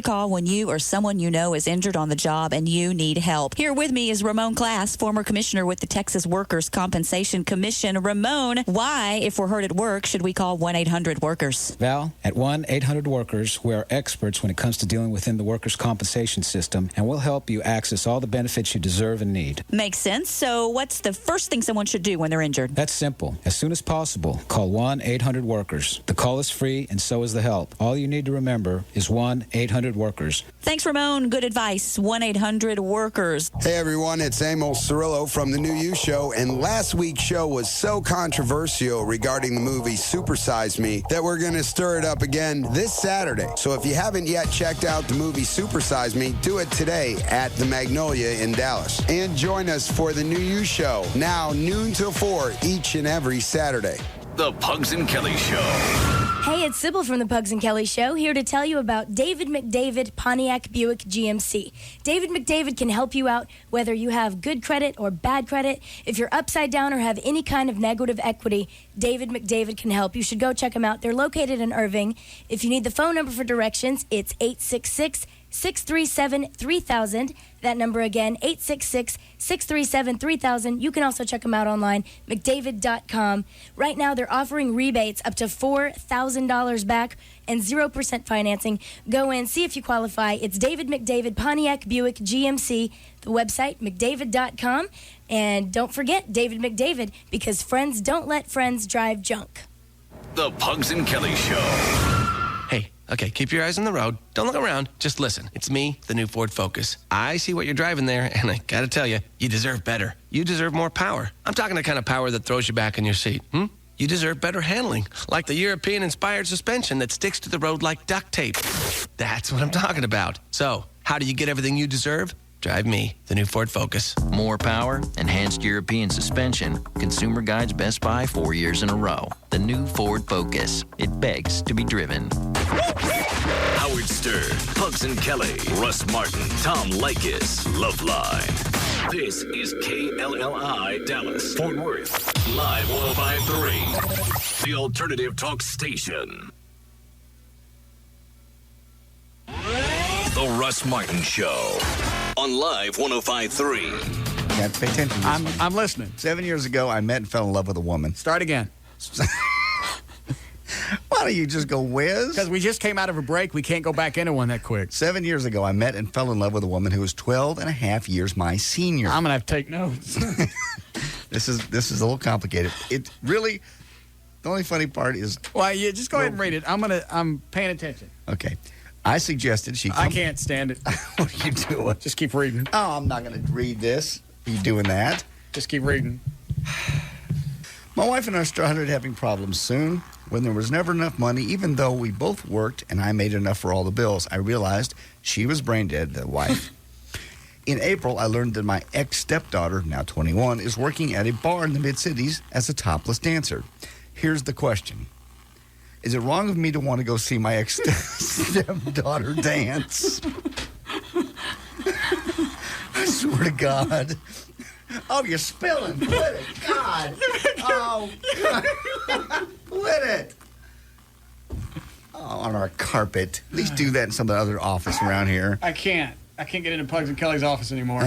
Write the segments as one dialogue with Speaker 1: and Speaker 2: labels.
Speaker 1: call when you or someone you know is injured on the job and you need help. Here with me is Ramon Class, former commissioner with the Texas Workers' Compensation Commission. Ramon, why, if we're hurt at work, should we call 1-800-WORKERS?
Speaker 2: Val, at 1-800-WORKERS, we are experts when it comes to dealing within the workers' compensation system, and we'll help you access all the benefits you deserve and need.
Speaker 1: Makes sense. So what's the first thing someone should do when they're injured?
Speaker 2: That's simple. As soon as possible, call 1-800-WORKERS. The call is free, and so is the help. All you need to remember is 1-800-WORKERS.
Speaker 1: Thanks, Ramon. Good advice. 1-800-WORKERS.
Speaker 3: Hey, everyone. It's Emil Cirillo from The New You Show, and last week's show was so controversial regarding the movie Super Size Me that we're going to stir it up again this Saturday. So if you haven't yet checked out the movie Super Size Me, do it today at the Magnolia in Dallas. And join us for The New You Show, now noon till 4 each and every Saturday.
Speaker 4: The Pugs and Kelly Show.
Speaker 5: Hey, it's Sybil from the Pugs and Kelly Show, here to tell you about David McDavid Pontiac Buick GMC. David McDavid can help you out whether you have good credit or bad credit. If you're upside down or have any kind of negative equity, David McDavid can help. You should go check them out. They're located in Irving. If you need the phone number for directions, it's 866-637-3000. That number again, 866-637-3000. You can also check them out online, mcdavid.com. Right now, they're offering rebates up to $4,000 back and 0% financing. Go in, see if you qualify. It's David McDavid Pontiac Buick GMC. The website, mcdavid.com. And don't forget David McDavid, because friends don't let friends drive junk.
Speaker 4: The Pugs and Kelly Show.
Speaker 6: Hey, okay, keep your eyes on the road. Don't look around. Just listen. It's me, the new Ford Focus. I see what you're driving there, and I gotta tell you, you deserve better. You deserve more power. I'm talking the kind of power that throws you back in your seat. You deserve better handling, like the European-inspired suspension that sticks to the road like duct tape. That's what I'm talking about. So, how do you get everything you deserve? Drive me, the new Ford Focus.
Speaker 7: More power, enhanced European suspension. Consumer Guide's Best Buy 4 years in a row. The new Ford Focus. It begs to be driven.
Speaker 4: Howard Stern, Pugs and Kelly, Russ Martin, Tom Leykis, Loveline. This is KLLI Dallas, Fort Worth, live 105.3, the alternative talk station. The Russ Martin Show on Live 105.3.
Speaker 8: You have to pay attention.
Speaker 9: I'm listening.
Speaker 8: 7 years ago, I met and fell in love with a woman.
Speaker 9: Start again.
Speaker 8: Why don't you just go whiz?
Speaker 9: Because we just came out of a break. We can't go back into one that quick.
Speaker 8: 7 years ago, I met and fell in love with a woman who was 12 and a half years my senior.
Speaker 9: I'm going to have to take notes.
Speaker 8: This is a little complicated. It really, the only funny part is...
Speaker 9: Well, yeah, just go ahead and read it. I'm paying attention.
Speaker 8: Okay. I suggested she come...
Speaker 9: I can't stand it.
Speaker 8: What are you doing?
Speaker 9: Just keep reading.
Speaker 8: Oh, I'm not going to read this. Are you doing that?
Speaker 9: Just keep reading.
Speaker 8: My wife and I started having problems soon. When there was never enough money, even though we both worked and I made enough for all the bills, I realized she was brain dead, the wife. In April, I learned that my ex-stepdaughter, now 21, is working at a bar in the Mid-Cities as a topless dancer. Here's the question. Is it wrong of me to want to go see my ex-stepdaughter dance? I swear to God. Oh, you're spilling. Quit it. God. Oh, God. Quit it. Oh, on our carpet. At least do that in some other office around here.
Speaker 9: I can't get into Pugs and Kelly's office anymore.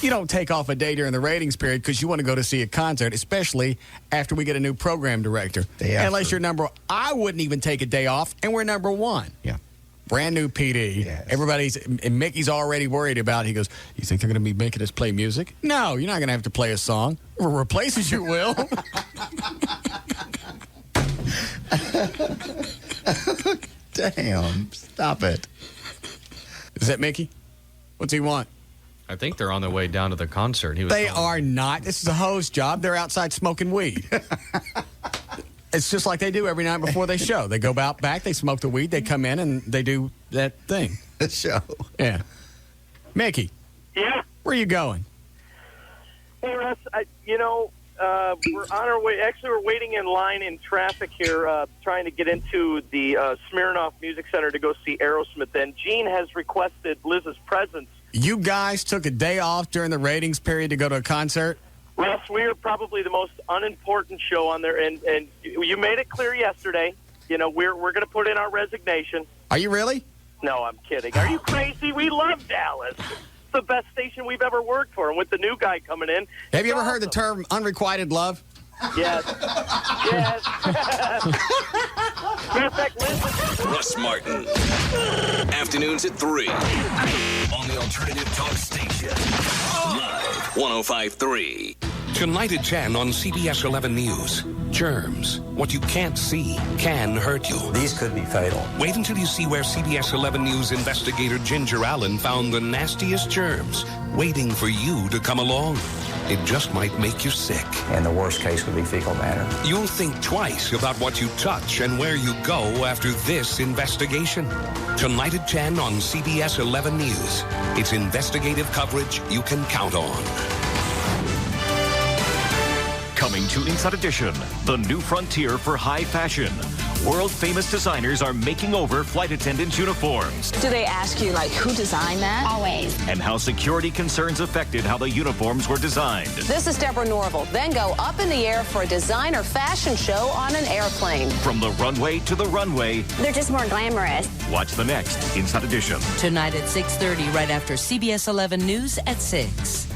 Speaker 9: You don't take off a day during the ratings period because you want to go to see a concert, especially after we get a new program director. Unless you're I wouldn't even take a day off, and we're number one.
Speaker 8: Yeah.
Speaker 9: Brand new PD. Yes. And Mickey's already worried about it. He goes, you think they're going to be making us play music? No, you're not going to have to play a song. Replaces you will.
Speaker 8: Damn, stop it.
Speaker 9: Is that Mickey? What's he want?
Speaker 10: I think they're on their way down to the concert.
Speaker 9: They are not. This is a host job. They're outside smoking weed. It's just like they do every night before they show. They go out back, they smoke the weed, they come in, and they do that thing.
Speaker 8: The show.
Speaker 9: Yeah. Mickey.
Speaker 11: Yeah?
Speaker 9: Where are you going?
Speaker 11: Hey, Russ, we're on our way. Actually, we're waiting in line in traffic here, trying to get into the Smirnoff Music Center to go see Aerosmith. And Gene has requested Liz's presence.
Speaker 9: You guys took a day off during the ratings period to go to a concert?
Speaker 11: Russ, we are probably the most unimportant show on there, and you made it clear yesterday we're going to put in our resignation.
Speaker 9: Are you really?
Speaker 11: No, I'm kidding. Are you crazy? We love Dallas. It's the best station we've ever worked for. And with the new guy coming in.
Speaker 9: Have you ever heard the term unrequited love?
Speaker 11: Yes. Yes. Matter of fact, listen.
Speaker 4: Russ Martin. Afternoons at 3. On the Alternative Talk Station. Live 105.3.
Speaker 12: Tonight at 10 on CBS 11 News. Germs. What you can't see can hurt you.
Speaker 13: These could be fatal.
Speaker 12: Wait until you see where CBS 11 News investigator Ginger Allen found the nastiest germs, waiting for you to come along. It just might make you sick.
Speaker 13: And the worst case would be fecal matter.
Speaker 12: You'll think twice about what you touch and where you go after this investigation. Tonight at 10 on CBS 11 News. It's investigative coverage you can count on.
Speaker 14: Coming to Inside Edition, the new frontier for high fashion. World-famous designers are making over flight attendant uniforms.
Speaker 15: Do they ask you, who designed that? Always.
Speaker 14: And how security concerns affected how the uniforms were designed.
Speaker 15: This is Deborah Norville. Then go up in the air for a designer fashion show on an airplane.
Speaker 14: From the runway to the runway.
Speaker 15: They're just more glamorous.
Speaker 14: Watch the next Inside Edition.
Speaker 16: Tonight at 6:30, right after CBS 11 News at 6.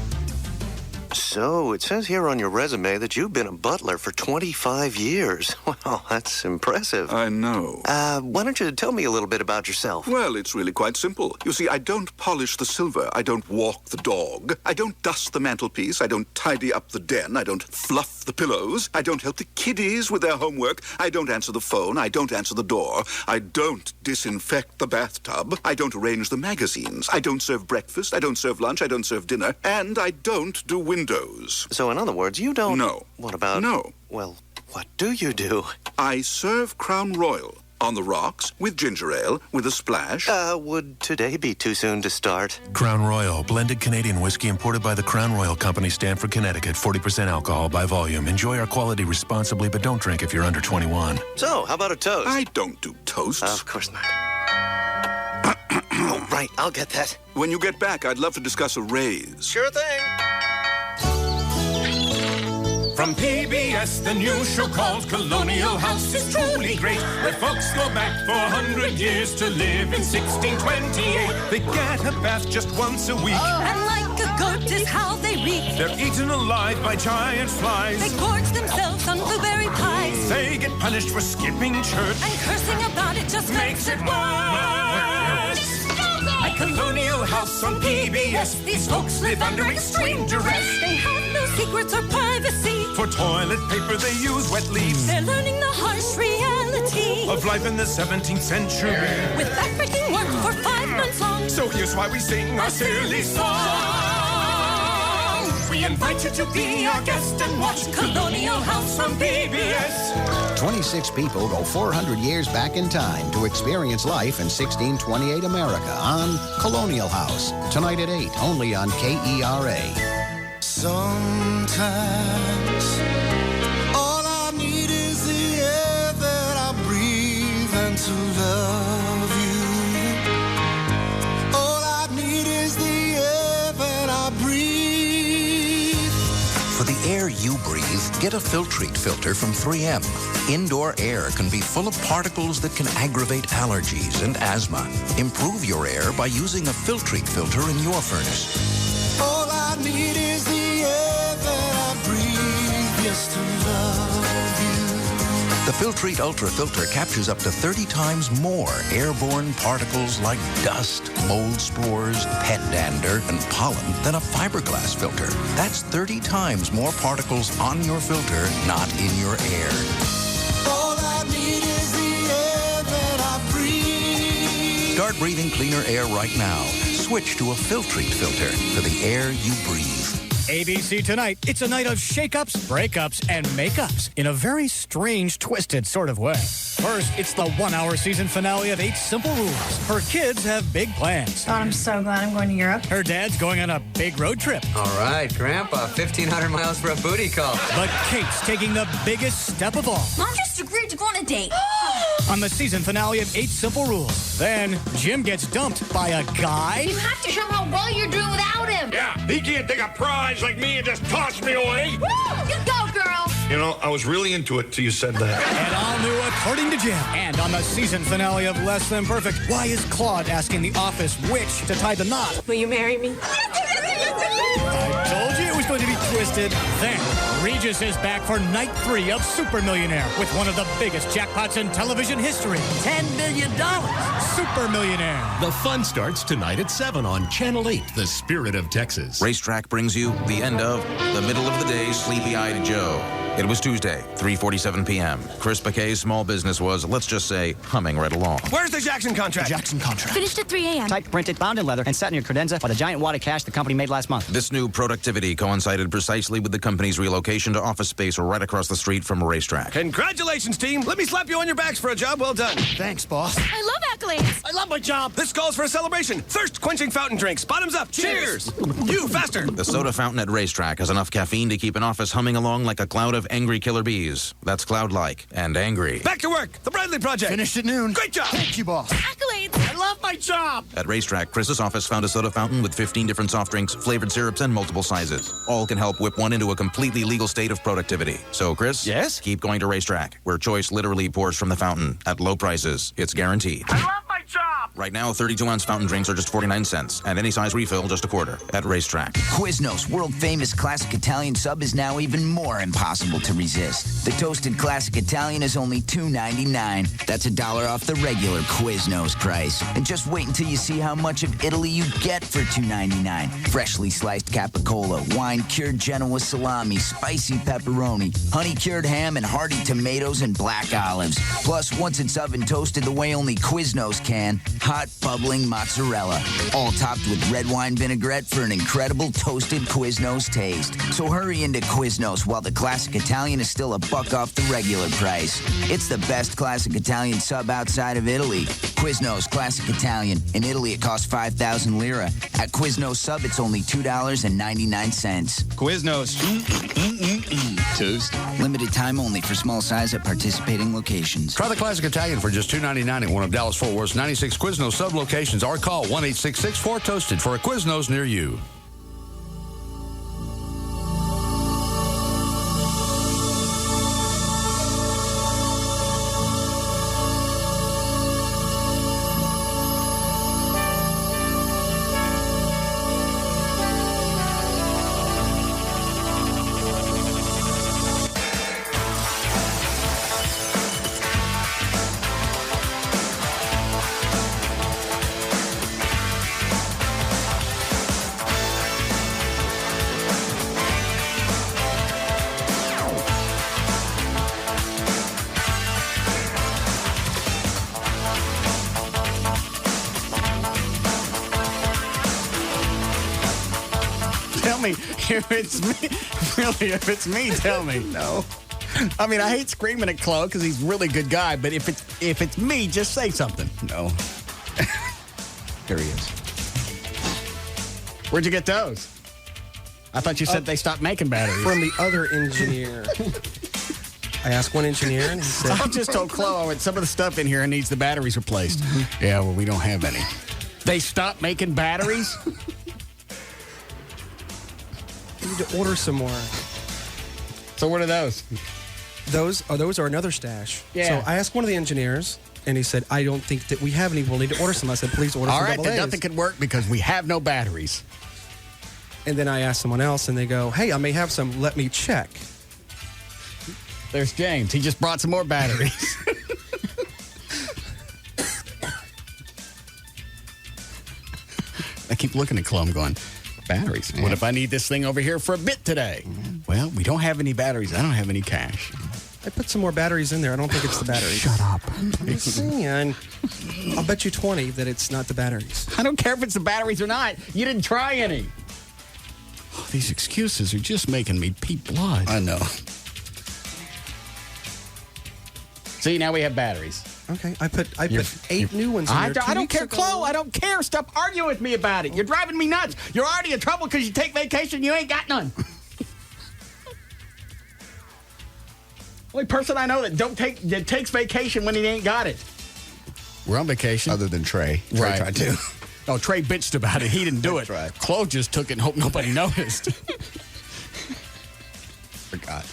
Speaker 17: So, it says here on your resume that you've been a butler for 25 years. Well, that's impressive.
Speaker 18: I know.
Speaker 17: Why don't you tell me a little bit about yourself?
Speaker 18: Well, it's really quite simple. You see, I don't polish the silver. I don't walk the dog. I don't dust the mantelpiece. I don't tidy up the den. I don't fluff the pillows. I don't help the kiddies with their homework. I don't answer the phone. I don't answer the door. I don't disinfect the bathtub. I don't arrange the magazines. I don't serve breakfast. I don't serve lunch. I don't serve dinner. And I don't do windows.
Speaker 17: So, in other words, you don't...
Speaker 18: No.
Speaker 17: What about...
Speaker 18: No.
Speaker 17: Well, what do you do?
Speaker 18: I serve Crown Royal on the rocks with ginger ale with a splash.
Speaker 17: Would today be too soon to start?
Speaker 19: Crown Royal, blended Canadian whiskey imported by the Crown Royal Company, Stamford, Connecticut. 40% alcohol by volume. Enjoy our quality responsibly, but don't drink if you're under 21.
Speaker 17: So, how about a toast?
Speaker 18: I don't do toasts.
Speaker 17: Of course not. Oh, right. I'll get that.
Speaker 18: When you get back, I'd love to discuss a raise.
Speaker 17: Sure thing.
Speaker 20: From PBS, the new show called Colonial House is truly great, where folks go back 400 years to live in 1628. They get a bath just once a week.
Speaker 21: And like a goat is how they reek.
Speaker 20: They're eaten alive by giant flies.
Speaker 21: They gorge themselves on blueberry pies.
Speaker 20: They get punished for skipping church.
Speaker 21: And cursing about it just makes it worse.
Speaker 20: At Colonial House on PBS, these folks live under extreme duress.
Speaker 21: They have no secrets or privacy.
Speaker 20: For toilet paper, they use wet leaves.
Speaker 21: They're learning the harsh reality
Speaker 20: of life in the 17th century.
Speaker 21: With backbreaking work for 5 months long.
Speaker 20: So here's why we sing our silly song. We invite you to be our guest and watch Colonial House on PBS.
Speaker 22: 26 people go 400 years back in time to experience life in 1628 America on Colonial House. Tonight at 8, only on KERA.
Speaker 23: Sometimes all I need is the air that I breathe and to love you. All I need is the air that I breathe.
Speaker 24: For the air you breathe, get a Filtrete filter from 3M. Indoor air can be full of particles that can aggravate allergies and asthma. Improve your air by using a Filtrete filter in your furnace.
Speaker 23: All I need is the air that I breathe, just to love you.
Speaker 24: The Filtrete Ultra filter captures up to 30 times more airborne particles like dust, mold spores, pet dander, and pollen than a fiberglass filter. That's 30 times more particles on your filter, not in your air.
Speaker 23: All I need is the air that I breathe.
Speaker 24: Start breathing cleaner air right now. Switch to a Filtrete filter for the air you breathe.
Speaker 9: ABC tonight, it's a night of shakeups, breakups, and makeups in a very strange, twisted sort of way. First, it's the 1-hour season finale of 8 Simple Rules. Her kids have big plans.
Speaker 25: God, I'm so glad I'm going to Europe.
Speaker 9: Her dad's going on a big road trip.
Speaker 26: All right, Grandpa, 1,500 miles for a booty call.
Speaker 9: But Kate's taking the biggest step of all.
Speaker 25: Mom just agreed to go on a date.
Speaker 9: On the season finale of 8 Simple Rules. Then, Jim gets dumped by a guy.
Speaker 25: You have to show him how well you're doing without him.
Speaker 27: Yeah, he can't take a prize like me and just toss me away.
Speaker 25: Woo! You go, girl.
Speaker 1: You know, I was really into it till you said that.
Speaker 9: And all new According to Jim. And on the season finale of Less Than Perfect, why is Claude asking the office which to tie the knot?
Speaker 21: Will you marry me?
Speaker 9: I told you it was going to be twisted. Then, Regis is back for night 3 of Super Millionaire with one of the biggest jackpots in television history. $10 million. Super Millionaire.
Speaker 2: The fun starts tonight at 7 on Channel 8, The Spirit of Texas.
Speaker 3: Racetrack brings you the end of the middle of the day Sleepy-Eyed Joe. It was Tuesday, 3:47 p.m. Chris Bakay's small business was, let's just say, humming right along.
Speaker 5: Where's the Jackson contract?
Speaker 6: Jackson contract.
Speaker 25: Finished at 3 a.m.
Speaker 6: Typed, printed, bound in leather, and sat in your credenza by the giant wad of cash the company made last month.
Speaker 3: This new productivity coincided precisely with the company's relocation to office space right across the street from a racetrack.
Speaker 5: Congratulations, team. Let me slap you on your backs for a job well done.
Speaker 6: Thanks, boss.
Speaker 25: I love accolades.
Speaker 5: I love my job. This calls for a celebration. Thirst-quenching fountain drinks. Bottoms up. Cheers. You, faster.
Speaker 3: The soda fountain at Racetrack has enough caffeine to keep an office humming along like a cloud of angry killer bees. That's cloud-like and angry.
Speaker 5: Back to work. The Bradley Project.
Speaker 6: Finished at noon.
Speaker 5: Great job.
Speaker 6: Thank you, boss.
Speaker 25: Accolades.
Speaker 5: I love my job.
Speaker 3: At Racetrack, Chris's office found a soda fountain with 15 different soft drinks, flavored syrups, and multiple sizes. All can help whip one into a completely legal state of productivity. So, Chris?
Speaker 6: Yes?
Speaker 3: Keep going to Racetrack, where choice literally pours from the fountain at low prices. It's guaranteed.
Speaker 5: I love my job.
Speaker 3: Right now, 32-ounce fountain drinks are just 49 cents, and any size refill just a quarter at Racetrack.
Speaker 7: Quiznos world-famous classic Italian sub is now even more impossible to resist. The toasted classic Italian is only $2.99. That's $1 off the regular Quiznos price. And just wait until you see how much of Italy you get for $2.99. Freshly sliced capicola, wine-cured Genoa salami, spicy pepperoni, honey-cured ham, and hearty tomatoes and black olives. Plus, once it's oven toasted the way only Quiznos can, hot, bubbling mozzarella. All topped with red wine vinaigrette for an incredible toasted Quiznos taste. So hurry into Quiznos while the classic Italian is still $1 off the regular price. It's the best classic Italian sub outside of Italy. Quiznos Classic Italian. In Italy, it costs 5,000 lira. At Quiznos sub, it's only $2.99.
Speaker 6: Quiznos.
Speaker 7: Toast. Limited time only for small size at participating locations.
Speaker 27: Try the Classic Italian for just $2.99 at one of Dallas-Fort Worth's 96 Quiznos sub locations, or call 1-866-4TOASTED for a Quiznos near you.
Speaker 8: Tell me if it's me. Really, if it's me, tell me. No. I mean, I hate screaming at Chloe because he's a really good guy, but if it's me, just say something. No. There he is. Where'd you get those? I thought you said they stopped making batteries.
Speaker 28: From the other engineer. I asked one engineer, and he said...
Speaker 8: I just told Chloe some of the stuff in here needs the batteries replaced. Yeah, well, we don't have any. They stopped making batteries?
Speaker 28: You need to order some more.
Speaker 8: So what are those?
Speaker 28: Those are another stash.
Speaker 8: Yeah.
Speaker 28: So I asked one of the engineers, and he said, I don't think that we have any. We'll need to order some. I said, please order some.
Speaker 8: All right,
Speaker 28: double
Speaker 8: then
Speaker 28: A's.
Speaker 8: nothing could work because we have no batteries.
Speaker 28: And then I asked someone else, and they go, hey, I may have some. Let me check.
Speaker 8: There's James. He just brought some more batteries. I keep looking at Chloe going, batteries? Yeah. What if I need this thing over here for a bit today? Well, we don't have any batteries. I don't have any cash.
Speaker 28: I put some more batteries in there. I don't think it's the batteries.
Speaker 8: Shut up.
Speaker 28: I'm saying, I'll bet you 20 that it's not the batteries.
Speaker 8: I don't care if it's the batteries or not. You didn't try any. Oh, these excuses are just making me pee blood. I know. See, now we have batteries.
Speaker 28: Okay, I put 8 new ones in there.
Speaker 8: I don't care, Chloe. I don't care. Stop arguing with me about it. You're driving me nuts. You're already in trouble because you take vacation. You ain't got none. Only person I know that takes vacation when he ain't got it. We're on vacation. Other than Trey. Trey tried to. Oh, Trey bitched about it. He didn't do it. Right. Chloe just took it and hoped nobody noticed. Forgot.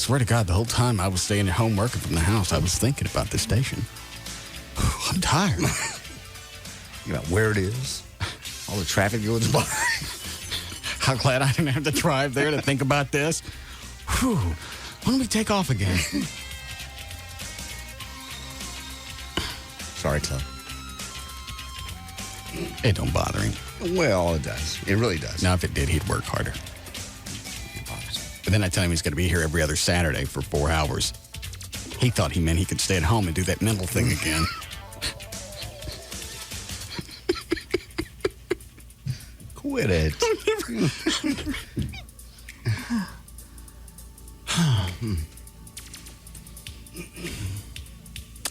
Speaker 4: swear to God, the whole time I was staying at home working from the house, I was thinking about this station. I'm tired.
Speaker 8: You know where it is, all the traffic goes by.
Speaker 4: How glad I didn't have to drive there to think about this. Whew. Why don't we take off again?
Speaker 8: Sorry, Club.
Speaker 4: It don't bother him.
Speaker 8: Well, it does. It really does.
Speaker 4: Now, if it did, he'd work harder. But then I tell him he's going to be here every other Saturday for 4 hours. He thought he meant he could stay at home and do that mental thing again.
Speaker 8: Quit it.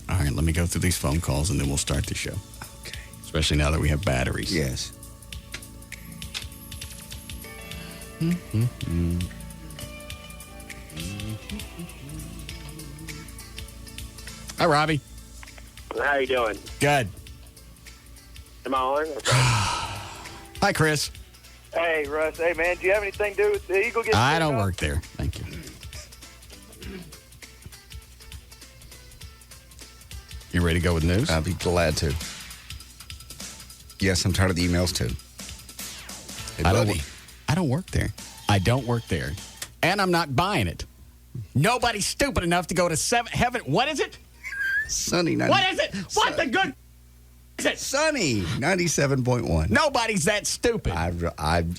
Speaker 4: All right, let me go through these phone calls and then we'll start the show.
Speaker 8: Okay.
Speaker 4: Especially now that we have batteries.
Speaker 8: Yes.
Speaker 4: Hi, Robbie.
Speaker 10: How you doing?
Speaker 4: Good.
Speaker 10: Am I on?
Speaker 4: Hi, Chris.
Speaker 10: Hey, Russ. Hey, man, do you have anything to do with the Eagle getting
Speaker 4: I
Speaker 10: picked
Speaker 4: don't
Speaker 10: up?
Speaker 4: work there. Thank you. You ready to go with news?
Speaker 8: I'll be glad to. Yes, I'm tired of the emails, too. Hey, buddy.
Speaker 4: I don't work there. I don't work there. And I'm not buying it. Nobody's stupid enough to go to heaven. What is it?
Speaker 8: Sunny.
Speaker 4: What is it? What the good is it?
Speaker 8: Sunny 97.1.
Speaker 4: Nobody's that stupid.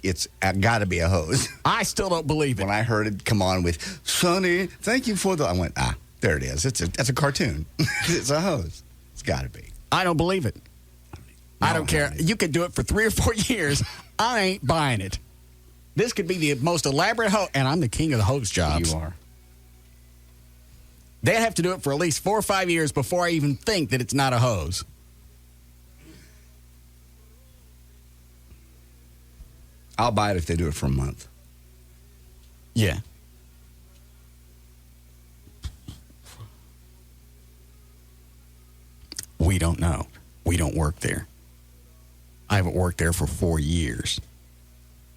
Speaker 8: It's got to be a hose.
Speaker 4: I still don't believe it.
Speaker 8: When I heard it come on with Sunny, thank you for the. I went, there it is. That's a cartoon. It's a hose. It's got to be.
Speaker 4: I don't believe it. I don't care. You could do it for 3 or 4 years. I ain't buying it. This could be the most elaborate hose, and I'm the king of the hose jobs.
Speaker 8: You are.
Speaker 4: They'd have to do it for at least 4 or 5 years before I even think that it's not a hose.
Speaker 8: I'll buy it if they do it for a month.
Speaker 4: Yeah. We don't know. We don't work there. I haven't worked there for 4 years.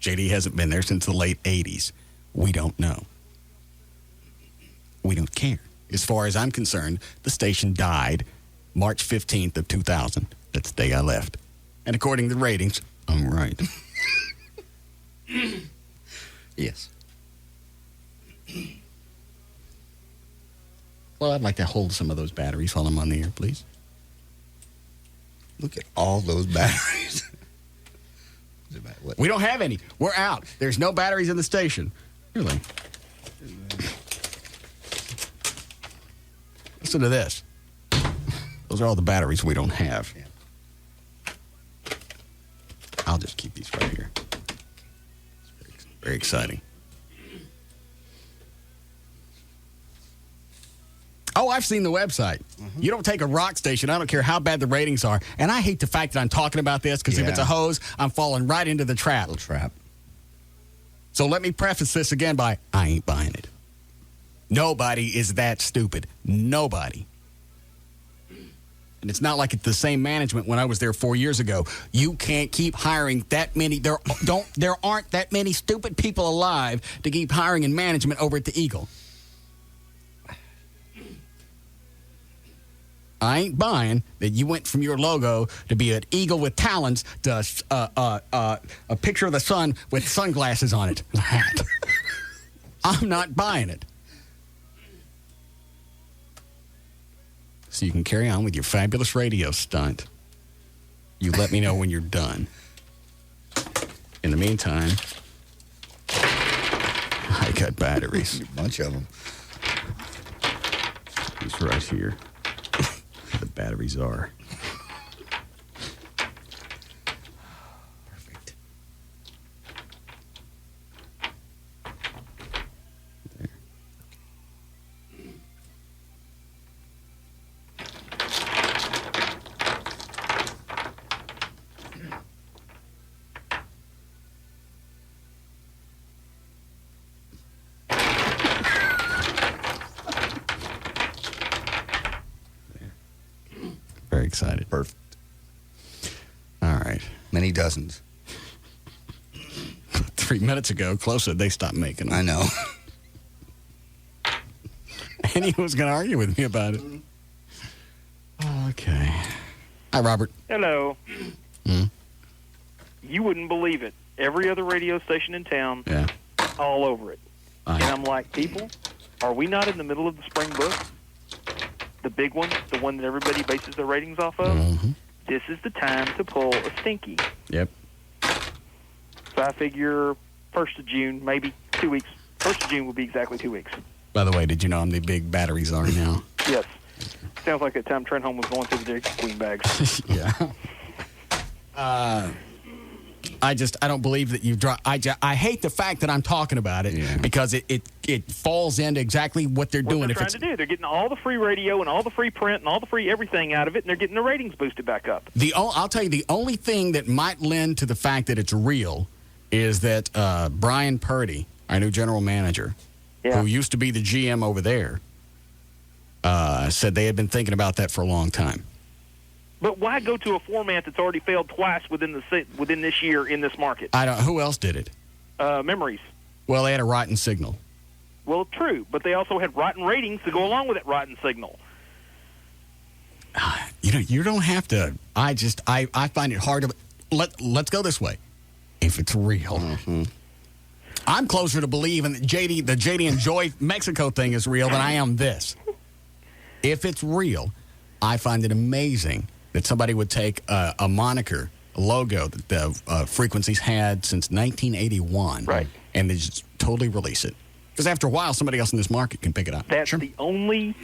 Speaker 4: JD hasn't been there since the late 80s. We don't know. We don't care. As far as I'm concerned, the station died March 15th of 2000. That's the day I left. And according to the ratings, I'm right.
Speaker 8: Yes.
Speaker 4: Well, I'd like to hold some of those batteries while I'm on the air, please.
Speaker 8: Look at all those batteries.
Speaker 4: We don't have any. We're out. There's no batteries in the station. Really? Listen to this. Those are all the batteries we don't have.
Speaker 8: Yeah.
Speaker 4: I'll just keep these right here. It's very exciting. Oh, I've seen the website. Mm-hmm. You don't take a rock station. I don't care how bad the ratings are. And I hate the fact that I'm talking about this because if it's a hose, I'm falling right into the trap.
Speaker 8: Little trap.
Speaker 4: So let me preface this again by, I ain't buying it. Nobody is that stupid. Nobody. And it's not like it's the same management when I was there 4 years ago. You can't keep hiring that many. There aren't that many stupid people alive to keep hiring in management over at the Eagle. I ain't buying that you went from your logo to be an eagle with talons to a picture of the sun with sunglasses on it. A hat. I'm not buying it. So you can carry on with your fabulous radio stunt. You let me know when you're done. In the meantime, I got batteries.
Speaker 8: A bunch of them.
Speaker 4: These right here. The batteries are.
Speaker 8: Perfect.
Speaker 4: There. Very excited.
Speaker 8: Perfect.
Speaker 4: All right.
Speaker 8: Many dozens.
Speaker 4: 3 minutes ago, closer, they stopped making them.
Speaker 8: I know.
Speaker 4: And he was going to argue with me about it. Okay. Hi, Robert.
Speaker 11: Hello. You wouldn't believe it. Every other radio station in town, all over it. And I'm like, people, are we not in the middle of the spring book? The big one, the one that everybody bases their ratings off of?
Speaker 4: Mm-hmm.
Speaker 11: This is the time to pull a stinky.
Speaker 4: Yep.
Speaker 11: So I figure 1st of June, maybe 2 weeks. 1st of June will be exactly 2 weeks.
Speaker 4: By the way, did you know I'm the big battery czar now?
Speaker 11: Yes. Sounds like that time Trent Holm was going through the Dairy Queen bags.
Speaker 4: Yeah. I don't believe that you've dropped. I hate the fact that I'm talking about it because it falls into exactly what they're doing.
Speaker 11: What they're trying to do. They're getting all the free radio and all the free print and all the free everything out of it, and they're getting the ratings boosted back up.
Speaker 4: I'll tell you, the only thing that might lend to the fact that it's real is that Brian Purdy, our new general manager, who used to be the GM over there, said they had been thinking about that for a long time.
Speaker 11: But why go to a format that's already failed twice within this year in this market?
Speaker 4: Who else did it?
Speaker 11: Memories.
Speaker 4: Well, they had a rotten signal.
Speaker 11: Well, true, but they also had rotten ratings to go along with that rotten signal.
Speaker 4: You don't have to. I find it hard to. Let's go this way. If it's real, I'm closer to believing that the JD and Joy Mexico thing is real than I am this. If it's real, I find it amazing that somebody would take a moniker, a logo that the Frequencies had since 1981,
Speaker 11: right,
Speaker 4: and they just totally release it. Because after a while, somebody else in this market can pick it up.
Speaker 11: That's the only.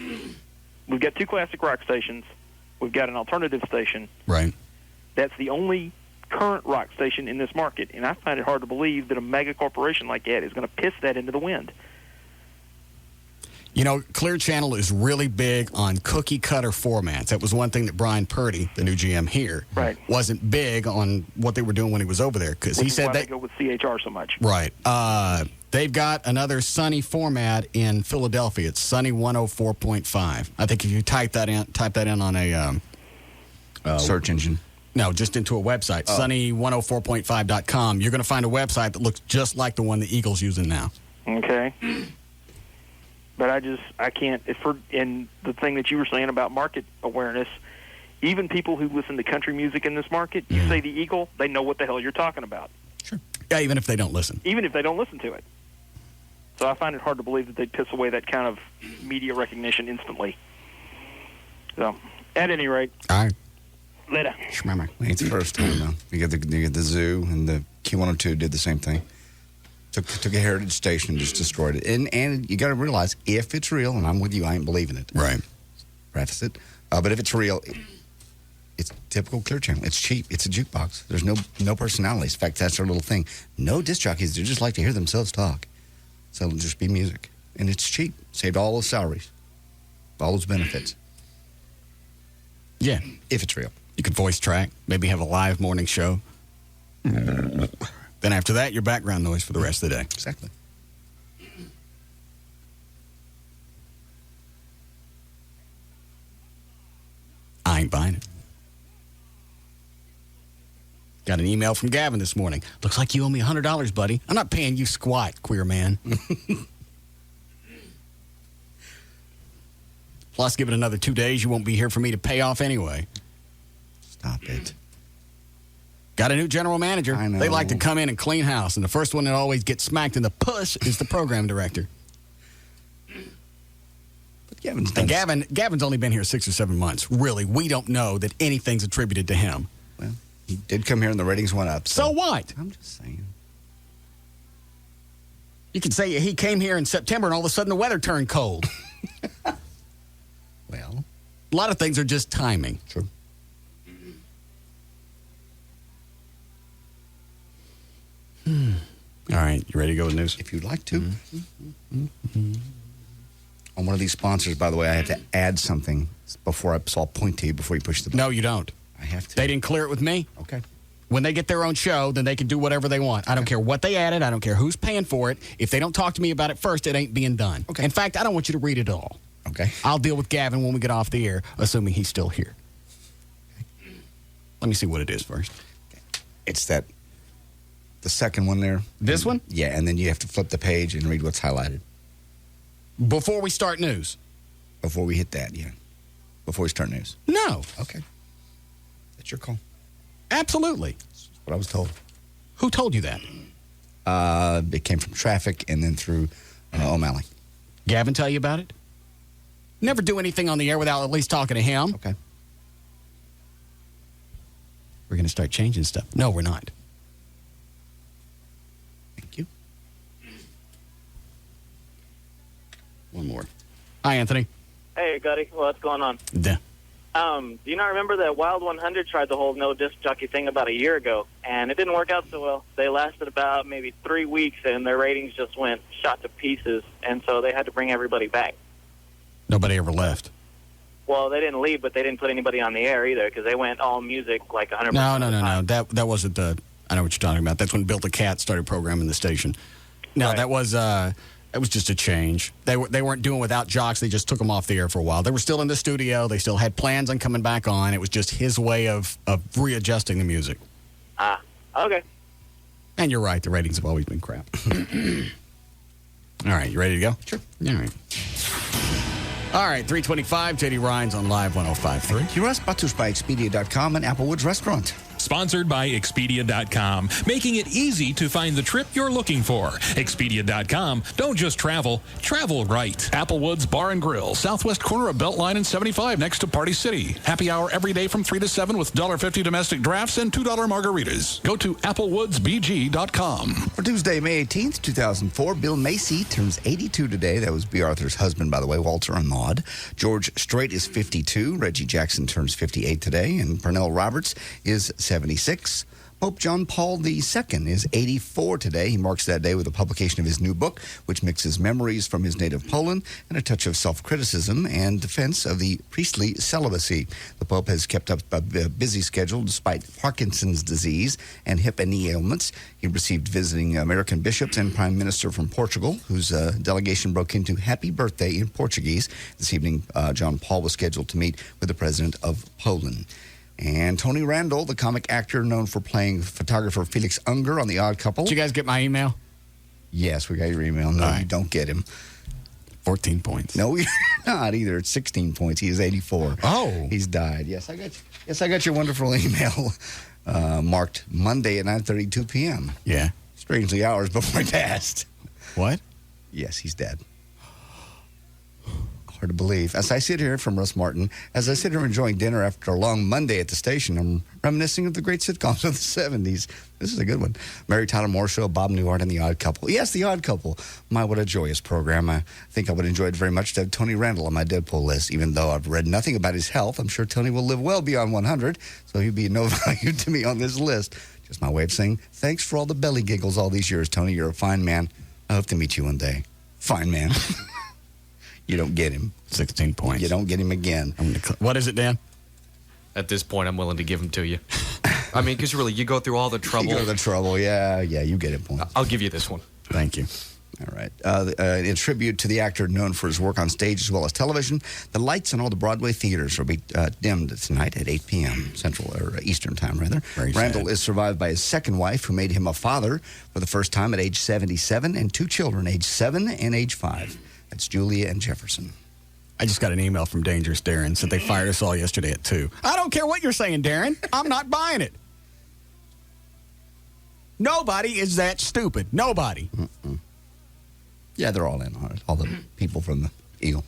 Speaker 11: We've got two classic rock stations. We've got an alternative station.
Speaker 4: Right.
Speaker 11: That's the only current rock station in this market, and I find it hard to believe that a mega corporation like that is going to piss that into the wind.
Speaker 4: You know, Clear Channel is really big on cookie-cutter formats. That was one thing that Brian Purdy, the new GM here, wasn't big on what they were doing when he was over there. Because he said
Speaker 11: they go with CHR so much.
Speaker 4: Right. They've got another Sunny format in Philadelphia. It's Sunny 104.5. I think if you type that in on a
Speaker 8: search engine.
Speaker 4: No, just into a website, sunny104.5.com. You're going to find a website that looks just like the one the Eagles using now.
Speaker 11: Okay. But I can't. And the thing that you were saying about market awareness, even people who listen to country music in this market, you say the Eagle, they know what the hell you're talking about.
Speaker 4: Sure. Yeah, even if they don't listen.
Speaker 11: Even if they don't listen to it. So I find it hard to believe that they'd piss away that kind of media recognition instantly. So, at any rate.
Speaker 4: All right.
Speaker 11: Later.
Speaker 8: It's the first time, though. You get the zoo, and the Q102 did the same thing. Took a heritage station and just destroyed it. And you got to realize, if it's real, and I'm with you, I ain't believing it.
Speaker 4: Right.
Speaker 8: Preface it. But if it's real, it's typical Clear Channel. It's cheap. It's a jukebox. There's no personalities. In fact, that's their little thing. No disc jockeys. They just like to hear themselves talk. So it'll just be music. And it's cheap. Saved all those salaries. All those benefits.
Speaker 4: Yeah.
Speaker 8: If it's real.
Speaker 4: You could voice track. Maybe have a live morning show. Then after that, your background noise for the rest of the day.
Speaker 8: Exactly.
Speaker 4: I ain't buying it. Got an email from Gavin this morning. Looks like you owe me $100, buddy. I'm not paying you squat, queer man. Plus, give it another 2 days, you won't be here for me to pay off anyway.
Speaker 8: Stop it.
Speaker 4: Got a new general manager.
Speaker 8: I know.
Speaker 4: They like to come in and clean house, and the first one that always gets smacked in the puss is the program director.
Speaker 8: But Gavin's
Speaker 4: only been here 6 or 7 months. Really, we don't know that anything's attributed to him.
Speaker 8: Well, he did come here and the ratings went up.
Speaker 4: So what?
Speaker 8: I'm just saying.
Speaker 4: You could say he came here in September and all of a sudden the weather turned cold.
Speaker 8: Well,
Speaker 4: a lot of things are just timing.
Speaker 8: True.
Speaker 4: All right, you ready to go with news?
Speaker 8: If you'd like to. On one of these sponsors, by the way, I have to add something before I'll point to you before you push the button.
Speaker 4: No, you don't.
Speaker 8: I have to.
Speaker 4: They didn't clear it with me.
Speaker 8: Okay.
Speaker 4: When they get their own show, then they can do whatever they want. I don't care what they added. I don't care who's paying for it. If they don't talk to me about it first, it ain't being done.
Speaker 8: Okay.
Speaker 4: In fact, I don't want you to read it all.
Speaker 8: Okay.
Speaker 4: I'll deal with Gavin when we get off the air, assuming he's still here. Okay. Let me see what it is first.
Speaker 8: It's the second one there.
Speaker 4: This one?
Speaker 8: Yeah, and then you have to flip the page and read what's highlighted.
Speaker 4: Before we start news,
Speaker 8: Before we hit that, yeah. Before we start news.
Speaker 4: No.
Speaker 8: Okay. That's your call.
Speaker 4: Absolutely.
Speaker 8: That's what I was told.
Speaker 4: Who told you that?
Speaker 8: It came from traffic and then through O'Malley.
Speaker 4: Gavin tell you about it? Never do anything on the air without at least talking to him.
Speaker 8: Okay.
Speaker 4: We're going to start changing stuff. No, we're not.
Speaker 8: Thank you.
Speaker 4: One more. Hi, Anthony.
Speaker 12: Hey, Gutty. What's going on?
Speaker 4: Yeah.
Speaker 12: Do you not remember that Wild 100 tried the whole no disc jockey thing about a year ago, and it didn't work out so well? They lasted about maybe 3 weeks, and their ratings just went shot to pieces, and so they had to bring everybody back.
Speaker 4: Nobody ever left.
Speaker 12: Well, they didn't leave, but they didn't put anybody on the air either because they went all music like 100%.
Speaker 4: No. That wasn't the... I know what you're talking about. That's when Bill the Cat started programming the station. No,
Speaker 12: Right.
Speaker 4: that was just a change. They weren't doing without jocks. They just took them off the air for a while. They were still in the studio. They still had plans on coming back on. It was just his way of readjusting the music.
Speaker 12: Ah, okay.
Speaker 4: And you're right. The ratings have always been crap. All right. You ready to go?
Speaker 8: Sure.
Speaker 4: All right. 325. J.D. Ryan's on Live 105.3.
Speaker 8: Thank you, Russ. Brought to us by Expedia.com and Applewoods Restaurant.
Speaker 13: Sponsored by Expedia.com, making it easy to find the trip you're looking for. Expedia.com, don't just travel, travel right.
Speaker 27: Applewoods Bar and Grill, southwest corner of Beltline and 75 next to Party City. Happy hour every day from 3 to 7 with $1.50 domestic drafts and $2 margaritas. Go to applewoodsbg.com.
Speaker 8: For Tuesday, May 18th, 2004, Bill Macy turns 82 today. That was B. Arthur's husband, by the way, Walter and Maud. George Strait is 52. Reggie Jackson turns 58 today. And Pernell Roberts is 76. Pope John Paul II is 84 today. He marks that day with the publication of his new book, which mixes memories from his native Poland and a touch of self-criticism and defense of the priestly celibacy. The Pope has kept up a busy schedule despite Parkinson's disease and hip and knee ailments. He received visiting American bishops and Prime Minister from Portugal, whose delegation broke into Happy Birthday in Portuguese. This evening, John Paul was scheduled to meet with the President of Poland. And Tony Randall, the comic actor known for playing photographer Felix Unger on The Odd Couple.
Speaker 4: Did you guys get my email?
Speaker 8: Yes, we got your email. No, you don't get him.
Speaker 4: 14 points.
Speaker 8: No, you're not either. It's 16 points. He is 84.
Speaker 4: Oh.
Speaker 8: He's died. Yes, I got your wonderful email marked Monday at 9:32 p.m.
Speaker 4: Yeah.
Speaker 8: Strangely hours before he passed.
Speaker 4: What?
Speaker 8: Yes, he's dead. Hard to believe. As I sit here from Russ Martin, as I sit here enjoying dinner after a long Monday at the station, I'm reminiscing of the great sitcoms of the 70s. This is a good one. Mary Tyler Moore Show, Bob Newhart, and The Odd Couple. Yes, The Odd Couple. My, what a joyous program. I think I would enjoy it very much to have Tony Randall on my Deadpool list. Even though I've read nothing about his health, I'm sure Tony will live well beyond 100, so he'd be no value to me on this list. Just my way of saying, thanks for all the belly giggles all these years, Tony. You're a fine man. I hope to meet you one day. Fine man. You don't get him.
Speaker 4: 16 points.
Speaker 8: You don't get him again.
Speaker 4: What is it, Dan?
Speaker 14: At this point, I'm willing to give him to you. I mean, because really, you go through all the trouble.
Speaker 8: You go through the trouble, yeah, you get it, point.
Speaker 14: I'll give you this one.
Speaker 4: Thank you.
Speaker 8: All right. In tribute to the actor known for his work on stage as well as television, the lights in all the Broadway theaters will be dimmed tonight at 8 p.m. Central or Eastern Time, rather. Randall is survived by his second wife, who made him a father for the first time at age 77, and two children, age 7 and age 5. That's Julia and Jefferson.
Speaker 4: I just got an email from Dangerous Darren. Said they fired us all yesterday at 2. I don't care what you're saying, Darren. I'm not buying it. Nobody is that stupid. Nobody.
Speaker 8: Mm-mm. Yeah, they're all in on it. All the people from the Eagle.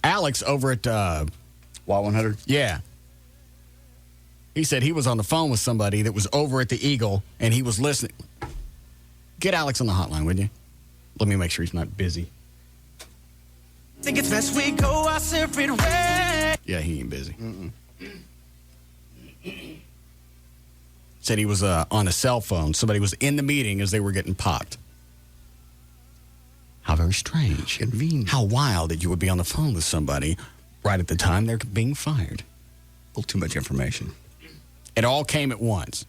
Speaker 4: Alex over at
Speaker 8: Y100?
Speaker 4: Yeah. He said he was on the phone with somebody that was over at the Eagle, and he was listening. Get Alex on the hotline, would you? Let me make sure he's not busy.
Speaker 23: Think it's best we go our separate ways.
Speaker 4: Yeah, he ain't busy. Said he was on a cell phone. Somebody was in the meeting as they were getting popped. How very strange.
Speaker 8: Convenient.
Speaker 4: How wild that you would be on the phone with somebody right at the time they're being fired.
Speaker 8: A little too much information.
Speaker 4: It all came at once.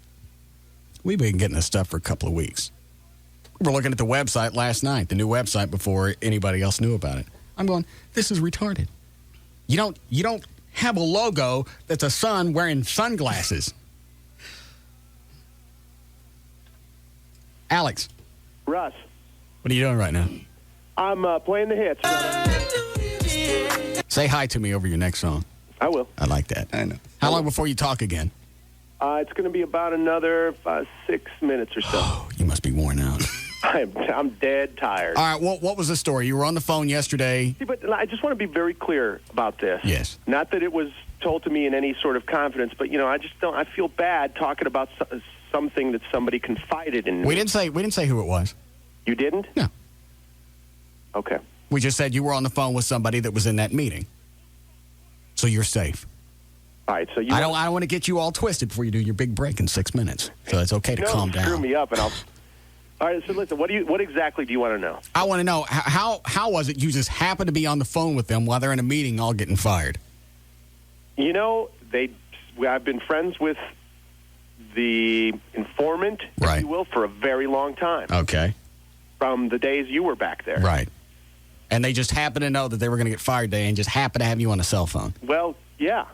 Speaker 4: We've been getting this stuff for a couple of weeks. We were looking at the website last night, the new website, before anybody else knew about it. I'm going, this is retarded. You don't have a logo that's a sun wearing sunglasses. Alex.
Speaker 10: Russ.
Speaker 4: What are you doing right now?
Speaker 10: I'm playing the hits.
Speaker 4: Say hi to me over your next song.
Speaker 15: I will.
Speaker 4: I like that.
Speaker 8: I know.
Speaker 4: How long before you talk again?
Speaker 15: It's going to be about another 6 minutes or so.
Speaker 4: Oh, you must be worn out.
Speaker 15: I'm dead tired.
Speaker 4: All right, what was the story? You were on the phone yesterday.
Speaker 15: See, but I just want to be very clear about this.
Speaker 4: Yes.
Speaker 15: Not that it was told to me in any sort of confidence, but, I just don't. I feel bad talking about something that somebody confided in me.
Speaker 4: We didn't say who it was.
Speaker 15: You didn't?
Speaker 4: No.
Speaker 15: Okay.
Speaker 4: We just said you were on the phone with somebody that was in that meeting. So you're safe.
Speaker 15: All right, so
Speaker 4: I don't want to get you all twisted before you do your big break in 6 minutes. So it's okay to calm down.
Speaker 15: Screw me up, and I'll. All right, so listen. What exactly do you want to know?
Speaker 4: I want to know how was it you just happened to be on the phone with them while they're in a meeting, all getting fired?
Speaker 15: I've been friends with the informant, if you will, for a very long time.
Speaker 4: Okay.
Speaker 15: From the days you were back there.
Speaker 4: Right. And they just happened to know that they were going to get fired today and just happened to have you on a cell phone.
Speaker 15: Well, yeah.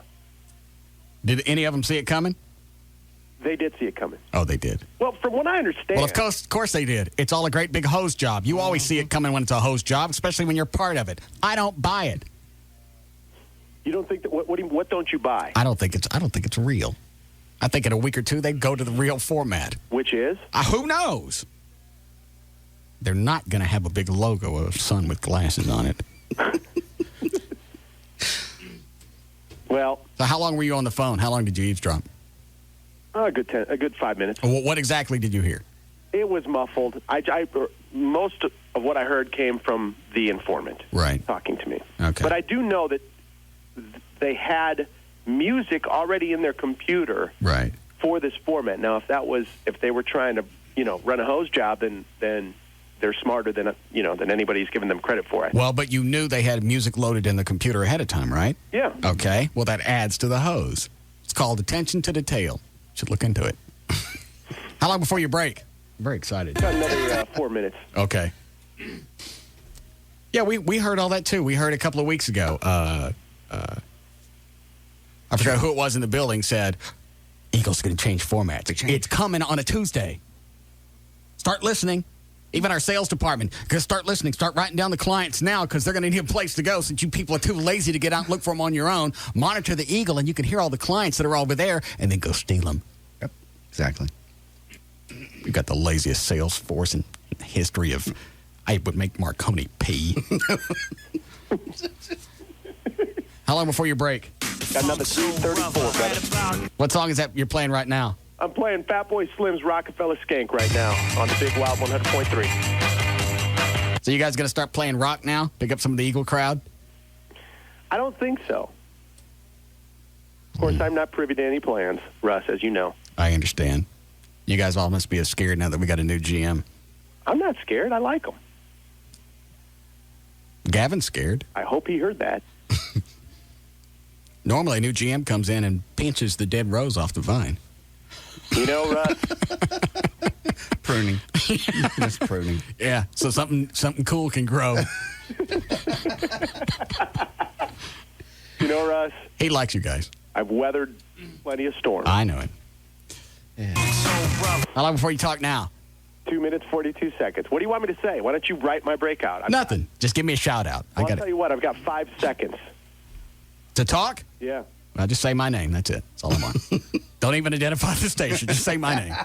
Speaker 4: Did any of them see it coming?
Speaker 15: They did see it coming.
Speaker 4: Oh, they did.
Speaker 15: Well, from what I understand.
Speaker 4: Well, of course they did. It's all a great big hose job. You always see it coming when it's a hose job, especially when you're part of it. I don't buy it.
Speaker 15: You don't think that? What don't you buy?
Speaker 4: I don't think it's real. I think in a week or two they'd go to the real format.
Speaker 15: Which is?
Speaker 4: Who knows? They're not going to have a big logo of a sun with glasses on it.
Speaker 15: Well.
Speaker 4: So how long were you on the phone? How long did you eavesdrop?
Speaker 15: A good 5 minutes.
Speaker 4: What exactly did you hear?
Speaker 15: It was muffled. Most of what I heard came from the informant.
Speaker 4: Right.
Speaker 15: Talking to me.
Speaker 4: Okay.
Speaker 15: But I do know that they had music already in their computer.
Speaker 4: Right.
Speaker 15: For this format. Now, if they were trying to, run a hose job, then they're smarter than anybody's given them credit for it.
Speaker 4: Well, but you knew they had music loaded in the computer ahead of time, right?
Speaker 15: Yeah.
Speaker 4: Okay. Well, that adds to the hose. It's called attention to detail. Should look into it. How long before you break? I'm very excited.
Speaker 15: Got another 4 minutes.
Speaker 4: Okay. Yeah, we heard all that too. We heard a couple of weeks ago. I forgot who it was in the building said, Eagle's going to change formats. It's coming on a Tuesday. Start listening. Even our sales department, start listening. Start writing down the clients now because they're going to need a place to go since you people are too lazy to get out and look for them on your own. Monitor the Eagle, and you can hear all the clients that are over there, and then go steal them.
Speaker 8: Yep, exactly.
Speaker 4: We've got the laziest sales force in the history of... I would make Marconi pee. How long before you break?
Speaker 15: Got another 2:34, brother.
Speaker 4: What song is that you're playing right now?
Speaker 15: I'm playing Fatboy Slim's Rockefeller Skank right now on the Big Wild 100.3.
Speaker 4: So you guys going to start playing rock now? Pick up some of the Eagle crowd?
Speaker 15: I don't think so. Of course, I'm not privy to any plans, Russ, as you know.
Speaker 4: I understand. You guys all must be as scared now that we got a new GM.
Speaker 15: I'm not scared. I like him.
Speaker 4: Gavin's scared.
Speaker 15: I hope he heard that.
Speaker 4: Normally, a new GM comes in and pinches the dead rose off the vine.
Speaker 15: Russ.
Speaker 8: Pruning. Just pruning.
Speaker 4: Yeah, so something cool can grow.
Speaker 15: Russ.
Speaker 4: He likes you guys.
Speaker 15: I've weathered plenty of storms.
Speaker 4: I know it. Yeah. How long before you talk now?
Speaker 15: 2 minutes, 42 seconds. What do you want me to say? Why don't you write my breakout?
Speaker 4: Nothing. Just give me a shout out.
Speaker 15: Well, I'll tell you what. I've got 5 seconds.
Speaker 4: To talk?
Speaker 15: Yeah.
Speaker 4: I'll just say my name. That's it. That's all I want. Don't even identify the station. Just say my name.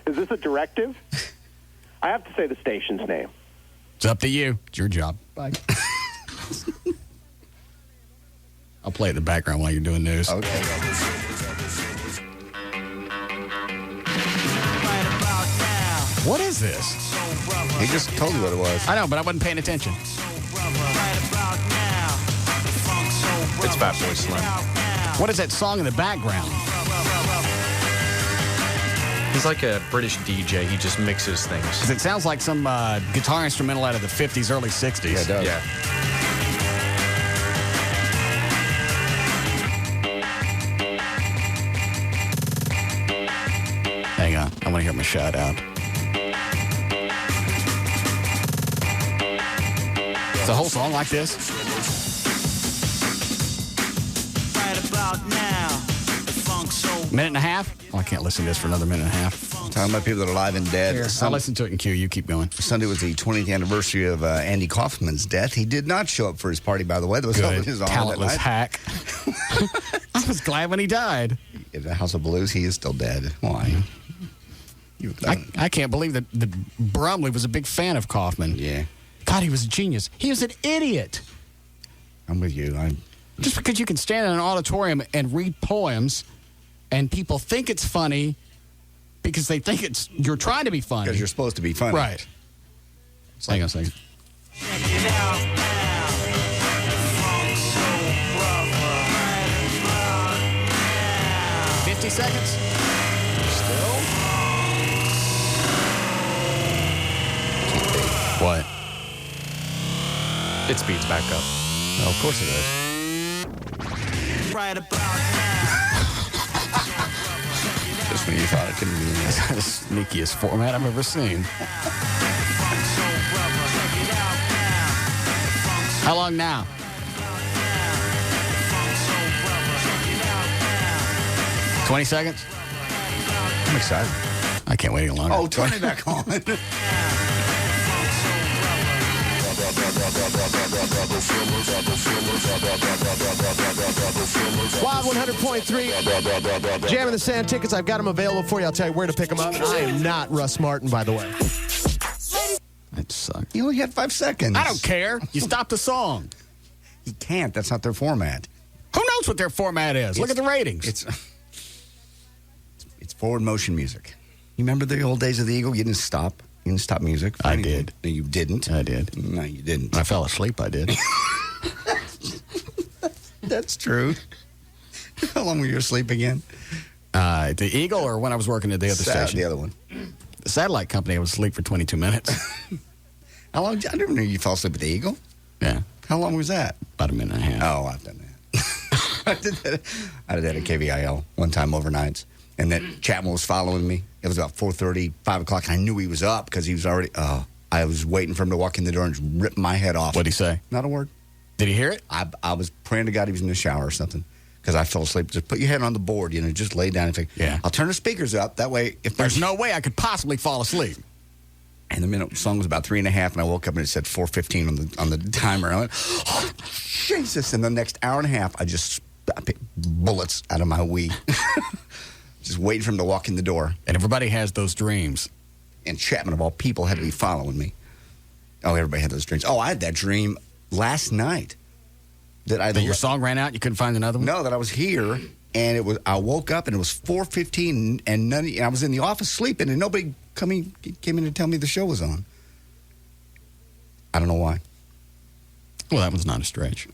Speaker 15: Is this a directive? I have to say the station's name.
Speaker 4: It's up to you. It's your job. Bye. I'll play it in the background while you're doing news.
Speaker 8: Okay.
Speaker 4: What is this?
Speaker 8: He just told you what it was.
Speaker 4: I know, but I wasn't paying attention.
Speaker 14: It's Fatboy Slim.
Speaker 4: What is that song in the background?
Speaker 14: He's like a British DJ. He just mixes things.
Speaker 4: 'Cause it sounds like some guitar instrumental out of the 50s, early 60s.
Speaker 8: Yeah, it does.
Speaker 14: Yeah.
Speaker 4: Hang on. I want to hear my shout out. Is the whole song like this?
Speaker 21: Right about now, the funk soul
Speaker 4: Minute and a half? Oh, I can't listen to this for another minute and a half.
Speaker 8: Talking about people that are alive and dead.
Speaker 4: Here, I'll listen to it in Q. You keep going.
Speaker 8: Sunday was the 20th anniversary of Andy Kaufman's death. He did not show up for his party, by the way. That was held in his honor
Speaker 4: talentless
Speaker 8: that
Speaker 4: hack. I was glad when he died.
Speaker 8: In the House of Blues, he is still dead. Why?
Speaker 4: I can't believe that Brumley was a big fan of Kaufman.
Speaker 8: Yeah.
Speaker 4: God, he was a genius. He was an idiot.
Speaker 8: I'm with you.
Speaker 4: Just because you can stand in an auditorium and read poems and people think it's funny because they think you're trying to be funny.
Speaker 8: Because you're supposed to be funny.
Speaker 4: Right. Hang on a second. 50 seconds. Still? What?
Speaker 14: It speeds back up.
Speaker 4: Oh, of course it is.
Speaker 21: Right about
Speaker 8: Just when you thought it couldn't be in
Speaker 4: That's the sneakiest format I've ever seen. How long now? $20 seconds?
Speaker 8: I'm excited.
Speaker 4: I can't wait any longer.
Speaker 8: Oh, turn it back on.
Speaker 16: Wild 100.3. Jam in the Sand tickets. I've got them available for you. I'll tell you where to pick them up. I am not Russ Martin, by the way.
Speaker 4: That sucks.
Speaker 8: You only had 5 seconds.
Speaker 4: I don't care. You stopped the song.
Speaker 8: You can't. That's not their format.
Speaker 4: Who knows what their format is? Look at the ratings.
Speaker 8: It's forward motion music. You remember the old days of the Eagle? You didn't stop. You didn't stop music.
Speaker 4: I did.
Speaker 8: No, you didn't.
Speaker 4: I did.
Speaker 8: No, you didn't.
Speaker 4: I fell asleep. I did.
Speaker 8: That's true. How long were you asleep again?
Speaker 4: The Eagle or when I was working at the other station?
Speaker 8: The other one.
Speaker 4: The satellite company, I was asleep for 22 minutes.
Speaker 8: How long? I didn't know you fell asleep at the Eagle.
Speaker 4: Yeah.
Speaker 8: How long was that?
Speaker 4: About a minute and a half.
Speaker 8: Oh, I've done that. I did that at KVIL one time overnights. And then Chapman was following me. It was about 4:30, 5 o'clock, and I knew he was up because he was already, I was waiting for him to walk in the door and just rip my head off.
Speaker 4: What'd he say?
Speaker 8: Not a word.
Speaker 4: Did he hear it?
Speaker 8: I was praying to God he was in the shower or something because I fell asleep. Just put your head on the board, just lay down and think,
Speaker 4: yeah.
Speaker 8: I'll turn the speakers up. That way, if
Speaker 4: there's no way I could possibly fall asleep.
Speaker 8: And the song was about 3.5, and I woke up and it said 4:15 on the timer. I went, oh, Jesus. And the next hour and a half, I just picked bullets out of my wee. Just waiting for him to walk in the door.
Speaker 4: And everybody has those dreams.
Speaker 8: And Chapman, of all people, had to be following me. Oh, everybody had those dreams. Oh, I had that dream last night. That
Speaker 4: your song ran out? You couldn't find another one?
Speaker 8: No, that I was here, and I woke up, and it was 4:15, and I was in the office sleeping, and nobody came in to tell me the show was on. I don't know why.
Speaker 4: Well, that one's not a stretch.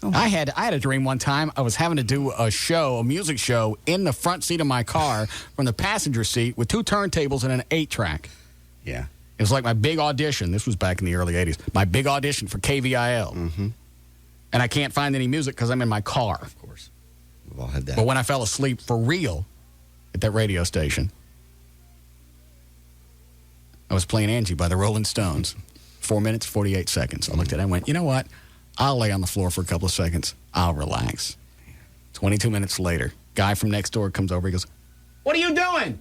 Speaker 4: I had a dream one time. I was having to do a music show, in the front seat of my car from the passenger seat with 2 turntables and an 8-track.
Speaker 8: Yeah.
Speaker 4: It was like my big audition. This was back in the early 80s. My big audition for KVIL.
Speaker 8: Mm-hmm.
Speaker 4: And I can't find any music because I'm in my car.
Speaker 8: Of course. We've all had that.
Speaker 4: But when I fell asleep for real at that radio station, I was playing Angie by the Rolling Stones. 4 minutes, 48 seconds. I looked at it and went, you know what? I'll lay on the floor for a couple of seconds. I'll relax. 22 minutes later, guy from next door comes over. He goes, what are you doing?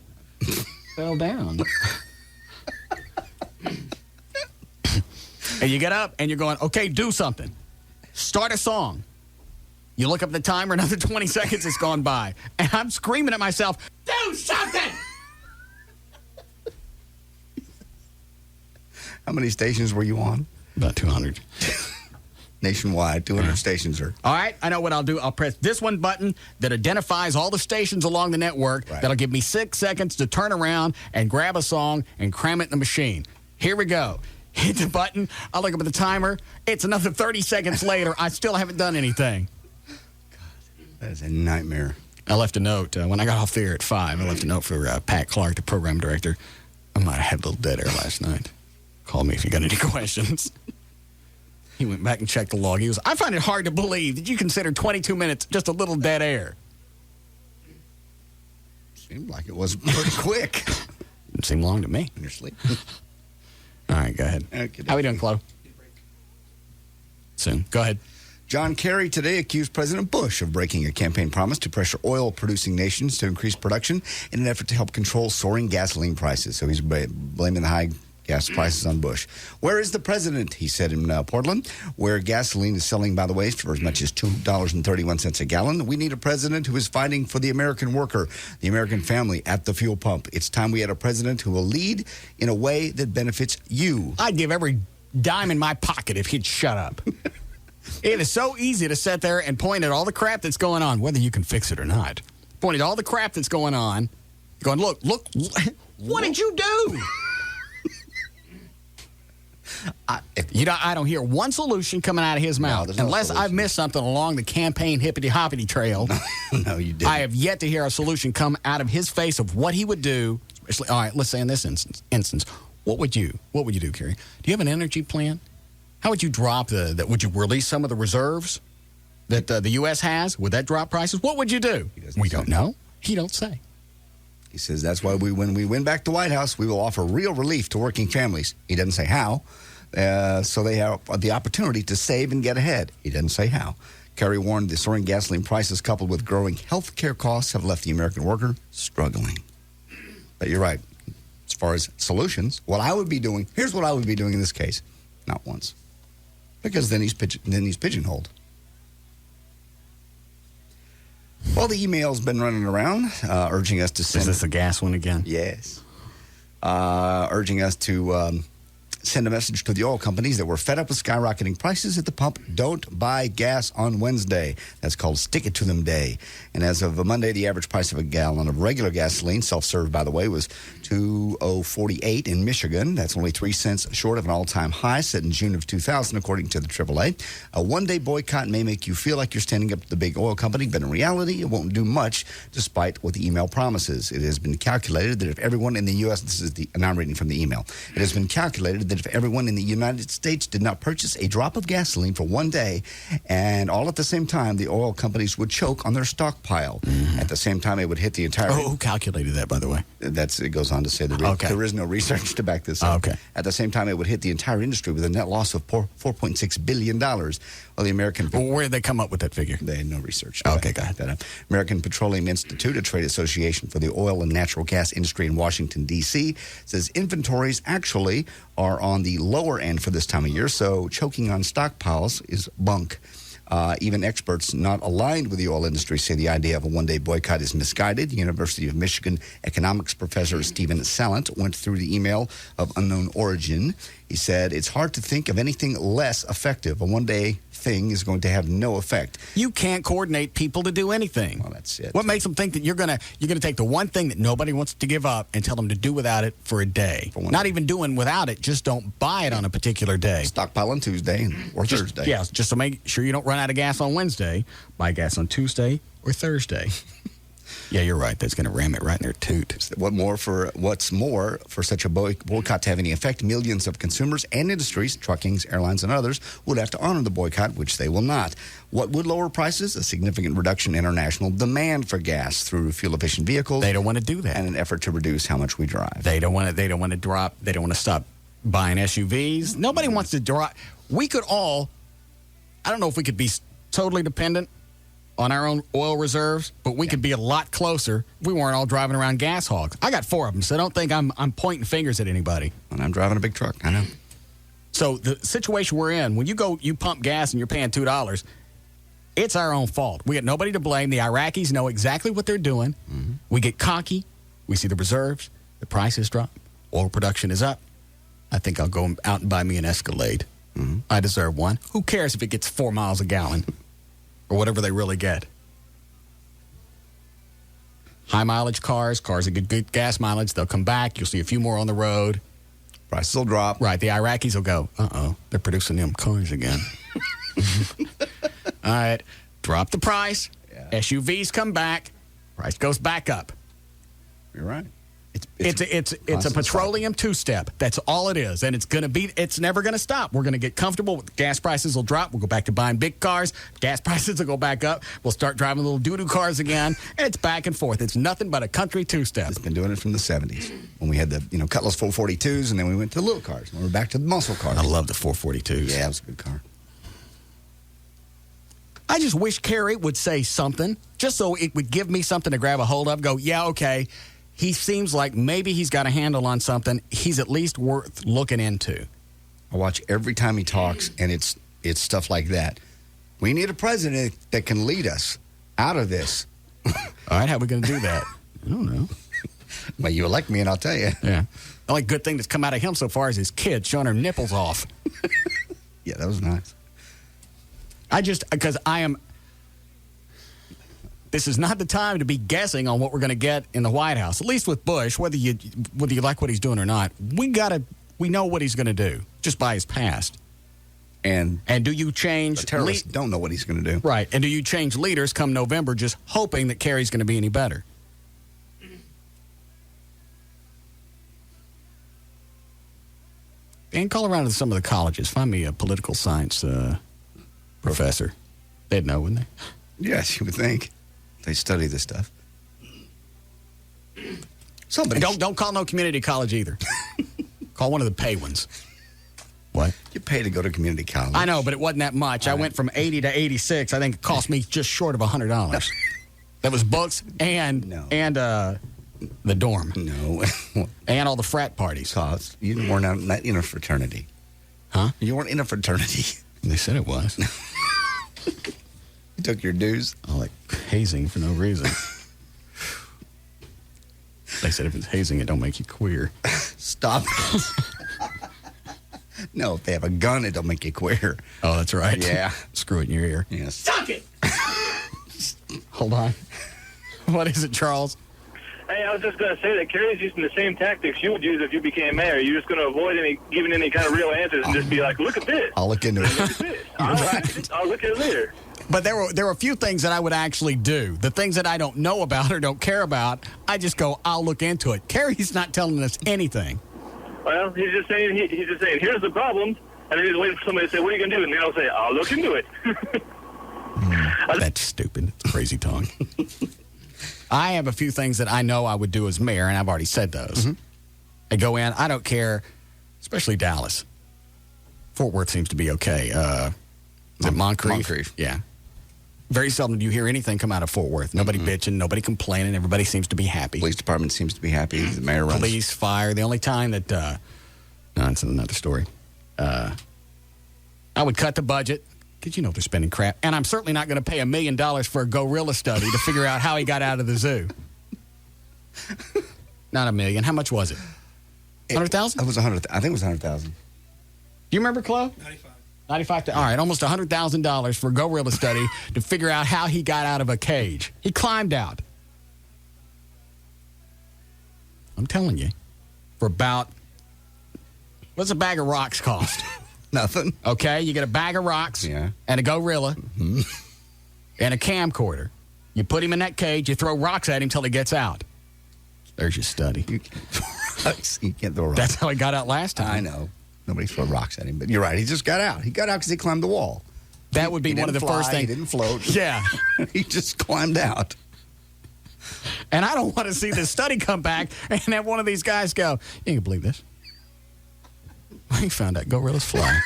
Speaker 4: Fell down. And you get up and you're going, okay, do something. Start a song. You look up the timer, another 20 seconds has gone by. And I'm screaming at myself, do something!
Speaker 8: How many stations were you on?
Speaker 4: About 200.
Speaker 8: Nationwide, 200 stations are.
Speaker 4: All right, I know what I'll do. I'll press this one button that identifies all the stations along the network. Right. That'll give me 6 seconds to turn around and grab a song and cram it in the machine. Here we go. Hit the button. I look up at the timer. It's another 30 seconds later. I still haven't done anything.
Speaker 8: God, that is a nightmare.
Speaker 4: I left a note. When I got off the air at 5, I left a note for Pat Clark, the program director. I might have had a little dead air last night. Call me if you got any questions. He went back and checked the log. He was, I find it hard to believe that you consider 22 minutes just a little dead air.
Speaker 8: Seemed like it was pretty quick.
Speaker 4: Didn't seem long to me.
Speaker 8: In your sleep.
Speaker 4: All right, go ahead.
Speaker 8: Okay,
Speaker 4: how we doing, Chloe? Soon. Go ahead.
Speaker 8: John Kerry today accused President Bush of breaking a campaign promise to pressure oil-producing nations to increase production in an effort to help control soaring gasoline prices. So he's blaming the high gas prices on Bush. Where is the president? He said in Portland, where gasoline is selling, by the way, for as much as $2.31 a gallon. We need a president who is fighting for the American worker, the American family at the fuel pump. It's time we had a president who will lead in a way that benefits you.
Speaker 4: I'd give every dime in my pocket if he'd shut up. It is so easy to sit there and point at all the crap that's going on, whether you can fix it or not. Point at all the crap that's going on, going, look, what did you do? I don't hear one solution coming out of his mouth, unless I've missed something along the campaign hippity-hoppity trail.
Speaker 8: No, you didn't.
Speaker 4: I have yet to hear a solution come out of his face of what he would do. Especially, all right, let's say in this instance, what would you do, Kerry? Do you have an energy plan? How would you drop would you release some of the reserves that the U.S. has? Would that drop prices? What would you do? We don't know. He don't say.
Speaker 8: He says that's why when we win back the White House, we will offer real relief to working families. He doesn't say how. So they have the opportunity to save and get ahead. He doesn't say how. Kerry warned the soaring gasoline prices coupled with growing health care costs have left the American worker struggling. But you're right. As far as solutions, here's what I would be doing in this case. Not once. Because then he's pigeonholed. Well, the email's been running around urging us to send...
Speaker 4: Is this the gas one again?
Speaker 8: Yes. Urging us to send a message to the oil companies that we're fed up with skyrocketing prices at the pump. Don't buy gas on Wednesday. That's called Stick It to Them Day. And as of Monday, the average price of a gallon of regular gasoline, self-serve by the way, was $2.048 in Michigan. That's only 3 cents short of an all-time high set in June of 2000, according to the AAA. A one-day boycott may make you feel like you're standing up to the big oil company, but in reality, it won't do much, despite what the email promises. It has been calculated that if everyone in the U.S., and I'm reading from the email, it has been calculated that if everyone in the United States did not purchase a drop of gasoline for one day, and all at the same time, the oil companies would choke on their stockpile. Mm-hmm. At the same time, it would hit the entire...
Speaker 4: Oh, who calculated that, by the way?
Speaker 8: It goes on to say there is no research to back this up.
Speaker 4: Okay.
Speaker 8: At the same time, it would hit the entire industry with a net loss of $4.6 billion. Well, the American...
Speaker 4: Well, where did they come up with that figure?
Speaker 8: They had no research.
Speaker 4: Okay, got that.
Speaker 8: American Petroleum Institute, a trade association for the oil and natural gas industry in Washington, D.C., says inventories actually are on the lower end for this time of year, so choking on stockpiles is bunk. Even experts not aligned with the oil industry say the idea of a one-day boycott is misguided. University of Michigan economics professor Stephen Sallant went through the email of unknown origin. He said, it's hard to think of anything less effective. A one-day thing is going to have no effect.
Speaker 4: You can't coordinate people to do anything.
Speaker 8: Well, that's it.
Speaker 4: What makes them think that you're gonna take the one thing that nobody wants to give up and tell them to do without it for a day? Not even doing without it, just don't buy it on a particular day.
Speaker 8: Stockpile on Tuesday or Thursday.
Speaker 4: Yeah, just to make sure you don't run out of gas on Wednesday. Buy gas on Tuesday or Thursday. Yeah, you're right. That's going to ram it right in their toot.
Speaker 8: What's more, for such a boycott to have any effect, millions of consumers and industries, truckings, airlines, and others, would have to honor the boycott, which they will not. What would lower prices? A significant reduction in international demand for gas through fuel-efficient vehicles.
Speaker 4: They don't want to do that.
Speaker 8: And an effort to reduce how much we drive.
Speaker 4: They don't want to stop buying SUVs. Nobody wants to drive. We could all, I don't know if we could be totally dependent on our own oil reserves, but we could be a lot closer if we weren't all driving around gas hogs. I got 4 of them, so don't think I'm pointing fingers at anybody.
Speaker 8: And I'm driving a big truck, I know.
Speaker 4: So the situation we're in, when you pump gas and you're paying $2, it's our own fault. We got nobody to blame. The Iraqis know exactly what they're doing. Mm-hmm. We get cocky. We see the reserves. The prices drop. Oil production is up. I think I'll go out and buy me an Escalade. Mm-hmm. I deserve one. Who cares if it gets 4 miles a gallon? Or whatever they really get. High mileage cars that get good gas mileage, they'll come back. You'll see a few more on the road.
Speaker 8: Prices will drop.
Speaker 4: Right. The Iraqis will go, they're producing them cars again. All right. Drop the price. Yeah. SUVs come back. Price goes back up.
Speaker 8: You're right.
Speaker 4: It's a petroleum two-step. That's all it is. And it's never going to stop. We're going to get comfortable. Gas prices will drop. We'll go back to buying big cars. Gas prices will go back up. We'll start driving little doo-doo cars again. And it's back and forth. It's nothing but a country two-step.
Speaker 8: It's been doing it from the 70s when we had the Cutlass 442s, and then we went to the little cars. And we're back to the muscle cars.
Speaker 4: I love the 442s.
Speaker 8: Yeah, it was a good car.
Speaker 4: I just wish Kerry would say something, just so it would give me something to grab a hold of. Go, yeah, okay. He seems like maybe he's got a handle on something. He's at least worth looking into.
Speaker 8: I watch every time he talks, and it's stuff like that. We need a president that can lead us out of this.
Speaker 4: All right, how are we going to do that? I don't know.
Speaker 8: Well, you elect me, and I'll tell you.
Speaker 4: Yeah. The only good thing that's come out of him so far is his kid showing her nipples off.
Speaker 8: Yeah, that was nice.
Speaker 4: Because this is not the time to be guessing on what we're going to get in the White House. At least with Bush, whether you like what he's doing or not, we know what he's going to do just by his past. And do you change?
Speaker 8: The terrorists don't know what he's going to do.
Speaker 4: Right. And do you change leaders come November just hoping that Kerry's going to be any better? And call around to some of the colleges. Find me a political science professor. They'd know, wouldn't they?
Speaker 8: Yes, you would think. They study this stuff.
Speaker 4: Somebody don't call no community college either. Call one of the pay ones. What?
Speaker 8: You pay to go to community college.
Speaker 4: I know, but it wasn't that much. I went from 80 to 86. I think it cost me just short of $100. That was books and the dorm.
Speaker 8: No.
Speaker 4: And all the frat parties.
Speaker 8: You weren't not in a fraternity.
Speaker 4: Huh?
Speaker 8: You weren't in a fraternity.
Speaker 4: They said it was.
Speaker 8: You took your dues.
Speaker 4: Oh, like hazing for no reason. They said if it's hazing, it don't make you queer.
Speaker 8: Stop it. No, if they have a gun, it don't make you queer.
Speaker 4: Oh, that's right.
Speaker 8: Yeah.
Speaker 4: Screw it in your ear.
Speaker 8: Yes.
Speaker 10: Suck it!
Speaker 4: Hold on. What is it, Charles?
Speaker 10: Hey, I was just going to say that Kerry's using the same tactics you would use if you became mayor. You're just going to avoid giving any kind of real answers and just be like, look at this.
Speaker 8: I'll look into it.
Speaker 10: Look at this. I'll look at it later.
Speaker 4: But there were a few things that I would actually do. The things that I don't know about or don't care about, I just go, I'll look into it. Kerry's not telling us anything.
Speaker 10: Well, he's just saying, here's the problem, and then he's waiting for somebody to say, what are you going to do? And then I'll say, I'll look into it.
Speaker 4: That's stupid. It's crazy talk. I have a few things that I know I would do as mayor, and I've already said those. Mm-hmm. I go in, I don't care, especially Dallas. Fort Worth seems to be okay. Is it Moncrief?
Speaker 8: Moncrief.
Speaker 4: Yeah. Very seldom do you hear anything come out of Fort Worth. Nobody bitching, nobody complaining, everybody seems to be happy.
Speaker 8: Police department seems to be happy. The mayor runs.
Speaker 4: Police, fire. The only time that, no, it's another story. I would cut the budget, because you know they're spending crap. And I'm certainly not going to pay $1 million for a gorilla study to figure out how he got out of the zoo. Not $1 million. How much was it? 100,000?
Speaker 8: It was 100. I think it was 100,000.
Speaker 4: Do you remember, Chloe? 95. All right, almost $100,000 for a gorilla study to figure out how he got out of a cage. He climbed out. I'm telling you, for about, what's a bag of rocks cost?
Speaker 8: Nothing.
Speaker 4: Okay, you get a bag of rocks and a gorilla and a camcorder. You put him in that cage, you throw rocks at him till he gets out. There's your study.
Speaker 8: You can't throw rocks.
Speaker 4: That's how he got out last time.
Speaker 8: I know. Nobody threw rocks at him, but you're right. He just got out. He got out because he climbed the wall.
Speaker 4: That would be one of the first things.
Speaker 8: He didn't float.
Speaker 4: Yeah.
Speaker 8: He just climbed out.
Speaker 4: And I don't want to see this study come back and have one of these guys go, you can believe this. We found out gorillas fly.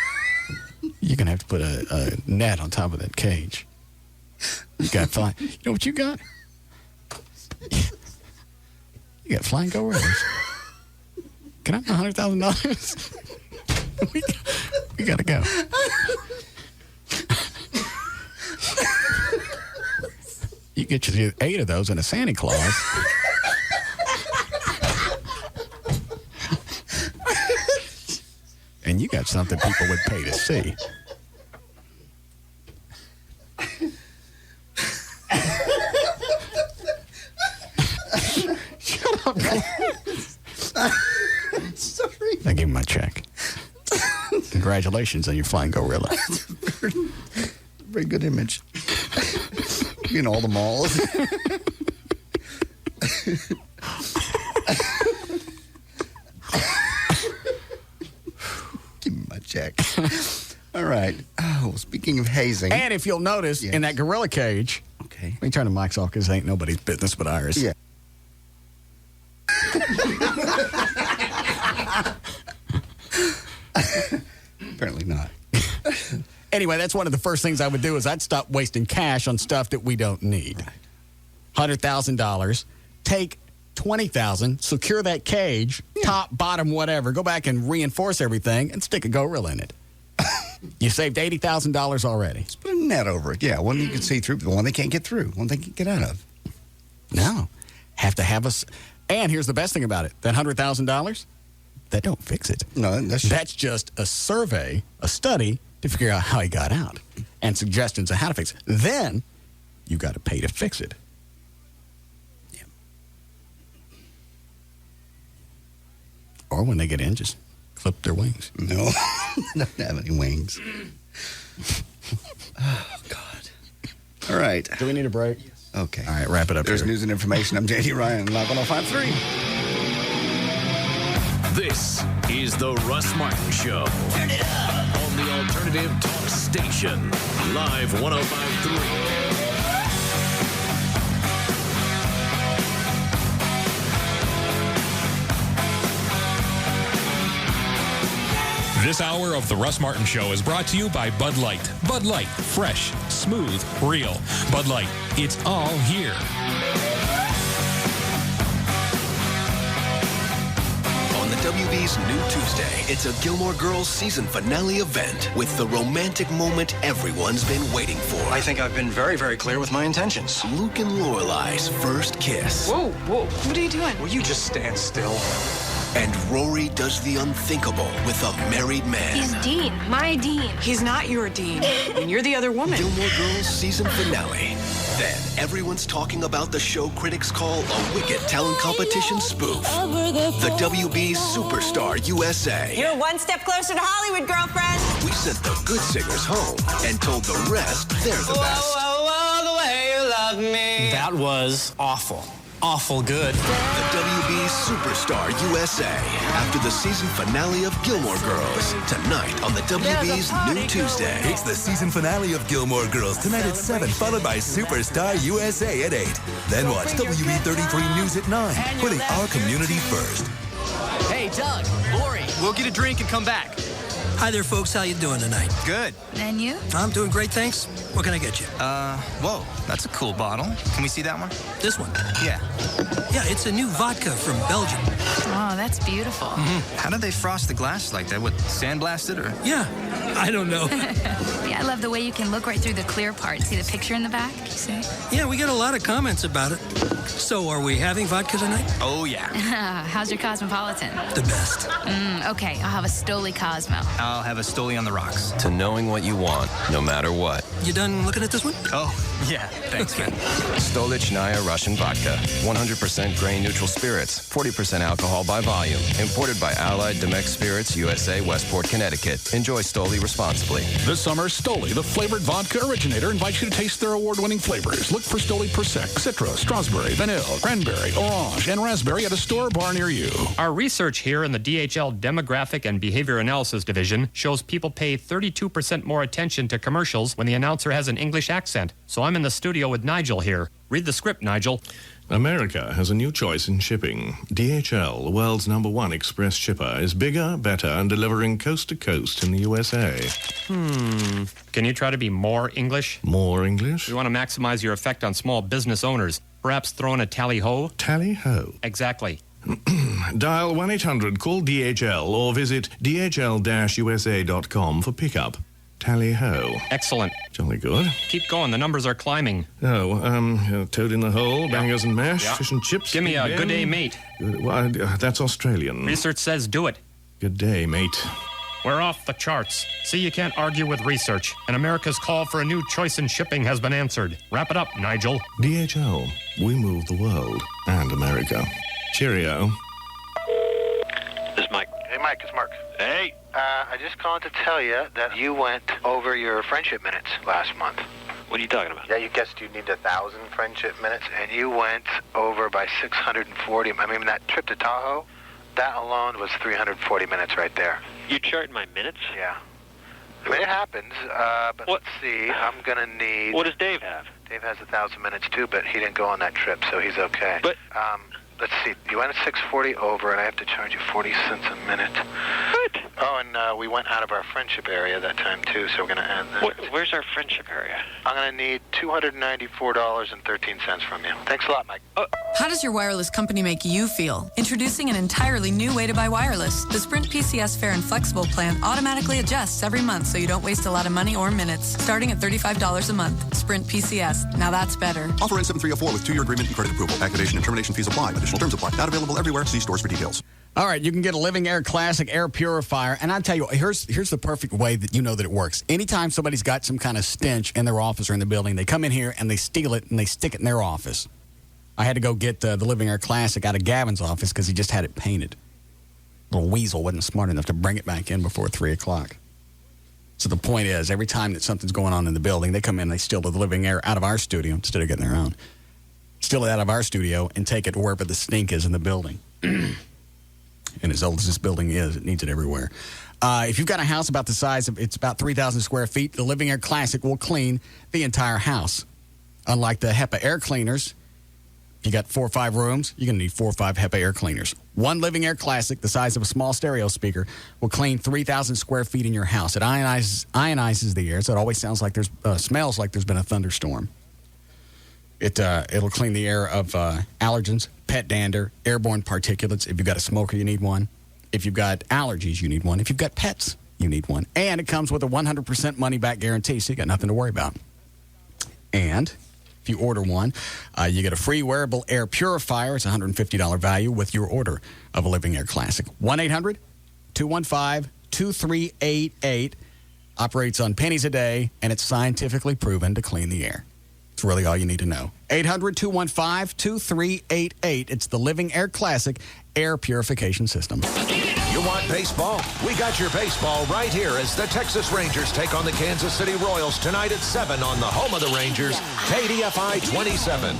Speaker 4: You're going to have to put a net on top of that cage. You got flying. You know what you got? You got flying gorillas. Can I have $100,000? We got to go. You get you 8 of those and a Santa Claus. And you got something people would pay to see. Shut up.
Speaker 8: Sorry.
Speaker 4: I gave him my check. Congratulations on your flying gorilla.
Speaker 8: Very good image. In all the malls. Give me my check. All right. Oh, speaking of hazing.
Speaker 4: And if you'll notice, in that gorilla cage.
Speaker 8: Okay.
Speaker 4: Let me turn the mics off because it ain't nobody's business but ours.
Speaker 8: Yeah. Apparently not.
Speaker 4: Anyway, that's one of the first things I would do is I'd stop wasting cash on stuff that we don't need. $100,000. Take $20,000, secure that cage, top, bottom, whatever. Go back and reinforce everything and stick a gorilla in it. You saved $80,000 already.
Speaker 8: Just put a net over it. Yeah, one you can see through, the one they can't get through, one they can get out of.
Speaker 4: No. Have to have us. And here's the best thing about it. That $100,000, that don't fix it.
Speaker 8: No,
Speaker 4: that's just a survey, a study to figure out how he got out and suggestions on how to fix it. Then you got to pay to fix it. Yeah. Or when they get in, just clip their wings.
Speaker 8: No, they don't have any wings. Oh, God. All right.
Speaker 4: Do we need a break?
Speaker 8: Yes. Okay.
Speaker 4: All right, wrap it up.
Speaker 8: There's
Speaker 4: here.
Speaker 8: news and information. I'm J.D. Ryan, Live 105.3.
Speaker 2: This is the Russ Martin Show. Turn it up. On the Alternative Talk Station. Live 105.3.
Speaker 13: This hour of the Russ Martin Show is brought to you by Bud Light. Bud Light, fresh, smooth, real. Bud Light, it's all here.
Speaker 1: On the WB's New Tuesday, it's a Gilmore Girls season finale event with the romantic moment everyone's been waiting for.
Speaker 5: I think I've been very, very clear with my intentions.
Speaker 1: Luke and Lorelai's first kiss.
Speaker 17: Whoa, whoa. What are you doing?
Speaker 5: Will you just stand still?
Speaker 1: And Rory does the unthinkable with a married man.
Speaker 17: He's Dean, my Dean. He's not your Dean, and you're the other woman.
Speaker 1: Gilmore Girls season finale. Then everyone's talking about the show critics call a wicked talent competition spoof. The WB's Superstar USA.
Speaker 17: You're one step closer to Hollywood, girlfriend.
Speaker 1: We sent the good singers home and told the rest they're the best.
Speaker 17: Whoa, the way you love me.
Speaker 5: That was awful. Awful good.
Speaker 1: The WB's Superstar USA. After the season finale of Gilmore Girls. Tonight on the WB's New Tuesday.
Speaker 18: It's the season finale of Gilmore Girls. Tonight at 7, followed by Superstar USA at 8. Then watch WB33 News at 9. Putting our community first.
Speaker 19: Hey, Doug, Lori.
Speaker 5: We'll get a drink and come back.
Speaker 19: Hi there, folks. How you doing tonight?
Speaker 5: Good.
Speaker 19: And you? I'm doing great, thanks. What can I get you?
Speaker 20: Whoa, that's a cool bottle. Can we see that one?
Speaker 19: This one?
Speaker 20: Yeah.
Speaker 19: Yeah, it's a new vodka from Belgium. Oh, that's beautiful.
Speaker 20: How do they frost the glass like that? What, sandblasted or?
Speaker 19: Yeah, I don't know.
Speaker 22: Yeah, I love the way you can look right through the clear part. See the picture in the back? You see?
Speaker 19: Yeah, we get a lot of comments about it. So, are we having vodka tonight?
Speaker 20: Oh, yeah.
Speaker 22: How's your Cosmopolitan?
Speaker 19: The best.
Speaker 22: Okay, I'll have a Stoli Cosmo.
Speaker 20: I'll have a Stoli on the rocks.
Speaker 5: To knowing what you want, no matter what.
Speaker 19: You done looking at this one?
Speaker 20: Oh, yeah. Thanks, man.
Speaker 5: Stolichnaya Russian Vodka. 100% grain-neutral spirits. 40% alcohol by volume. Imported by Allied Domecq Spirits, USA, Westport, Connecticut. Enjoy Stoli responsibly.
Speaker 27: This summer, Stoli, the flavored vodka originator, invites you to taste their award-winning flavors. Look for Stoli Persec, Citra, Strawberry, Vanilla, Cranberry, Orange, and Raspberry at a store or bar near you.
Speaker 24: Our research here in the DHL Demographic and Behavior Analysis Division shows people pay 32% more attention to commercials when the announcer has an English accent. So I'm in the studio with Nigel here. Read the script, Nigel.
Speaker 26: America has a new choice in shipping. DHL, the world's #1 express shipper, is bigger, better, and delivering coast to coast in the USA.
Speaker 24: Can you try to be more English?
Speaker 26: More English?
Speaker 24: We want to maximize your effect on small business owners. Perhaps throw in a tally-ho?
Speaker 26: Tally-ho?
Speaker 24: Exactly.
Speaker 26: Dial 1-800-CALL-DHL or visit dhl-usa.com for pickup. Tally-ho.
Speaker 24: Excellent.
Speaker 26: Jolly good.
Speaker 24: Keep going. The numbers are climbing.
Speaker 26: Toad in the hole, bangers and mash, fish and chips.
Speaker 24: Give me a good day, mate.
Speaker 26: That's Australian.
Speaker 24: Research says do it.
Speaker 26: Good day, mate.
Speaker 24: We're off the charts. See, you can't argue with research. And America's call for a new choice in shipping has been answered. Wrap it up, Nigel.
Speaker 26: DHL. We move the world and America. Cheerio.
Speaker 29: This is Mike. Hey, Mike, it's Mark. Hey. I just called to tell you that you went over your friendship minutes last month. What are you talking about? Yeah, you guessed you need 1,000 friendship minutes, and you went over by 640. I mean, that trip to Tahoe, that alone was 340 minutes right there.
Speaker 10: You charting my minutes?
Speaker 29: Yeah. I mean, it happens, but let's see. I'm going to need...
Speaker 10: What does Dave have?
Speaker 29: Dave has 1,000 minutes, too, but he didn't go on that trip, so he's okay.
Speaker 10: But...
Speaker 29: let's see. You went at 640 over, and I have to charge you 40 cents a minute.
Speaker 10: What?
Speaker 29: Oh, and we went out of our friendship area that time, too, so we're going to add that.
Speaker 3: Where's our friendship area?
Speaker 29: I'm going to need $294.13 from you. Thanks a lot, Mike.
Speaker 6: How does your wireless company make you feel? Introducing an entirely new way to buy wireless. The Sprint PCS Fair and Flexible plan automatically adjusts every month so you don't waste a lot of money or minutes. Starting at $35 a month. Sprint PCS. Now that's better.
Speaker 7: Offer ends 7304 with 2-year agreement and credit approval. Activation and termination fees apply. Additional terms apply. Not available everywhere. See stores for details.
Speaker 4: All right, you can get a Living Air Classic air purifier. And I tell you, here's the perfect way that you know that it works. Anytime somebody's got some kind of stench in their office or in the building, they come in here and they steal it and they stick it in their office. I had to go get the Living Air Classic out of Gavin's office because he just had it painted. Little weasel wasn't smart enough to bring it back in before 3 o'clock. So the point is, every time that something's going on in the building, they come in and they steal the Living Air out of our studio instead of getting their own. Steal it out of our studio and take it to wherever the stink is in the building. And as old as this building is, it needs it everywhere. If you've got a house about the size of, it's about 3,000 square feet, the Living Air Classic will clean the entire house. Unlike the HEPA air cleaners, if you got 4 or 5 rooms, you're going to need 4 or 5 HEPA air cleaners. One Living Air Classic, the size of a small stereo speaker, will clean 3,000 square feet in your house. It ionizes the air, so it always smells like there's been a thunderstorm. It'll clean the air of allergens, pet dander, airborne particulates. If you've got a smoker, you need one. If you've got allergies, you need one. If you've got pets, you need one. And it comes with a 100% money-back guarantee, so you got nothing to worry about. And if you order one, you get a free wearable air purifier. It's a $150 value with your order of a Living Air Classic. 1-800-215-2388. Operates on pennies a day, and it's scientifically proven to clean the air. It's really all you need to know. 800-215-2388. It's the Living Air Classic air purification system.
Speaker 9: You want baseball? We got your baseball right here as the Texas Rangers take on the Kansas City Royals tonight at 7 on the home of the Rangers, KDFI 27.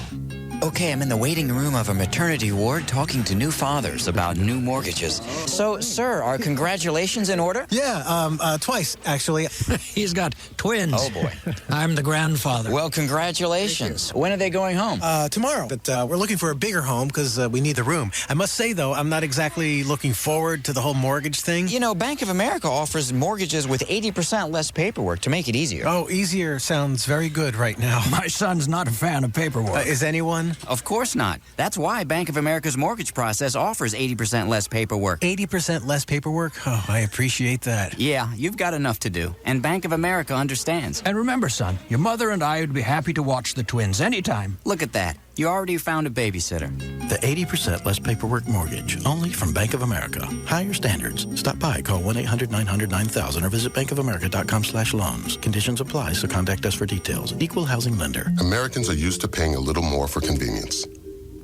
Speaker 11: Okay, I'm in the waiting room of a maternity ward talking to new fathers about new mortgages. So, sir, are congratulations in order?
Speaker 19: Yeah, twice, actually. He's got twins.
Speaker 11: Oh, boy.
Speaker 19: I'm the grandfather.
Speaker 11: Well, congratulations. When are they going home?
Speaker 19: Tomorrow. But we're looking for a bigger home because we need the room. I must say, though, I'm not exactly looking forward to the whole mortgage thing.
Speaker 11: You know, Bank of America offers mortgages with 80% less paperwork to make it easier.
Speaker 19: Oh, easier sounds very good right now.
Speaker 11: My son's not a fan of paperwork.
Speaker 19: Is anyone?
Speaker 11: Of course not. That's why Bank of America's mortgage process offers 80% less paperwork.
Speaker 19: 80% less paperwork? Oh, I appreciate that.
Speaker 11: Yeah, you've got enough to do. And Bank of America understands.
Speaker 19: And remember, son, your mother and I would be happy to watch the twins anytime.
Speaker 11: Look at that. You already found a babysitter.
Speaker 12: The 80% less paperwork mortgage, only from Bank of America. Higher standards. Stop by, call 1-800-900-9000 or visit bankofamerica.com/loans. Conditions apply, so contact us for details. Equal housing lender.
Speaker 23: Americans are used to paying a little more for convenience.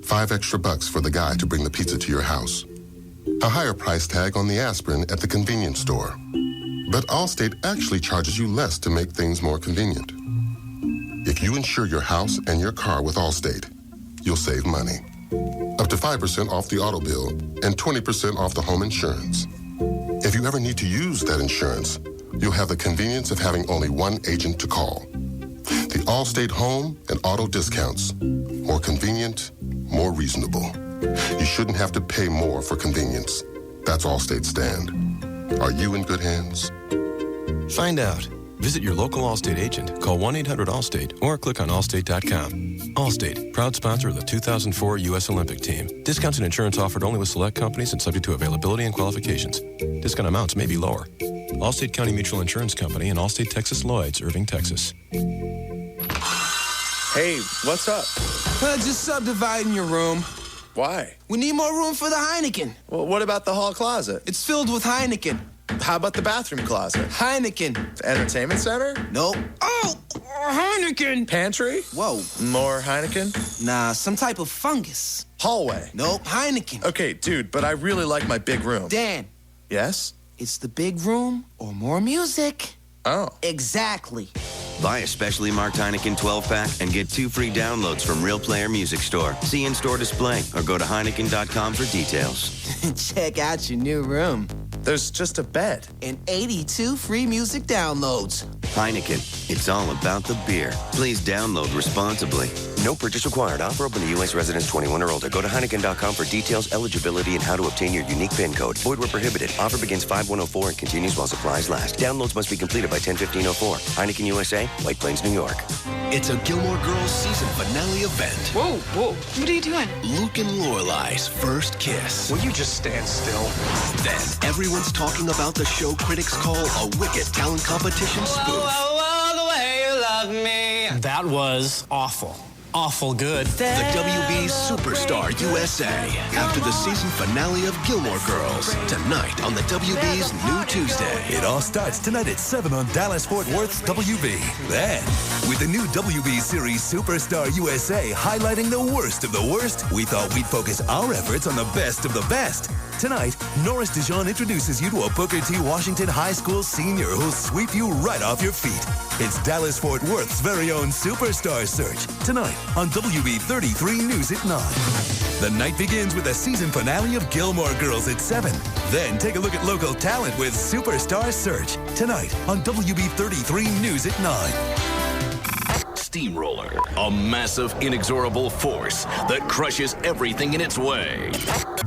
Speaker 23: $5 extra for the guy to bring the pizza to your house. A higher price tag on the aspirin at the convenience store. But Allstate actually charges you less to make things more convenient. If you insure your house and your car with Allstate, you'll save money. Up to 5% off the auto bill and 20% off the home insurance. If you ever need to use that insurance, you'll have the convenience of having only one agent to call. The Allstate home and auto discounts. More convenient, more reasonable. You shouldn't have to pay more for convenience. That's Allstate's stand. Are you in good hands?
Speaker 5: Find out. Visit your local Allstate agent, call 1-800-ALLSTATE, or click on allstate.com. Allstate, proud sponsor of the 2004 U.S. Olympic team. Discounts and insurance offered only with select companies and subject to availability and qualifications. Discount amounts may be lower. Allstate County Mutual Insurance Company and Allstate Texas Lloyds, Irving, Texas.
Speaker 25: Hey, what's up?
Speaker 28: Just subdividing your room.
Speaker 25: Why?
Speaker 28: We need more room for the Heineken.
Speaker 25: Well, what about the hall closet?
Speaker 28: It's filled with Heineken.
Speaker 25: How about the bathroom closet?
Speaker 28: Heineken.
Speaker 25: The entertainment center?
Speaker 28: Nope. Oh, Heineken.
Speaker 25: Pantry?
Speaker 28: Whoa.
Speaker 25: More Heineken?
Speaker 28: Nah, some type of fungus.
Speaker 25: Hallway?
Speaker 28: Nope, Heineken.
Speaker 25: Okay, dude, but I really like my big room.
Speaker 28: Dan.
Speaker 25: Yes?
Speaker 28: It's the big room or more music.
Speaker 25: Oh.
Speaker 28: Exactly.
Speaker 30: Buy a specially marked Heineken 12-pack and get 2 free downloads from Real Player Music Store. See in-store display or go to Heineken.com for details.
Speaker 28: Check out your new room.
Speaker 25: There's just a bed.
Speaker 28: And 82 free music downloads.
Speaker 30: Heineken, it's all about the beer. Please download responsibly. No purchase required. Offer open to U.S. residents 21 or older. Go to Heineken.com for details, eligibility, and how to obtain your unique PIN code. Void where prohibited. Offer begins 5/104 and continues while supplies last. Downloads must be completed by 10/15/04. Heineken USA, White Plains, New York.
Speaker 1: It's a Gilmore Girls season finale event.
Speaker 6: Whoa. What are you doing?
Speaker 1: Luke and Lorelai's first kiss.
Speaker 9: Will you just stand still?
Speaker 1: Then everyone's talking about the show critics call a wicked talent competition spoof.
Speaker 2: The way you love me. That was awful. Awful good.
Speaker 1: The WB's Superstar USA after the season finale of Gilmore Girls. Tonight on the WB's New Tuesday.
Speaker 18: It all starts tonight at 7 on Dallas-Fort Worth's WB. Then, with the new WB series Superstar USA highlighting the worst of the worst, we thought we'd focus our efforts on the best of the best. Tonight, Norris DeJean introduces you to a Booker T. Washington High School senior who'll sweep you right off your feet. It's Dallas-Fort Worth's very own Superstar Search. Tonight on WB 33 News at 9. The night begins with a season finale of Gilmore Girls at 7. Then take a look at local talent with Superstar Search. Tonight on WB 33 News at 9.
Speaker 3: Steamroller, a massive, inexorable force that crushes everything in its way.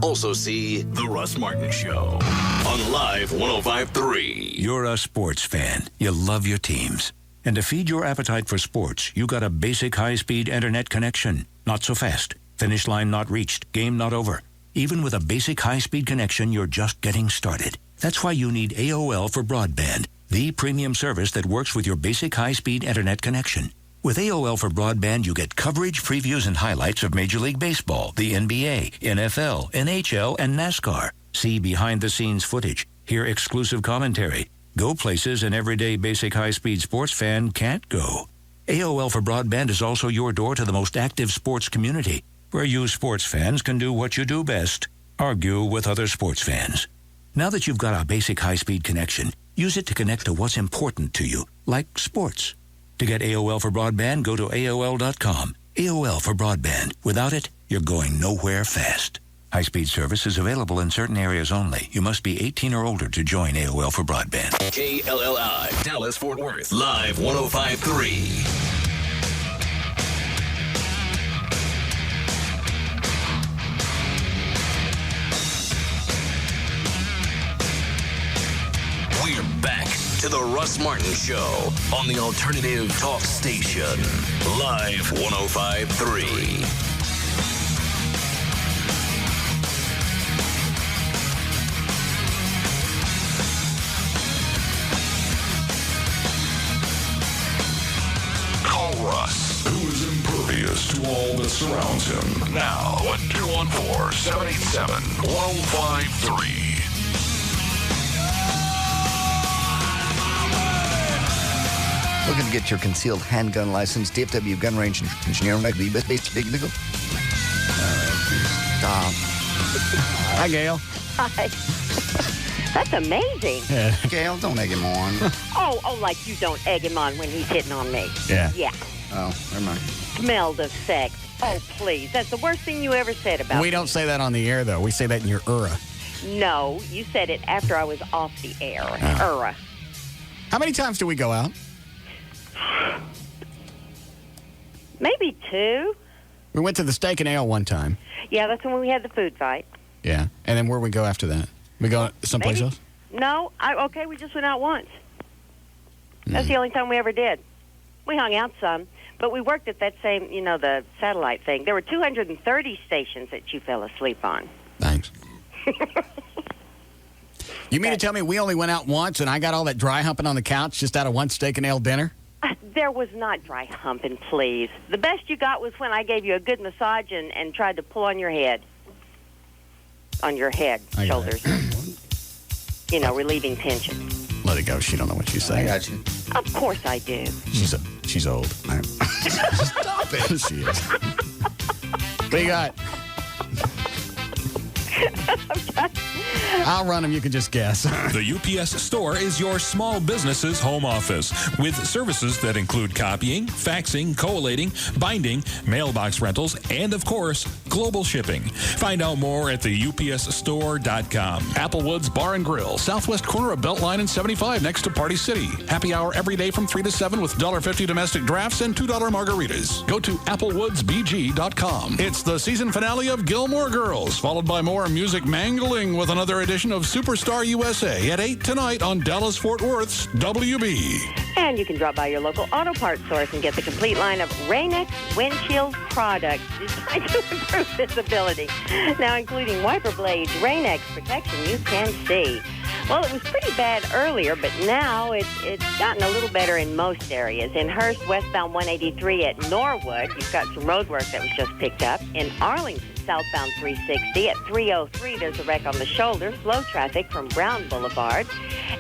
Speaker 3: Also see The Russ Martin Show on Live 105.3.
Speaker 8: You're a sports fan. You love your teams. And to feed your appetite for sports, you got a basic high-speed internet connection. Not so fast. Finish line not reached. Game not over. Even with a basic high-speed connection, you're just getting started. That's why you need AOL for broadband, the premium service that works with your basic high-speed internet connection. With AOL for broadband, you get coverage, previews, and highlights of Major League Baseball, the NBA, NFL, NHL, and NASCAR. See behind-the-scenes footage. Hear exclusive commentary. Go places an everyday basic high-speed sports fan can't go. AOL for broadband is also your door to the most active sports community, where you sports fans can do what you do best, argue with other sports fans. Now that you've got a basic high-speed connection, use it to connect to what's important to you, like sports. To get AOL for broadband, go to AOL.com. AOL for broadband. Without it, you're going nowhere fast. High-speed service is available in certain areas only. You must be 18 or older to join AOL for broadband.
Speaker 3: KLLI, Dallas-Fort Worth, Live 105.3. We're back to the Russ Martin Show on the Alternative Talk Station, Live 105.3.
Speaker 27: Call Russ, who is impervious to all that surrounds him. Now at 214-787-1053.
Speaker 13: Looking to get your concealed handgun license? DFW Gun Range Engineering might be big legal. Stop.
Speaker 4: Hi, Gail.
Speaker 14: Hi. That's amazing.
Speaker 4: Yeah.
Speaker 13: Gail, don't egg him on.
Speaker 14: Oh, like you don't egg him on when he's hitting on me.
Speaker 4: Yeah.
Speaker 14: Yeah.
Speaker 13: Oh, never mind.
Speaker 14: Smell the sex. Oh, please. That's the worst thing you ever said about
Speaker 4: We don't say that on the air, though. We say that in your ura.
Speaker 14: No, you said it after I was off the air. Ura.
Speaker 4: How many times do we go out?
Speaker 14: Maybe 2.
Speaker 4: We went to the Steak and Ale one time.
Speaker 14: Yeah, that's when we had the food fight.
Speaker 4: Yeah. And then where we go after that? We go someplace else?
Speaker 14: No, we just went out once. That's the only time we ever did. We hung out some, but we worked at that same, the satellite thing. There were 230 stations that you fell asleep on.
Speaker 4: Thanks. You mean to tell me we only went out once and I got all that dry humping on the couch just out of one Steak and Ale dinner?
Speaker 14: There was not dry humping, please. The best you got was when I gave you a good massage and tried to pull on your head. On your head, shoulders. Relieving tension.
Speaker 4: Let it go. She don't know what she's saying.
Speaker 13: I got you.
Speaker 14: Of course I do.
Speaker 4: She's old.
Speaker 13: Stop it.
Speaker 4: She is. What do you got? I'll run them. You can just guess.
Speaker 10: The UPS Store is your small business's home office with services that include copying, faxing, collating, binding, mailbox rentals, and, of course, global shipping. Find out more at theupsstore.com.
Speaker 27: Applewoods Bar and Grill, southwest corner of Beltline and 75 next to Party City. Happy hour every day from 3 to 7 with $1.50 domestic drafts and $2 margaritas. Go to applewoodsbg.com. It's the season finale of Gilmore Girls, followed by more music mangling with another edition of Superstar USA at 8 tonight on Dallas-Fort Worth's WB.
Speaker 14: And you can drop by your local auto parts source and get the complete line of Rain-X windshield products designed to improve visibility. Now, including wiper blades, Rain-X protection you can see. Well, it was pretty bad earlier, but now it's gotten a little better in most areas. In Hearst, westbound 183 at Norwood, you've got some road work that was just picked up. In Arlington, southbound 360 at 303, there's a wreck on the shoulder. Slow traffic from Brown Boulevard.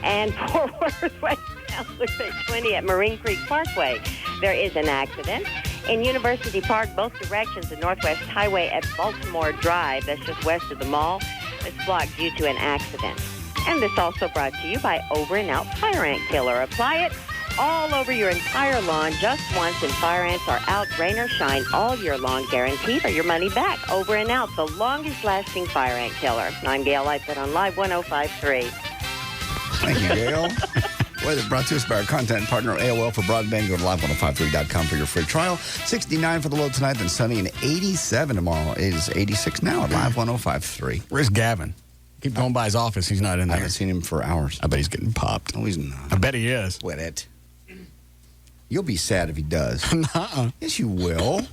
Speaker 14: And Fort Worth, westbound Loop 20 at Marine Creek Parkway, there is an accident. In University Park, both directions, the Northwest Highway at Baltimore Drive, that's just west of the mall, is blocked due to an accident. And this also brought to you by Over and Out Fire Ant Killer. Apply it all over your entire lawn just once, and fire ants are out, rain or shine, all year long, guaranteed, or your money back. Over and Out, the longest-lasting fire ant killer. I'm Gail Lightfoot on Live 105.3.
Speaker 13: Thank you, Gail. Weather brought to us by our content partner, AOL for broadband. Go to live1053.com for your free trial. 69 for the low tonight, then sunny, and 87 tomorrow. It is 86 now at Live 105.3.
Speaker 4: Where's Gavin? Keep going by his office. He's not in there.
Speaker 13: I haven't seen him for hours.
Speaker 4: I bet he's getting popped.
Speaker 13: No, he's not.
Speaker 4: I bet he is.
Speaker 13: Quit it. You'll be sad if he does.
Speaker 4: Nuh-uh.
Speaker 13: Yes, you will.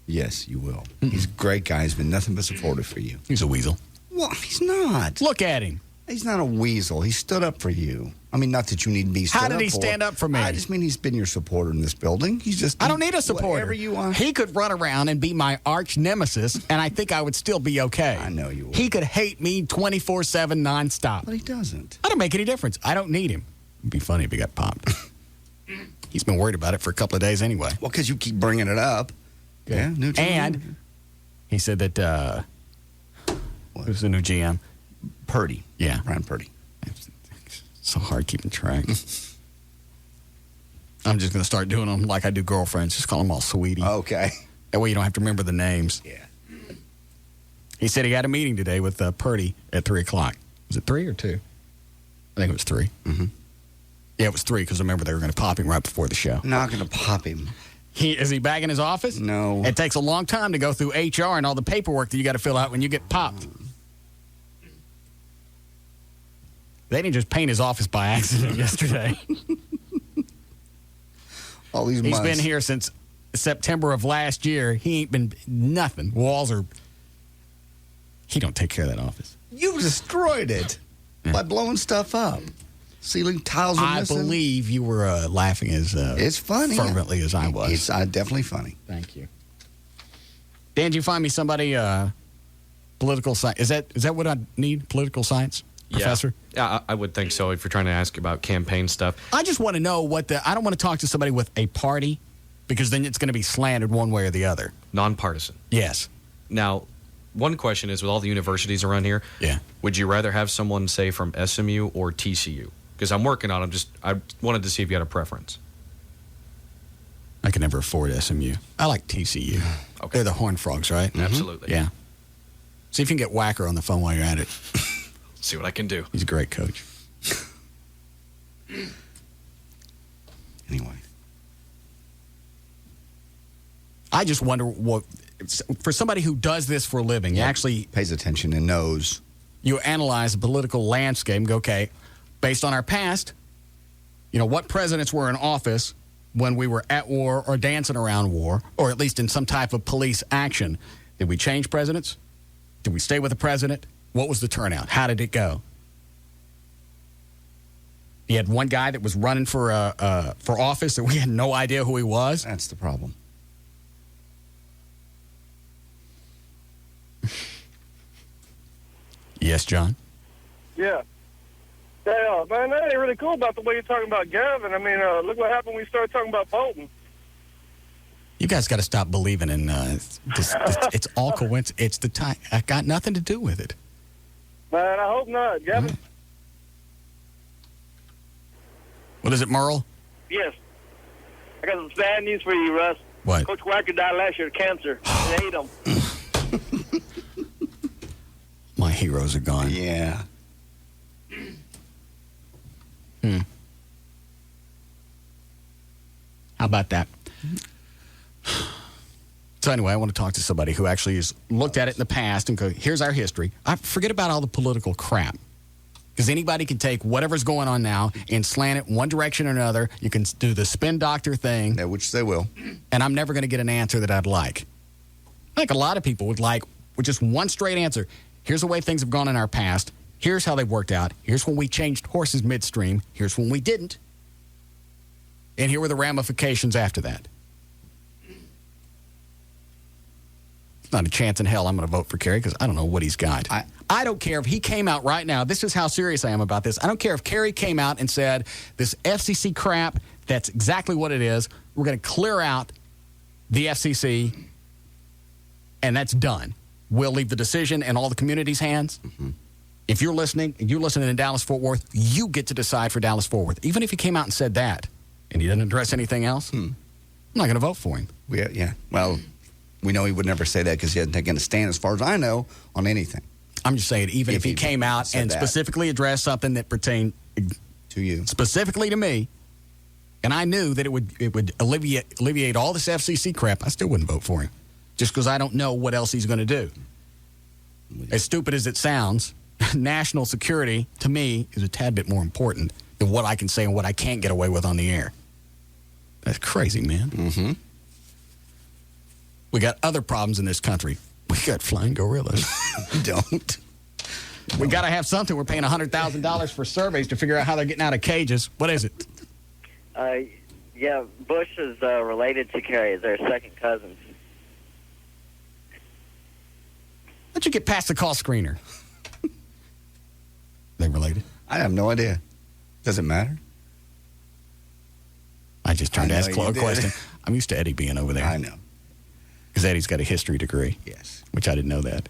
Speaker 13: Yes, you will. He's a great guy. He's been nothing but supportive for you.
Speaker 4: He's a weasel.
Speaker 13: Well, he's not.
Speaker 4: Look at him.
Speaker 13: He's not a weasel. He stood up for you. I mean, not that you need to be stood up for.
Speaker 4: How did he stand up for me?
Speaker 13: I just mean he's been your supporter in this building. He's just...
Speaker 4: I don't need a supporter.
Speaker 13: Whatever you want.
Speaker 4: He could run around and be my arch nemesis, and I think I would still be okay.
Speaker 13: I know you would.
Speaker 4: He could hate me 24/7 nonstop.
Speaker 13: But he doesn't.
Speaker 4: I don't make any difference. I don't need him. It'd be funny if he got popped. He's been worried about it for a couple of days anyway.
Speaker 13: Well, because you keep bringing it up. Yeah, new GM.
Speaker 4: And he said that... who's the new GM?
Speaker 13: Purdy.
Speaker 4: Yeah.
Speaker 13: Brian Purdy.
Speaker 4: So hard keeping track. I'm just going to start doing them like I do girlfriends. Just call them all sweetie.
Speaker 13: Okay.
Speaker 4: That way you don't have to remember the names.
Speaker 13: Yeah.
Speaker 4: He said he had a meeting today with Purdy at 3 o'clock. Was it 3 or 2? I think it was 3.
Speaker 13: Mm-hmm.
Speaker 4: Yeah, it was 3 because I remember they were going to pop him right before the show.
Speaker 13: Not going to pop him.
Speaker 4: Is he back in his office?
Speaker 13: No.
Speaker 4: It takes a long time to go through HR and all the paperwork that you got to fill out when you get popped. They didn't just paint his office by accident yesterday.
Speaker 13: All these months.
Speaker 4: He's been here since September of last year. He ain't been nothing. Walls are... He don't take care of that office.
Speaker 13: You destroyed it by blowing stuff up. Ceiling tiles are missing.
Speaker 4: I believe you were laughing as
Speaker 13: it's funny.
Speaker 4: Fervently as I was.
Speaker 13: It's definitely funny.
Speaker 4: Thank you. Dan, did you find me somebody political science? Is that what I need? Political science? Professor?
Speaker 15: Yeah, I would think so if you're trying to ask about campaign stuff.
Speaker 4: I just want to know I don't want to talk to somebody with a party because then it's going to be slandered one way or the other.
Speaker 15: Nonpartisan.
Speaker 4: Yes.
Speaker 15: Now, one question is with all the universities around here, would you rather have someone, say, from SMU or TCU? Because I'm working on them. I wanted to see if you had a preference.
Speaker 4: I can never afford SMU. I like TCU. Okay. They're the Horned Frogs, right?
Speaker 15: Mm-hmm. Absolutely.
Speaker 4: Yeah. See if you can get Whacker on the phone while you're at it.
Speaker 15: See what I can do.
Speaker 4: He's a great coach.
Speaker 13: Anyway.
Speaker 4: I just wonder what, for somebody who does this for a living, actually
Speaker 13: pays attention and knows.
Speaker 4: You analyze the political landscape and go, okay, based on our past, what presidents were in office when we were at war or dancing around war, or at least in some type of police action. Did we change presidents? Did we stay with the president? What was the turnout? How did it go? You had one guy that was running for office that we had no idea who he was.
Speaker 13: That's the problem.
Speaker 4: Yes, John?
Speaker 16: Yeah. Hey, man, that ain't really cool about the way you're talking about Gavin. I mean, look what happened when we started talking about Bolton.
Speaker 4: You guys got to stop believing in this. It's all coincidence. It's the time. I got nothing to do with it.
Speaker 16: Man, I hope not. Gavin?
Speaker 4: Right. What is it, Merle?
Speaker 16: Yes. I got some sad news for you, Russ.
Speaker 4: What?
Speaker 16: Coach Wacker died last year of cancer. They ate him.
Speaker 4: My heroes are gone.
Speaker 13: Yeah.
Speaker 4: How about that? So anyway, I want to talk to somebody who actually has looked at it in the past and go, here's our history. Forget about all the political crap. Because anybody can take whatever's going on now and slant it one direction or another. You can do the spin doctor thing.
Speaker 13: Yeah, which they will.
Speaker 4: And I'm never going to get an answer that I'd like. Like a lot of people would like with just one straight answer. Here's the way things have gone in our past. Here's how they worked out. Here's when we changed horses midstream. Here's when we didn't. And here were the ramifications after that. Not a chance in hell I'm going to vote for Kerry because I don't know what he's got. I don't care if he came out right now. This is how serious I am about this. I don't care if Kerry came out and said, this FCC crap, that's exactly what it is. We're going to clear out the FCC, and that's done. We'll leave the decision in all the community's hands. Mm-hmm. If you're listening in Dallas-Fort Worth, you get to decide for Dallas-Fort Worth. Even if he came out and said that, and he didn't address anything else, I'm not going to vote for him.
Speaker 13: Yeah. Well, we know he would never say that because he hasn't taken a stand, as far as I know, on anything.
Speaker 4: I'm just saying, even if he came out and specifically addressed something that pertained
Speaker 13: to you,
Speaker 4: specifically to me, and I knew that it would alleviate all this FCC crap, I still wouldn't vote for him, just because I don't know what else he's going to do. As stupid as it sounds, national security, to me, is a tad bit more important than what I can say and what I can't get away with on the air. That's crazy, man.
Speaker 13: Mm-hmm.
Speaker 4: We got other problems in this country. We got flying gorillas.
Speaker 13: Don't.
Speaker 4: We got to have something. We're paying $100,000 for surveys to figure out how they're getting out of cages. What is it?
Speaker 7: Yeah, Bush is related to Kerry. They're second cousins.
Speaker 4: How'd you get past the call screener? They related?
Speaker 13: I have no idea. Does it matter?
Speaker 4: I just turned to ask Chloe a question. I'm used to Eddie being over there.
Speaker 13: I know.
Speaker 4: Because Eddie's got a history degree.
Speaker 13: Yes.
Speaker 4: Which I didn't know that.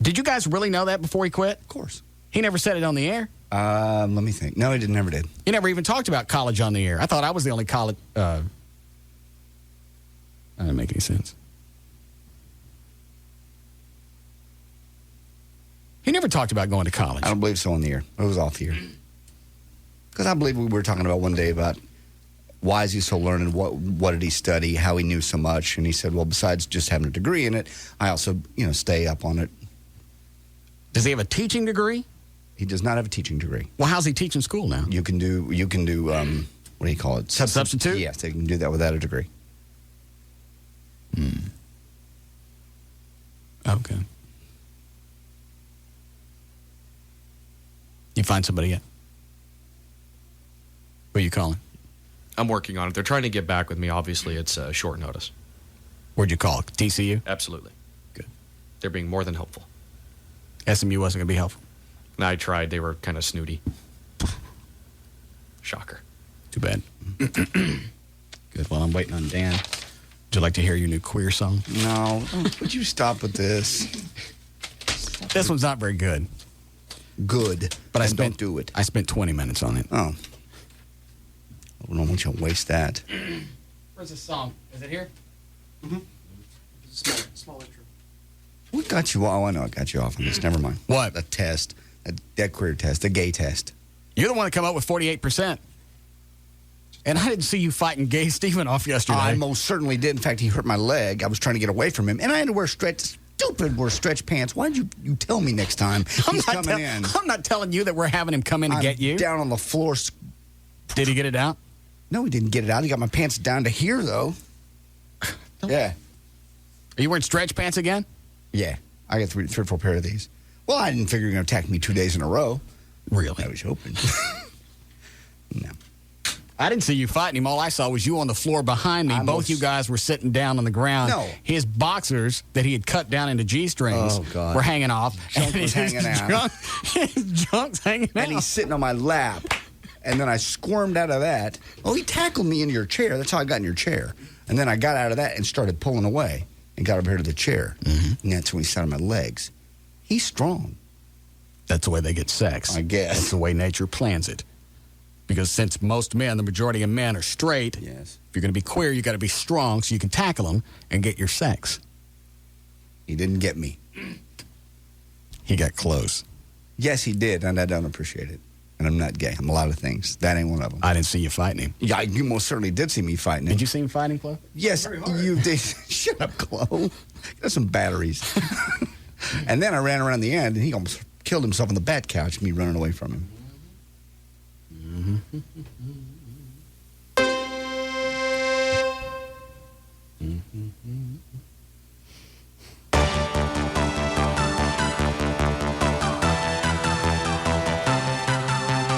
Speaker 4: Did you guys really know that before he quit?
Speaker 13: Of course.
Speaker 4: He never said it on the air?
Speaker 13: Let me think. No, he never did.
Speaker 4: He never even talked about college on the air. I thought I was the only college... that didn't make any sense. He never talked about going to college.
Speaker 13: I don't believe so on the air. It was off the air. Because I believe we were talking about one day about why is he so learned, what did he study, how he knew so much. And he said, well, besides just having a degree in it, I also, stay up on it.
Speaker 4: Does he have a teaching degree?
Speaker 13: He does not have a teaching degree.
Speaker 4: Well, how's he teaching school now?
Speaker 13: You can do what do you call it?
Speaker 4: Substitute?
Speaker 13: Yes, you can do that without a degree.
Speaker 4: Okay. You find somebody yet? Who are you calling?
Speaker 15: I'm working on it. They're trying to get back with me. Obviously, it's short notice.
Speaker 4: Where'd you call? TCU?
Speaker 15: Absolutely.
Speaker 4: Good.
Speaker 15: They're being more than helpful.
Speaker 4: SMU wasn't going to be helpful?
Speaker 15: No, I tried. They were kind of snooty. Shocker.
Speaker 4: Too bad. Good. Well, I'm waiting on Dan. Would you like to hear your new queer song?
Speaker 13: No. Would you stop with this?
Speaker 4: This one's not very good.
Speaker 13: Good.
Speaker 4: But
Speaker 13: don't do it.
Speaker 4: I spent 20 minutes on it.
Speaker 13: Oh. I don't want you to waste that.
Speaker 4: Where's the song? Is it here?
Speaker 2: Mm-hmm. Small intro.
Speaker 13: What got you? Oh, I know. I got you off on this. Never mind.
Speaker 4: What?
Speaker 13: The test. That queer test. The gay test.
Speaker 4: You're the one that come up with 48%. And I didn't see you fighting Gay Stephen off yesterday.
Speaker 13: I most certainly did. In fact, he hurt my leg. I was trying to get away from him. And I had to wear stretch pants. Why did you tell me next time he's coming in?
Speaker 4: I'm not telling you that we're having him come in to get you.
Speaker 13: Down on the floor.
Speaker 4: Did he get it out?
Speaker 13: No, he didn't get it out. He got my pants down to here, though. Yeah.
Speaker 4: Are you wearing stretch pants again?
Speaker 13: Yeah. I got three or four pair of these. Well, I didn't figure you were going to attack me 2 days in a row.
Speaker 4: Really?
Speaker 13: I was hoping. No.
Speaker 4: I didn't see you fighting him. All I saw was you on the floor behind me. Both you guys were sitting down on the ground.
Speaker 13: No.
Speaker 4: His boxers that he had cut down into G-strings were hanging off.
Speaker 13: Junk was hanging out.
Speaker 4: His junk's hanging out.
Speaker 13: And he's sitting on my lap. And then I squirmed out of that. Oh, he tackled me into your chair. That's how I got in your chair. And then I got out of that and started pulling away and got over here to the chair. And that's when he sat on my legs. He's strong.
Speaker 4: That's the way they get sex.
Speaker 13: I guess.
Speaker 4: That's the way nature plans it. Because since most men, the majority of men are straight,
Speaker 13: yes.
Speaker 4: If you're going to be queer, you got to be strong so you can tackle them and get your sex.
Speaker 13: He didn't get me.
Speaker 4: He got close.
Speaker 13: Yes, he did, and I don't appreciate it. And I'm not gay. I'm a lot of things. That ain't one of them.
Speaker 4: I didn't see you fighting him.
Speaker 13: Yeah, you most certainly did see me fighting him.
Speaker 4: Did you see him fighting, Chloe?
Speaker 13: Yes, you did. Shut up, Chloe. Got some batteries. And then I ran around the end, and he almost killed himself on the bat couch, me running away from him.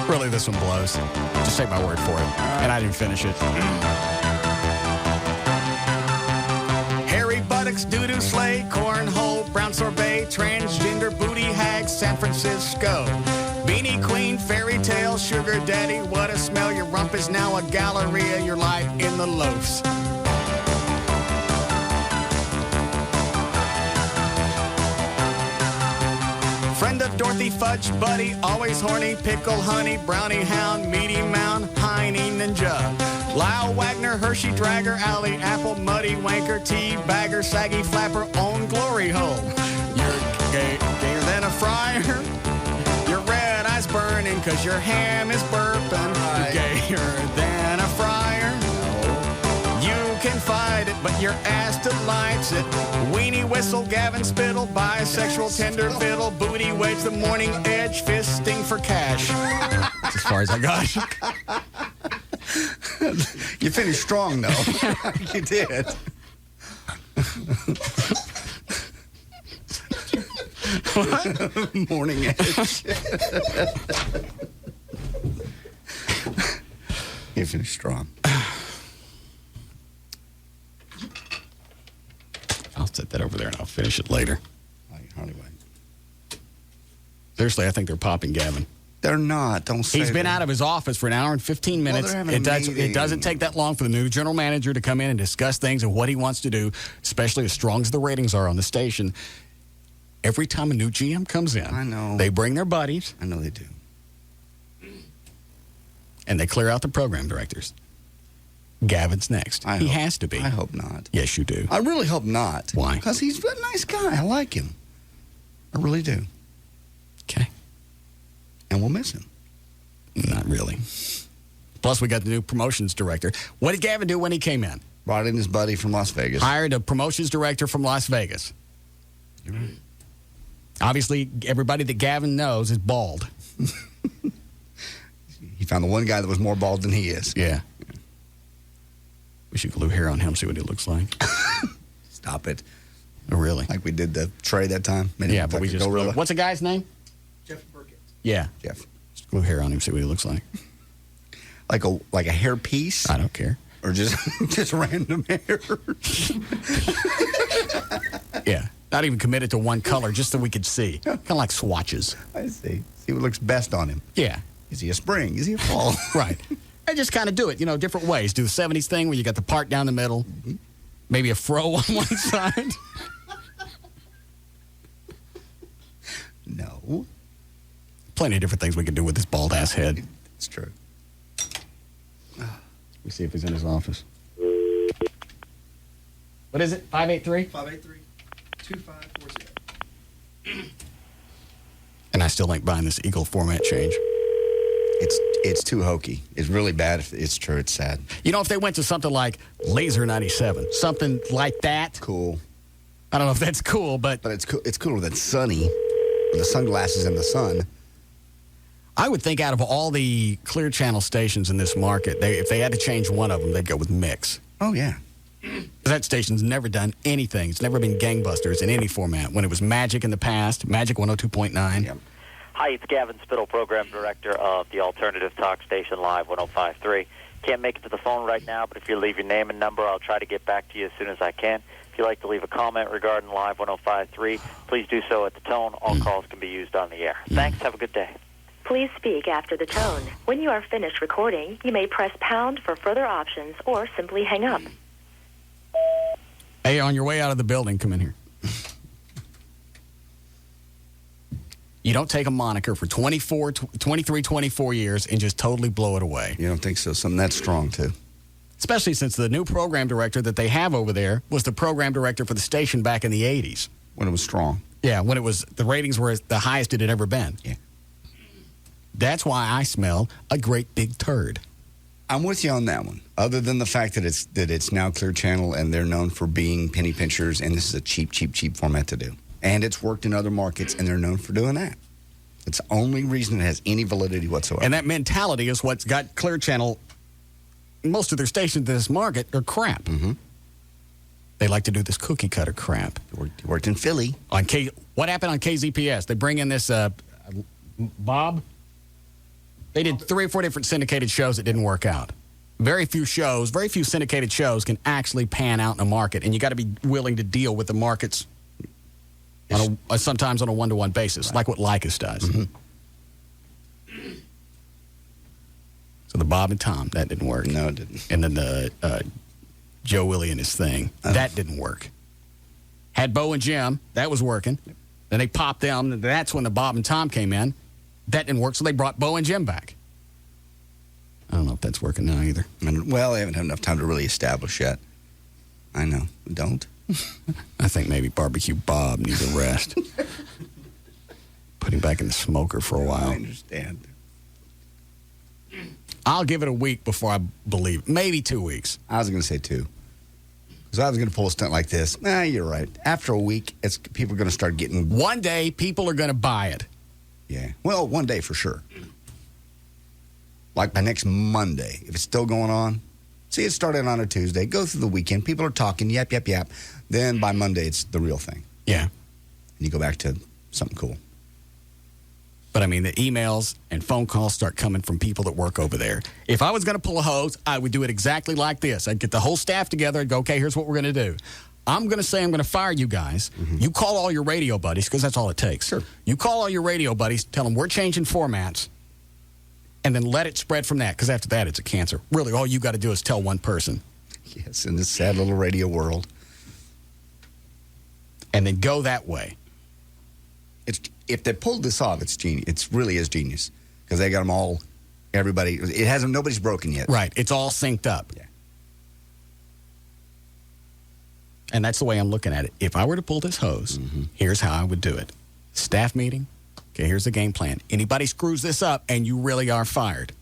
Speaker 4: Really, this one blows. Just take my word for it. And I didn't finish it. Hairy buttocks, doo-doo sleigh, cornhole, brown sorbet, transgender booty hag, San Francisco. Beanie queen, fairy tale, sugar daddy, what a smell. Your rump is now a galleria, your light in the loafs. Friend of Dorothy Fudge Buddy, always horny, pickle honey, brownie hound, meaty mound, hiney ninja. Lyle Wagner, Hershey Dragger, Alley Apple, Muddy Wanker, Tea Bagger, Saggy Flapper, own glory hole. You're gayer than a friar. Your red eyes burning cause your ham is burping. You're gayer than a friar. You can fight it, but your ass delights it. Weenie whistle, Gavin spittle, bisexual tender fiddle, booty wedge, the morning edge, fisting for cash. That's as far as I got.
Speaker 13: You finished strong, though. You did. What? Morning edge. You finished strong.
Speaker 4: I'll set that over there and I'll finish it later.
Speaker 13: Anyway.
Speaker 4: Seriously, I think they're popping Gavin.
Speaker 13: They're not. Don't say
Speaker 4: He's been
Speaker 13: that.
Speaker 4: out of his office for an hour and 15 minutes.
Speaker 13: Well, they're having a
Speaker 4: It doesn't take that long for the new general manager to come in and discuss things and what he wants to do, especially as strong as the ratings are on the station. Every time a new GM comes in,
Speaker 13: I know.
Speaker 4: They bring their buddies.
Speaker 13: I know they do.
Speaker 4: And they clear out the program directors. Gavin's next. He has to be.
Speaker 13: I hope not.
Speaker 4: Yes, you do.
Speaker 13: I really hope not.
Speaker 4: Why?
Speaker 13: Because he's a nice guy. I like him. I really do.
Speaker 4: Okay.
Speaker 13: And we'll miss him.
Speaker 4: Not really. Plus, we got the new promotions director. What did Gavin do when he came in?
Speaker 13: Brought in his buddy from Las Vegas.
Speaker 4: Hired a promotions director from Las Vegas.
Speaker 13: You're right.
Speaker 4: Obviously, everybody that Gavin knows is bald.
Speaker 13: He found the one guy that was more bald than he is.
Speaker 4: Yeah. We should glue hair on him, see what he looks like.
Speaker 13: Stop it.
Speaker 4: Oh, really?
Speaker 13: Like we did the Trey that time.
Speaker 4: Yeah, but we just... What's the guy's name?
Speaker 16: Jeff Burkett.
Speaker 4: Yeah.
Speaker 13: Jeff.
Speaker 4: Just glue hair on him, see what he looks like.
Speaker 13: Like a hair piece?
Speaker 4: I don't care.
Speaker 13: Or just just random hair?
Speaker 4: Yeah. Not even committed to one color, just so we could see. Kind of like swatches.
Speaker 13: I see. See what looks best on him.
Speaker 4: Yeah.
Speaker 13: Is he a spring? Is he a fall?
Speaker 4: Right. And just kind of do it, different ways. Do the 70s thing where you got the part down the middle, maybe a fro on one side.
Speaker 13: No.
Speaker 4: Plenty of different things we can do with this bald-ass head.
Speaker 13: It's true.
Speaker 4: We see if he's in his office. What is it? 583?
Speaker 16: 583-2540.
Speaker 4: And I still ain't buying this Eagle format change.
Speaker 13: It's too hokey. It's really bad. If it's true, it's sad.
Speaker 4: If they went to something like Laser 97, something like that.
Speaker 13: Cool.
Speaker 4: I don't know if that's cool, but
Speaker 13: it's cool. It's cooler than Sunny, with the sunglasses in the sun.
Speaker 4: I would think out of all the Clear Channel stations in this market, if they had to change one of them, they'd go with Mix.
Speaker 13: Oh yeah.
Speaker 4: That station's never done anything. It's never been gangbusters in any format. When it was Magic in the past, Magic 102.9.
Speaker 13: Yep.
Speaker 11: Hi, it's Gavin Spittle, Program Director of the Alternative Talk Station Live 105.3. Can't make it to the phone right now, but if you leave your name and number, I'll try to get back to you as soon as I can. If you'd like to leave a comment regarding Live 105.3, please do so at the tone. All calls can be used on the air. Thanks. Have a good day.
Speaker 12: Please speak after the tone. When you are finished recording, you may press pound for further options or simply hang up.
Speaker 4: Hey, on your way out of the building, come in here. You don't take a moniker for 23, 24 years and just totally blow it away.
Speaker 13: You don't think so? Something that's strong, too.
Speaker 4: Especially since the new program director that they have over there was the program director for the station back in the 80s.
Speaker 13: When it was strong.
Speaker 4: Yeah, when it was, the ratings were the highest it had ever been.
Speaker 13: Yeah.
Speaker 4: That's why I smell a great big turd.
Speaker 13: I'm with you on that one. Other than the fact that it's now Clear Channel and they're known for being penny pinchers, and this is a cheap format to do. And it's worked in other markets, and they're known for doing that. It's the only reason it has any validity whatsoever.
Speaker 4: And that mentality is what's got Clear Channel. Most of their stations in this market are crap.
Speaker 13: Mm-hmm.
Speaker 4: They like to do this cookie cutter crap.
Speaker 13: You worked in Philly.
Speaker 4: What happened on KZPS? They bring in this Bob. They did 3 or 4 different syndicated shows that didn't work out. Very few syndicated shows can actually pan out in a market, and you got to be willing to deal with the markets sometimes on a one-to-one basis, right, like what Lycus does.
Speaker 13: Mm-hmm.
Speaker 4: So the Bob and Tom, that didn't work.
Speaker 13: No, it didn't.
Speaker 4: And then the Joe Willie and his thing, that didn't work. Had Bo and Jim, that was working. Then they popped them. That's when the Bob and Tom came in. That didn't work, so they brought Bo and Jim back. I don't know if that's working now either.
Speaker 13: Well, they haven't had enough time to really establish yet. I know. Don't.
Speaker 4: I think maybe Barbecue Bob needs a rest. Put him back in the smoker for a while.
Speaker 13: I understand.
Speaker 4: I'll give it a week before I believe. Maybe 2 weeks.
Speaker 13: I was going to say 2. Because I was going to pull a stunt like this. You're right. After a week, people are going to start getting...
Speaker 4: One day, people are going to buy it.
Speaker 13: Yeah. Well, one day for sure. Like by next Monday, if it's still going on. See, it started on a Tuesday. Go through the weekend. People are talking, yap. Then by Monday, it's the real thing.
Speaker 4: Yeah.
Speaker 13: And you go back to something cool.
Speaker 4: But, I mean, the emails and phone calls start coming from people that work over there. If I was going to pull a hose, I would do it exactly like this. I'd get the whole staff together and go, okay, here's what we're going to do. I'm going to say I'm going to fire you guys. Mm-hmm. You call all your radio buddies, because that's all it takes.
Speaker 13: Sure.
Speaker 4: You call all your radio buddies, tell them we're changing formats, and then let it spread from that, because after that, it's a cancer. Really, all you got to do is tell one person.
Speaker 13: Yes, in this sad little radio world.
Speaker 4: And then go that way.
Speaker 13: If they pulled this off, it's genius. It really is genius, because they got them all. Everybody, it hasn't. Nobody's broken yet.
Speaker 4: Right. It's all synced up.
Speaker 13: Yeah.
Speaker 4: And that's the way I'm looking at it. If I were to pull this hose, here's how I would do it. Staff meeting. Okay, here's the game plan. Anybody screws this up, and you really are fired.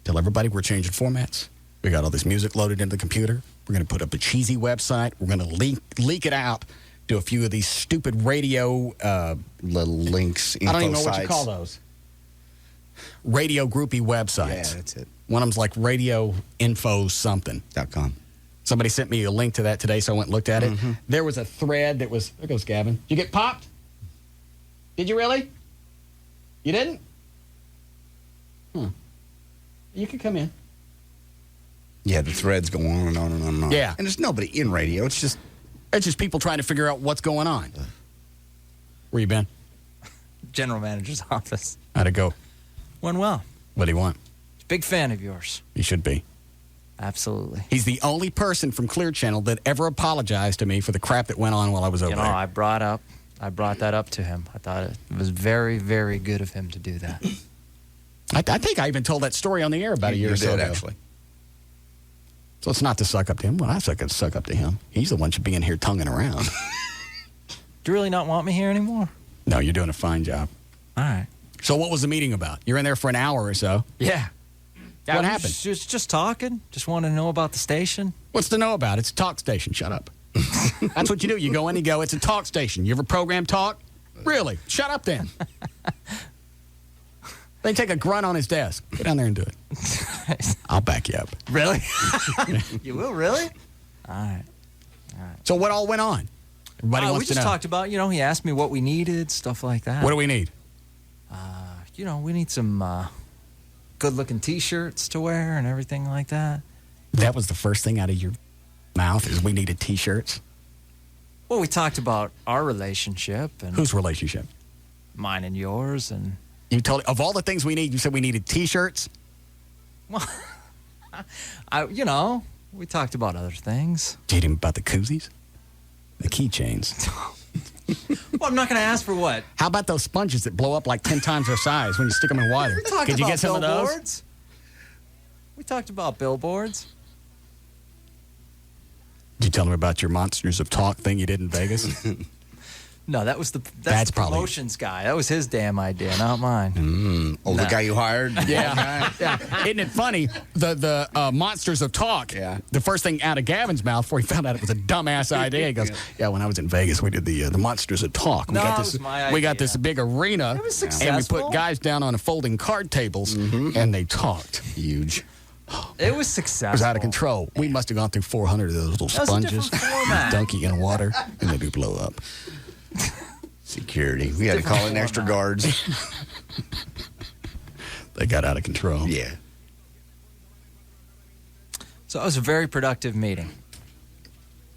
Speaker 4: Tell everybody we're changing formats. We got all this music loaded into the computer. We're going to put up a cheesy website. We're going to leak it out to a few of these stupid radio...
Speaker 13: little links, info
Speaker 4: I don't even know
Speaker 13: sites.
Speaker 4: what you call those. Radio groupie websites.
Speaker 13: Yeah, that's it.
Speaker 4: One of them's like radio info something.
Speaker 13: .com.
Speaker 4: Somebody sent me a link to that today, so I went and looked at it. Mm-hmm. There was a thread that was... There goes Gavin. Did you get popped? Did you really? You didn't? You can come in.
Speaker 13: Yeah, the threads go on and on and on and on.
Speaker 4: Yeah.
Speaker 13: And there's nobody in radio. It's just
Speaker 4: people trying to figure out what's going on. Where you been?
Speaker 5: General manager's office.
Speaker 4: How'd it go?
Speaker 5: Went well.
Speaker 4: What do you want?
Speaker 5: Big fan of yours.
Speaker 4: You should be.
Speaker 5: Absolutely.
Speaker 4: He's the only person from Clear Channel that ever apologized to me for the crap that went on while I was over there.
Speaker 5: I brought that up to him. I thought it was very, very good of him to do that.
Speaker 4: I think I even told that story on the air about a year or so ago.
Speaker 13: Actually.
Speaker 4: So it's not to suck up to him. Well, I suck up to him. He's the one should be in here tonguing around.
Speaker 5: Do you really not want me here anymore?
Speaker 4: No, you're doing a fine job.
Speaker 5: All right.
Speaker 4: So what was the meeting about? You're in there for an hour or so.
Speaker 5: Yeah.
Speaker 4: What happened?
Speaker 5: Just talking. Just wanted to know about the station.
Speaker 4: What's to know about? It's a talk station. Shut up. That's what you do. You go in and you go, it's a talk station. You ever program talk? Really? Shut up then. They take a grunt on his desk. Get down there and do it. I'll back you up.
Speaker 5: Really? You will, really? All right.
Speaker 4: So what all went on? Everybody wants
Speaker 5: we just
Speaker 4: to know.
Speaker 5: talked about, he asked me what we needed, stuff like that.
Speaker 4: What do we need?
Speaker 5: We need some good-looking T-shirts to wear and everything like that.
Speaker 4: That was the first thing out of your mouth is we needed T-shirts?
Speaker 5: Well, we talked about our relationship. And
Speaker 4: whose relationship?
Speaker 5: Mine and yours. And
Speaker 4: you told of all the things we need, you said we needed T-shirts?
Speaker 5: Well, We talked about other things.
Speaker 4: Did him about the koozies? The keychains.
Speaker 5: Well, I'm not going to ask for what.
Speaker 4: How about those sponges that blow up like 10 times their size when you stick them in water?
Speaker 5: We talked
Speaker 4: Could you
Speaker 5: about
Speaker 4: get some
Speaker 5: billboards.
Speaker 4: of those?
Speaker 5: We talked about billboards.
Speaker 4: Did you tell him about your Monsters of Talk thing you did in Vegas?
Speaker 5: No, that's
Speaker 4: That's
Speaker 5: the
Speaker 4: probably-
Speaker 5: promotions guy. That was his damn idea, not mine.
Speaker 13: The guy you hired?
Speaker 4: Yeah. Isn't it funny? The Monsters of Talk.
Speaker 13: Yeah.
Speaker 4: The first thing out of Gavin's mouth before he found out it was a dumbass idea, he goes, "Yeah, when I was in Vegas, we did the Monsters of Talk. We
Speaker 5: No,
Speaker 4: got
Speaker 5: it
Speaker 4: this.
Speaker 5: was my
Speaker 4: We got
Speaker 5: idea.
Speaker 4: this big arena,
Speaker 5: It was
Speaker 4: and we
Speaker 5: successful.
Speaker 4: put guys down on folding card tables, and they talked.
Speaker 13: Huge.
Speaker 5: It was
Speaker 4: It
Speaker 5: successful.
Speaker 4: was out of control. We must have gone through 400 of those little
Speaker 5: That was a
Speaker 4: sponges,
Speaker 5: different format.
Speaker 4: donkey in water, and they do blow up.
Speaker 13: Security. We had to call in extra guards.
Speaker 4: They got out of control.
Speaker 13: Yeah.
Speaker 5: So it was a very productive meeting.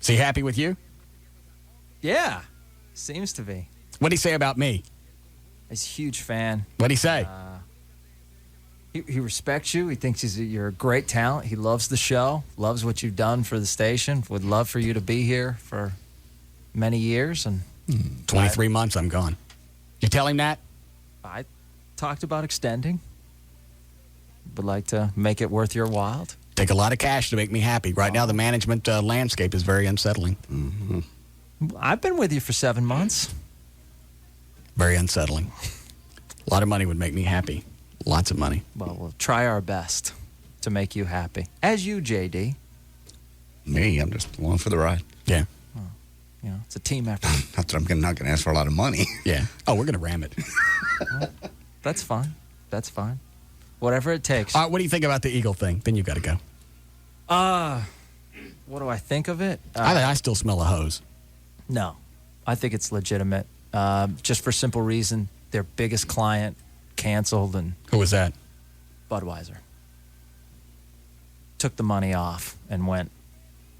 Speaker 4: Is he happy with you?
Speaker 5: Yeah, seems to be.
Speaker 4: What'd he say about me?
Speaker 5: He's a huge fan.
Speaker 4: What'd he say?
Speaker 5: He respects you. He thinks you're a great talent. He loves the show, loves what you've done for the station, would love for you to be here for many years. And
Speaker 4: 23 months, I'm gone. You tell him that?
Speaker 5: I talked about extending. Would like to make it worth your while.
Speaker 4: Take a lot of cash to make me happy. Right now, the management landscape is very unsettling.
Speaker 5: I've been with you for 7 months.
Speaker 4: Very unsettling. A lot of money would make me happy. Lots of money.
Speaker 5: Well, we'll try our best to make you happy. As you, JD.
Speaker 13: Me, I'm just along for the ride.
Speaker 4: Yeah.
Speaker 5: You know, it's a team effort.
Speaker 13: Not that I'm not going to ask for a lot of money.
Speaker 4: Yeah. Oh, we're going to ram it.
Speaker 5: That's fine. That's fine. Whatever it takes.
Speaker 4: All right, what do you think about the Eagle thing? Then you got to go.
Speaker 5: What do I think of it?
Speaker 4: I still smell a hose.
Speaker 5: No. I think it's legitimate. Just for simple reason, their biggest client canceled, and
Speaker 4: Who was that?
Speaker 5: Budweiser took the money off and went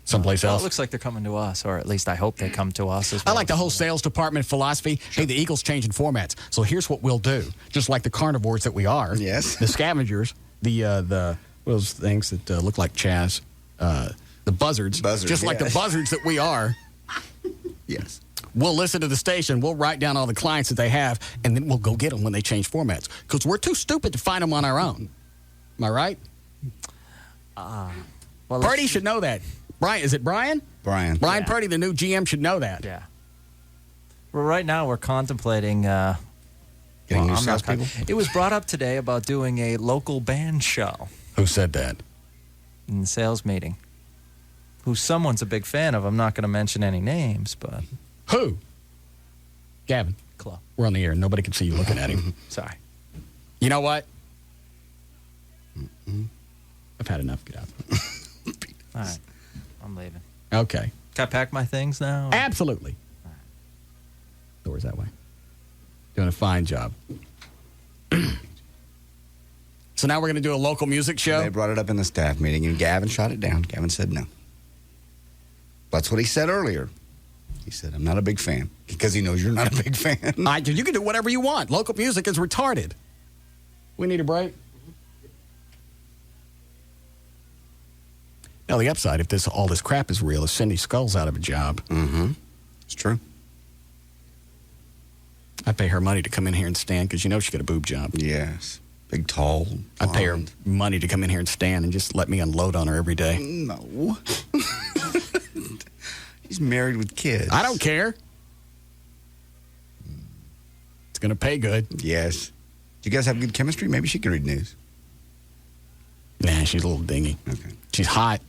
Speaker 4: Someplace
Speaker 5: well,
Speaker 4: else?
Speaker 5: it looks like they're coming to us, or at least I hope they come to us as
Speaker 4: I
Speaker 5: well.
Speaker 4: like the whole sales department philosophy. Hey, the Eagle's changing formats. So here's what we'll do. Just like the carnivores that we are.
Speaker 13: Yes.
Speaker 4: The scavengers, the those things that look like Chaz, the buzzards. Just like the buzzards that we are.
Speaker 13: Yes.
Speaker 4: We'll listen to the station. We'll write down all the clients that they have, and then we'll go get them when they change formats. Because we're too stupid to find them on our own. Am I right?
Speaker 5: Well,
Speaker 4: Purdy should know that. Brian, is it Brian?
Speaker 13: Brian.
Speaker 4: Brian Purdy, the new GM, should know that.
Speaker 5: Yeah. Well, right now we're contemplating.
Speaker 13: Getting new
Speaker 5: I'm not
Speaker 13: salespeople?
Speaker 5: It was brought up today about doing a local band show
Speaker 4: Who said that?
Speaker 5: in the sales meeting. Who someone's a big fan of. I'm not going to mention any names, but
Speaker 4: Who? Gavin.
Speaker 5: Club.
Speaker 4: We're on the air. Nobody can see you looking at him.
Speaker 5: Sorry.
Speaker 4: You know what? I've had enough. Get out.
Speaker 5: All right. I'm leaving.
Speaker 4: Okay.
Speaker 5: Can I pack my things now?
Speaker 4: Absolutely. Doors that way. Doing a fine job. So now we're going to do a local music show?
Speaker 13: They brought it up in the staff meeting, and Gavin shot it down. Gavin said no. That's what he said earlier. He said, I'm not a big fan. Because he knows you're not a big fan.
Speaker 4: You can do whatever you want. Local music is retarded. We need a break. Now, the upside, if all this crap is real, is Cindy Skull's out of a job.
Speaker 13: Mm-hmm. It's true.
Speaker 4: I pay her money to come in here and stand because you know she got a boob job.
Speaker 13: Yes. Big, tall.
Speaker 4: I pay her money to come in here and stand and just let me unload on her every day.
Speaker 13: No. He's married with kids.
Speaker 4: I don't care. It's going to pay good.
Speaker 13: Yes. Do you guys have good chemistry? Maybe she can read news.
Speaker 4: Nah, she's a little dingy.
Speaker 13: Okay.
Speaker 4: She's hot.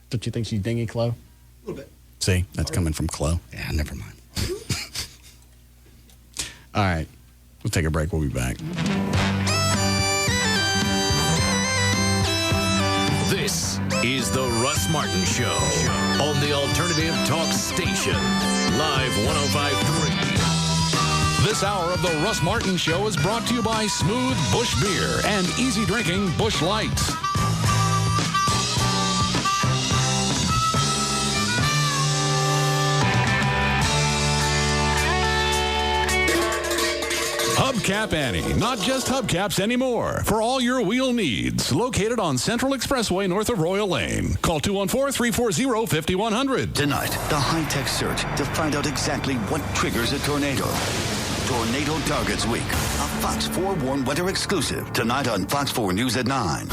Speaker 4: Don't you think she's dingy, Chloe?
Speaker 13: A little bit.
Speaker 4: See, that's coming from Chloe.
Speaker 13: Yeah, never mind.
Speaker 4: All right. We'll take a break. We'll be back.
Speaker 3: This is the Russ Martin Show on the Alternative Talk Station, Live 105.3.
Speaker 27: This hour of the Russ Martin Show is brought to you by Smooth Bush Beer and easy drinking Bush Light. Hubcap Annie. Not just hubcaps anymore. For all your wheel needs. Located on Central Expressway north of Royal Lane. Call 214-340-5100.
Speaker 17: Tonight, the high-tech search to find out exactly what triggers a tornado. Tornado Targets Week. A Fox 4 warm weather exclusive. Tonight on Fox 4 News at 9.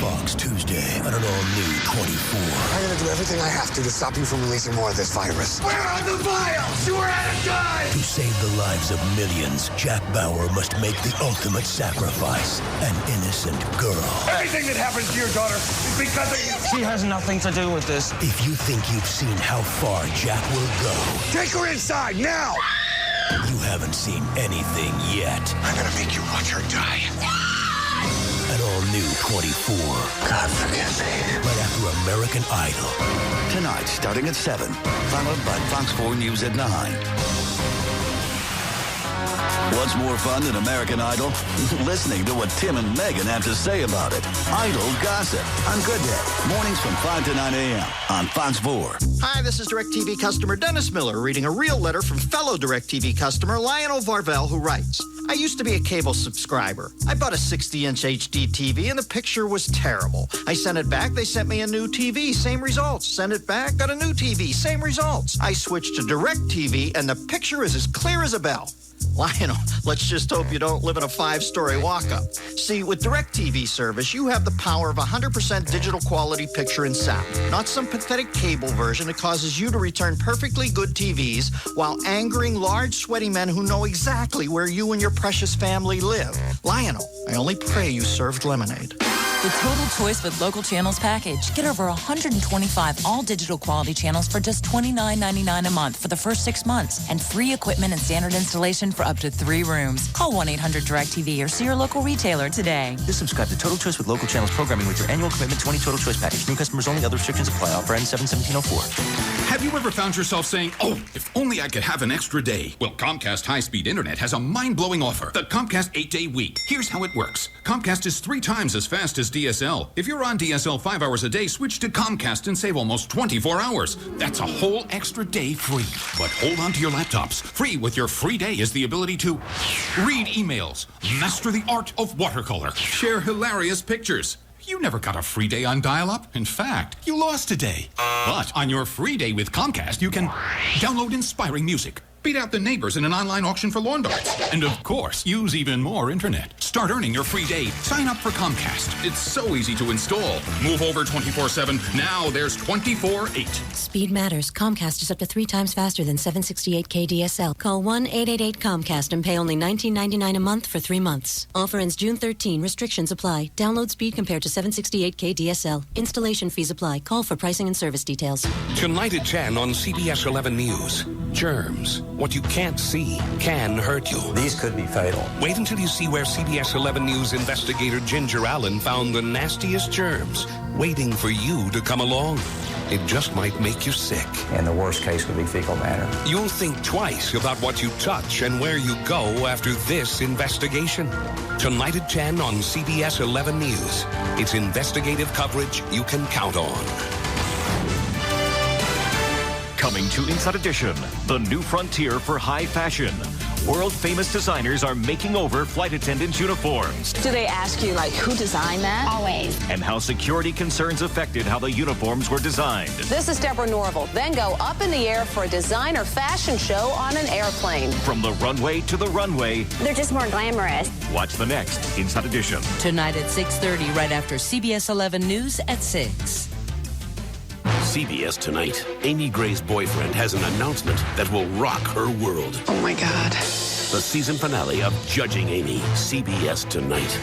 Speaker 19: Fox Tuesday on an all-new 24.
Speaker 20: I'm going to do everything I have to stop you from releasing more of this virus.
Speaker 19: Where are the vials? We're out of time! To save the lives of millions, Jack Bauer must make the ultimate sacrifice. An innocent girl. Everything that happens to your daughter is because of you. She has nothing to do with this. If you think you've seen how far Jack will go...
Speaker 20: Take her inside, now!
Speaker 19: You haven't seen anything yet.
Speaker 20: I'm going to make you watch her die.
Speaker 19: An all-new 24.
Speaker 20: God forgive me.
Speaker 19: Right after American Idol.
Speaker 17: Tonight, starting at 7. Followed by Fox 4 News at 9. What's more fun than American Idol? Listening to what Tim and Megan have to say about it. Idol Gossip on Good Day. Mornings from 5 to 9 a.m. on Fox 4.
Speaker 21: Hi, this is DirecTV customer Dennis Miller reading a real letter from fellow DirecTV customer Lionel Varvel, who writes, I used to be a cable subscriber. I bought a 60-inch HD TV and the picture was terrible. I sent it back. They sent me a new TV. Same results. Sent it back. Got a new TV. Same results. I switched to DirecTV and the picture is as clear as a bell. Lionel, let's just hope you don't live in a 5-story walk-up. See, with DirecTV service, you have the power of 100% digital quality picture and sound. Not some pathetic cable version that causes you to return perfectly good TVs while angering large, sweaty men who know exactly where you and your precious family live. Lionel, I only pray you served lemonade.
Speaker 22: The Total Choice with Local Channels package. Get over 125 all-digital quality channels for just $29.99 a month for the first 6 months, and free equipment and standard installation for up to 3 rooms. Call 1-800-DIRECTV or see your local retailer today.
Speaker 23: Just subscribe to Total Choice with Local Channels programming with your annual commitment 20 Total Choice package. New customers only. Other restrictions apply. Offer ends 7/17/04.
Speaker 24: Have you ever found yourself saying, oh, if only I could have an extra day? Well, Comcast High-Speed Internet has a mind-blowing offer. The Comcast 8-Day Week. Here's how it works. Comcast is 3 times as fast as DSL. If you're on DSL 5 hours a day, switch to Comcast and save almost 24 hours. That's a whole extra day free. But hold on to your laptops. Free with your free day is the ability to read emails, master the art of watercolor, share hilarious pictures. You never got a free day on dial-up. In fact, you lost a day. But on your free day with Comcast, you can download inspiring music, beat out the neighbors in an online auction for lawn darts, and of course, use even more internet. Start earning your free day. Sign up for Comcast. It's so easy to install. Move over 24/7. Now there's 24/8.
Speaker 30: Speed matters. Comcast is up to 3 times faster than 768K DSL. Call 1-888-COMCAST and pay only $19.99 a month for 3 months. Offer ends June 13. Restrictions apply. Download speed compared to 768K DSL. Installation fees apply. Call for pricing and service details.
Speaker 25: Tonight at 10 on CBS 11 News. Germs. What you can't see can hurt you.
Speaker 26: These could be fatal.
Speaker 25: Wait until you see where CBS 11 News investigator Ginger Allen found the nastiest germs, waiting for you to come along. It just might make you sick.
Speaker 26: And the worst case would be fecal matter.
Speaker 25: You'll think twice about what you touch and where you go after this investigation. Tonight at 10 on CBS 11 News. It's investigative coverage you can count on.
Speaker 29: Coming to Inside Edition, the new frontier for high fashion. World-famous designers are making over flight attendants' uniforms.
Speaker 31: Do they ask you, who designed that? Always.
Speaker 29: And how security concerns affected how the uniforms were designed.
Speaker 31: This is Deborah Norville. Then go up in the air for a designer fashion show on an airplane.
Speaker 29: From the runway to the runway.
Speaker 31: They're just more glamorous.
Speaker 29: Watch the next Inside Edition.
Speaker 22: Tonight at 6:30, right after CBS 11 News at 6.
Speaker 3: CBS Tonight. Amy Gray's boyfriend has an announcement that will rock her world.
Speaker 31: Oh, my God.
Speaker 3: The season finale of Judging Amy. CBS Tonight.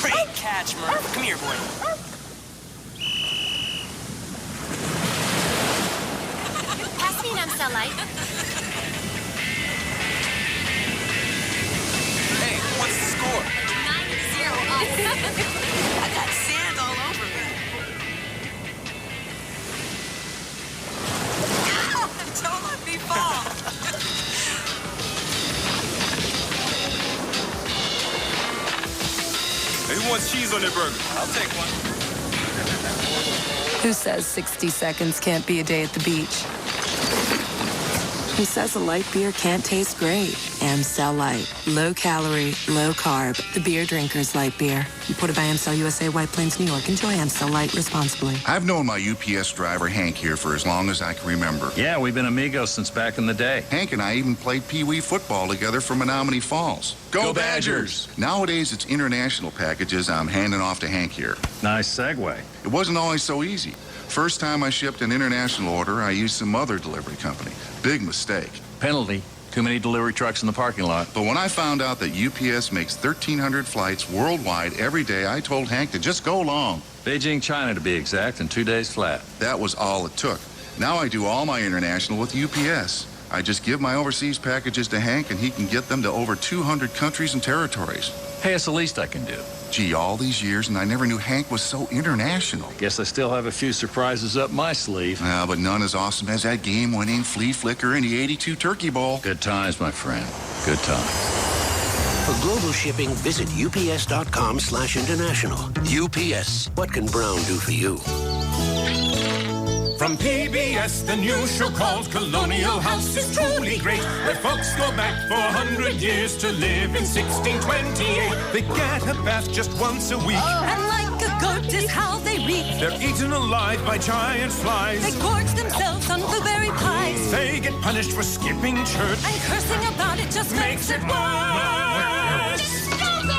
Speaker 31: Great catch, Murph. Come here, boy.
Speaker 32: Pass me an Sunlight.
Speaker 31: What's the score?
Speaker 32: 9-0
Speaker 31: I got sand all over me. Ow! Don't let me fall.
Speaker 1: Who wants cheese on their burger? I'll take one.
Speaker 2: Who says 60 seconds can't be a day at the beach? Who says a light beer can't taste great? Amstel Light. Low calorie, low carb. The beer drinker's light beer. Imported by Amstel USA, White Plains, New York. Enjoy Amstel Light responsibly.
Speaker 6: I've known my UPS driver, Hank, here for as long as I can remember.
Speaker 7: Yeah, we've been amigos since back in the day.
Speaker 6: Hank and I even played Pee Wee football together from Menominee Falls.
Speaker 7: Go Badgers!
Speaker 6: Nowadays, it's international packages I'm handing off to Hank here.
Speaker 7: Nice segue.
Speaker 6: It wasn't always so easy. First time I shipped an international order, I used some other delivery company. Big mistake.
Speaker 7: Penalty. Too many delivery trucks in the parking lot.
Speaker 6: But when I found out that UPS makes 1,300 flights worldwide every day, I told Hank to just go along.
Speaker 7: Beijing, China to be exact, in 2 days flat.
Speaker 6: That was all it took. Now I do all my international with UPS. I just give my overseas packages to Hank and he can get them to over 200 countries and territories.
Speaker 7: Hey, it's the least I can do.
Speaker 6: Gee, all these years and I never knew Hank was so international.
Speaker 7: Guess I still have a few surprises up my sleeve.
Speaker 6: But none as awesome as that game-winning flea flicker in the 82 Turkey Bowl.
Speaker 7: Good times, my friend. Good times.
Speaker 8: For global shipping, visit ups.com/international. UPS. What can Brown do for you?
Speaker 9: From PBS, the new show called Colonial House is truly great, where folks go back for 100 years to live in 1628. They get a bath just once a week.
Speaker 10: And like a goat is how they reap.
Speaker 9: They're eaten alive by giant flies.
Speaker 10: They gorge themselves on blueberry pies.
Speaker 9: They get punished for skipping church.
Speaker 10: And cursing about it just makes it worse.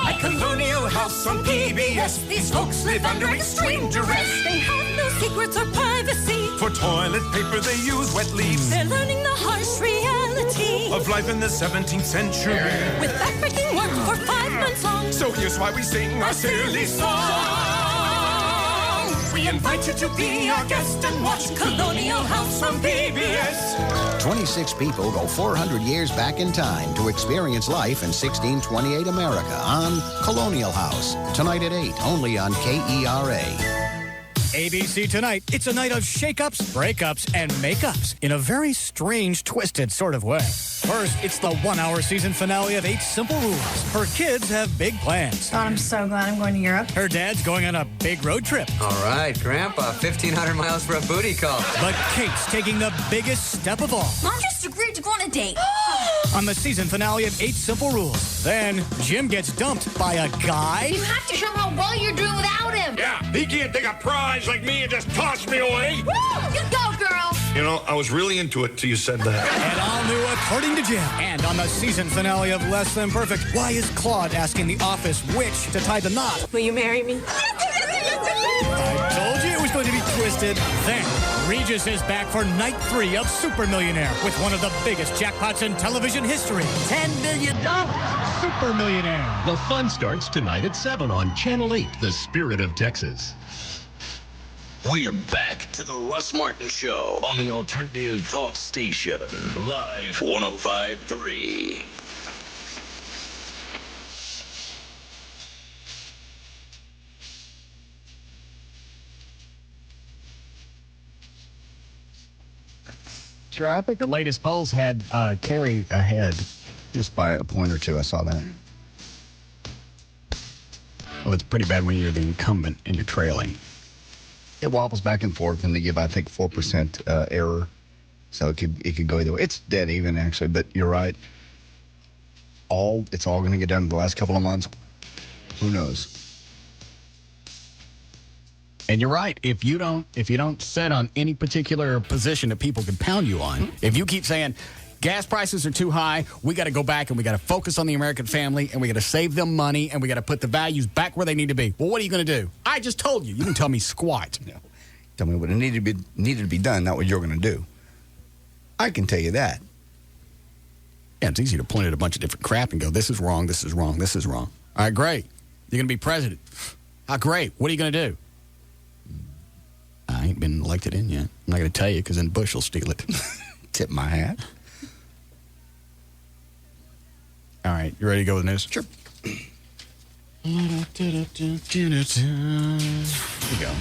Speaker 9: At Colonial House on PBS, these folks live under extreme duress.
Speaker 10: They have no secrets or privacy.
Speaker 9: For toilet paper, they use wet leaves.
Speaker 10: They're learning the harsh reality
Speaker 9: of life in the 17th century.
Speaker 10: With backbreaking work for 5 months long.
Speaker 9: So here's why we sing our silly song. We invite you to be our guest and watch Colonial House on PBS.
Speaker 14: 26 people go 400 years back in time to experience life in 1628 America on Colonial House. Tonight at 8, only on KERA.
Speaker 4: ABC Tonight, it's a night of shake-ups, breakups, and makeups in a very strange, twisted sort of way. First, it's the 1-hour season finale of 8 Simple Rules. Her kids have big plans.
Speaker 15: God, I'm so glad I'm going to Europe.
Speaker 4: Her dad's going on a big road trip.
Speaker 16: All right, Grandpa, 1,500 miles for a booty call.
Speaker 4: But Kate's taking the biggest step of all.
Speaker 15: Mom just agreed to go on a date.
Speaker 4: On the season finale of 8 Simple Rules. Then, Jim gets dumped by a guy.
Speaker 15: You have to show him how well you're doing without him.
Speaker 18: Yeah, he can't take a prize like me and just toss me away.
Speaker 15: Woo! You go, girl.
Speaker 18: You know, I was really into it till you said that.
Speaker 4: And all new According to Jim. And on the season finale of Less Than Perfect, why is Claude asking the office which to tie the knot?
Speaker 15: Will you marry me?
Speaker 4: I told you it was going to be twisted. Then, Regis is back for night 3 of Super Millionaire with one of the biggest jackpots in television history. $10 million. Super Millionaire.
Speaker 28: The fun starts tonight at 7 on Channel 8, The Spirit of Texas.
Speaker 3: We're back to the Russ Martin Show on the Alternative Talk Station, live 105.3.
Speaker 4: Sure, I think the latest polls had Kerry ahead.
Speaker 13: Just by a point or two, I saw that.
Speaker 4: Well, it's pretty bad when you're the incumbent and you're trailing.
Speaker 13: It wobbles back and forth, and they give, I think, 4% error. So it could go either way. It's dead even, actually, but you're right. It's all going to get done in the last couple of months. Who knows?
Speaker 4: And you're right. If you don't set on any particular position that people can pound you on, if you keep saying gas prices are too high, we got to go back and we got to focus on the American family and we got to save them money and we got to put the values back where they need to be. Well, what are you going to do? I just told you. You can tell me squat.
Speaker 13: No. Tell me what it needed to be done, not what you're going to do. I can tell you that.
Speaker 4: Yeah, it's easy to point at a bunch of different crap and go, this is wrong, this is wrong, this is wrong. All right, great. You're going to be president. How great. What are you going to do? I ain't been elected in yet. I'm not going to tell you because then Bush will steal it.
Speaker 13: Tip my hat.
Speaker 4: All right, you ready to go with the news?
Speaker 13: Sure.
Speaker 4: Here we go.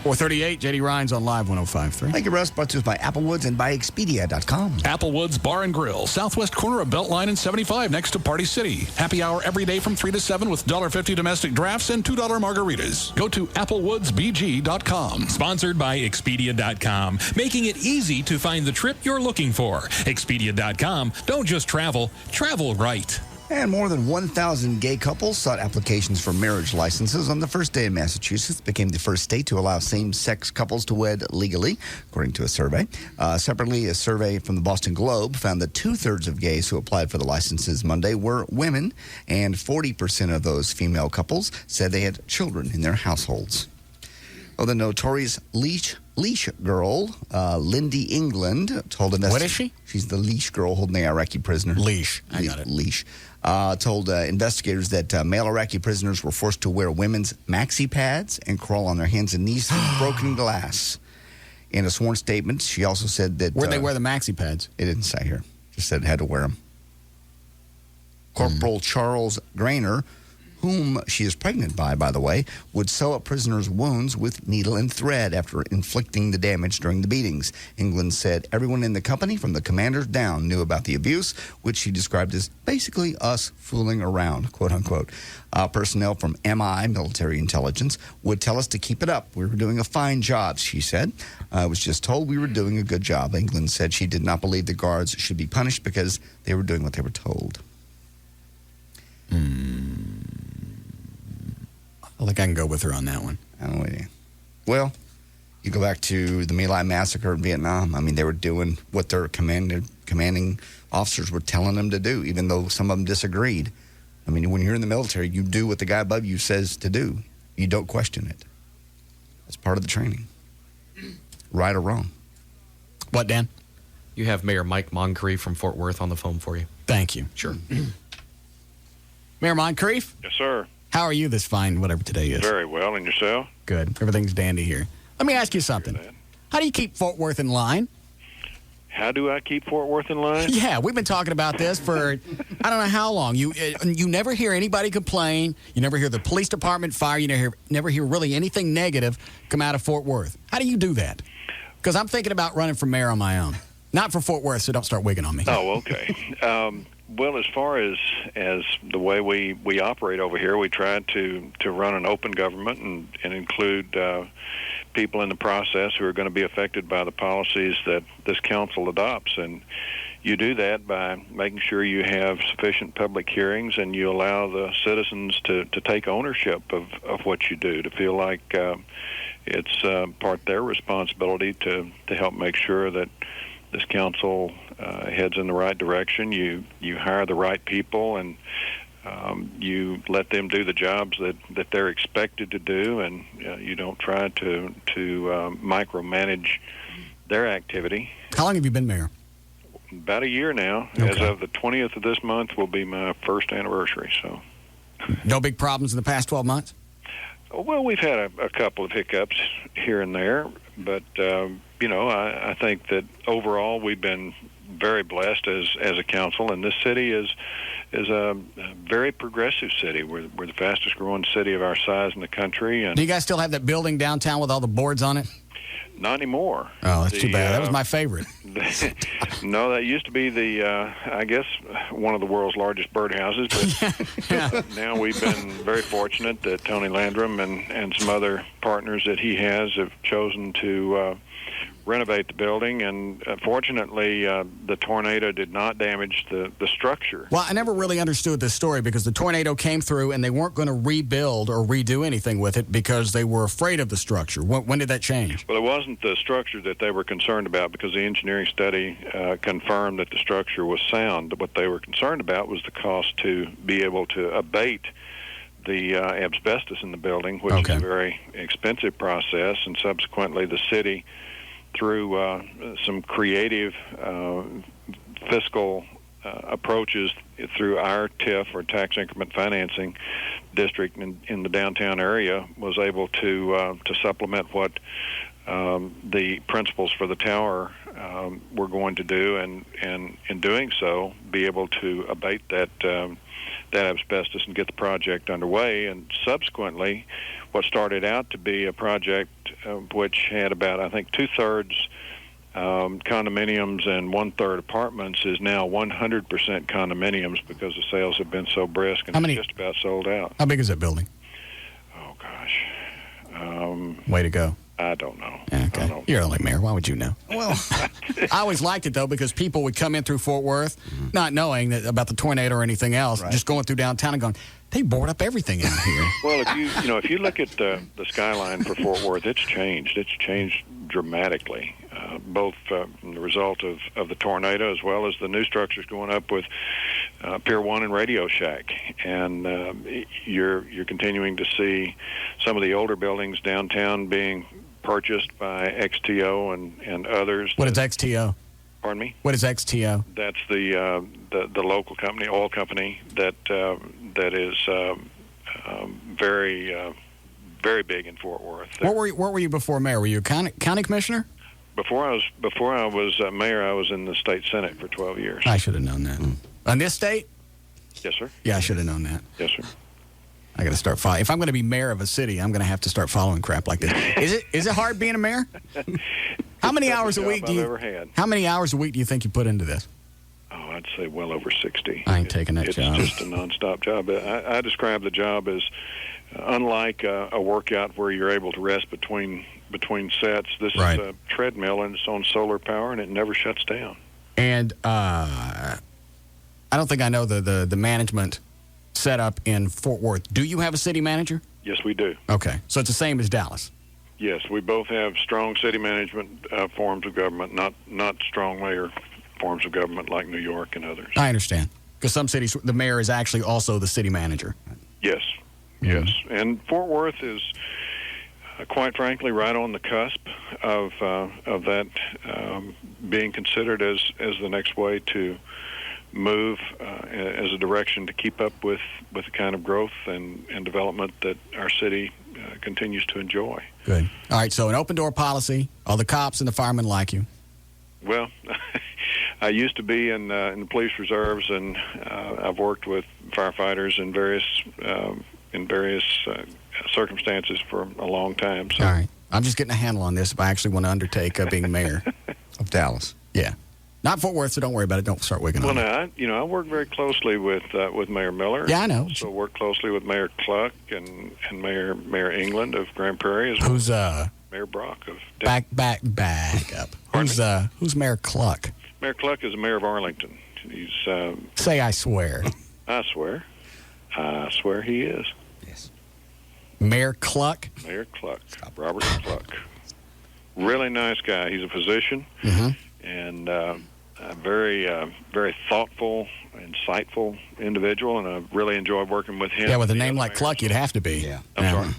Speaker 4: 438, J.D. Ryan's on Live 105.3.
Speaker 13: Thank you, Russ. Brought to us by Applewoods and by Expedia.com.
Speaker 5: Applewoods Bar and Grill, southwest corner of Beltline and 75 next to Party City. Happy hour every day from 3 to 7 with $1.50 domestic drafts and $2 margaritas. Go to applewoodsbg.com.
Speaker 11: Sponsored by Expedia.com, making it easy to find the trip you're looking for. Expedia.com. Don't just travel right.
Speaker 13: And more than 1,000 gay couples sought applications for marriage licenses on the first day in Massachusetts. It became the first state to allow same-sex couples to wed legally, according to a survey. Separately, a survey from the Boston Globe found that 2/3 of gays who applied for the licenses Monday were women, and 40% of those female couples said they had children in their households. Well, the notorious leash girl, Lindy England, told investigators...
Speaker 4: What is she?
Speaker 13: She's the leash girl holding the Iraqi prisoner.
Speaker 4: Leash. I got it.
Speaker 13: Leash. Told investigators that male Iraqi prisoners were forced to wear women's maxi pads and crawl on their hands and knees through broken glass. In a sworn statement, she also said that...
Speaker 4: Where'd they wear the maxi pads?
Speaker 13: It didn't say here. Just said had to wear them. Corporal Charles Grainer, whom she is pregnant by the way, would sew up prisoners' wounds with needle and thread after inflicting the damage during the beatings. England said everyone in the company, from the commanders down, knew about the abuse, which she described as basically us fooling around, quote unquote. Personnel from MI, military intelligence, would tell us to keep it up. We were doing a fine job, she said. I was just told we were doing a good job. England said she did not believe the guards should be punished because they were doing what they were told.
Speaker 4: I think I can go with her on that one.
Speaker 13: I don't know. Well, you go back to the My Lai massacre in Vietnam. I mean, they were doing what their commanding officers were telling them to do, even though some of them disagreed. I mean, when you're in the military, you do what the guy above you says to do. You don't question it. That's part of the training. Right or wrong.
Speaker 4: What, Dan?
Speaker 12: You have Mayor Mike Moncrief from Fort Worth on the phone for you.
Speaker 4: Thank you.
Speaker 12: Sure.
Speaker 4: Mayor Moncrief?
Speaker 18: Yes, sir.
Speaker 4: How are you this fine, whatever today is?
Speaker 18: Very well. And yourself?
Speaker 4: Good. Everything's dandy here. Let me ask you something. How do you keep Fort Worth in line?
Speaker 18: How do I keep Fort Worth in line?
Speaker 4: Yeah, we've been talking about this for I don't know how long. You never hear anybody complain. You never hear the police department fire. You never hear really anything negative come out of Fort Worth. How do you do that? Because I'm thinking about running for mayor on my own. Not for Fort Worth, so don't start wigging on me.
Speaker 18: Oh, okay. Well, as far as the way we operate over here, we try to run an open government and include people in the process who are going to be affected by the policies that this council adopts. And you do that by making sure you have sufficient public hearings and you allow the citizens to take ownership of what you do, to feel like it's part of their responsibility to help make sure that this council heads in the right direction. You hire the right people, and you let them do the jobs that they're expected to do, and you don't try to micromanage their activity.
Speaker 4: How long have you been mayor?
Speaker 18: About a year now. Okay. As of the 20th of this month will be my first anniversary. So,
Speaker 4: no big problems in the past 12 months?
Speaker 18: Well, we've had a couple of hiccups here and there, but I think that overall we've been very blessed as a council, and this city is a very progressive city. We're the fastest growing city of our size in the country. And
Speaker 4: do you guys still have that building downtown with all the boards on it?
Speaker 18: Not anymore.
Speaker 4: Oh, that's too bad. That was my favorite.
Speaker 18: No, that used to be I guess, one of the world's largest birdhouses. But now we've been very fortunate that Tony Landrum and some other partners that he has have chosen to renovate the building, and fortunately the tornado did not damage the structure.
Speaker 4: Well, I never really understood this story because the tornado came through and they weren't going to rebuild or redo anything with it because they were afraid of the structure. When did that change?
Speaker 18: Well, it wasn't the structure that they were concerned about because the engineering study confirmed that the structure was sound. What they were concerned about was the cost to be able to abate the asbestos in the building, which is a very expensive process, and subsequently the city, through some creative fiscal approaches through our TIF, or tax increment financing district in the downtown area, was able to supplement what the principals for the tower we're going to do, and in doing so, be able to abate that asbestos and get the project underway. And subsequently, what started out to be a project which had about, I think, 2/3 condominiums and 1/3 apartments is now 100% condominiums because the sales have been so brisk and it's just about sold out.
Speaker 4: How big is that building?
Speaker 18: Oh, gosh.
Speaker 4: Way to go.
Speaker 18: I don't know.
Speaker 4: Okay. You're only mayor. Why would you know? Well, I always liked it, though, because people would come in through Fort Worth, not knowing that about the tornado or anything else, just going through downtown and going, they board up everything in here.
Speaker 18: Well, if you look at the skyline for Fort Worth, it's changed. It's changed dramatically, both from the result of the tornado as well as the new structures going up with Pier 1 and Radio Shack. And you're continuing to see some of the older buildings downtown being purchased by XTO and others.
Speaker 4: What is XTO?
Speaker 18: Pardon me?
Speaker 4: What is XTO?
Speaker 18: That's the local company, oil company that is very big in Fort Worth.
Speaker 4: What were you before mayor? Were you a county commissioner?
Speaker 18: Before I was mayor, I was in the state senate for 12 years.
Speaker 4: I should have known that. On this state?
Speaker 18: Yes, sir.
Speaker 4: Yeah, I should have known that.
Speaker 18: Yes, sir.
Speaker 4: I got to start following. If I'm going to be mayor of a city, I'm going to have to start following crap like this. Is it hard being a mayor? How many hours a week do you?
Speaker 18: I've ever had.
Speaker 4: How many hours a week do you think you put into this?
Speaker 18: Oh, I'd say well over 60.
Speaker 4: I ain't taking that job.
Speaker 18: It's just a nonstop job. I describe the job as unlike a workout where you're able to rest between sets. This is a treadmill and it's on solar power and it never shuts down.
Speaker 4: And I don't think I know the management setup in Fort Worth. Do you have a city manager?
Speaker 18: Yes, we do.
Speaker 4: Okay, so it's the same as Dallas.
Speaker 18: Yes, we both have strong city management forms of government, not strong mayor forms of government like New York and others.
Speaker 4: I understand. Because some cities, the mayor is actually also the city manager.
Speaker 18: Yes, yes. And Fort Worth is, quite frankly, right on the cusp of that being considered as the next way to move as a direction to keep up with the kind of growth and development that our city continues to enjoy.
Speaker 4: Good. All right, so an open door policy. All the cops and the firemen like you.
Speaker 18: Well, I used to be in the police reserves, and I've worked with firefighters in various circumstances for a long time. So.
Speaker 4: All right. I'm just getting a handle on this if I actually want to undertake being mayor of Dallas. Yeah. Not Fort Worth, so don't worry about it. Don't start wigging on it.
Speaker 18: Now, I work very closely with Mayor Miller.
Speaker 4: Yeah, I know.
Speaker 18: Also work closely with Mayor Cluck and Mayor England of Grand Prairie, as
Speaker 4: who's
Speaker 18: well as Mayor Brock of
Speaker 4: back up. Who's Mayor Cluck?
Speaker 18: Mayor Cluck is the mayor of Arlington. He's
Speaker 4: say I swear.
Speaker 18: I swear. I swear he is.
Speaker 13: Yes.
Speaker 4: Mayor Cluck?
Speaker 18: Mayor Cluck. Robert Cluck. Really nice guy. He's a physician. And a very thoughtful, insightful individual, and I really enjoyed working with him.
Speaker 4: Yeah, with a name like Cluck, you'd have to be.
Speaker 13: Yeah.
Speaker 18: I'm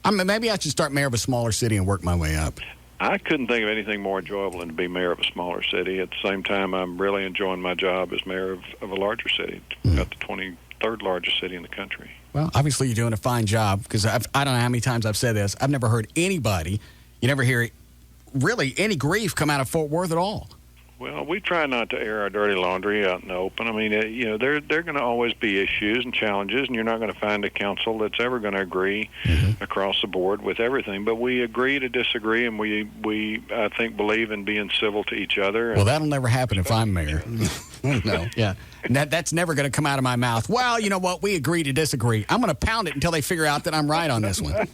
Speaker 18: sorry.
Speaker 4: Maybe I should start mayor of a smaller city and work my way up.
Speaker 18: I couldn't think of anything more enjoyable than to be mayor of a smaller city. At the same time, I'm really enjoying my job as mayor of a larger city, about the 23rd largest city in the country.
Speaker 4: Well, obviously you're doing a fine job, because I don't know how many times I've said this. I've never heard anybody, you never hear really any grief come out of Fort Worth at all.
Speaker 18: Well, we try not to air our dirty laundry out in the open. I mean, there are going to always be issues and challenges, and you're not going to find a council that's ever going to agree across the board with everything. But we agree to disagree, and we I think, believe in being civil to each other.
Speaker 4: Well, that'll never happen if I'm mayor. No. Yeah. That's never going to come out of my mouth. Well, you know what? We agree to disagree. I'm going to pound it until they figure out that I'm right on this one.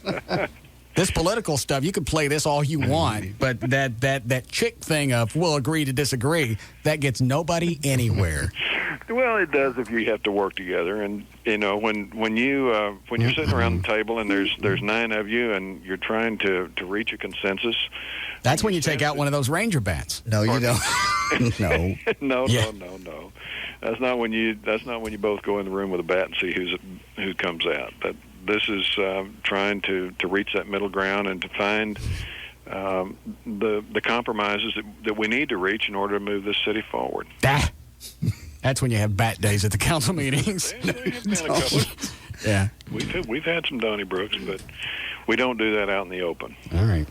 Speaker 4: This political stuff, you can play this all you want, but that chick thing of we'll agree to disagree, that gets nobody anywhere.
Speaker 18: Well, it does if you have to work together, and when you're sitting around the table and there's 9 of you and you're trying to reach a consensus.
Speaker 4: That's when you take out one of those Ranger bats.
Speaker 13: No, you don't.
Speaker 18: No. No. That's not when you both go in the room with a bat and see who comes out. This is trying to reach that middle ground and to find the compromises that we need to reach in order to move this city forward.
Speaker 4: That's when you have bat days at the council meetings.
Speaker 18: There have been a couple.
Speaker 4: Yeah.
Speaker 18: We've had some Donnybrooks, but we don't do that out in the open.
Speaker 4: All right.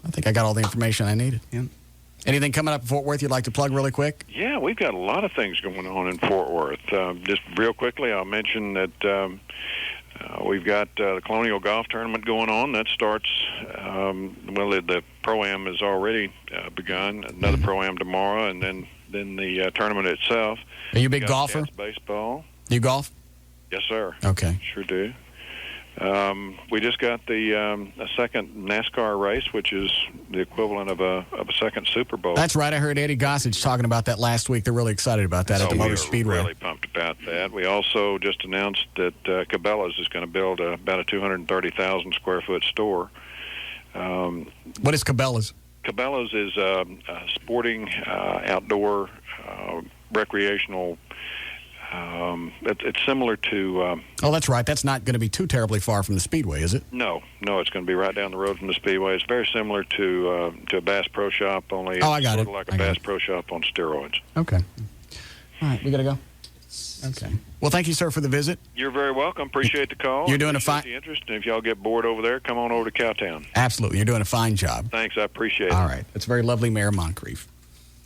Speaker 4: I think I got all the information I needed.
Speaker 13: Yeah.
Speaker 4: Anything coming up in Fort Worth you'd like to plug really quick?
Speaker 18: Yeah, we've got a lot of things going on in Fort Worth. Just real quickly, I'll mention that we've got the Colonial Golf Tournament going on. That starts, the Pro-Am has already begun. Another Pro-Am tomorrow, and then the tournament itself.
Speaker 4: Are you a big golfer?
Speaker 18: Baseball.
Speaker 4: You golf?
Speaker 18: Yes, sir.
Speaker 4: Okay.
Speaker 18: Sure do. We just got a second NASCAR race, which is the equivalent of a second Super Bowl.
Speaker 4: That's right. I heard Eddie Gossage talking about that last week. They're really excited about that at the Motor Speedway.
Speaker 18: We're really pumped about that. We also just announced that Cabela's is going to build about a 230,000 square foot store.
Speaker 4: What is Cabela's?
Speaker 18: Cabela's is a sporting, outdoor, recreational. It's similar to.
Speaker 4: Oh, that's right. That's not going to be too terribly far from the Speedway, is it?
Speaker 18: No, it's going to be right down the road from the Speedway. It's very similar to a Bass Pro Shop, only it's sort of like a Bass Pro Shop on steroids.
Speaker 4: Okay. All right, we got to go. Okay. Well, thank you, sir, for the visit.
Speaker 18: You're very welcome. Appreciate the call.
Speaker 4: You're doing a fine.
Speaker 18: The interest, and if y'all get bored over there, come on over to Cowtown.
Speaker 4: Absolutely, you're doing a fine job.
Speaker 18: Thanks, I appreciate it.
Speaker 4: All right, that's very lovely, Mayor Moncrief.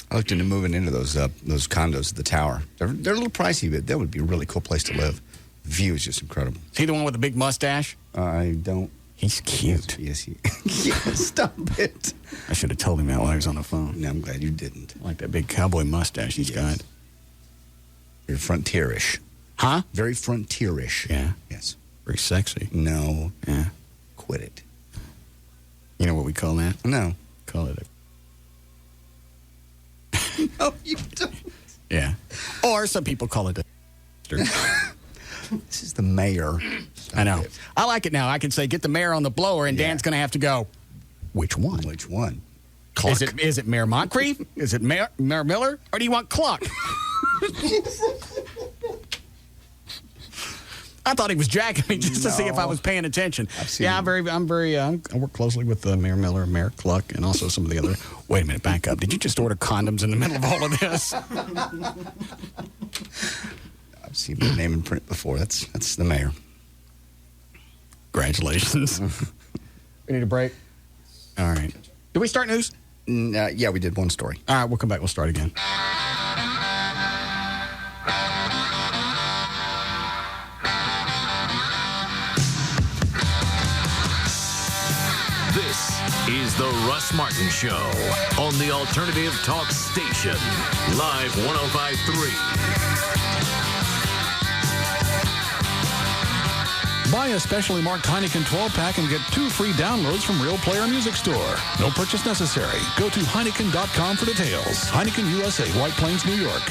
Speaker 13: I looked into moving into those condos at the tower. They're a little pricey, but that would be a really cool place to live. The view is just incredible.
Speaker 4: Is he the one with the big mustache?
Speaker 13: I don't.
Speaker 4: He's cute.
Speaker 13: Yes, yeah, stop it.
Speaker 4: I should have told him that while I was on the phone.
Speaker 13: No, I'm glad you didn't.
Speaker 4: I like that big cowboy mustache he's got.
Speaker 13: Very frontierish.
Speaker 4: Huh?
Speaker 13: Very frontierish.
Speaker 4: Yeah.
Speaker 13: Yes.
Speaker 4: Very sexy.
Speaker 13: No.
Speaker 4: Yeah.
Speaker 13: Quit it.
Speaker 4: You know what we call that?
Speaker 13: No.
Speaker 4: Call it a...
Speaker 13: No, you don't.
Speaker 4: Yeah. Or some people call it a...
Speaker 13: This is the mayor.
Speaker 4: I know. I like it now. I can say, get the mayor on the blower, and Dan's going to have to go, which one?
Speaker 13: Which one?
Speaker 4: Cluck. Is it Mayor Moncrief? Is it Mayor Miller? Or do you want Cluck? I thought he was jacking me just to see if I was paying attention. Yeah, I work closely with Mayor Miller, Mayor Cluck, and also some of the other. Wait a minute, back up. Did you just order condoms in the middle of all of this?
Speaker 13: I've seen the name in print before. That's the mayor.
Speaker 4: Congratulations. We need a break. All right. Did we start news?
Speaker 13: Yeah, we did one story.
Speaker 4: All right, we'll come back. We'll start again.
Speaker 3: This is the Russ Martin Show on the Alternative Talk Station. Live 105.3.
Speaker 5: Buy a specially marked Heineken 12-pack and get 2 free downloads from Real Player Music Store. No purchase necessary. Go to Heineken.com for details. Heineken USA, White Plains, New York.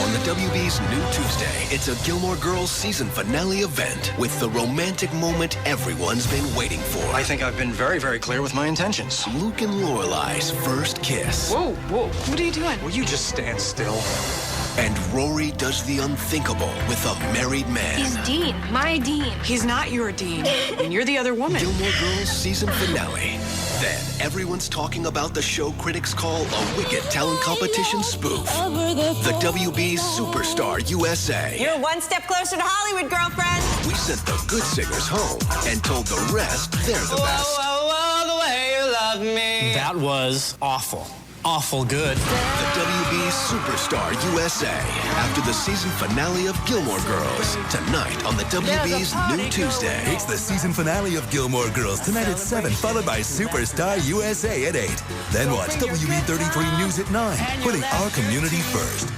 Speaker 8: On the WB's new Tuesday, it's a Gilmore Girls season finale event with the romantic moment everyone's been waiting for.
Speaker 17: I think I've been very, very clear with my intentions.
Speaker 8: Luke and Lorelai's first kiss.
Speaker 17: Whoa. What are you doing? Will you just stand still?
Speaker 8: And Rory does the unthinkable with a married man.
Speaker 15: He's Dean, my Dean.
Speaker 19: He's not your Dean, and you're the other woman.
Speaker 8: Gilmore Girls season finale. Then everyone's talking about the show critics call a wicked talent competition spoof. The WB's Superstar USA.
Speaker 19: You're one step closer to Hollywood, girlfriend.
Speaker 8: We sent the good singers home and told the rest they're the best.
Speaker 19: The way you love me.
Speaker 16: That was awful. Awful good.
Speaker 8: The WB's Superstar USA. After the season finale of Gilmore Girls. Tonight on the WB's New Tuesday.
Speaker 20: It's the season finale of Gilmore Girls. Tonight at 7, followed by Superstar USA at 8. Then watch WB33 News at 9. Putting our community first.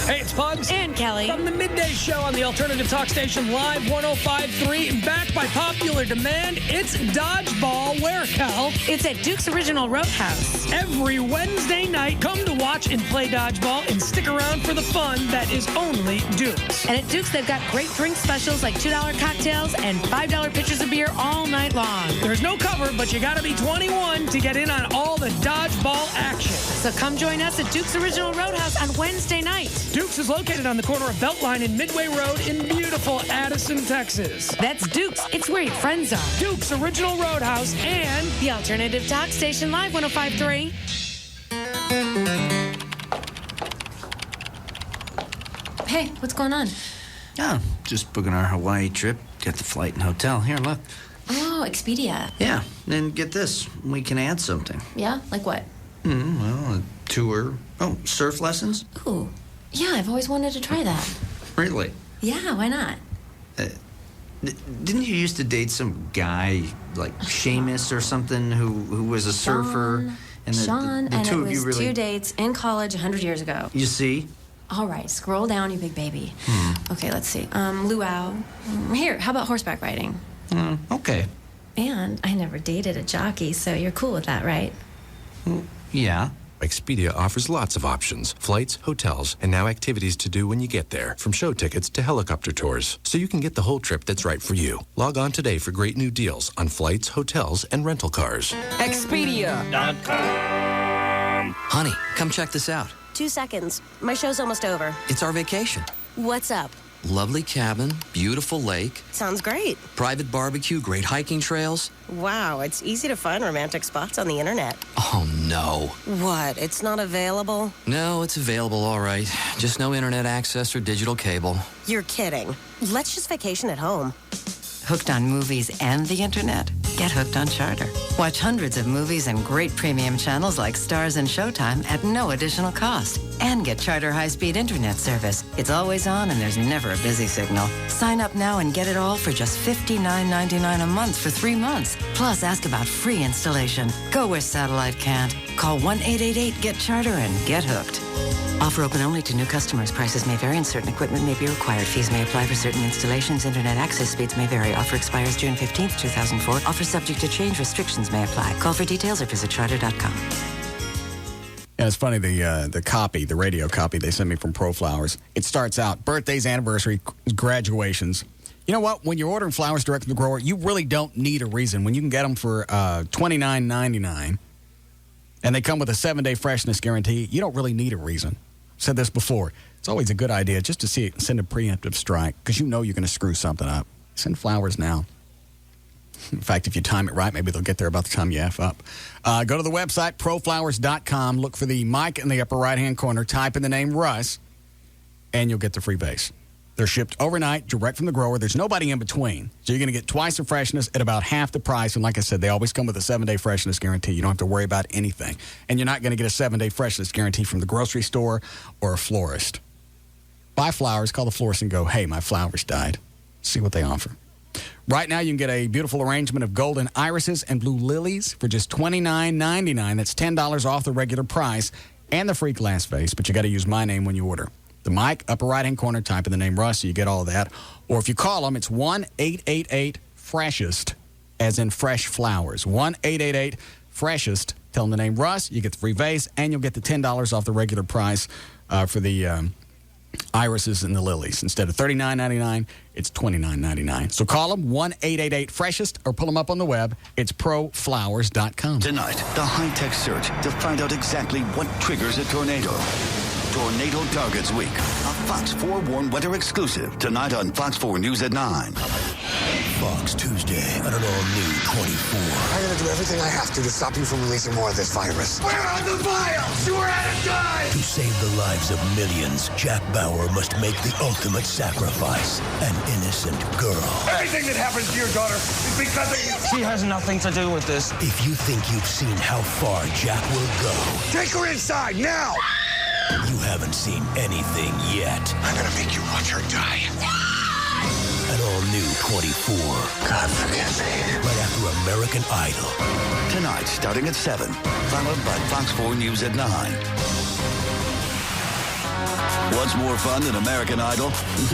Speaker 21: Hey, it's Pugs.
Speaker 19: And Kelly.
Speaker 21: From the Midday Show on the Alternative Talk Station, Live 105.3. And back by popular demand, it's Dodgeball. Where, Cal?
Speaker 31: It's at Duke's Original Roadhouse.
Speaker 21: Every Wednesday night, come to watch and play dodgeball and stick around for the fun that is only Duke's.
Speaker 31: And at Duke's, they've got great drink specials like $2 cocktails and $5 pitchers of beer all night long.
Speaker 21: There's no cover, but you gotta be 21 to get in on all the dodgeball action.
Speaker 31: So come join us at Duke's Original Roadhouse on Wednesday night.
Speaker 21: Duke's is located on the corner of Beltline and Midway Road in beautiful Addison, Texas.
Speaker 31: That's Duke's. It's where your friends are.
Speaker 21: Duke's Original Roadhouse and
Speaker 31: the Alternative Talk Station, Live 105.3. Hey, what's going on?
Speaker 16: Oh, just booking our Hawaii trip. Get the flight and hotel. Here, look.
Speaker 1: Oh, Expedia.
Speaker 2: Yeah, and get this. We can add something.
Speaker 1: Yeah? Like what?
Speaker 2: Well, a tour. Oh, surf lessons?
Speaker 1: Ooh. Yeah, I've always wanted to try that.
Speaker 2: Really?
Speaker 1: Yeah, why not?
Speaker 2: Didn't you used to date some guy, like Seamus or something, who was a surfer?
Speaker 1: Sean,
Speaker 2: the
Speaker 1: and
Speaker 2: two
Speaker 1: it
Speaker 2: of you
Speaker 1: was
Speaker 2: really...
Speaker 1: 2 dates in college 100 years ago.
Speaker 2: You see?
Speaker 1: All right, scroll down, you big baby. Okay, let's see. Luau. Here, how about horseback riding?
Speaker 2: Okay.
Speaker 1: And I never dated a jockey, so you're cool with that, right?
Speaker 2: Yeah.
Speaker 6: Expedia offers lots of options, flights, hotels, and now activities to do when you get there, from show tickets to helicopter tours, so you can get the whole trip that's right for you. Log on today for great new deals on flights, hotels, and rental cars.
Speaker 22: Expedia.com.
Speaker 23: Honey, come check this out.
Speaker 24: 2 seconds. My show's almost over.
Speaker 23: It's our vacation.
Speaker 24: What's up?
Speaker 23: Lovely cabin, beautiful lake.
Speaker 24: Sounds great.
Speaker 23: Private barbecue, great hiking trails.
Speaker 24: Wow, it's easy to find romantic spots on the internet.
Speaker 23: Oh, no.
Speaker 24: What, it's not available?
Speaker 23: No, it's available, all right. Just no internet access or digital cable.
Speaker 24: You're kidding. Let's just vacation at home.
Speaker 25: Hooked on movies and the internet? Get hooked on Charter. Watch hundreds of movies and great premium channels like Stars and Showtime at no additional cost. And get Charter high-speed internet service. It's always on and there's never a busy signal. Sign up now and get it all for just $59.99 a month for 3 months. Plus, ask about free installation. Go where satellite can't. Call 1-888-GET-CHARTER and get hooked. Offer open only to new customers. Prices may vary and certain equipment may be required. Fees may apply for certain installations. Internet access speeds may vary. Offer expires June 15th, 2004. Offer subject to change. Restrictions may apply. Call for details or visit charter.com.
Speaker 4: Yeah, it's funny, the copy, the radio copy they sent me from ProFlowers, it starts out, birthdays, anniversary, graduations. You know what? When you're ordering flowers direct from the grower, you really don't need a reason. When you can get them for $29.99 and they come with a 7-day freshness guarantee, you don't really need a reason. I've said this before. It's always a good idea just to send a preemptive strike because you know you're going to screw something up. Send flowers now. In fact, if you time it right, maybe they'll get there about the time you F up. Go to the website, proflowers.com. Look for the mic in the upper right-hand corner. Type in the name Russ, and you'll get the free base. They're shipped overnight, direct from the grower. There's nobody in between. So you're going to get twice the freshness at about half the price. And like I said, they always come with a 7-day freshness guarantee. You don't have to worry about anything. And you're not going to get a 7-day freshness guarantee from the grocery store or a florist. Buy flowers, call the florist and go, hey, my flowers died. See what they offer. Right now, you can get a beautiful arrangement of golden irises and blue lilies for just $29.99. That's $10 off the regular price and the free glass vase, but you got to use my name when you order. The mic, upper right-hand corner, type in the name Russ, so you get all of that. Or if you call them, it's 1-888-FRESHEST, as in fresh flowers. 1-888-FRESHEST. Tell them the name Russ, you get the free vase, and you'll get the $10 off the regular price for the irises and the lilies. Instead of $39.99, it's $29.99. So call them, 1-888-FRESHEST, or pull them up on the web. It's proflowers.com.
Speaker 8: Tonight, the high-tech search to find out exactly what triggers a tornado. Tornado Targets Week, a Fox 4 warm weather exclusive, tonight on Fox 4 News at 9.
Speaker 26: Fox Tuesday on an all-new 24.
Speaker 27: I'm going to do everything I have to stop you from releasing more of this virus.
Speaker 26: Where are the vials? You are out of time! To save the lives of millions, Jack Bauer must make the ultimate sacrifice. An innocent girl.
Speaker 27: Everything that happens to your daughter is because of you.
Speaker 16: She has nothing to do with this.
Speaker 26: If you think you've seen how far Jack will go,
Speaker 27: take her inside, now!
Speaker 26: You haven't seen anything yet.
Speaker 27: I'm going to make you watch her die.
Speaker 26: An all-new 24.
Speaker 27: God forgive me.
Speaker 26: Right after American Idol.
Speaker 8: Tonight, starting at 7, followed by Fox 4 News at 9. What's more fun than American Idol?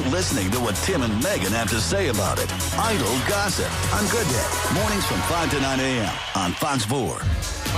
Speaker 8: Listening to what Tim and Megan have to say about it. Idol Gossip on Good Day. Mornings from 5 to 9 a.m. on Fox 4.
Speaker 29: Well,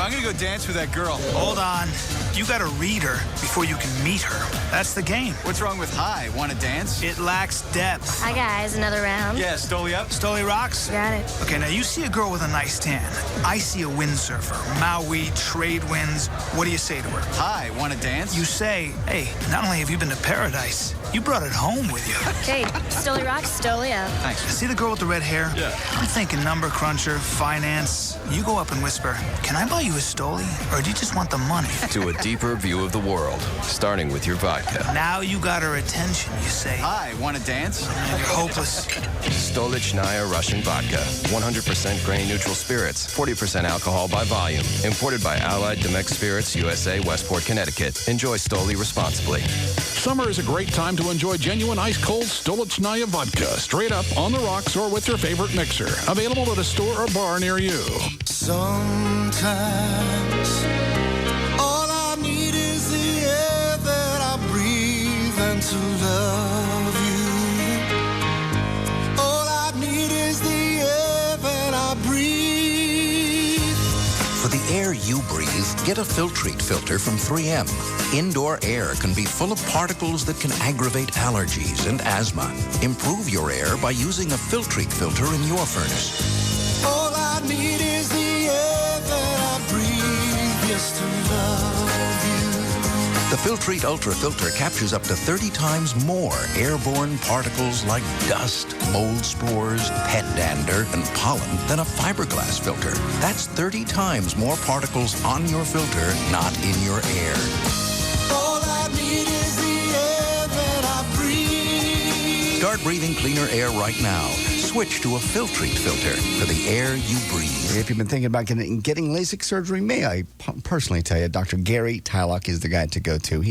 Speaker 29: I'm going to go dance with that girl. Hold on. You got to read her before you can meet her. That's the game. What's wrong with hi? Want to dance? It lacks depth.
Speaker 15: Hi, guys. Another round?
Speaker 29: Yeah, Stoli up. Stoli rocks?
Speaker 15: Got it.
Speaker 29: Okay, now you see a girl with a nice tan. I see a windsurfer. Maui, trade winds. What do you say to her? Hi, want to dance? You say, hey, not only have you been to paradise, You brought it home with you.
Speaker 1: Hey, Stoli rock, Stoli out.
Speaker 29: Thanks. See the girl with the red hair? Yeah. I'm thinking number cruncher, finance. You go up and whisper, can I buy you a Stoli? Or do you just want the money?
Speaker 7: To a deeper view of the world, starting with your vodka.
Speaker 29: Now you got her attention, you say.
Speaker 17: Hi, want to dance?
Speaker 29: You're hopeless.
Speaker 7: Stolichnaya Russian Vodka. 100% grain-neutral spirits. 40% alcohol by volume. Imported by Allied Domecq Spirits, USA, Westport, Connecticut. Enjoy Stoli responsibly.
Speaker 5: Summer is a great time to enjoy genuine ice-cold Stolichnaya vodka, straight up on the rocks or with your favorite mixer. Available at a store or bar near you.
Speaker 9: Sometimes all I need is the air that I breathe and to love you. All I need is the air that I breathe.
Speaker 10: For the air you breathe, get a Filtrete filter from 3M. Indoor air can be full of particles that can aggravate allergies and asthma. Improve your air by using a Filtrete filter in your furnace.
Speaker 9: All I need is the air that I breathe, just to love you.
Speaker 10: The Filtrete Ultra filter captures up to 30 times more airborne particles like dust, mold spores, pet dander, and pollen than a fiberglass filter. That's 30 times more particles on your filter, not in your air.
Speaker 9: All I need is the air that I breathe.
Speaker 10: Start breathing cleaner air right now. Switch to a Filtrete filter for the air you breathe.
Speaker 4: If you've been thinking about getting LASIK surgery, may I personally tell you, Dr. Gary Tylock is the guy to go to.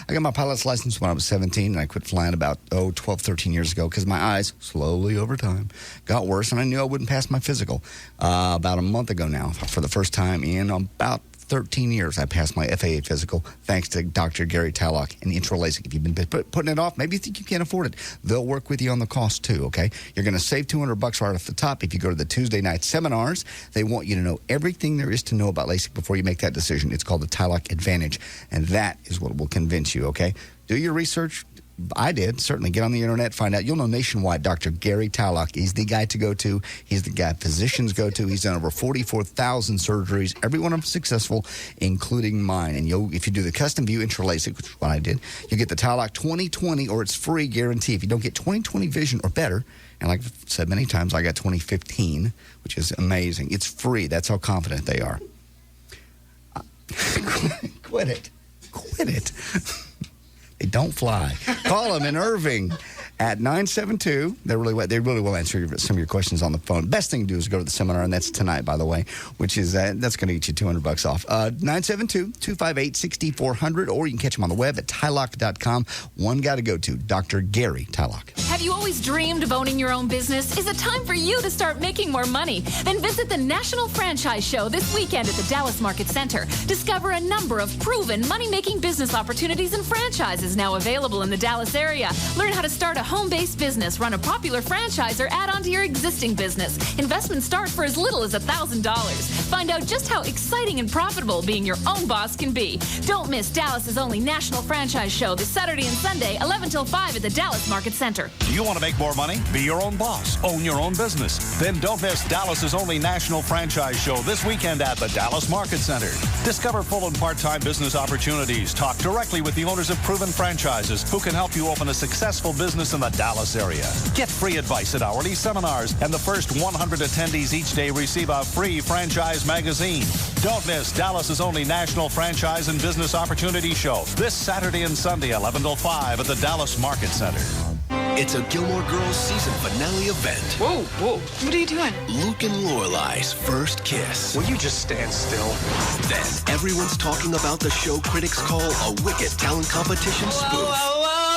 Speaker 4: I got my pilot's license when I was 17, and I quit flying about, 12, 13 years ago because my eyes, slowly over time, got worse, and I knew I wouldn't pass my physical. About a month ago now, for the first time in about 13 years, I passed my FAA physical thanks to Dr. Gary Tylock and IntraLASIK. If you've been putting it off, maybe you think you can't afford it. They'll work with you on the cost too, okay? You're going to save $200 right off the top if you go to the Tuesday night seminars. They want you to know everything there is to know about LASIK before you make that decision. It's called the Tylock Advantage, and that is what will convince you, okay? Do your research. I did. Certainly get on the internet, find out. You'll know nationwide Dr. Gary Tylock is the guy to go to. He's the guy physicians go to. He's done over 44,000 surgeries, every one of them successful, including mine. And if you do the custom view IntraLASIK, which is what I did, you get the Tylock 20/20 or it's free guarantee. If you don't get 20/20 vision or better, and like I've said many times, I got 20/15, which is amazing. It's free. That's how confident they are. Quit it. They don't fly. Call them in Irving at 972. They really will answer some of your questions on the phone. Best thing to do is go to the seminar, and that's tonight, by the way, which is that's going to get you $200 off. 972-258-6400, or you can catch them on the web at tylock.com. One guy to go to, Dr. Gary Tylock.
Speaker 11: Have you always dreamed of owning your own business? Is it time for you to start making more money? Then visit the National Franchise Show this weekend at the Dallas Market Center. Discover a number of proven money-making business opportunities and franchises now available in the Dallas area. Learn how to start a home-based business, run a popular franchise, or add on to your existing business. Investments start for as little as $1,000. Find out just how exciting and profitable being your own boss can be. Don't miss Dallas's only National Franchise Show this Saturday and Sunday, 11 till 5 at the Dallas Market Center.
Speaker 12: Do you want to make more money? Be your own boss. Own your own business. Then don't miss Dallas's only National Franchise Show this weekend at the Dallas Market Center. Discover full and part-time business opportunities. Talk directly with the owners of proven franchises who can help you open a successful business in the Dallas area. Get free advice at hourly seminars, and the first 100 attendees each day receive a free franchise magazine. Don't miss Dallas's only National Franchise and Business Opportunity Show this Saturday and Sunday, 11 till 5 at the Dallas Market Center.
Speaker 3: It's a Gilmore Girls season finale event.
Speaker 19: Whoa. What are you doing?
Speaker 3: Luke and Lorelai's first kiss.
Speaker 17: Will you just stand still?
Speaker 3: Then everyone's talking about the show critics call a wicked talent competition spoof.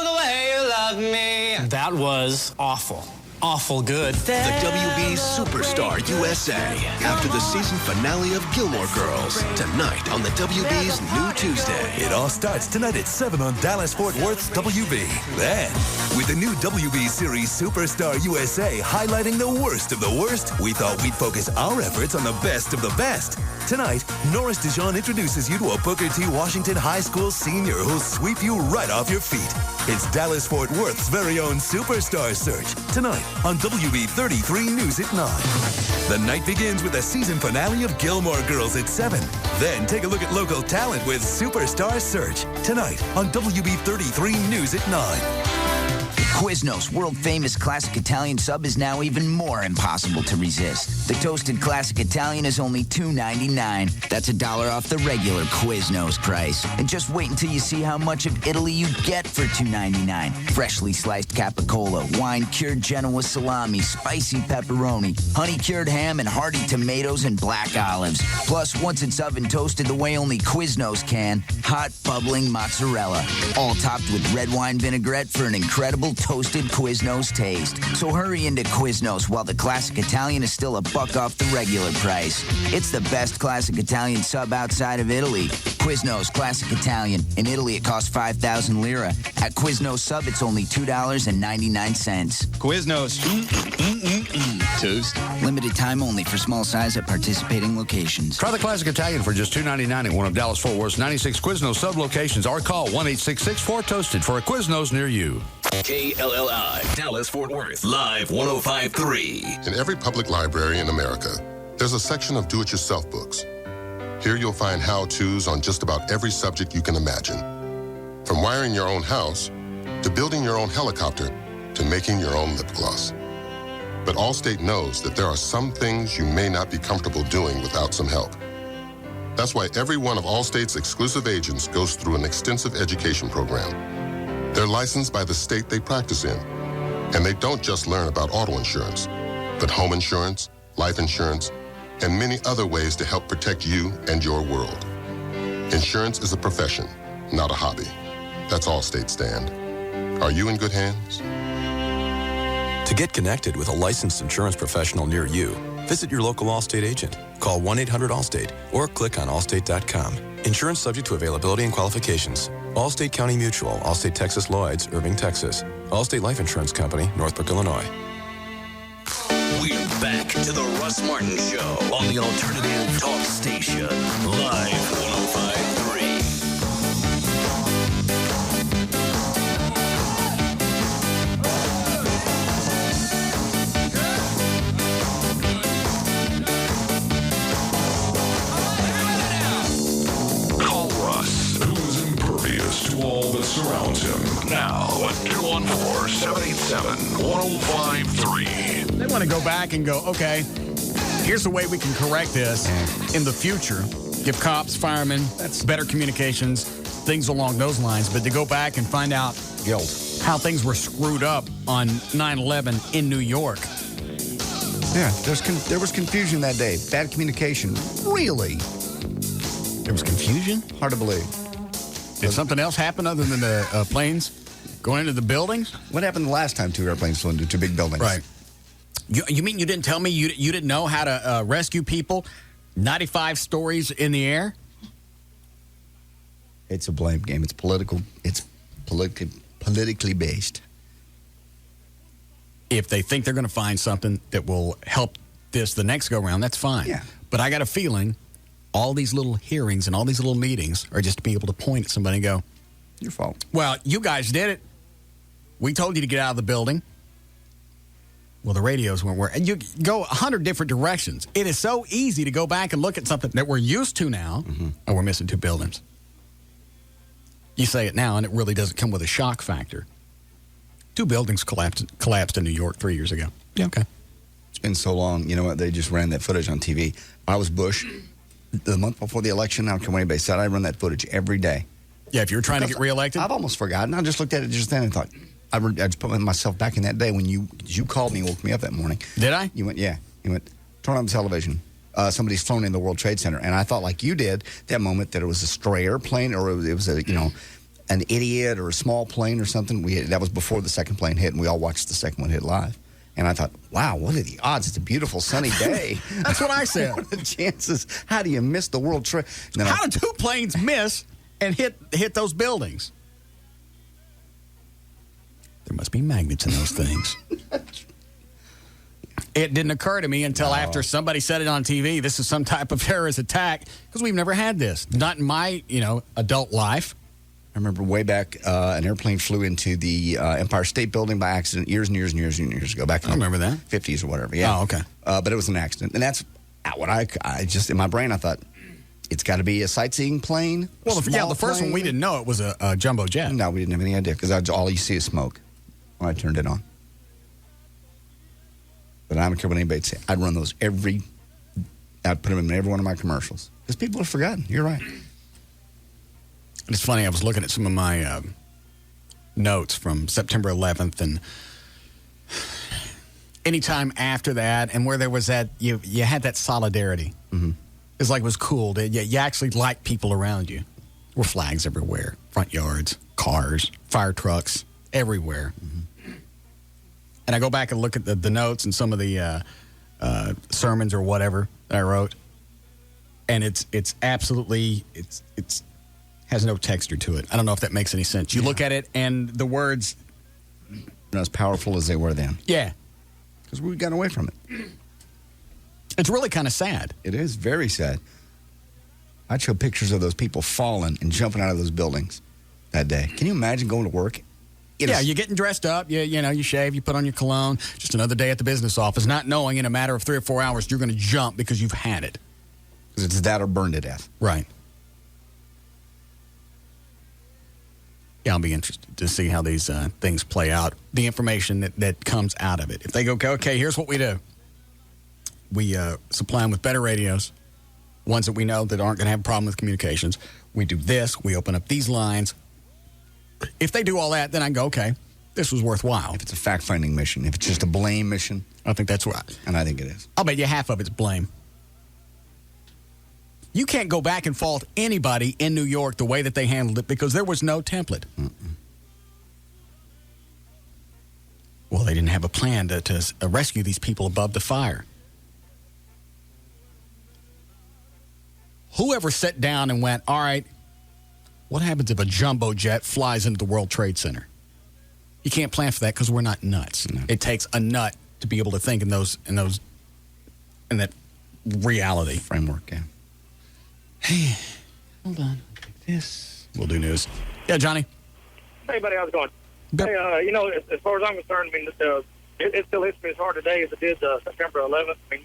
Speaker 19: The way you love me.
Speaker 17: That was awful. Awful good.
Speaker 3: The WB's Superstar USA. After the season finale of Gilmore Girls. Tonight on the WB's New Tuesday.
Speaker 20: It all starts tonight at 7 on Dallas-Fort Worth's WB. Then, with the new WB series Superstar USA highlighting the worst of the worst, we thought we'd focus our efforts on the best of the best. Tonight, Norris DeJean introduces you to a Booker T. Washington High School senior who'll sweep you right off your feet. It's Dallas-Fort Worth's very own Superstar Search. Tonight on WB 33 News at 9. The night begins with the season finale of Gilmore Girls at 7. Then take a look at local talent with Superstar Search. Tonight on WB 33 News at 9.
Speaker 2: Quiznos world-famous classic Italian sub is now even more impossible to resist. The toasted classic Italian is only $2.99. That's $1 off the regular Quiznos price. And just wait until you see how much of Italy you get for $2.99. Freshly sliced capicola, wine-cured Genoa salami, spicy pepperoni, honey-cured ham, and hearty tomatoes and black olives. Plus, once it's oven toasted the way only Quiznos can, hot, bubbling mozzarella. All topped with red wine vinaigrette for an incredible toasted Quiznos taste. So hurry into Quiznos while the classic Italian is still $1 off the regular price. It's the best classic Italian sub outside of Italy. Quiznos Classic Italian. In Italy, it costs 5,000 lira. At Quiznos Sub, it's only $2.99.
Speaker 17: Quiznos.
Speaker 2: Toast. Limited time only for small size at participating locations.
Speaker 6: Try the Classic Italian for just $2.99 at one of Dallas-Fort Worth's 96 Quiznos sub locations or call 1-866-4TOASTED for a Quiznos near you.
Speaker 3: KLLI, Dallas-Fort Worth, Live 105.3.
Speaker 13: In every public library in America, there's a section of do-it-yourself books. Here you'll find how-tos on just about every subject you can imagine. From wiring your own house, to building your own helicopter, to making your own lip gloss. But Allstate knows that there are some things you may not be comfortable doing without some help. That's why every one of Allstate's exclusive agents goes through an extensive education program. They're licensed by the state they practice in. And they don't just learn about auto insurance, but home insurance, life insurance, and many other ways to help protect you and your world. Insurance is a profession, not a hobby. That's Allstate stand. Are you in good hands?
Speaker 14: To get connected with a licensed insurance professional near you, visit your local Allstate agent. Call 1-800-ALLSTATE or click on allstate.com. Insurance subject to availability and qualifications. Allstate County Mutual, Allstate Texas Lloyds, Irving, Texas. Allstate Life Insurance Company, Northbrook, Illinois.
Speaker 3: We're back to the Russ Martin Show on the Alternative Talk Station. Live 105.3.
Speaker 5: Call Russ, who's impervious to all that surrounds him. Now at 214-787-1053.
Speaker 4: They want to go back and go, okay, here's the way we can correct this in the future. Give cops, firemen, better communications, things along those lines. But to go back and find out how things were screwed up on 9/11 in New York.
Speaker 18: Yeah, there was confusion that day. Bad communication. Really?
Speaker 4: There was confusion?
Speaker 18: Hard to believe.
Speaker 4: Did something else happen other than the planes going into the buildings?
Speaker 18: What happened the last time two airplanes flew into two big buildings?
Speaker 4: Right. You mean you didn't tell me you didn't know how to rescue people 95 stories in the air?
Speaker 18: It's a blame game. It's political. It's politically based.
Speaker 4: If they think they're going to find something that will help this the next go-round, that's fine.
Speaker 18: Yeah.
Speaker 4: But I got a feeling all these little hearings and all these little meetings are just to be able to point at somebody and go,
Speaker 18: your fault.
Speaker 4: Well, you guys did it. We told you to get out of the building. Well, the radios weren't working. And you go 100 different directions. It is so easy to go back and look at something that we're used to now. Oh, we're missing two buildings. You say it now, and it really doesn't come with a shock factor. Two buildings collapsed in New York 3 years ago. Yeah, okay.
Speaker 18: It's been so long. You know what? They just ran that footage on TV. I was Bush. The month before the election, I don't care what anybody said, I run that footage every day.
Speaker 4: Yeah, if you're trying to get reelected?
Speaker 18: I've almost forgotten. I just looked at it just then and thought, I just put myself back in that day when you called me and woke me up that morning.
Speaker 4: Did I?
Speaker 18: You went, yeah. You went, turn on the television. Somebody's flown in the World Trade Center. And I thought, like you did, that moment that it was a stray airplane or it was an idiot or a small plane or something. That was before the second plane hit, and we all watched the second one hit live. And I thought, wow, what are the odds? It's a beautiful sunny day.
Speaker 4: That's what I said.
Speaker 18: What are the chances? How do you miss the World Trade?
Speaker 4: How do two planes miss and hit those buildings? There must be magnets in those things. It didn't occur to me until after somebody said it on TV. This is some type of terrorist attack because we've never had this. Not in my adult life.
Speaker 18: I remember way back, an airplane flew into the Empire State Building by accident years and years and years and years ago. Back in
Speaker 4: remember that
Speaker 18: 50s or whatever. Yeah.
Speaker 4: Oh, okay.
Speaker 18: But it was an accident, and that's what I just in my brain I thought it's got to be a sightseeing plane.
Speaker 4: Well, the first one we didn't know it was a jumbo jet.
Speaker 18: No, we didn't have any idea because all you see is smoke. when I turned it on. But I don't care what anybody say. I'd run those I'd put them in every one of my commercials. Because people have forgotten. You're right.
Speaker 4: It's funny, I was looking at some of my notes from September 11th, and anytime after that, and where there was that, you had that solidarity.
Speaker 18: Mm-hmm.
Speaker 4: It's like it was cool. You actually liked people around you. There were flags everywhere, front yards, cars, fire trucks, everywhere. Mm-hmm. And I go back and look at the notes and some of the sermons or whatever that I wrote, and it's absolutely it's has no texture to it. I don't know if that makes any sense. You look at it, and the words
Speaker 18: are not as powerful as they were then.
Speaker 4: Yeah,
Speaker 18: because we've gotten away from it.
Speaker 4: It's really kind of sad.
Speaker 18: It is very sad. I'd show pictures of those people falling and jumping out of those buildings that day. Can you imagine going to work?
Speaker 4: You're getting dressed up. You shave, you put on your cologne. Just another day at the business office, not knowing in a matter of 3 or 4 hours you're going to jump because you've had it.
Speaker 18: Because it's that or burned to death.
Speaker 4: Right. Yeah, I'll be interested to see how these things play out. The information that comes out of it. If they go, okay, here's what we do. We supply them with better radios, ones that we know that aren't going to have a problem with communications. We do this. We open up these lines. If they do all that, then I go, okay, this was worthwhile.
Speaker 18: If it's a fact-finding mission, if it's just a blame mission.
Speaker 4: I think that's right.
Speaker 18: And I think it is.
Speaker 4: I'll bet you half of it's blame. You can't go back and fault anybody in New York the way that they handled it because there was no template.
Speaker 18: Mm-mm.
Speaker 4: Well, they didn't have a plan to rescue these people above the fire. Whoever sat down and went, all right, what happens if a jumbo jet flies into the World Trade Center? You can't plan for that because we're not nuts. No. It takes a nut to be able to think in that reality
Speaker 18: framework. Yeah.
Speaker 4: Hey, hold on. Take this. We'll do news. Yeah, Johnny.
Speaker 16: Hey, buddy, how's it going?
Speaker 4: Good.
Speaker 16: Hey, as far as I'm concerned, I mean, it still hits me as hard today as it did September 11th. I mean,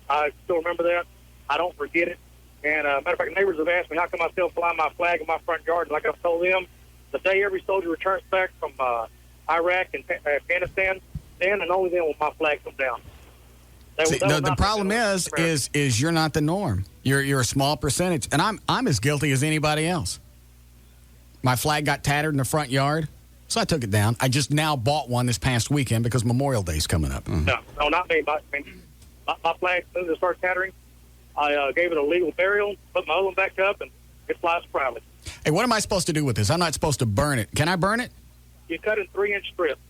Speaker 16: I still remember that. I don't forget it. And matter of fact, neighbors have asked me how come I still fly my flag in my front yard. Like I've told them, the day every soldier returns back from Iraq and Afghanistan, then and only then will my flag come down.
Speaker 4: The problem is you're not the norm. You're a small percentage, and I'm as guilty as anybody else. My flag got tattered in the front yard, so I took it down. I just now bought one this past weekend because Memorial Day's coming up.
Speaker 16: Mm-hmm. No, not me. My flag, as soon as it started tattering, I gave it a legal burial, put my other one back up, and it flies proudly.
Speaker 4: Hey, what am I supposed to do with this? I'm not supposed to burn it. Can I burn it?
Speaker 16: You cut it in 3-inch strips,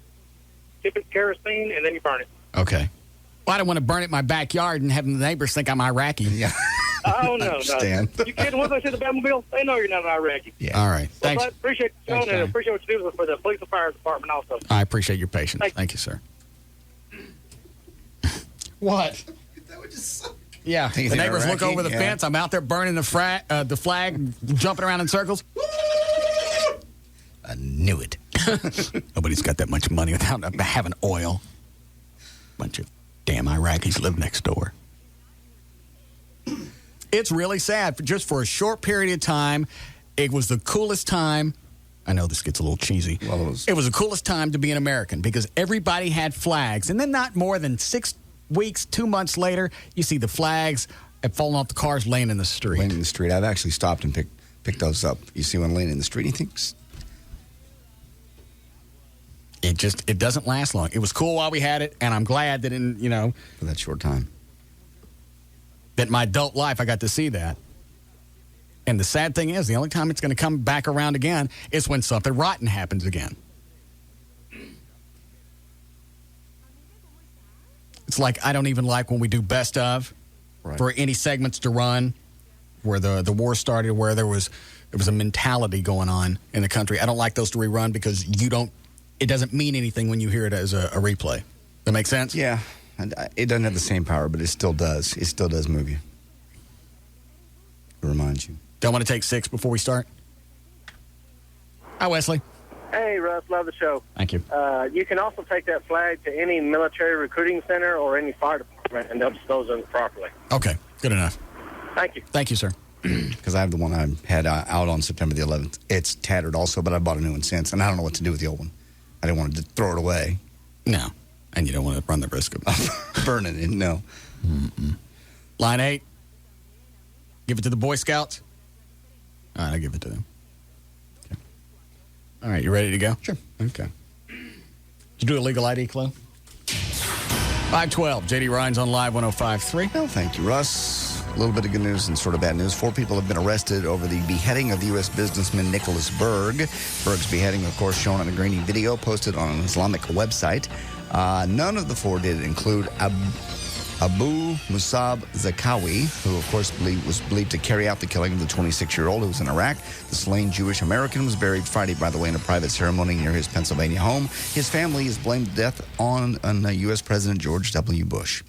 Speaker 16: tip it in kerosene, and then you burn it.
Speaker 4: Okay. Well, I don't want to burn it in my backyard and have the neighbors think I'm Iraqi.
Speaker 18: Yeah.
Speaker 16: Oh, no. You kidding? Once I see the Batmobile, they know you're not an Iraqi.
Speaker 4: Yeah. All right.
Speaker 16: Well,
Speaker 4: Thanks.
Speaker 16: I appreciate the show, and I appreciate what you do for the police and fire department also.
Speaker 4: I appreciate your patience. Thank you, sir. What? Yeah, the neighbors look over the fence. I'm out there burning the flag, jumping around in circles.
Speaker 18: I knew it.
Speaker 4: Nobody's got that much money without having oil. Bunch of damn Iraqis live next door. It's really sad. Just for a short period of time, it was the coolest time. I know this gets a little cheesy. Well, it was the coolest time to be an American because everybody had flags. And then not more than 6 weeks, 2 months later, you see the flags have fallen off the cars laying in the street.
Speaker 18: Laying in the street. I've actually stopped and picked those up. You see one laying in the street, he thinks...
Speaker 4: It doesn't last long. It was cool while we had it, and I'm glad that
Speaker 18: for that short time.
Speaker 4: That my adult life, I got to see that. And the sad thing is, the only time it's going to come back around again is when something rotten happens again. It's like I don't even like when we do best of for any segments to run where the war started, where there was a mentality going on in the country. I don't like those to rerun because it doesn't mean anything when you hear it as a replay. That make sense?
Speaker 18: Yeah. And it doesn't have the same power, but it still does. It still does move you. It reminds you.
Speaker 4: Don't want to take 6 before we start? Hi, Wesley.
Speaker 16: Hey, Russ. Love the show.
Speaker 4: Thank you.
Speaker 16: You can also take that flag to any military recruiting center or any fire department, and they'll dispose of it properly.
Speaker 4: Okay. Good enough.
Speaker 16: Thank you.
Speaker 4: Thank you, sir.
Speaker 18: Because I have the one I had out on September the 11th. It's tattered also, but I bought a new one since, and I don't know what to do with the old one. I didn't want to throw it away.
Speaker 4: No. And you don't want to run the risk of
Speaker 18: burning it, no.
Speaker 4: Mm-mm. Line 8. Give it to the Boy Scouts? All right, I'll give it to them. Okay. All right, you ready to go?
Speaker 18: Sure.
Speaker 4: Okay. Did you do a legal ID, Chloe? 512, J.D. Ryan's on Live 105.3.
Speaker 18: Well, thank you, Russ. A little bit of good news and sort of bad news. 4 people have been arrested over the beheading of the U.S. businessman Nicholas Berg. Berg's beheading, of course, shown on a grainy video posted on an Islamic website. None of the 4 did include Abu Musab Zakawi, who, of course, was believed to carry out the killing of the 26-year-old who was in Iraq. The slain Jewish American was buried Friday, by the way, in a private ceremony near his Pennsylvania home. His family has blamed the death on U.S. President George W. Bush.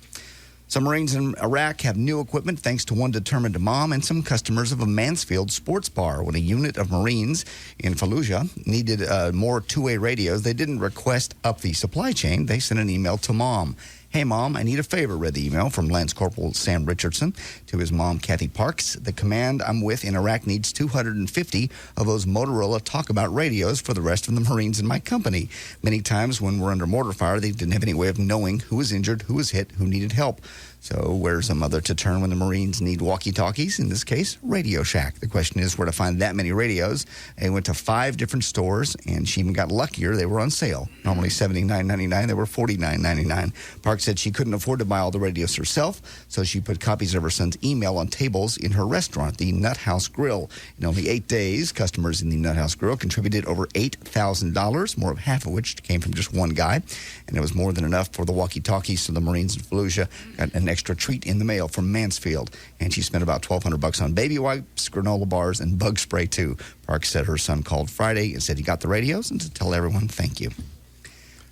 Speaker 18: Some Marines in Iraq have new equipment thanks to one determined mom and some customers of a Mansfield sports bar. When a unit of Marines in Fallujah needed more two-way radios, they didn't request up the supply chain. They sent an email to mom. Hey, Mom, I need a favor, read the email from Lance Corporal Sam Richardson to his mom, Kathy Parks. The command I'm with in Iraq needs 250 of those Motorola talk-about radios for the rest of the Marines in my company. Many times when we're under mortar fire, they didn't have any way of knowing who was injured, who was hit, who needed help. So where's a mother to turn when the Marines need walkie-talkies? In this case, Radio Shack. The question is where to find that many radios. They went to 5 different stores, and she even got luckier. They were on sale. Normally $79.99. They were $49.99. Park said she couldn't afford to buy all the radios herself, so she put copies of her son's email on tables in her restaurant, the Nut House Grill. In only 8 days, customers in the Nut House Grill contributed over $8,000, more of half of which came from just one guy. And it was more than enough for the walkie-talkies, so the Marines in Fallujah got an extra treat in the mail from Mansfield. And she spent about $1,200 on baby wipes, granola bars, and bug spray, too. Park said her son called Friday and said he got the radios and to tell everyone thank you.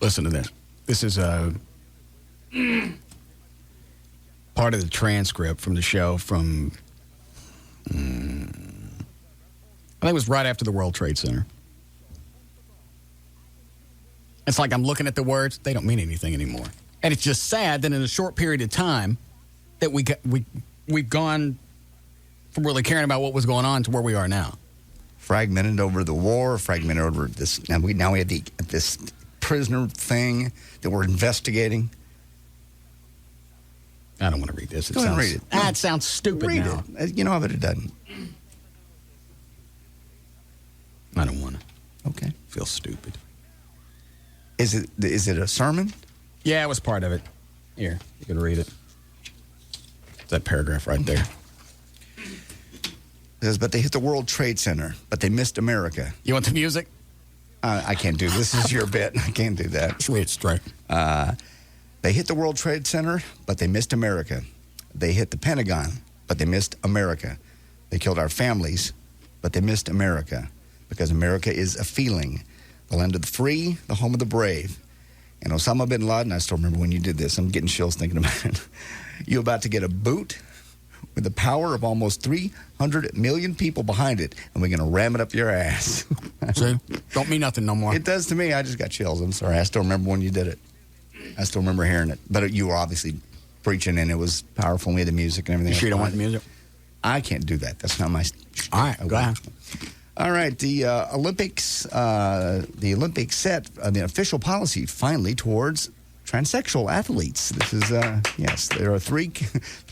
Speaker 4: Listen to this. This is part of the transcript from the show from, I think it was right after the World Trade Center. It's like I'm looking at the words. They don't mean anything anymore. And it's just sad that in a short period of time that we've gone from really caring about what was going on to where we are now.
Speaker 18: Fragmented over the war, fragmented over this. Now we have this prisoner thing that we're investigating.
Speaker 4: I don't want to read this.
Speaker 18: Go ahead and read it.
Speaker 4: It sounds stupid
Speaker 18: read
Speaker 4: now.
Speaker 18: It. You know, but it doesn't.
Speaker 4: I don't want to.
Speaker 18: Okay.
Speaker 4: Feel stupid.
Speaker 18: Is it a sermon?
Speaker 4: Yeah, it was part of it. Here, you can read it. It's that paragraph right there.
Speaker 18: It says, but they hit the World Trade Center, but they missed America.
Speaker 4: You want the music?
Speaker 18: I can't do this. This is your bit. I can't do that.
Speaker 4: Just read it straight.
Speaker 18: They hit the World Trade Center, but they missed America. They hit the Pentagon, but they missed America. They killed our families, but they missed America. Because America is a feeling. The land of the free, the home of the brave. And Osama bin Laden, I still remember when you did this. I'm getting chills thinking about it. You're about to get a boot with the power of almost 300 million people behind it, and we're going to ram it up your ass.
Speaker 4: See? Don't mean nothing no more.
Speaker 18: It does to me. I just got chills. I'm sorry. I still remember when you did it. I still remember hearing it. But you were obviously preaching, and it was powerful. And we had the music and everything.
Speaker 4: You sure you don't want the music?
Speaker 18: I can't do that. That's not my...
Speaker 4: All right, go ahead.
Speaker 18: All right, the Olympics, the Olympics set the official policy finally towards transsexual athletes. This is, yes, there are three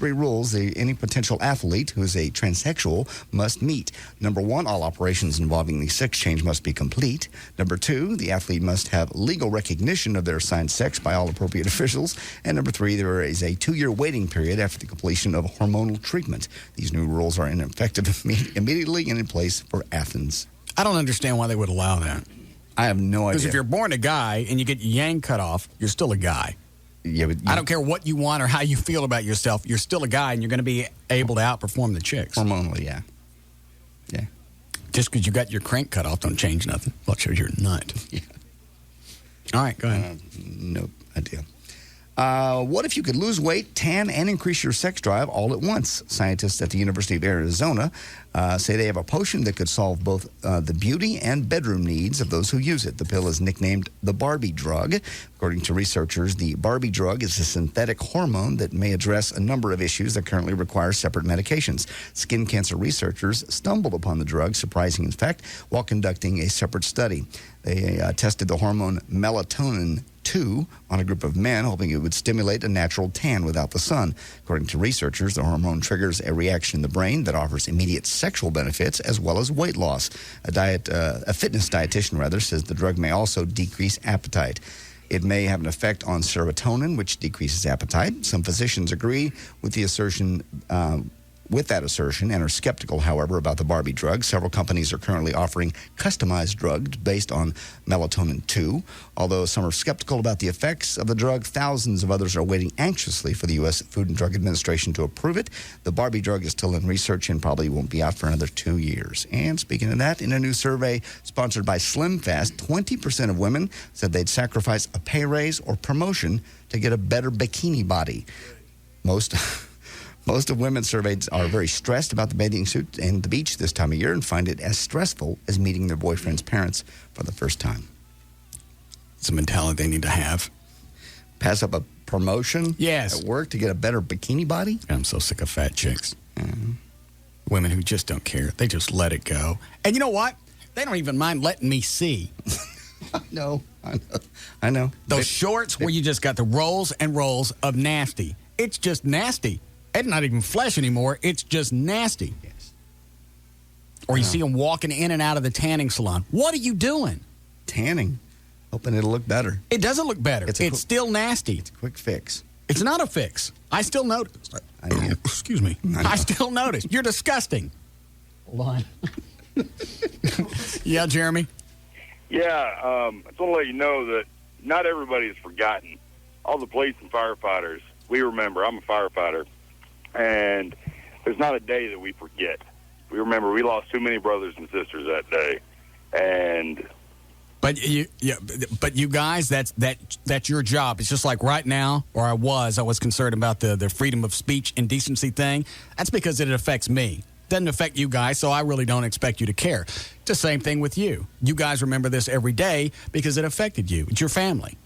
Speaker 18: rules any potential athlete who is a transsexual must meet. Number 1, all operations involving the sex change must be complete. Number 2, the athlete must have legal recognition of their assigned sex by all appropriate officials. And number 3, there is a 2-year waiting period after the completion of hormonal treatment. These new rules are effective immediately and in place for Athens.
Speaker 4: I don't understand why they would allow that.
Speaker 18: I have no idea.
Speaker 4: Because if you're born a guy and you get your yang cut off, you're still a guy.
Speaker 18: Yeah, but
Speaker 4: I don't care what you want or how you feel about yourself. You're still a guy, and you're going to be able to outperform the chicks.
Speaker 18: Hormonally, yeah. Yeah.
Speaker 4: Just because you got your crank cut off don't change nothing. Well, it shows you're a nut.
Speaker 18: Yeah.
Speaker 4: All right, go ahead.
Speaker 18: No idea. What if you could lose weight, tan, and increase your sex drive all at once? Scientists at the University of Arizona say they have a potion that could solve both the beauty and bedroom needs of those who use it. The pill is nicknamed the Barbie drug. According to researchers, the Barbie drug is a synthetic hormone that may address a number of issues that currently require separate medications. Skin cancer researchers stumbled upon the drug, surprising in fact, while conducting a separate study. They tested the hormone melatonin 2 on a group of men, hoping it would stimulate a natural tan without the sun. According to researchers, the hormone triggers a reaction in the brain that offers immediate sexual benefits as well as weight loss. A fitness dietitian says the drug may also decrease appetite. It may have an effect on serotonin, which decreases appetite. Some physicians agree with the assertion. With that assertion and are skeptical, however, about the Barbie drug. Several companies are currently offering customized drugs based on melatonin 2. Although some are skeptical about the effects of the drug, thousands of others are waiting anxiously for the U.S. Food and Drug Administration to approve it. The Barbie drug is still in research and probably won't be out for another 2 years. And speaking of that, in a new survey sponsored by SlimFast, 20% of women said they'd sacrifice a pay raise or promotion to get a better bikini body. Most of women surveyed are very stressed about the bathing suit and the beach this time of year and find it as stressful as meeting their boyfriend's parents for the first time.
Speaker 4: It's a mentality they need to have.
Speaker 18: Pass up a promotion at work to get a better bikini body?
Speaker 4: I'm so sick of fat chicks. Women who just don't care. They just let it go. And you know what? They don't even mind letting me see.
Speaker 18: I know.
Speaker 4: Those shorts where you just got the rolls and rolls of nasty. It's just nasty. It's not even flesh anymore. It's just nasty.
Speaker 18: Yes.
Speaker 4: Or you see them walking in and out of the tanning salon. What are you doing?
Speaker 18: Tanning. Hoping it'll look better.
Speaker 4: It doesn't look better. It's still nasty.
Speaker 18: It's a quick fix.
Speaker 4: It's not a fix. I still notice. Excuse me. I still notice. You're disgusting. Hold on. Yeah, Jeremy?
Speaker 8: Yeah, I just want to let you know that not everybody is forgotten. All the police and firefighters, we remember. I'm a firefighter. And there's not a day that we forget. We remember we lost too many brothers and sisters that day. And
Speaker 4: But you guys, that's your job. It's just like right now, or I was concerned about the freedom of speech and decency thing. That's because it affects me. Doesn't affect you guys, so I really don't expect you to care. It's the same thing with you. You guys remember this every day because it affected you. It's your family.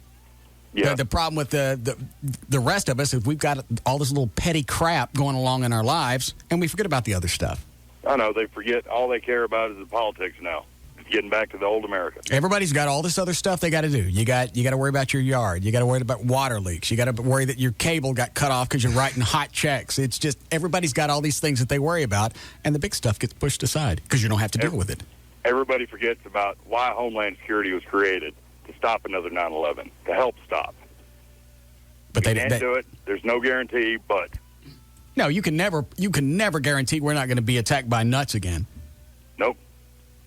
Speaker 8: Yeah.
Speaker 4: The problem with the rest of us is we've got all this little petty crap going along in our lives, and we forget about the other stuff.
Speaker 8: I know, they forget. All they care about is the politics now. It's getting back to the old America.
Speaker 4: Everybody's got all this other stuff they got to do. You got to worry about your yard. You got to worry about water leaks. You got to worry that your cable got cut off because you're writing hot checks. It's just everybody's got all these things that they worry about, and the big stuff gets pushed aside because you don't have to deal with it.
Speaker 8: Everybody forgets about why Homeland Security was created, to stop another 9/11, to help stop.
Speaker 4: But
Speaker 8: they can't do it. There's no guarantee, but
Speaker 4: no, you can never guarantee we're not going to be attacked by nuts again.
Speaker 8: Nope.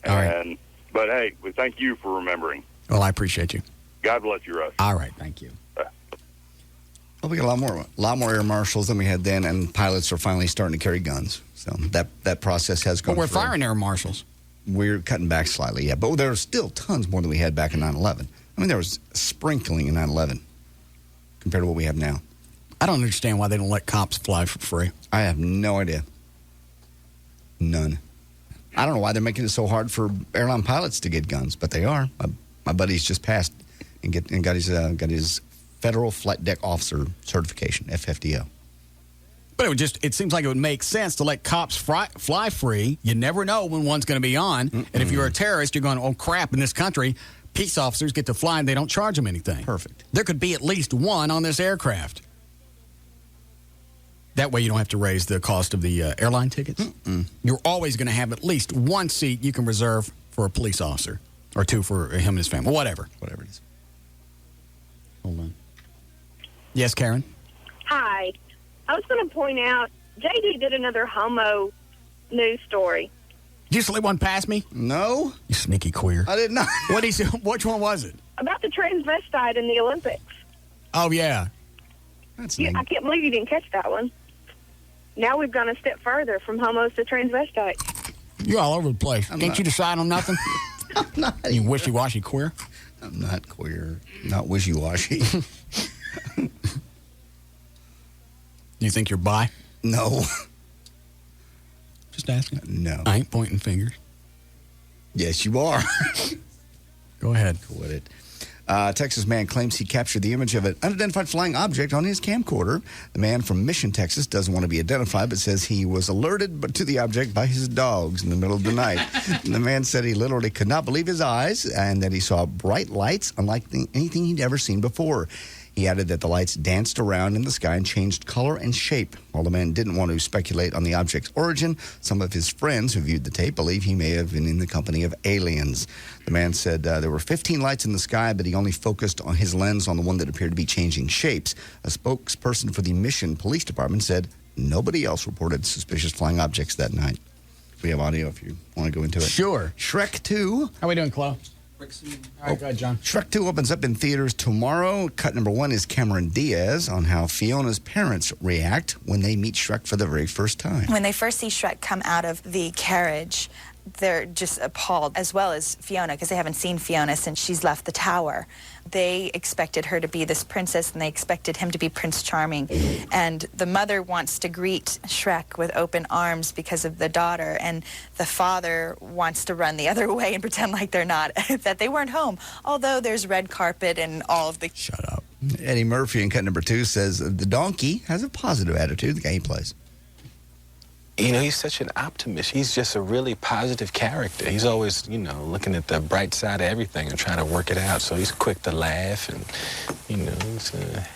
Speaker 4: All right.
Speaker 8: But hey, we thank you for remembering.
Speaker 4: Well, I appreciate you.
Speaker 8: God bless you, Russ.
Speaker 4: All right, thank you.
Speaker 18: Well, we got a lot more air marshals than we had then, and pilots are finally starting to carry guns. So that process has gone.
Speaker 4: Well, we're
Speaker 18: through.
Speaker 4: firing air marshals.
Speaker 18: We're cutting back slightly, yeah, but there are still tons more than we had back in 9/11. I mean, there was sprinkling in 9/11 compared to what we have now.
Speaker 4: I don't understand why they don't let cops fly for free.
Speaker 18: I have no idea. None. I don't know why they're making it so hard for airline pilots to get guns, but they are. My buddy's just passed and got his Federal Flight Deck Officer certification, FFDO.
Speaker 4: But it seems like it would make sense to let cops fly free. You never know when one's going to be on. And if you're a terrorist, you're going, oh, crap, in this country, peace officers get to fly and they don't charge them anything.
Speaker 18: Perfect.
Speaker 4: There could be at least one on this aircraft. That way you don't have to raise the cost of the airline tickets. You're always going to have at least one seat you can reserve for a police officer or two for him and his family. Whatever it is. Hold on. Yes, Karen?
Speaker 21: Hi. I was going to point out, JD did another homo news story.
Speaker 4: Did you slip one past me?
Speaker 18: No.
Speaker 4: You sneaky queer.
Speaker 18: I did not.
Speaker 4: Which one was it?
Speaker 21: About the transvestite in the Olympics.
Speaker 4: Oh, yeah.
Speaker 21: I can't believe you didn't catch that one. Now we've gone a step further from homos to transvestite.
Speaker 4: You're all over the place. Can't you decide on nothing?
Speaker 18: I'm not.
Speaker 4: You wishy-washy queer?
Speaker 18: I'm not queer. Not wishy-washy.
Speaker 4: You think you're bi?
Speaker 18: No.
Speaker 4: Just asking.
Speaker 18: No.
Speaker 4: I ain't pointing fingers.
Speaker 18: Yes, you are.
Speaker 4: Go ahead.
Speaker 18: Quit it. Texas man claims he captured the image of an unidentified flying object on his camcorder. The man from Mission, Texas, doesn't want to be identified, but says he was alerted to the object by his dogs in the middle of the night. The man said he literally could not believe his eyes and that he saw bright lights unlike anything he'd ever seen before. He added that the lights danced around in the sky and changed color and shape. While the man didn't want to speculate on the object's origin, some of his friends who viewed the tape believe he may have been in the company of aliens. The man said there were 15 lights in the sky, but he only focused on his lens on the one that appeared to be changing shapes. A spokesperson for the Mission Police Department said nobody else reported suspicious flying objects that night. We have audio if you want to go into it.
Speaker 4: Sure.
Speaker 18: Shrek 2.
Speaker 4: How we doing, Chloe? All right, go ahead, John.
Speaker 18: Shrek 2 opens up in theaters tomorrow. Cut number 1 is Cameron Diaz on how Fiona's parents react when they meet Shrek for the very first time.
Speaker 1: When they first see Shrek come out of the carriage, they're just appalled, as well as Fiona, because they haven't seen Fiona since she's left the tower. They expected her to be this princess, and they expected him to be Prince Charming. And the mother wants to greet Shrek with open arms because of the daughter, and the father wants to run the other way and pretend like they're not, that they weren't home, although there's red carpet and all of the...
Speaker 18: Shut up. Eddie Murphy in cut number 2 says the donkey has a positive attitude, the guy he plays.
Speaker 15: You know, he's such an optimist. He's just a really positive character. He's always, you know, looking at the bright side of everything and trying to work it out. So he's quick to laugh and, you know, he's a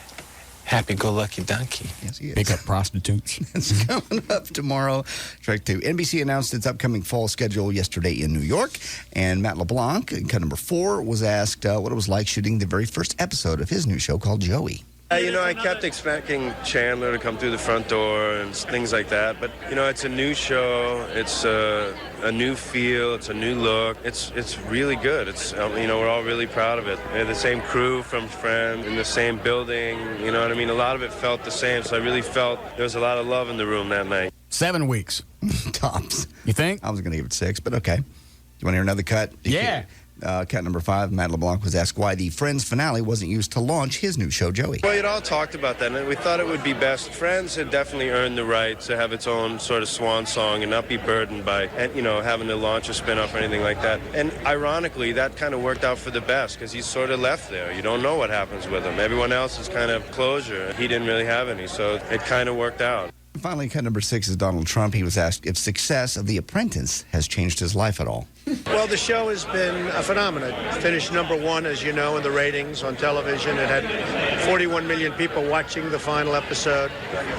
Speaker 15: happy-go-lucky donkey.
Speaker 18: Yes, he is.
Speaker 4: Pick up prostitutes.
Speaker 18: It's coming up tomorrow. Shrek 2. NBC announced its upcoming fall schedule yesterday in New York. And Matt LeBlanc, in cut number 4, was asked what it was like shooting the very first episode of his new show called Joey.
Speaker 22: You know, I kept expecting Chandler to come through the front door and things like that. But, you know, it's a new show. It's a new feel. It's a new look. It's really good. It's, you know, we're all really proud of it. We had the same crew from Friends in the same building. You know what I mean? A lot of it felt the same. So I really felt there was a lot of love in the room that night.
Speaker 4: 7 weeks.
Speaker 18: Tops.
Speaker 4: You think?
Speaker 18: I was going to give it 6, but okay. You want to hear another cut?
Speaker 4: Yeah.
Speaker 18: Cut number 5, Matt LeBlanc was asked why the Friends finale wasn't used to launch his new show, Joey.
Speaker 22: Well, you'd all talked about that, and we thought it would be best. Friends had definitely earned the right to have its own sort of swan song and not be burdened by, you know, having to launch a spinoff or anything like that. And ironically, that kind of worked out for the best because he's sort of left there. You don't know what happens with him. Everyone else is kind of closure. He didn't really have any, so it kind of worked out.
Speaker 18: Finally, cut number 6 is Donald Trump. He was asked if success of The Apprentice has changed his life at all.
Speaker 23: Well, the show has been a phenomenon. Finished number 1, as you know, in the ratings on television. It had 41 million people watching the final episode.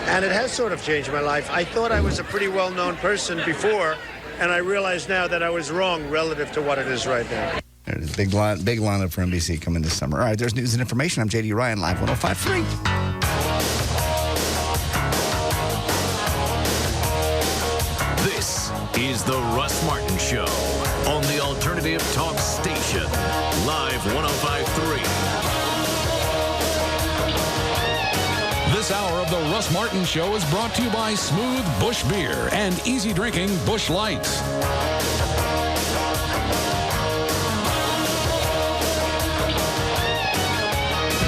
Speaker 23: And it has sort of changed my life. I thought I was a pretty well-known person before, and I realize now that I was wrong relative to what it is right now.
Speaker 18: There's a big lineup for NBC coming this summer. All right, there's news and information. I'm J.D. Ryan, Live 105.3.
Speaker 3: This is the Russ Martin Show on the Alternative Talk Station, Live 105.3.
Speaker 5: This hour of the Russ Martin Show is brought to you by Smooth Bush Beer and easy drinking Bush Light.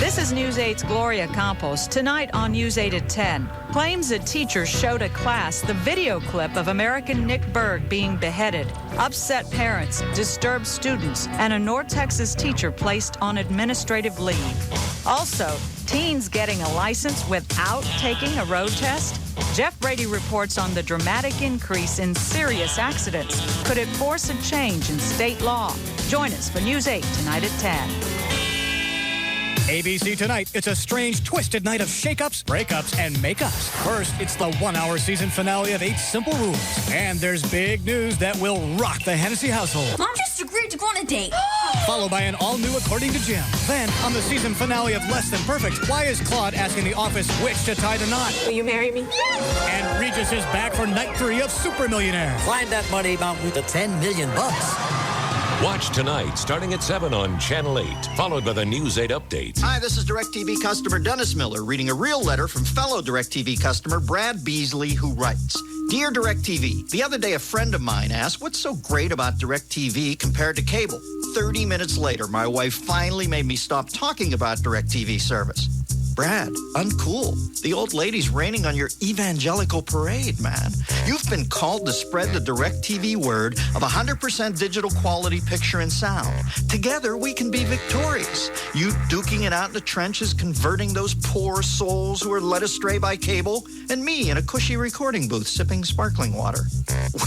Speaker 24: This is News 8's Gloria Campos. Tonight on News 8 at 10, claims a teacher showed a class the video clip of American Nick Berg being beheaded, upset parents, disturbed students, and a North Texas teacher placed on administrative leave. Also, teens getting a license without taking a road test. Jeff Brady reports on the dramatic increase in serious accidents. Could it force a change in state law? Join us for News 8 tonight at 10.
Speaker 25: ABC Tonight, it's a strange, twisted night of shakeups, breakups, and makeups. First, it's the one-hour season finale of 8 Simple Rules. And there's big news that will rock the Hennessy household.
Speaker 26: Mom just agreed to go on a date.
Speaker 25: Followed by an all-new According to Jim. Then, on the season finale of Less Than Perfect, why is Claude asking the office which to tie the knot?
Speaker 26: Will you marry me?
Speaker 25: Yes! And Regis is back for night 3 of Super Millionaire.
Speaker 27: Climb that money mountain to $10 million.
Speaker 28: Watch tonight, starting at 7 on Channel 8, followed by the News 8 updates.
Speaker 30: Hi, this is DirecTV customer Dennis Miller reading a real letter from fellow DirecTV customer Brad Beasley, who writes, Dear DirecTV, the other day a friend of mine asked, what's so great about DirecTV compared to cable? 30 minutes later, my wife finally made me stop talking about DirecTV service. Brad, uncool. The old lady's raining on your evangelical parade, man. You've been called to spread the DirecTV word of 100% digital quality picture and sound. Together, we can be victorious. You duking it out in the trenches, converting those poor souls who are led astray by cable, and me in a cushy recording booth sipping sparkling water.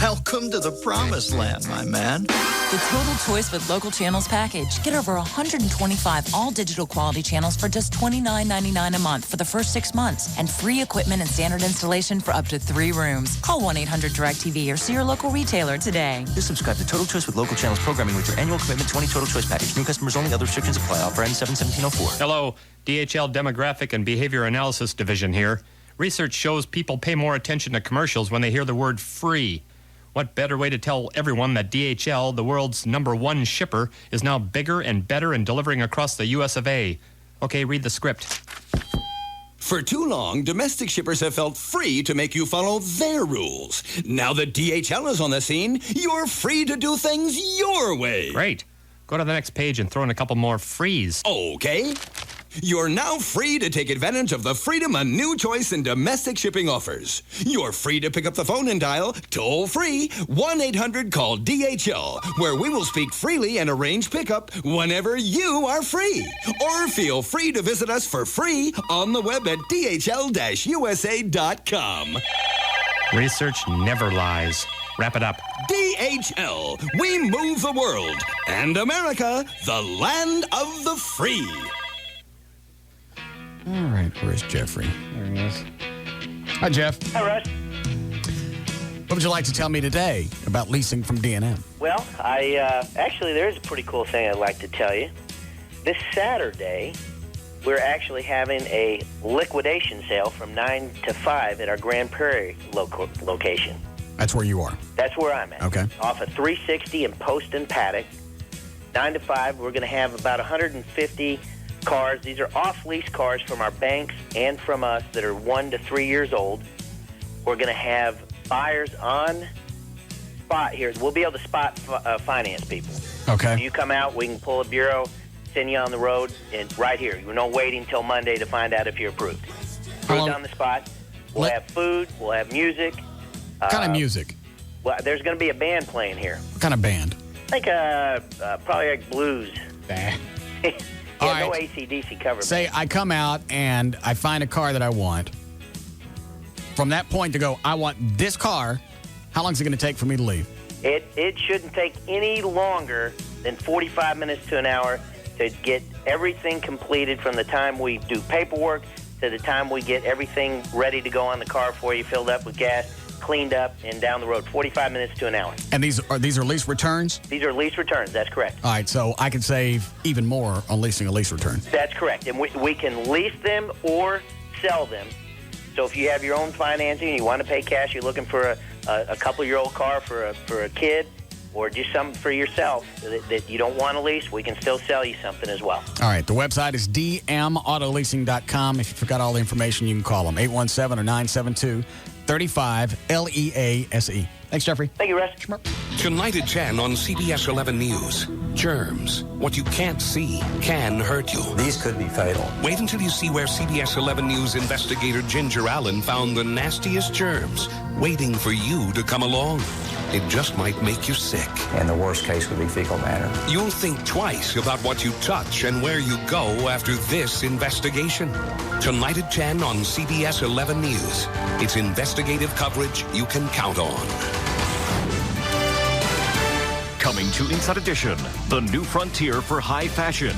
Speaker 30: Welcome to the promised land, my man.
Speaker 2: The Total Choice with Local Channels package. Get over 125 all-digital quality channels for just $29.99 a month for the first 6 months, and free equipment and standard installation for up to 3 rooms. Call 1-800-DIRECTV or see your local retailer today.
Speaker 7: Just subscribe to Total Choice with Local Channels programming with your annual commitment 20 Total Choice package. New customers only. Other restrictions apply. Offer ends 7/17/04.
Speaker 9: Hello, DHL Demographic and Behavior Analysis Division here. Research shows people pay more attention to commercials when they hear the word free. What better way to tell everyone that DHL, the world's #1 shipper, is now bigger and better in delivering across the US of A? Okay, read the script.
Speaker 10: For too long, domestic shippers have felt free to make you follow their rules. Now that DHL is on the scene, you're free to do things your way.
Speaker 9: Great. Go to the next page and throw in a couple more frees.
Speaker 10: Okay. You're now free to take advantage of the freedom a new choice in domestic shipping offers. You're free to pick up the phone and dial toll-free 1-800-CALL-DHL, where we will speak freely and arrange pickup whenever you are free. Or feel free to visit us for free on the web at dhl-usa.com.
Speaker 9: Research never lies. Wrap it up.
Speaker 10: DHL, we move the world. And America, the land of the free.
Speaker 4: All right, where's Jeffrey? There he is. Hi, Jeff.
Speaker 11: Hi, Russ.
Speaker 4: What would you like to tell me today about leasing from D&M?
Speaker 11: Well, actually, there is a pretty cool thing I'd like to tell you. This Saturday, we're actually having a liquidation sale from 9 to 5 at our Grand Prairie location.
Speaker 4: That's where you are?
Speaker 11: That's where I'm at.
Speaker 4: Okay.
Speaker 11: Off of 360 and Post and Paddock. 9 to 5, we're going to have about 150 cars. These are off-lease cars from our banks and from us that are 1 to 3 years old. We're going to have buyers on spot here. We'll be able to spot finance people.
Speaker 4: Okay.
Speaker 11: So you come out, we can pull a bureau, send you on the road, and right here. You're not waiting until Monday to find out if you're approved. Approved on the spot. We'll have food. We'll have music.
Speaker 4: What kind of music?
Speaker 11: Well, there's going to be a band playing here.
Speaker 4: What kind of band?
Speaker 11: I think probably like blues.
Speaker 4: All
Speaker 11: no
Speaker 4: right.
Speaker 11: AC/DC cover.
Speaker 4: Say I come out and I find a car that I want. From that point to go, I want this car, how long is it going to take for me to leave?
Speaker 11: It shouldn't take any longer than 45 minutes to an hour to get everything completed from the time we do paperwork to the time we get everything ready to go on the car for you, filled up with gas, cleaned up, and down the road. 45 minutes to an hour.
Speaker 4: And these are lease returns?
Speaker 11: These are lease returns. That's correct.
Speaker 4: All right, so I can save even more on leasing a lease return.
Speaker 11: That's correct. And we can lease them or sell them. So if you have your own financing and you want to pay cash, you're looking for a couple-year-old car for a kid or just something for yourself that you don't want to lease, we can still sell you something as well.
Speaker 4: All right, the website is dmautoleasing.com. If you forgot all the information, you can call them, 817 or 972-35-LEASE. Thanks, Jeffrey.
Speaker 11: Thank you, Russ.
Speaker 28: Tonight at 10 on CBS 11 News. Germs. What you can't see can hurt you.
Speaker 12: These could be fatal.
Speaker 28: Wait until you see where CBS 11 News investigator Ginger Allen found the nastiest germs, waiting for you to come along. It just might make you sick.
Speaker 12: And the worst case would be fecal matter.
Speaker 28: You'll think twice about what you touch and where you go after this investigation. Tonight at 10 on CBS 11 News. It's investigative coverage you can count on.
Speaker 17: Coming to Inside Edition, the new frontier for high fashion.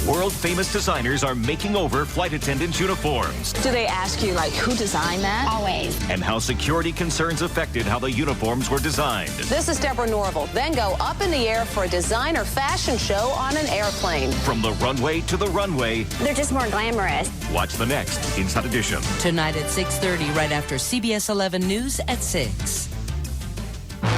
Speaker 17: World-famous designers are making over flight attendants' uniforms.
Speaker 19: Do they ask you, who designed that? Always.
Speaker 17: And how security concerns affected how the uniforms were designed.
Speaker 19: This is Deborah Norville. Then go up in the air for a designer fashion show on an airplane.
Speaker 17: From the runway to the runway.
Speaker 19: They're just more glamorous.
Speaker 17: Watch the next Inside Edition.
Speaker 2: Tonight at 6:30, right after CBS 11 News at 6.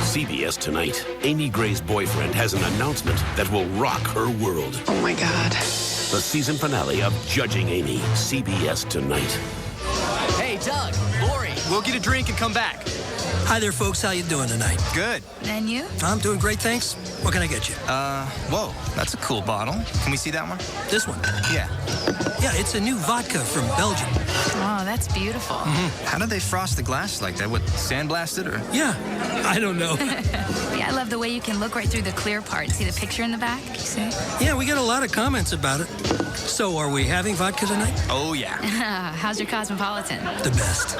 Speaker 3: CBS Tonight. Amy Gray's boyfriend has an announcement that will rock her world.
Speaker 20: Oh, my God.
Speaker 3: The season finale of Judging Amy. CBS Tonight.
Speaker 29: Hey, Doug, Lori, we'll get a drink and come back.
Speaker 27: Hi there, folks. How you doing tonight?
Speaker 1: Good.
Speaker 27: And you? I'm doing great, thanks. What can I get you?
Speaker 1: Whoa, that's a cool bottle. Can we see that one?
Speaker 27: This one?
Speaker 1: Yeah.
Speaker 27: Yeah, it's a new vodka from Belgium.
Speaker 1: Wow, that's beautiful. How did they frost the glass like that? What, sandblasted or?
Speaker 27: Yeah, I don't know.
Speaker 6: Yeah, I love the way you can look right through the clear part. See the picture in the back? See?
Speaker 27: Yeah, we get a lot of comments about it. So, are we having vodka tonight?
Speaker 1: Oh, yeah.
Speaker 6: How's your Cosmopolitan?
Speaker 27: The best.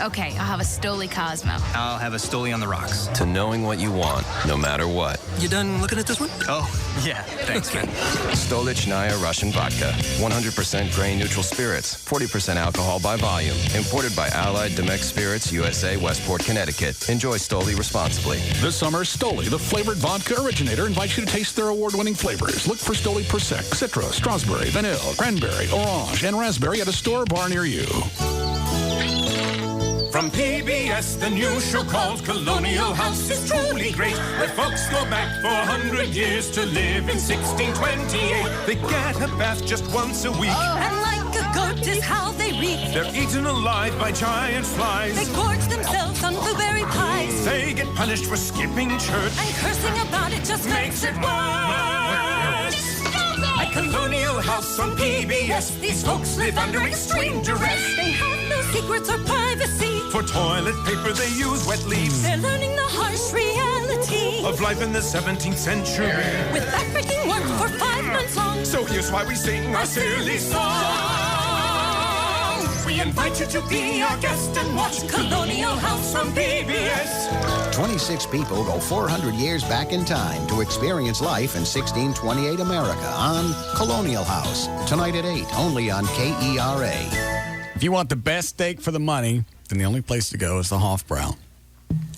Speaker 6: Okay, I'll have a Stoli Cosmo.
Speaker 1: I'll have a Stoli on the rocks.
Speaker 8: To knowing what you want, no matter what.
Speaker 27: You done looking at this one?
Speaker 1: Oh, yeah. Thanks, man.
Speaker 8: Stolichnaya Russian Vodka. 100% grain-neutral spirits. 40% alcohol by volume. Imported by Allied Domecq Spirits, USA, Westport, Connecticut. Enjoy Stoli responsibly.
Speaker 5: This summer, Stoli, the flavored vodka originator, invites you to taste their award-winning flavors. Look for Stoli Persec, Citra, Strawberry, Vanilla, Cranberry, Orange, and Raspberry at a store or bar near you.
Speaker 13: From PBS, the news show called Colonial House is truly great, where folks go back for 100 years to live in 1628. They get a bath just once a week.
Speaker 14: And like a goat is how they reek.
Speaker 13: They're eaten alive by giant flies.
Speaker 14: They gorge themselves on blueberry pies.
Speaker 13: They get punished for skipping church.
Speaker 14: And cursing about it just makes it worse.
Speaker 13: At Colonial House on PBS, these folks live under extreme duress.
Speaker 14: They have no secrets or privacy.
Speaker 13: For toilet paper, they use wet leaves.
Speaker 14: They're learning the harsh reality
Speaker 13: of life in the 17th century.
Speaker 14: With backbreaking work for 5 months long.
Speaker 13: So here's why we sing our silly song. We invite you to be our guest and watch Colonial House on PBS.
Speaker 15: 26 people go 400 years back in time to experience life in 1628 America on Colonial House. Tonight at 8, only on KERA.
Speaker 4: If you want the best steak for the money, then the only place to go is the Hofbrau.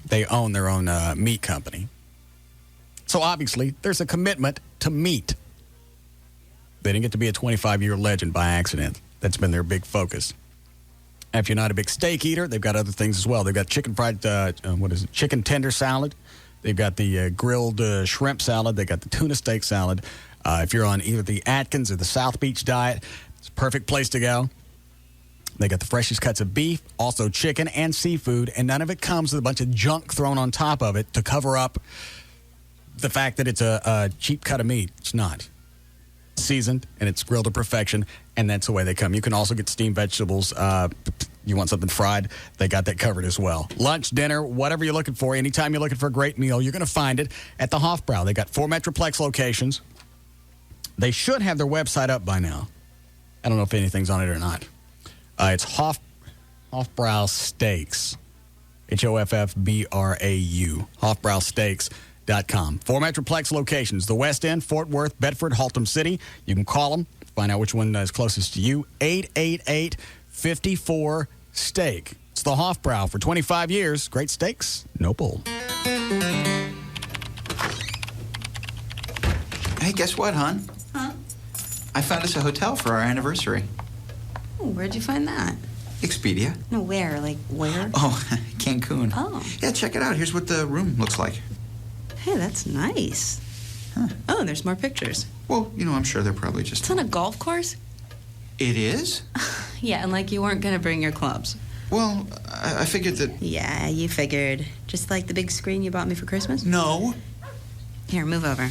Speaker 4: They own their own meat company. So obviously, there's a commitment to meat. They didn't get to be a 25-year legend by accident. That's been their big focus. And if you're not a big steak eater, they've got other things as well. They've got chicken chicken tender salad. They've got the grilled shrimp salad. They've got the tuna steak salad. If you're on either the Atkins or the South Beach diet, it's a perfect place to go. They got the freshest cuts of beef, also chicken and seafood, and none of it comes with a bunch of junk thrown on top of it to cover up the fact that it's a cheap cut of meat. It's not. It's seasoned, and it's grilled to perfection, and that's the way they come. You can also get steamed vegetables. You want something fried, they got that covered as well. Lunch, dinner, whatever you're looking for, anytime you're looking for a great meal, you're going to find it at the Hofbrau. They got 4 Metroplex locations. They should have their website up by now. I don't know if anything's on it or not. It's Hofbrau Steaks. HOFFBRAU. HofbrauSteaks.com. 4 Metroplex locations. The West End, Fort Worth, Bedford, Haltom City. You can call them. Find out which one is closest to you. 888-54-STEAK. It's the Hofbrau for 25 years. Great steaks, no bull.
Speaker 16: Hey, guess what, hon?
Speaker 14: Huh?
Speaker 16: I found us a hotel for our anniversary.
Speaker 14: Oh, where'd you find that?
Speaker 16: Expedia.
Speaker 14: No, where? Like, where?
Speaker 16: Oh, Cancun.
Speaker 14: Oh.
Speaker 16: Yeah, check it out. Here's what the room looks like.
Speaker 14: Hey, that's nice.
Speaker 16: Huh.
Speaker 14: Oh, there's more pictures.
Speaker 16: Well, I'm sure they're probably just...
Speaker 14: It's on a golf course?
Speaker 16: It is?
Speaker 14: Yeah, and like you weren't going to bring your clubs.
Speaker 16: Well, I figured that...
Speaker 14: Yeah, you figured. Just like the big screen you bought me for Christmas?
Speaker 16: No.
Speaker 14: Here, move over.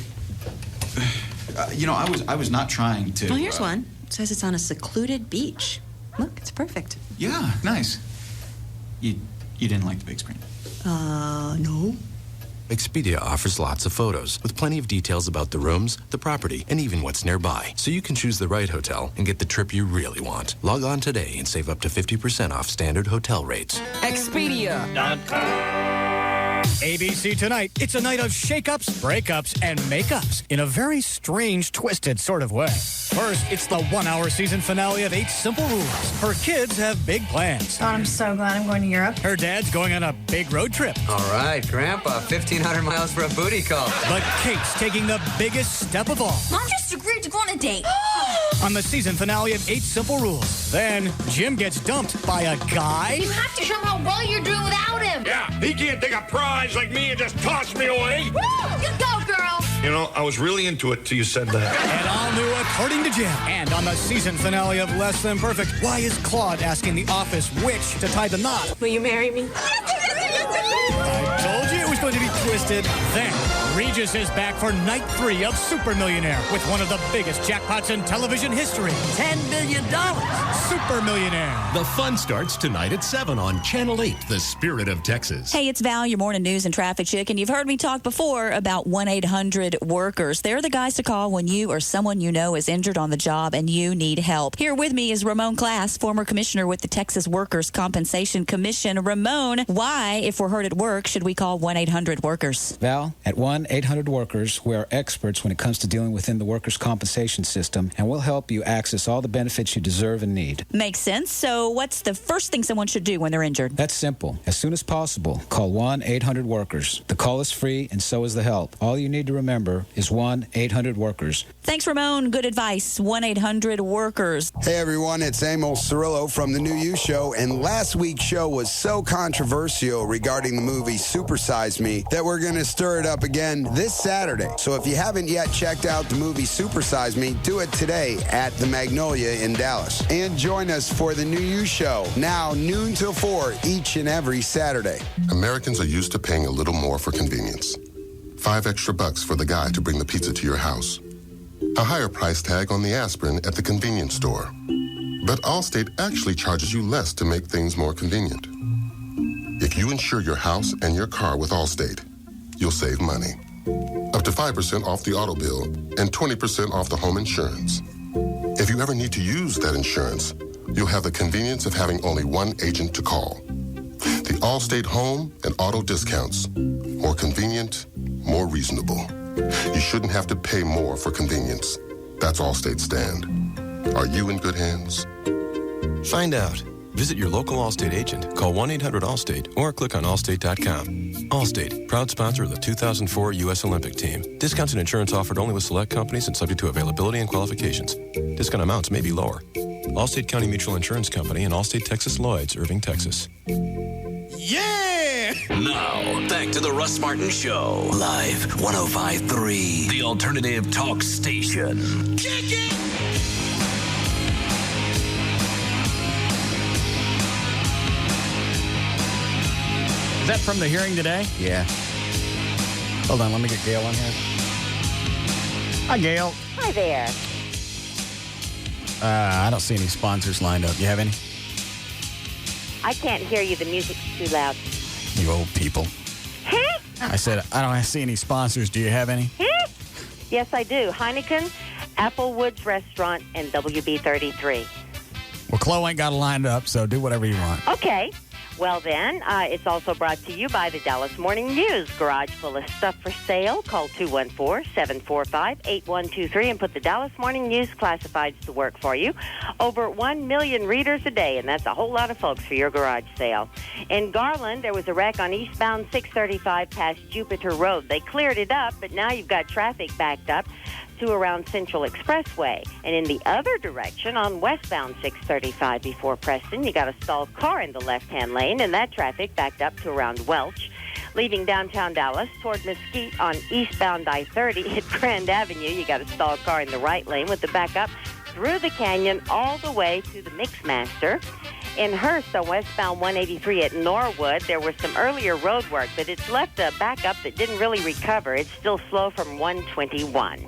Speaker 16: I was not trying to...
Speaker 14: Oh, here's one. It says it's on a secluded beach. Look, it's perfect.
Speaker 16: Yeah, nice. You didn't like the big screen?
Speaker 14: No.
Speaker 20: Expedia offers lots of photos with plenty of details about the rooms, the property, and even what's nearby. So you can choose the right hotel and get the trip you really want. Log on today and save up to 50% off standard hotel rates.
Speaker 25: Expedia.com. ABC tonight. It's a night of shakeups, breakups, and makeups in a very strange, twisted sort of way. First, it's the 1-hour season finale of 8 Simple Rules. Her kids have big plans.
Speaker 26: God, I'm so glad I'm going to Europe.
Speaker 25: Her dad's going on a big road trip.
Speaker 21: All right, Grandpa, 1,500 miles for a booty call.
Speaker 25: But Kate's taking the biggest step of all.
Speaker 26: Mom just agreed to go on a date.
Speaker 25: On the season finale of 8 Simple Rules. Then, Jim gets dumped by a guy.
Speaker 26: You have to show how well you're doing without him.
Speaker 29: Yeah, he can't take a prize like me and just toss me away.
Speaker 26: Woo! You go, girl.
Speaker 29: I was really into it till you said that.
Speaker 25: And all new According to Jim. And on the season finale of Less Than Perfect, why is Claude asking the office which to tie the knot?
Speaker 26: Will you marry me?
Speaker 25: twisted. Then, Regis is back for night 3 of Super Millionaire with one of the biggest jackpots in television history. $10 million. Super Millionaire.
Speaker 7: The fun starts tonight at 7 on Channel 8, The Spirit of Texas.
Speaker 9: Hey, it's Val, your morning news and traffic chick, and you've heard me talk before about 1-800-WORKERS. They're the guys to call when you or someone you know is injured on the job and you need help. Here with me is Ramon Class, former commissioner with the Texas Workers' Compensation Commission. Ramon, why, if we're hurt at work, should we call 1-800-WORKERS?
Speaker 10: Val, at 1-800-WORKERS, we are experts when it comes to dealing within the workers' compensation system, and we'll help you access all the benefits you deserve and need.
Speaker 9: Makes sense. So what's the first thing someone should do when they're injured?
Speaker 10: That's simple. As soon as possible, call 1-800-WORKERS. The call is free, and so is the help. All you need to remember is 1-800-WORKERS.
Speaker 9: Thanks, Ramon. Good advice. 1-800-WORKERS.
Speaker 11: Hey, everyone. It's Emil Cirillo from The New You Show, and last week's show was so controversial regarding the movie Super Size Me that we're going to stir it up again this Saturday. So if you haven't yet checked out the movie Super Size Me, do it today at the Magnolia in Dallas. And join us for The New You Show, now noon till 4 each and every Saturday.
Speaker 12: Americans are used to paying a little more for convenience. $5 extra for the guy to bring the pizza to your house. A higher price tag on the aspirin at the convenience store. But Allstate actually charges you less to make things more convenient. If you insure your house and your car with Allstate, you'll save money. Up to 5% off the auto bill and 20% off the home insurance. If you ever need to use that insurance, you'll have the convenience of having only one agent to call. The Allstate home and auto discounts. More convenient, more reasonable. You shouldn't have to pay more for convenience. That's Allstate's stand. Are you in good hands?
Speaker 20: Find out. Visit your local Allstate agent, call 1-800-ALLSTATE, or click on allstate.com. Allstate, proud sponsor of the 2004 U.S. Olympic team. Discounts and insurance offered only with select companies and subject to availability and qualifications. Discount amounts may be lower. Allstate County Mutual Insurance Company and Allstate Texas Lloyds, Irving, Texas.
Speaker 3: Yeah! Now, back to the Russ Martin Show. Live 105.3, the alternative talk station. Kick it!
Speaker 4: Is that from the hearing today?
Speaker 11: Yeah.
Speaker 4: Hold on, let me get Gail on here. Hi, Gail.
Speaker 18: Hi there.
Speaker 4: I don't see any sponsors lined up. You have any?
Speaker 18: I can't hear you. The music's too loud.
Speaker 4: You old people. I said, I don't see any sponsors. Do you have any?
Speaker 18: Yes, I do. Heineken, Applewoods Restaurant, and WB33.
Speaker 4: Well, Chloe ain't got it lined up, so do whatever you want.
Speaker 18: Okay. Well, then, it's also brought to you by the Dallas Morning News. Garage full of stuff for sale. Call 214-745-8123 and put the Dallas Morning News classifieds to work for you. Over 1 million readers a day, and that's a whole lot of folks for your garage sale. In Garland, there was a wreck on eastbound 635 past Jupiter Road. They cleared it up, but now you've got traffic backed up to around Central Expressway. And in the other direction, on westbound 635 before Preston, you got a stalled car in the left-hand lane, and that traffic backed up to around Welch. Leaving downtown Dallas toward Mesquite on eastbound I-30 at Grand Avenue, you got a stalled car in the right lane with the backup through the canyon all the way to the Mixmaster. In Hearst on westbound 183 at Norwood, there was some earlier road work, but it's left a backup that didn't really recover. It's still slow from 121.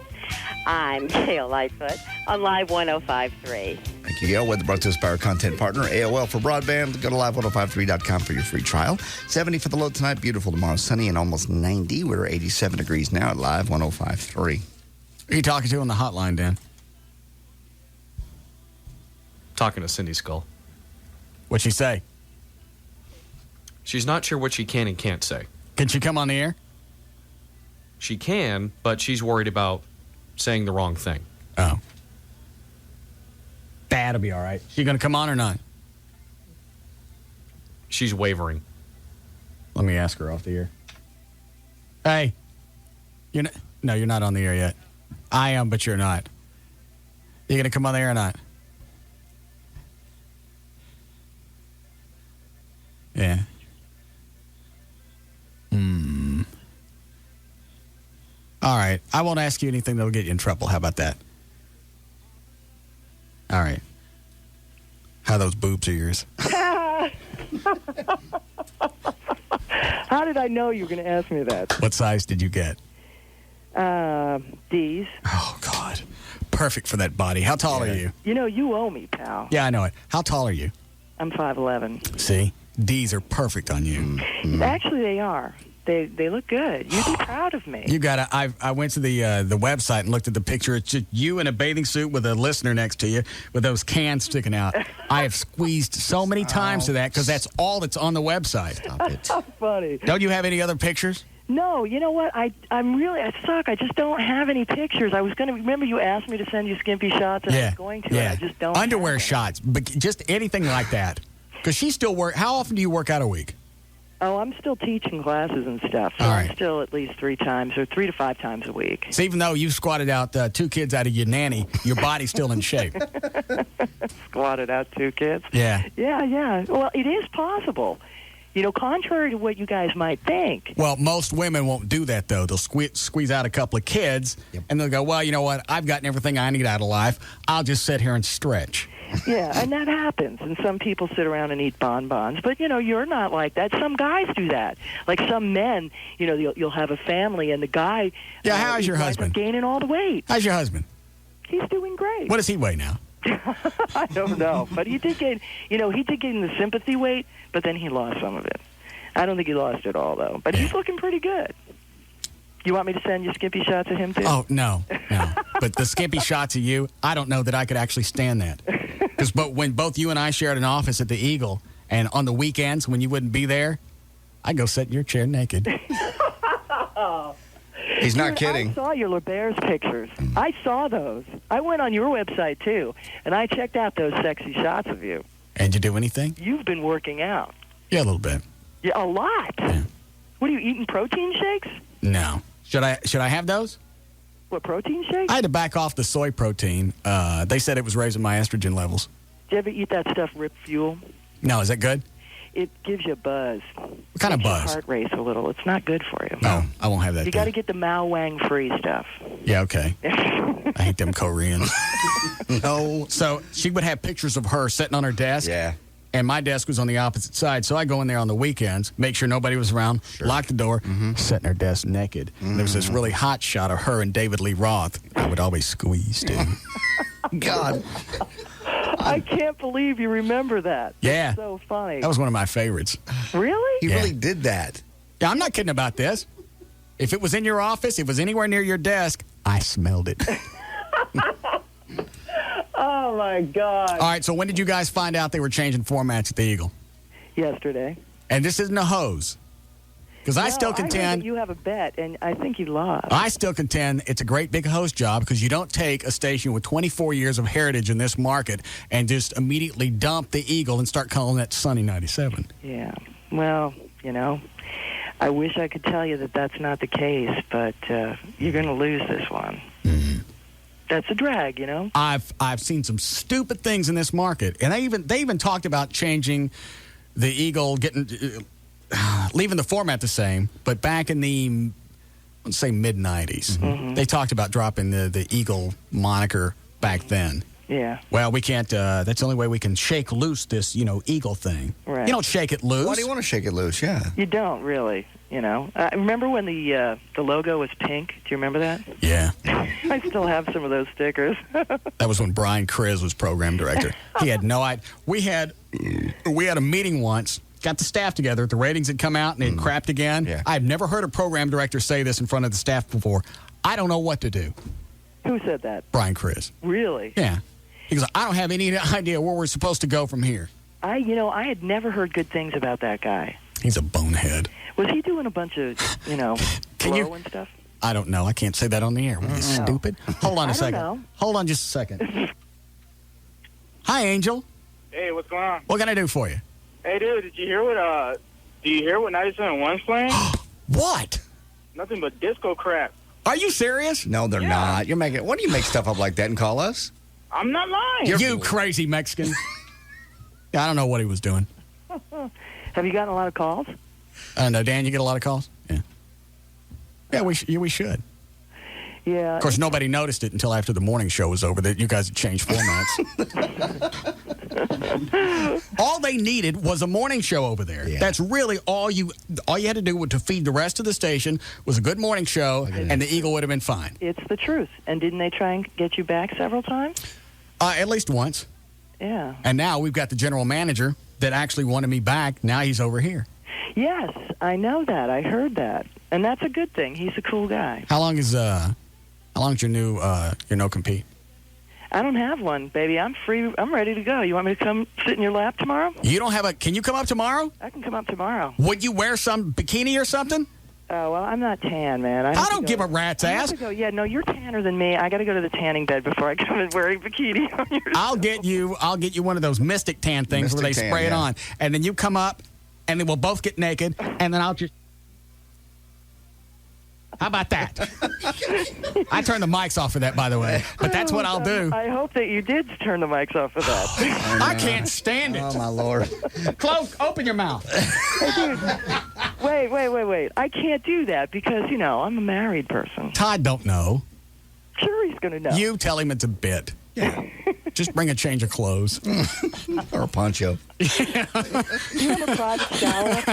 Speaker 18: I'm Gail Lightfoot on Live 105.3.
Speaker 22: Thank you, Gail. Weather brought to us by our content partner, AOL for broadband. Go to live1053.com for your free trial. 70 for the low tonight. Beautiful tomorrow. Sunny and almost 90. We're 87 degrees now at Live 105.3.
Speaker 4: Who are you talking to on the hotline, Dan?
Speaker 23: Talking to Cindy Skull.
Speaker 4: What'd she say?
Speaker 23: She's not sure what she can and can't say.
Speaker 4: Can she come on the air?
Speaker 23: She can, but she's worried about saying the wrong thing.
Speaker 4: Oh. That'll be all right. She going to come on or not?
Speaker 23: She's wavering.
Speaker 4: Let me ask her off the air. Hey. No, you're not on the air yet. I am, but you're not. You going to come on the air or not? Yeah. All right. I won't ask you anything that'll get you in trouble. How about that? All right. How those boobs are yours?
Speaker 1: How did I know you were going to ask me that?
Speaker 4: What size did you get?
Speaker 1: D's.
Speaker 4: Oh, God. Perfect for that body. How tall are you?
Speaker 1: You know, you owe me, pal.
Speaker 4: Yeah, I know it. How tall are you?
Speaker 1: I'm 5'11".
Speaker 4: See? D's are perfect on you.
Speaker 1: Actually, they are. They look good. You'd be proud of me.
Speaker 4: You got to. I went to the website and looked at the picture. It's just you in a bathing suit with a listener next to you with those cans sticking out. I have squeezed so many times to that because that's all that's on the website.
Speaker 22: Stop it.
Speaker 1: How funny.
Speaker 4: Don't you have any other pictures?
Speaker 1: No, you know what? I suck. I just don't have any pictures. I was going to, remember you asked me to send you skimpy shots, and I was going to, and I just don't.
Speaker 4: Underwear shots, but just anything like that. Because she still how often do you work out a week?
Speaker 1: Oh, I'm still teaching classes and stuff. So
Speaker 4: All right.
Speaker 1: I'm still at least 3 times or 3 to 5 times a week.
Speaker 4: So even though you squatted out 2 kids out of your nanny, your body's still in shape.
Speaker 1: Squatted out 2 kids?
Speaker 4: Yeah.
Speaker 1: Yeah. Well, it is possible. You know, contrary to what you guys might think.
Speaker 4: Well, most women won't do that, though. They'll squeeze out a couple of kids, and they'll go, well, you know what? I've gotten everything I need out of life. I'll just sit here and stretch.
Speaker 1: Yeah, and that happens. And some people sit around and eat bonbons. But, you know, you're not like that. Some guys do that. Like some men, you know, you'll have a family, and the guy...
Speaker 4: Yeah, how's your husband?
Speaker 1: Gaining all the weight.
Speaker 4: How's your husband?
Speaker 1: He's doing great.
Speaker 4: What does he weigh now?
Speaker 1: I don't know. But he did gain, he did gain the sympathy weight, but then he lost some of it. I don't think he lost it all, though. But he's looking pretty good. You want me to send you skimpy shots of him, too?
Speaker 4: Oh, no. But the skimpy shots of you, I don't know that I could actually stand that. Because when both you and I shared an office at the Eagle, and on the weekends when you wouldn't be there, I'd go sit in your chair naked.
Speaker 22: He's not kidding.
Speaker 1: I saw your LeBear's pictures. I saw those. I went on your website, too, and I checked out those sexy shots of you.
Speaker 4: And you do anything?
Speaker 1: You've been working out.
Speaker 4: Yeah, a little bit.
Speaker 1: Yeah, a lot.
Speaker 4: Yeah.
Speaker 1: What are you eating, protein shakes?
Speaker 4: No. Should I have those?
Speaker 1: What, protein shakes?
Speaker 4: I had to back off the soy protein. They said it was raising my estrogen levels.
Speaker 1: Do you ever eat that stuff, Rip Fuel?
Speaker 4: No, is that good?
Speaker 1: It gives you a buzz.
Speaker 4: What kind of buzz?
Speaker 1: Your heart race a little. It's not good for you.
Speaker 4: No, I won't have that.
Speaker 1: You got to get the Mao Wang free stuff.
Speaker 4: Yeah, okay. I hate them Koreans.
Speaker 22: No.
Speaker 4: So she would have pictures of her sitting on her desk.
Speaker 22: Yeah.
Speaker 4: And my desk was on the opposite side, so I go in there on the weekends, make sure nobody was around, lock the door, sit in her desk naked. There was this really hot shot of her and David Lee Roth. I would always squeeze, too.
Speaker 22: God.
Speaker 1: I can't believe you remember that.
Speaker 4: Yeah.
Speaker 1: That's so funny.
Speaker 4: That was one of my favorites.
Speaker 1: Really?
Speaker 22: He really did that.
Speaker 4: Yeah, I'm not kidding about this. If it was in your office, if it was anywhere near your desk, I smelled it.
Speaker 1: Oh, my God.
Speaker 4: All right, so when did you guys find out they were changing formats at the Eagle?
Speaker 1: Yesterday.
Speaker 4: And this isn't a hose. Because I still
Speaker 1: I heard
Speaker 4: contend...
Speaker 1: that you have a bet, and I think you lost.
Speaker 4: I still contend it's a great big host job because you don't take a station with 24 years of heritage in this market and just immediately dump the Eagle and start calling it Sunny 97.
Speaker 1: Yeah. Well, I wish I could tell you that that's not the case, but you're going to lose this one.
Speaker 4: Mm-hmm.
Speaker 1: That's a drag,
Speaker 4: I've seen some stupid things in this market, and they even talked about changing the Eagle, leaving the format the same, but back in the, let's say, mid-'90s, they talked about dropping the Eagle moniker back then.
Speaker 1: Yeah.
Speaker 4: Well, we can't, that's the only way we can shake loose this, Eagle thing.
Speaker 1: Right.
Speaker 4: You don't shake it loose.
Speaker 22: Why do you want to shake it loose? Yeah.
Speaker 1: You don't, really, I remember when the logo was pink. Do you remember that?
Speaker 4: Yeah.
Speaker 1: I still have some of those stickers.
Speaker 4: That was when Brian Criz was program director. He had no idea. We had a meeting once, got the staff together. The ratings had come out and it crapped again.
Speaker 22: Yeah.
Speaker 4: I've never heard a program director say this in front of the staff before. I don't know what to do.
Speaker 1: Who said that?
Speaker 4: Brian Criz.
Speaker 1: Really?
Speaker 4: Yeah. He goes, I don't have any idea where we're supposed to go from here.
Speaker 1: I had never heard good things about that guy.
Speaker 4: He's a bonehead.
Speaker 1: Was he doing a bunch of, blow and stuff?
Speaker 4: I don't know. I can't say that on the air. Are you stupid? Hold on a second.
Speaker 1: Know.
Speaker 4: Hold on just a second. Hi, Angel.
Speaker 2: Hey, what's going on?
Speaker 4: What can I do for you?
Speaker 2: Hey, dude, did you hear what 97.1's playing?
Speaker 4: What?
Speaker 2: Nothing but disco crap.
Speaker 4: Are you serious?
Speaker 22: No, they're not. You're making. Why do you make stuff up like that and call us?
Speaker 2: I'm not lying.
Speaker 4: You crazy Mexican. Yeah, I don't know what he was doing.
Speaker 1: Have you gotten a lot of calls?
Speaker 4: No, Dan, you get a lot of calls? Yeah. Yeah, we should.
Speaker 1: Yeah.
Speaker 4: Of course, nobody noticed it until after the morning show was over that you guys had changed formats. All they needed was a morning show over there.
Speaker 22: Yeah.
Speaker 4: That's really all you had to do to feed the rest of the station was a good morning show, and the Eagle would have been fine.
Speaker 1: It's the truth. And didn't they try and get you back several times?
Speaker 4: At least once.
Speaker 1: Yeah.
Speaker 4: And now we've got the general manager that actually wanted me back. Now he's over here.
Speaker 1: Yes, I know that. I heard that. And that's a good thing. He's a cool guy.
Speaker 4: How long is your no compete?
Speaker 1: I don't have one, baby. I'm free. I'm ready to go. You want me to come sit in your lap tomorrow?
Speaker 4: You don't have a... Can you come up tomorrow?
Speaker 1: I can come up tomorrow.
Speaker 4: Would you wear some bikini or something?
Speaker 1: Oh, well, I'm not tan, man.
Speaker 4: I don't give a rat's ass.
Speaker 1: Yeah, no, you're tanner than me. I got to go to the tanning bed before I come in wearing bikini on your
Speaker 4: I'll get you one of those Mystic Tan things where they spray it on. And then you come up, and then we'll both get naked, and then I'll just... How about that? I turned the mics off for that, by the way. But that's what I'll do.
Speaker 1: I hope that you did turn the mics off for that.
Speaker 4: I can't stand it.
Speaker 22: Oh, my Lord.
Speaker 4: Close, open your mouth.
Speaker 1: Wait. I can't do that because, I'm a married person.
Speaker 4: Todd don't know.
Speaker 1: Sure he's going to know.
Speaker 4: You tell him it's a bit. Yeah. Just bring a change of clothes.
Speaker 22: Or a poncho.
Speaker 1: Do you have a private shower up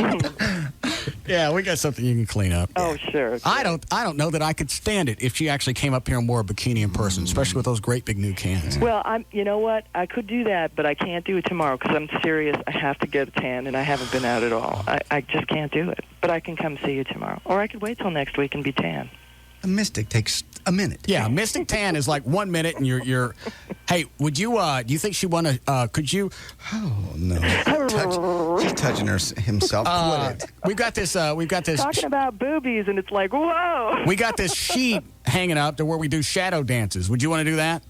Speaker 1: there?
Speaker 4: Yeah, we got something you can clean up.
Speaker 1: Oh, sure.
Speaker 4: I don't know that I could stand it if she actually came up here and wore a bikini in person, especially with those great big new cans.
Speaker 1: Well, you know what? I could do that, but I can't do it tomorrow because I'm serious. I have to get a tan, and I haven't been out at all. I just can't do it. But I can come see you tomorrow. Or I could wait till next week and be tan.
Speaker 22: A Mystic takes a minute.
Speaker 4: Yeah, Mystic Tan is like 1 minute, and you're. Hey, would you? Do you think she want to? Could you?
Speaker 22: Oh no! She's touching himself. Quit it.
Speaker 4: We've got this.
Speaker 1: Talking about boobies, and it's like, whoa.
Speaker 4: We got this sheet hanging up to where we do shadow dances. Would you want to do that?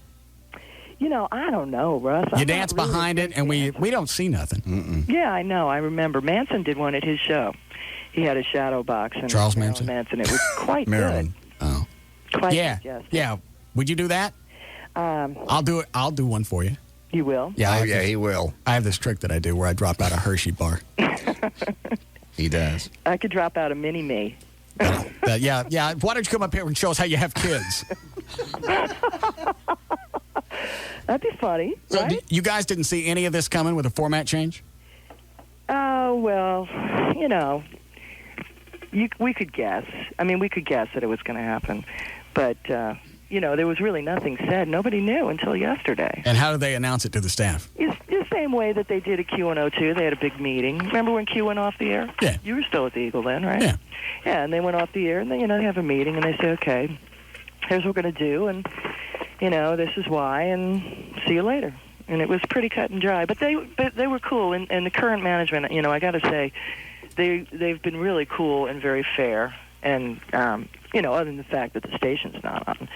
Speaker 1: I don't know, Russ.
Speaker 4: You dance behind it, and we don't see nothing.
Speaker 22: Mm-mm.
Speaker 1: Yeah, I know. I remember Manson did one at his show. He had a shadow box. And
Speaker 4: Charles Manson.
Speaker 1: It was quite
Speaker 22: Maryland.
Speaker 1: good.
Speaker 22: Oh.
Speaker 1: Quite
Speaker 4: yeah.
Speaker 1: suggestive.
Speaker 4: Yeah. Would you do that? I'll do it. I'll do one for you.
Speaker 1: You will?
Speaker 22: Yeah. He will.
Speaker 4: I have this trick that I do where I drop out a Hershey bar.
Speaker 22: He does.
Speaker 1: I could drop out a mini-me.
Speaker 4: Yeah. Why don't you come up here and show us how you have kids?
Speaker 1: That'd be funny,
Speaker 4: So
Speaker 1: right?
Speaker 4: you guys didn't see any of this coming with a format change?
Speaker 1: Oh, well, we could guess. I mean, we could guess that it was going to happen. But, there was really nothing said. Nobody knew until yesterday.
Speaker 4: And how did they announce it to the staff?
Speaker 1: It's the same way that they did at Q102. They had a big meeting. Remember when Q went off the air?
Speaker 4: Yeah.
Speaker 1: You were still at the Eagle then, right?
Speaker 4: Yeah.
Speaker 1: Yeah, and they went off the air, and then, they have a meeting, and they say, okay, here's what we're going to do, and, this is why, and see you later. And it was pretty cut and dry. But they were cool, and the current management, I got to say, they've been really cool and very fair, and, other than the fact that the station's not on,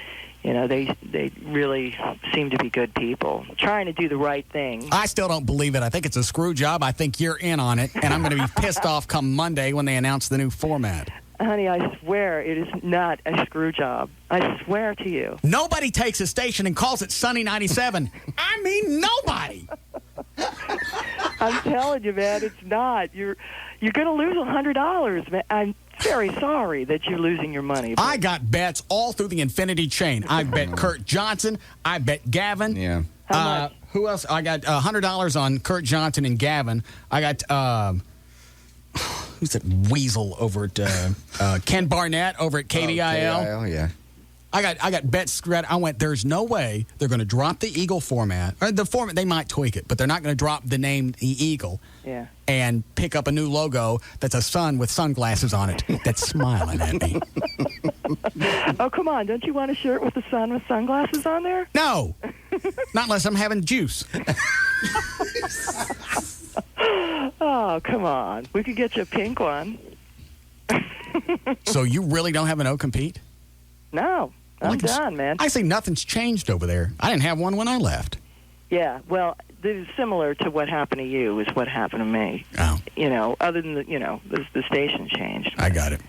Speaker 1: they really seem to be good people, trying to do the right thing.
Speaker 4: I still don't believe it. I think it's a screw job. I think you're in on it, and I'm going to be pissed off come Monday when they announce the new format.
Speaker 1: Honey, I swear it is not a screw job. I swear to you.
Speaker 4: Nobody takes a station and calls it Sunny 97. I mean, nobody.
Speaker 1: I'm telling you, man, it's not. You're going to lose $100, man. I'm very sorry that you're losing your money.
Speaker 4: I got bets all through the infinity chain. I bet Kurt Johnson. I bet Gavin.
Speaker 22: Yeah.
Speaker 1: How much?
Speaker 4: Who else? I got $100 on Kurt Johnson and Gavin. I got who's that weasel over at Ken Barnett over at KDIL?
Speaker 22: KDIL, yeah.
Speaker 4: I got bets spread. I went, there's no way they're going to drop the Eagle format. Or the format, they might tweak it, but they're not going to drop the name the Eagle.
Speaker 1: Yeah.
Speaker 4: And pick up a new logo that's a sun with sunglasses on it that's smiling at me.
Speaker 1: Oh, come on. Don't you want a shirt with the sun with sunglasses on there?
Speaker 4: No. Not unless I'm having juice.
Speaker 1: Oh, come on. We could get you a pink one.
Speaker 4: So you really don't have an O-compete?
Speaker 1: No. I'm done, man.
Speaker 4: I see nothing's changed over there. I didn't have one when I left.
Speaker 1: Yeah, well, this is similar to what happened to you is what happened to me.
Speaker 4: Oh.
Speaker 1: Other than, the station changed.
Speaker 4: I got it.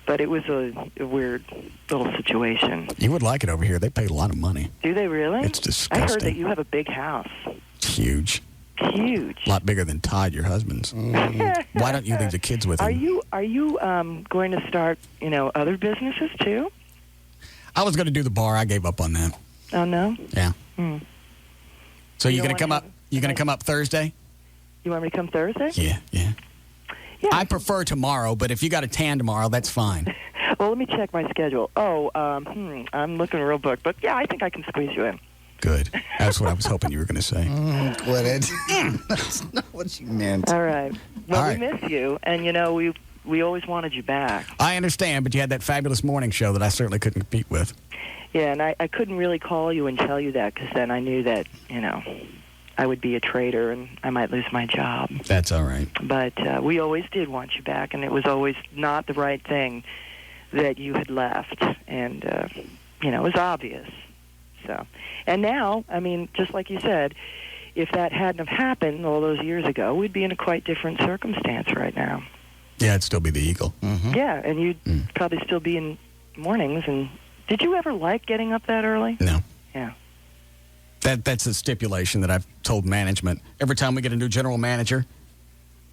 Speaker 1: But it was a weird little situation.
Speaker 4: You would like it over here. They paid a lot of money.
Speaker 1: Do they really?
Speaker 4: It's disgusting.
Speaker 1: I heard that you have a big house.
Speaker 4: It's huge.
Speaker 1: Huge.
Speaker 4: A lot bigger than Todd, your husband's. Why don't you leave the kids with him?
Speaker 1: Are you going to start, other businesses too?
Speaker 4: I was going to do the bar. I gave up on that.
Speaker 1: Oh, no?
Speaker 4: Yeah. So you're going to come up? You're going to come up Thursday?
Speaker 1: You want me to come Thursday?
Speaker 4: Yeah. I prefer tomorrow, but if you got a tan tomorrow, that's fine.
Speaker 1: Well, let me check my schedule. I'm looking real booked, but yeah, I think I can squeeze you in.
Speaker 4: Good. That's what I was hoping you were going to say.
Speaker 22: Quit it. That's not what you meant.
Speaker 1: All right. Well, we miss you, and we always wanted you back.
Speaker 4: I understand, but you had that fabulous morning show that I certainly couldn't compete with.
Speaker 1: Yeah, and I couldn't really call you and tell you that because then I knew that, I would be a traitor and I might lose my job.
Speaker 4: That's all right.
Speaker 1: But we always did want you back, and it was always not the right thing that you had left. And, it was obvious. So, and now, just like you said, if that hadn't have happened all those years ago, we'd be in a quite different circumstance right now.
Speaker 4: Yeah, it'd still be the Eagle. Mm-hmm.
Speaker 1: Yeah, and you'd probably still be in mornings. And did you ever like getting up that early?
Speaker 4: No.
Speaker 1: Yeah.
Speaker 4: That's a stipulation that I've told management. Every time we get a new general manager,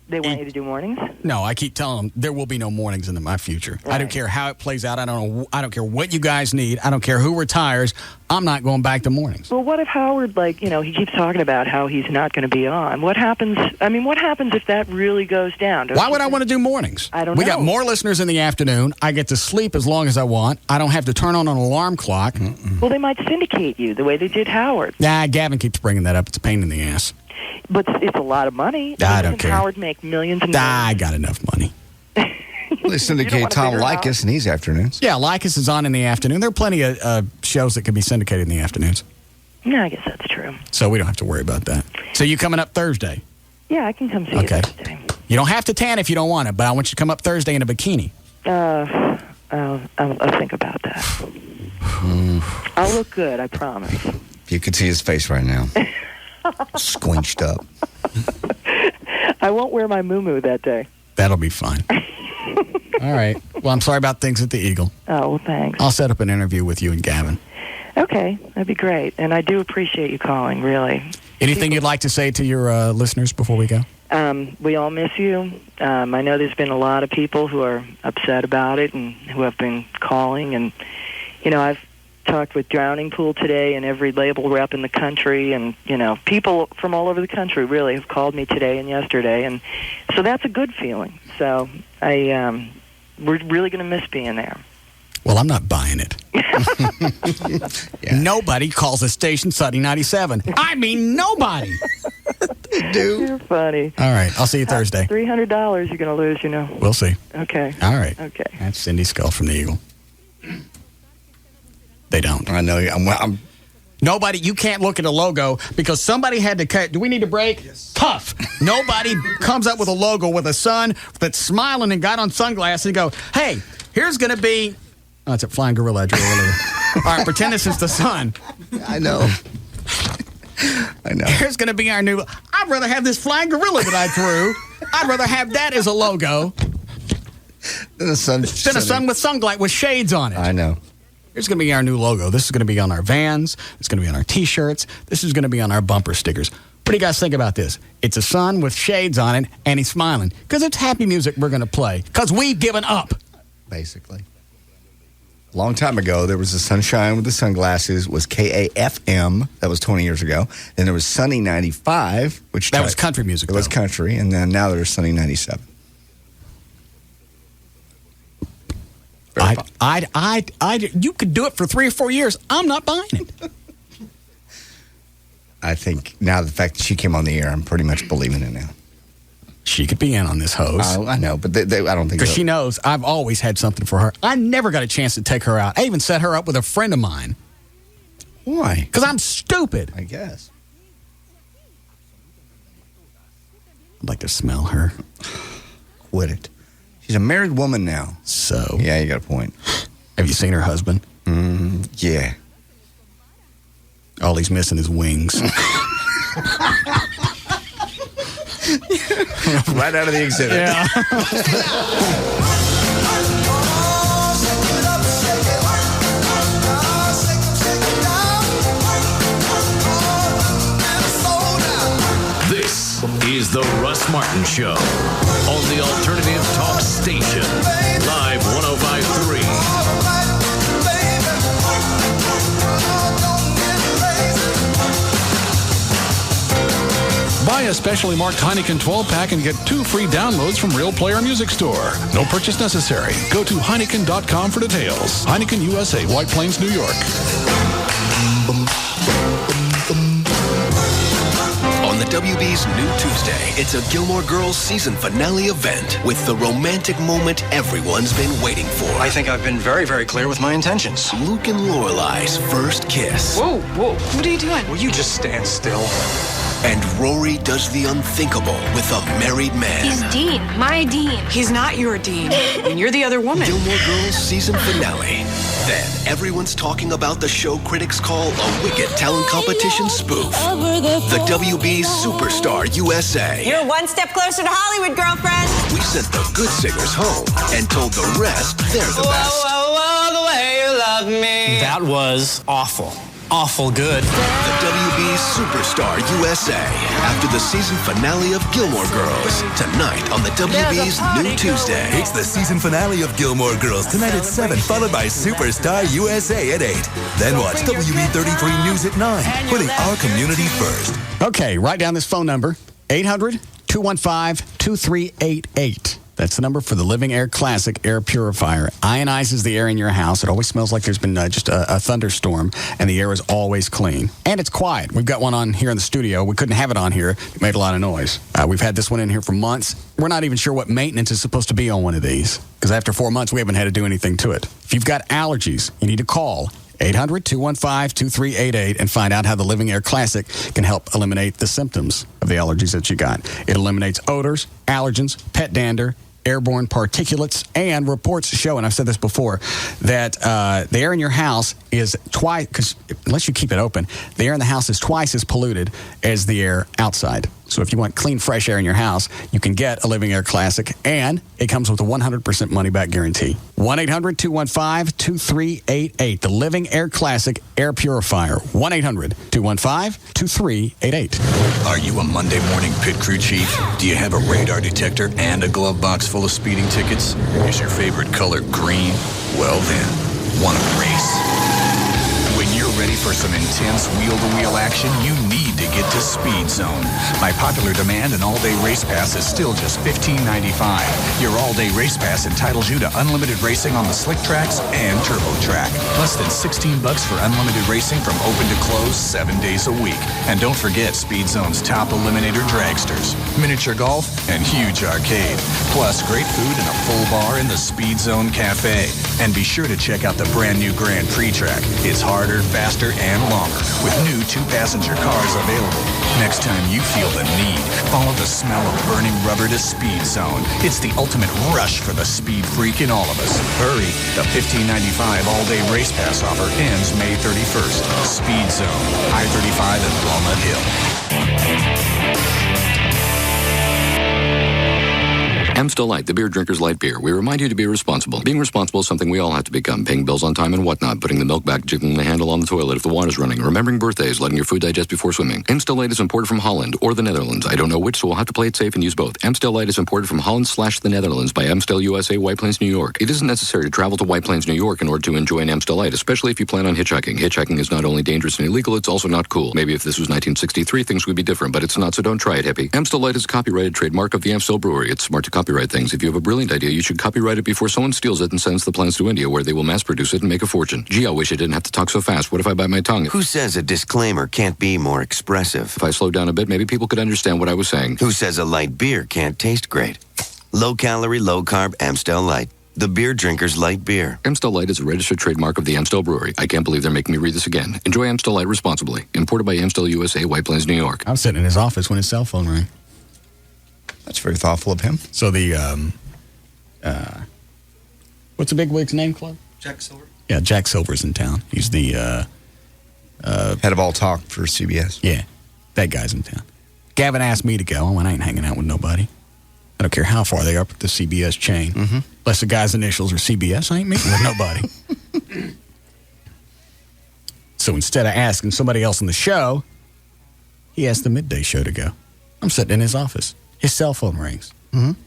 Speaker 1: they want you to do mornings?
Speaker 4: No, I keep telling them there will be no mornings in my future. Right. I don't care how it plays out. I don't care what you guys need. I don't care who retires. I'm not going back to mornings.
Speaker 1: Well, what if Howard, he keeps talking about how he's not going to be on? What happens? What happens if that really goes down?
Speaker 4: Why would I want to do mornings?
Speaker 1: I don't know.
Speaker 4: We got more listeners in the afternoon. I get to sleep as long as I want. I don't have to turn on an alarm clock.
Speaker 1: Well, they might syndicate you the way they did Howard.
Speaker 4: Nah, Gavin keeps bringing that up. It's a pain in the ass.
Speaker 1: But it's a lot of money.
Speaker 4: I don't care.
Speaker 1: Howard make millions and millions.
Speaker 4: I got enough money.
Speaker 22: Well, they syndicate Tom Likas in these afternoons.
Speaker 4: Yeah, Likas is on in the afternoon. There are plenty of shows that can be syndicated in the afternoons.
Speaker 1: No, I guess that's true.
Speaker 4: So we don't have to worry about that. So you coming up Thursday?
Speaker 1: Yeah, I can come see you Thursday.
Speaker 4: You don't have to tan if you don't want it, but I want you to come up Thursday in a bikini.
Speaker 1: I'll think about that. I'll look good, I promise.
Speaker 22: If you could see his face right now. Squinched up.
Speaker 1: I won't wear my muumuu that day.
Speaker 4: That'll be fine. All right. Well, I'm sorry about things at the Eagle.
Speaker 1: Oh, well, thanks.
Speaker 4: I'll set up an interview with you and Gavin.
Speaker 1: Okay, that'd be great. And I do appreciate you calling, really.
Speaker 4: Anything you'd like to say to your listeners before we go?
Speaker 1: We all miss you. I know there's been a lot of people who are upset about it and who have been calling. And, I've talked with Drowning Pool today and every label rep in the country, and people from all over the country really have called me today and yesterday, and so that's a good feeling. So we're really going to miss being there.
Speaker 4: Well, I'm not buying it. Nobody calls the station Sunny 97. I mean, nobody.
Speaker 22: They do.
Speaker 1: You're funny.
Speaker 4: All right, I'll see you Thursday.
Speaker 1: $300 you're going to lose,
Speaker 4: We'll see.
Speaker 1: Okay.
Speaker 4: All right.
Speaker 1: Okay.
Speaker 4: That's Cindy Skull from the Eagle. They don't.
Speaker 22: I know. I'm
Speaker 4: Nobody, you can't look at a logo because somebody had to cut. Do we need a break? Yes. Tough. Nobody comes up with a logo with a sun that's smiling and got on sunglasses and go, hey, here's going to be, oh, it's a flying gorilla I drew earlier. All right, pretend this is the sun.
Speaker 22: I know.
Speaker 4: Here's going to be our new, I'd rather have this flying gorilla that I drew. I'd rather have that as a logo
Speaker 22: than a sun
Speaker 4: with sunglasses with shades on it.
Speaker 22: I know.
Speaker 4: Here's going to be our new logo. This is going to be on our vans. It's going to be on our T-shirts. This is going to be on our bumper stickers. What do you guys think about this? It's a sun with shades on it, and he's smiling. Because it's happy music we're going to play. Because we've given up.
Speaker 22: Basically. A long time ago, there was a Sunshine with the Sunglasses, was KAFM. That was 20 years ago. Then there was Sunny 95, which...
Speaker 4: That was country music,
Speaker 22: It was country, and then now there's Sunny 97.
Speaker 4: You could do it for 3 or 4 years. I'm not buying it.
Speaker 22: I think now the fact that she came on the air, I'm pretty much believing it now.
Speaker 4: She could be in on this hose.
Speaker 22: I know, but I don't think...
Speaker 4: Because she knows I've always had something for her. I never got a chance to take her out. I even set her up with a friend of mine.
Speaker 22: Why?
Speaker 4: Because I'm stupid.
Speaker 22: I guess.
Speaker 4: I'd like to smell her.
Speaker 22: Quit it. She's a married woman now.
Speaker 4: So?
Speaker 22: Yeah, you got a point.
Speaker 4: Have you seen her husband?
Speaker 22: Yeah.
Speaker 4: All he's missing is wings.
Speaker 22: Right out of the exhibit.
Speaker 4: Yeah.
Speaker 3: This is the Russ Martin Show on the Alternative Talk Station. Live 105.3.
Speaker 5: Buy a specially marked Heineken 12-pack and get 2 free downloads from Real Player Music Store. No purchase necessary. Go to Heineken.com for details. Heineken USA, White Plains, New York.
Speaker 3: On the WB's New Tuesday, it's a Gilmore Girls season finale event with the romantic moment everyone's been waiting for.
Speaker 6: I think I've been very, very clear with my intentions.
Speaker 3: Luke and Lorelai's first kiss.
Speaker 6: Whoa. What are you doing? Will you just stand still?
Speaker 3: And Rory does the unthinkable with a married man.
Speaker 26: He's Dean, my Dean.
Speaker 8: He's not your Dean, and you're the other woman.
Speaker 3: Gilmore Girls season finale. Then everyone's talking about the show critics call a wicked talent competition spoof. The WB's Superstar USA.
Speaker 8: You're one step closer to Hollywood, girlfriend.
Speaker 3: We sent the good singers home and told the rest they're the best.
Speaker 6: The way you love me. That was awful. Awful good.
Speaker 3: The WB's Superstar USA. After the season finale of Gilmore Girls. Tonight on the WB's New Tuesday.
Speaker 13: It's the season finale of Gilmore Girls tonight at 7, followed by Superstar USA at 8. Then watch WB33 News at 9, putting our community first.
Speaker 4: Okay, write down this phone number, 800-215-2388. That's the number for the Living Air Classic Air Purifier. Ionizes the air in your house. It always smells like there's been just a thunderstorm, and the air is always clean. And it's quiet. We've got one on here in the studio. We couldn't have it on here. It made a lot of noise. We've had this one in here for months. We're not even sure what maintenance is supposed to be on one of these, because after 4 months, we haven't had to do anything to it. If you've got allergies, you need to call 800-215-2388 and find out how the Living Air Classic can help eliminate the symptoms of the allergies that you got. It eliminates odors, allergens, pet dander, airborne particulates, and reports show, and I've said this before, that the air in your house is twice, because unless you keep it open, the air in the house is twice as polluted as the air outside. So if you want clean, fresh air in your house, you can get a Living Air Classic, and it comes with a 100% money-back guarantee. 1-800-215-2388. The Living Air Classic Air Purifier. 1-800-215-2388.
Speaker 13: Are you a Monday morning pit crew chief? Do you have a radar detector and a glove box full of speeding tickets? Is your favorite color green? Well then, want to race? When you're ready for some intense wheel-to-wheel action, you need to get to Speed Zone. By popular demand, an all-day race pass is still just $15.95. Your all-day race pass entitles you to unlimited racing on the slick tracks and turbo track. Less than $16 for unlimited racing from open to close 7 days a week. And don't forget Speed Zone's top eliminator dragsters, miniature golf, and huge arcade. Plus, great food and a full bar in the Speed Zone Cafe. And be sure to check out the brand new Grand Prix track. It's harder, faster, and longer, with new 2-passenger cars available. Next time you feel the need, follow the smell of burning rubber to Speed Zone. It's the ultimate rush for the speed freak in all of us. Hurry, the $15.95 all-day race pass offer ends May 31st. Speed Zone, I-35 and Walnut Hill.
Speaker 17: Amstel Light, the beer drinker's light beer. We remind you to be responsible. Being responsible is something we all have to become. Paying bills on time and whatnot. Putting the milk back, jiggling the handle on the toilet if the water's running. Remembering birthdays, letting your food digest before swimming. Amstel Light is imported from Holland or the Netherlands. I don't know which, so we'll have to play it safe and use both. Amstel Light is imported from Holland/the Netherlands by Amstel USA, White Plains, New York. It isn't necessary to travel to White Plains, New York in order to enjoy an Amstel Light, especially if you plan on hitchhiking. Hitchhiking is not only dangerous and illegal, it's also not cool. Maybe if this was 1963, things would be different, but it's not, so don't try it, hippie. Amstel Light is a copyrighted trademark of the Amstel Brewery. It's smart to copyright things. If you have a brilliant idea, you should copyright it before someone steals it and sends the plans to India, where they will mass produce it and make a fortune. Gee, I wish I didn't have to talk so fast. What if I bite my tongue?
Speaker 19: Who says a disclaimer can't be more expressive?
Speaker 17: If I slowed down a bit, maybe people could understand what I was saying.
Speaker 19: Who says a light beer can't taste great? Low-calorie, low-carb Amstel Light. The beer drinker's light beer.
Speaker 17: Amstel Light is a registered trademark of the Amstel Brewery. I can't believe they're making me read this again. Enjoy Amstel Light responsibly. Imported by Amstel USA, White Plains, New York.
Speaker 4: I was sitting in his office when his cell phone rang.
Speaker 22: That's very thoughtful of him.
Speaker 4: So the, what's the big wig's name, Club?
Speaker 6: Jack Silver.
Speaker 4: Yeah, Jack Silver's in town. He's the
Speaker 22: head of all talk for CBS.
Speaker 4: Yeah, that guy's in town. Gavin asked me to go. I went, I ain't hanging out with nobody. I don't care how far they are up the CBS chain. Mm-hmm. Unless the guy's initials are CBS, I ain't meeting with nobody. So instead of asking somebody else on the show, he asked the midday show to go. I'm sitting in his office. His cell phone rings. Mm-hmm.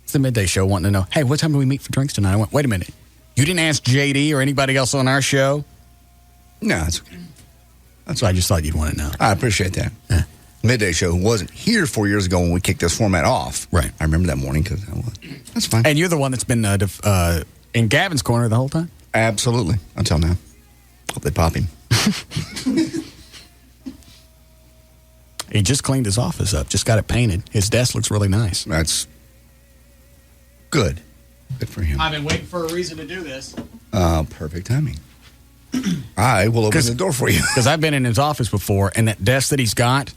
Speaker 4: It's the midday show wanting to know, hey, what time do we meet for drinks tonight? I went, wait a minute. You didn't ask JD or anybody else on our show?
Speaker 22: No, that's okay.
Speaker 4: That's why I just thought you'd want to know.
Speaker 22: I appreciate that.
Speaker 4: Yeah.
Speaker 22: Midday Show, who wasn't here 4 years ago when we kicked this format off.
Speaker 4: Right.
Speaker 22: I remember that morning because that's fine.
Speaker 4: And you're the one that's been in Gavin's corner the whole time?
Speaker 22: Absolutely. Until now. Hope they pop him.
Speaker 4: He just cleaned his office up, just got it painted. His desk looks really nice.
Speaker 22: That's good. Good for him.
Speaker 4: I've been waiting for a reason to do this.
Speaker 22: Perfect timing. I will open the door for you.
Speaker 4: Because I've been in his office before, and that desk that he's got,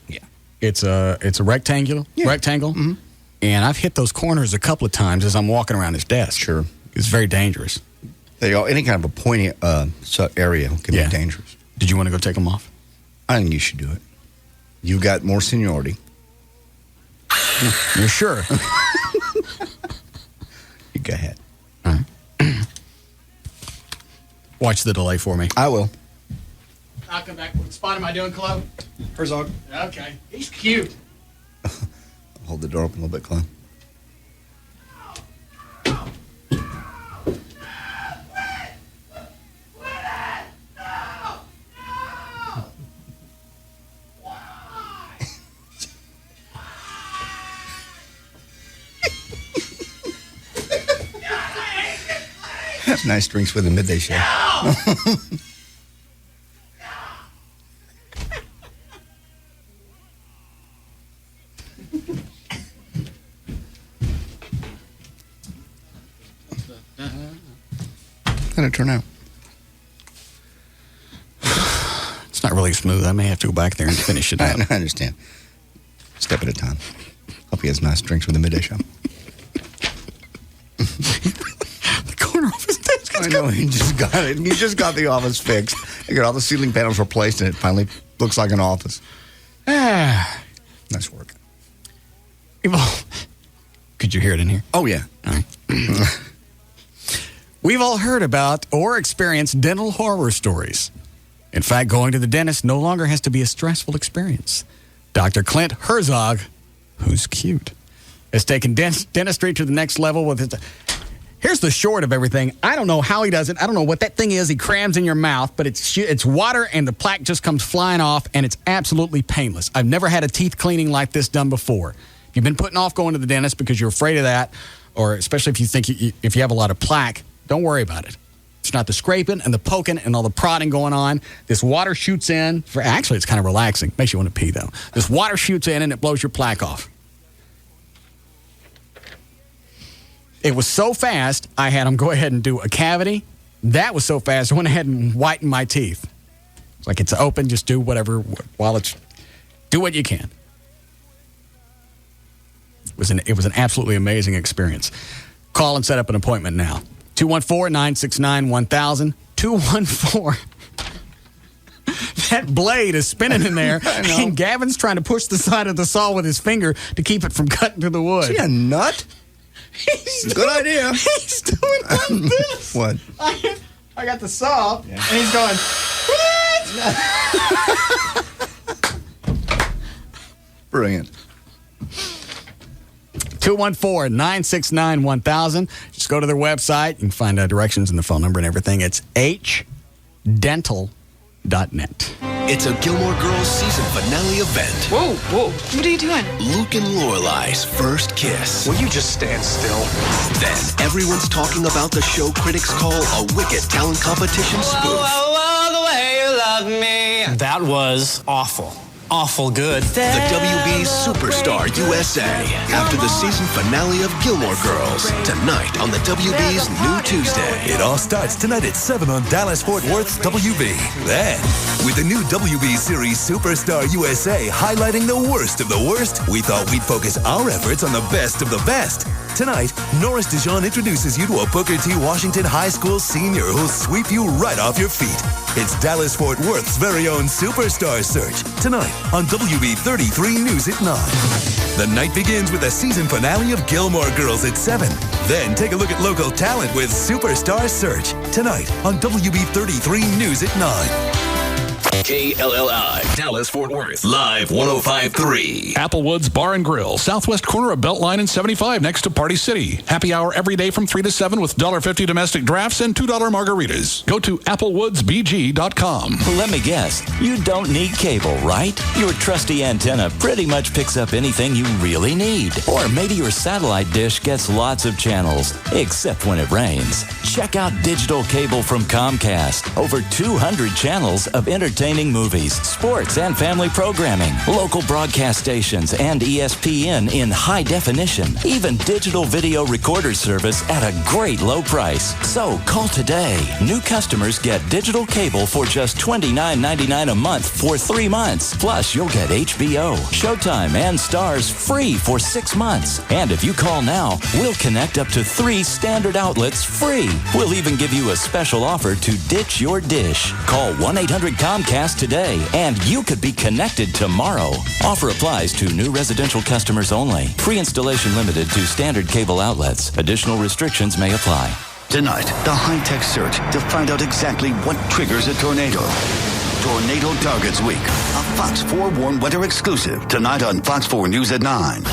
Speaker 4: it's a rectangle,
Speaker 22: Mm-hmm.
Speaker 4: and I've hit those corners a couple of times as I'm walking around his desk.
Speaker 22: Sure.
Speaker 4: It's very dangerous.
Speaker 22: Any kind of a pointy area can be dangerous.
Speaker 4: Did you want to go take them off?
Speaker 22: I think you should do it. You've got more seniority.
Speaker 4: You're sure?
Speaker 22: You go ahead.
Speaker 4: All right. Watch the delay for me.
Speaker 22: I will.
Speaker 4: I'll come back. What spot am I doing, Chloe?
Speaker 22: Herzog.
Speaker 4: Okay. He's cute.
Speaker 22: Hold the door open a little bit, Chloe. Have nice drinks with the Midday Show. How'd it turn out?
Speaker 4: It's not really smooth. I may have to go back there and finish it up.
Speaker 22: I understand. Step at a time. Hope he has nice drinks with the Midday Show.
Speaker 4: The corner of his desk.
Speaker 22: I know, he just got it. He just got the office fixed. He got all the ceiling panels replaced, and it finally looks like an office. Nice work.
Speaker 4: Could you hear it in here?
Speaker 22: Oh, yeah.
Speaker 4: All right. We've all heard about or experienced dental horror stories. In fact, going to the dentist no longer has to be a stressful experience. Dr. Clint Herzog, who's cute, has taken dentistry to the next level with his... Here's the short of everything. I don't know how he does it. I don't know what that thing is he crams in your mouth, but it's water and the plaque just comes flying off, and it's absolutely painless. I've never had a teeth cleaning like this done before. If you've been putting off going to the dentist because you're afraid of that, or especially if you think if you have a lot of plaque, don't worry about it. It's not the scraping and the poking and all the prodding going on. This water shoots in. Actually, it's kind of relaxing. Makes you want to pee, though. This water shoots in and it blows your plaque off. It was so fast, I had him go ahead and do a cavity. That was so fast, I went ahead and whitened my teeth. It's like it's open, just do whatever do what you can. It was an absolutely amazing experience. Call and set up an appointment now. 214-969-1000. 214. That blade is spinning in there, and Gavin's trying to push the side of the saw with his finger to keep it from cutting to the wood.
Speaker 22: Is he a nut? Good idea.
Speaker 4: He's doing like this.
Speaker 22: What?
Speaker 4: I got the saw, and he's going, what?
Speaker 22: Brilliant.
Speaker 4: 214-969-1000. Just go to their website. You can find directions and the phone number and everything. It's hdental.net.
Speaker 3: It's a Gilmore Girls season finale event.
Speaker 8: Whoa. What are you doing?
Speaker 3: Luke and Lorelai's first kiss.
Speaker 7: Will you just stand still?
Speaker 3: Then everyone's talking about the show critics call a wicked talent competition spoof.
Speaker 6: Whoa, the way you love me. That was awful. Awful good.
Speaker 3: The WB's Superstar USA. After the season finale of Gilmore Girls. Tonight on the WB's New Tuesday.
Speaker 14: It all starts tonight at 7 on Dallas-Fort Worth's WB. Then, with the new WB series Superstar USA highlighting the worst of the worst, we thought we'd focus our efforts on the best of the best. Tonight, Norris DeJean introduces you to a Booker T. Washington High School senior who'll sweep you right off your feet. It's Dallas-Fort Worth's very own Superstar Search. Tonight on WB 33 News at 9. The night begins with the season finale of Gilmore Girls at 7. Then take a look at local talent with Superstar Search. Tonight on WB 33 News at 9.
Speaker 3: KLLI, Dallas-Fort Worth, live 105.3.
Speaker 5: Applewood's Bar and Grill, southwest corner of Beltline and 75 next to Party City. Happy hour every day from 3 to 7 with $1.50 domestic drafts and $2 margaritas. Go to applewoodsbg.com.
Speaker 10: Let me guess, you don't need cable, right? Your trusty antenna pretty much picks up anything you really need. Or maybe your satellite dish gets lots of channels, except when it rains. Check out digital cable from Comcast. Over 200 channels of entertaining movies, sports, and family programming. Local broadcast stations and ESPN in high definition. Even digital video recorder service at a great low price. So call today. New customers get digital cable for just $29.99 a month for 3 months. Plus, you'll get HBO, Showtime, and Stars free for 6 months. And if you call now, we'll connect up to 3 standard outlets free. We'll even give you a special offer to ditch your dish. Call 1-800-COMCAST today, and you could be connected tomorrow. Offer applies to new residential customers only. Free installation limited to standard cable outlets. Additional restrictions may apply.
Speaker 15: Tonight, the high-tech search to find out exactly what triggers a tornado. Tornado Targets Week, a Fox 4 warm weather exclusive. Tonight on Fox 4 News at 9.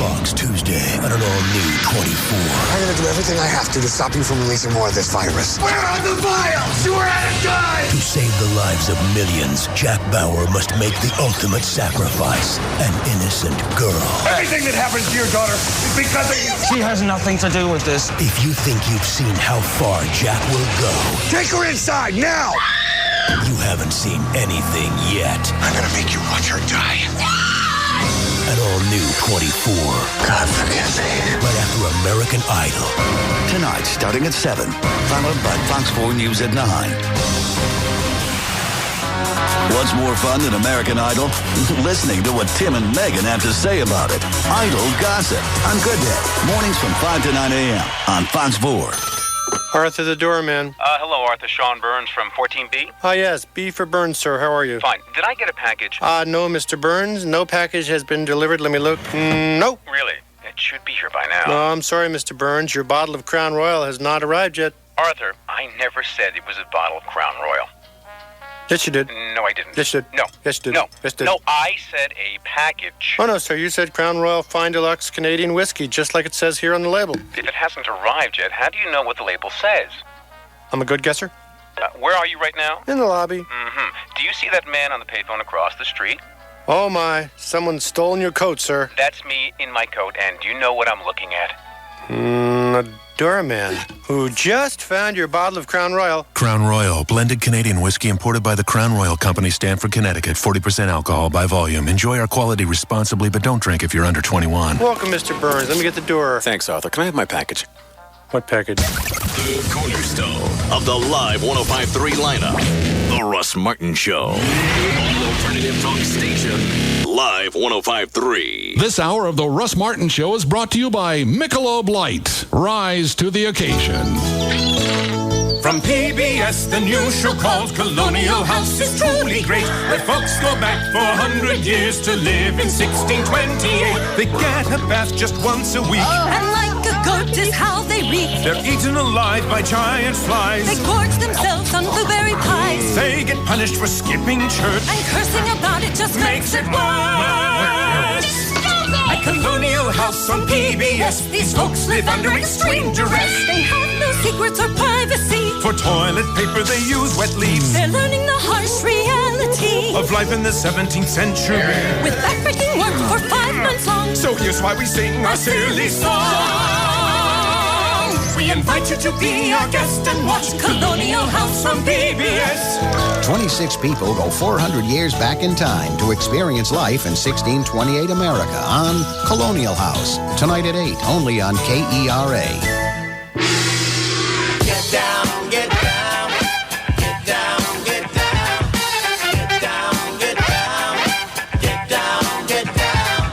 Speaker 16: Fox Tuesday on an all-new 24.
Speaker 21: I'm going to do everything I have to stop you from releasing more of this virus.
Speaker 16: Where are the vials? You were out of time! To save the lives of millions, Jack Bauer must make the ultimate sacrifice. An innocent girl. Everything that happens to your daughter is because of you.
Speaker 6: She has nothing to do with this.
Speaker 16: If you think you've seen how far Jack will go,
Speaker 21: Take her inside, now!
Speaker 16: you haven't seen anything yet.
Speaker 21: I'm going to make you watch her die.
Speaker 16: An all-new 24.
Speaker 21: God forgive me.
Speaker 16: Right after American Idol.
Speaker 15: Tonight, starting at 7. Followed by Fox 4 News at 9. What's more fun than American Idol? Listening to what Tim and Megan have to say about it. Idol Gossip on Good Day. Mornings from 5 to 9 a.m. on Fox 4.
Speaker 24: Arthur the doorman.
Speaker 25: Hello, Arthur. Sean Burns from 14B.
Speaker 24: Yes, B for Burns, sir. How are you?
Speaker 25: Fine. Did I get a package?
Speaker 24: No, Mr. Burns. No package has been delivered. Let me look. No.
Speaker 25: Really? It should be here by now.
Speaker 24: No, I'm sorry, Mr. Burns. Your bottle of Crown Royal has not arrived yet.
Speaker 25: Arthur, I never said it was a bottle of Crown Royal.
Speaker 24: Yes, you did.
Speaker 25: No, I didn't.
Speaker 24: Yes, you did.
Speaker 25: No.
Speaker 24: Yes, you did.
Speaker 25: No.
Speaker 24: Yes, you did.
Speaker 25: No, I said a package.
Speaker 24: Oh, no, sir. You said Crown Royal Fine Deluxe Canadian Whiskey, just like it says here on the label.
Speaker 25: If it hasn't arrived yet, how do you know what the label says?
Speaker 24: I'm a good guesser.
Speaker 25: Where are you right now?
Speaker 24: In the lobby.
Speaker 25: Mm-hmm. Do you see that man on the payphone across the street?
Speaker 24: Oh, my. Someone's stolen your coat, sir.
Speaker 25: That's me in my coat, and do you know what I'm looking at?
Speaker 24: A doorman who just found your bottle of Crown Royal.
Speaker 20: Crown Royal, blended Canadian whiskey imported by the Crown Royal Company, Stamford, Connecticut. 40% alcohol by volume. Enjoy our quality responsibly, but don't drink if you're under 21.
Speaker 24: Welcome, Mr. Burns. Let me get the door.
Speaker 25: Thanks, Arthur. Can I have my package?
Speaker 24: What package?
Speaker 3: The cornerstone of the live 105.3 lineup. The Russ Martin Show. On the alternative talk station. Live 105.3.
Speaker 5: This hour of the Russ Martin Show is brought to you by Michelob Light. Rise to the occasion.
Speaker 27: From PBS, the new show called Colonial House is truly great, where folks go back 400 years to live in 1628. They get a bath just once a week.
Speaker 26: And like a goat is how they reek.
Speaker 27: They're eaten alive by giant flies.
Speaker 26: They gorge themselves on blueberry pies.
Speaker 27: They get punished for skipping church.
Speaker 26: And cursing about it just makes it worse.
Speaker 27: At Colonial House on PBS, these folks live under extreme duress.
Speaker 26: They have no secrets or privacy.
Speaker 27: For toilet paper, they use wet leaves.
Speaker 26: They're learning the harsh reality
Speaker 27: of life in the 17th century.
Speaker 26: With backbreaking work for 5 months long.
Speaker 27: So here's why we sing our silly song. We invite you to be our guest and watch Colonial House on PBS.
Speaker 28: 26 people go 400 years back in time to experience life in 1628 America on Colonial House. Tonight at 8, only on KERA.
Speaker 16: Get down, get down, get down, get down, get down, get down, get down, get down.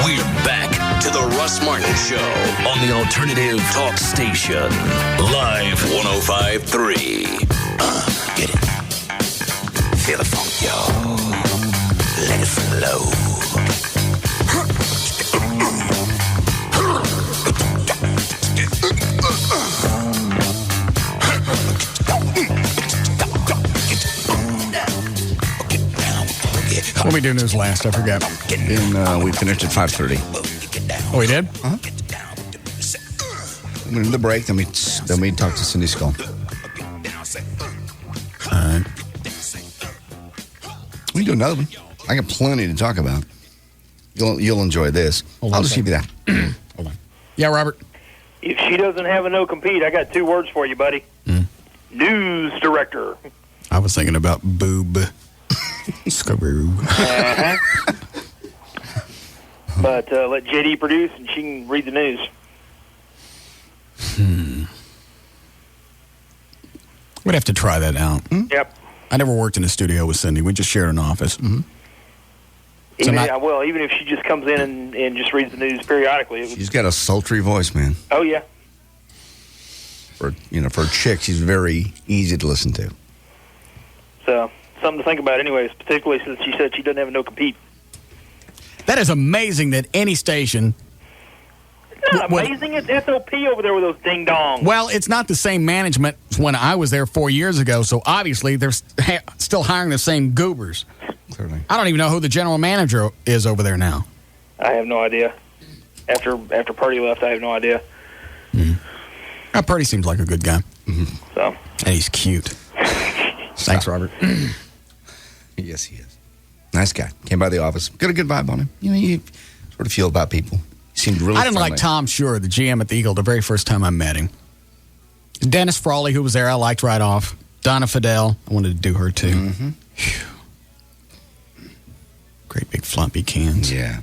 Speaker 3: We're back to the Russ Martin Show on the alternative talk station. Live 105.3.
Speaker 16: Get it. Feel the funk, yo. Let it flow. Hello.
Speaker 4: What we do news last? I forgot.
Speaker 22: And we finished at 5:30.
Speaker 4: Oh, we did?
Speaker 22: Uh-huh. We went to the break, then we talked to Cindy Skull.
Speaker 4: All right.
Speaker 22: We can do another one. I got plenty to talk about. You'll enjoy this. I'll just give you that.
Speaker 4: Hold on. Yeah, Robert.
Speaker 1: If she doesn't have a no compete, I got 2 words for you, buddy. News director.
Speaker 4: I was thinking about boob. Scaboo.
Speaker 1: Uh-huh. But let JD produce, and she can read the news.
Speaker 4: We'd have to try that out.
Speaker 1: Yep.
Speaker 4: I never worked in a studio with Cindy. We just shared an office.
Speaker 1: Even if she just comes in and just reads the news periodically.
Speaker 22: She's got a sultry voice, man.
Speaker 1: Oh, yeah.
Speaker 22: For a chick, she's very easy to listen to.
Speaker 1: So, something to think about anyways, particularly since she said she doesn't have a no compete.
Speaker 4: That is amazing that any station...
Speaker 1: It's not amazing. It's SOP over there with those ding-dongs.
Speaker 4: Well, it's not the same management when I was there 4 years ago, so obviously they're still hiring the same goobers.
Speaker 22: Certainly.
Speaker 4: I don't even know who the general manager is over there now.
Speaker 1: I have no idea. After Purdy left, I have no idea.
Speaker 4: Purdy seems like a good guy.
Speaker 1: So.
Speaker 4: And he's cute. Thanks, Robert.
Speaker 22: Yes, he is. Nice guy. Came by the office. Got a good vibe on him. You sort of feel about people. He seemed really
Speaker 4: I didn't
Speaker 22: friendly.
Speaker 4: like Tom Shure, the GM at the Eagle, the very first time I met him. Dennis Frawley, who was there, I liked right off. Donna Fidel, I wanted to do her too. Great big floppy cans.
Speaker 22: Yeah.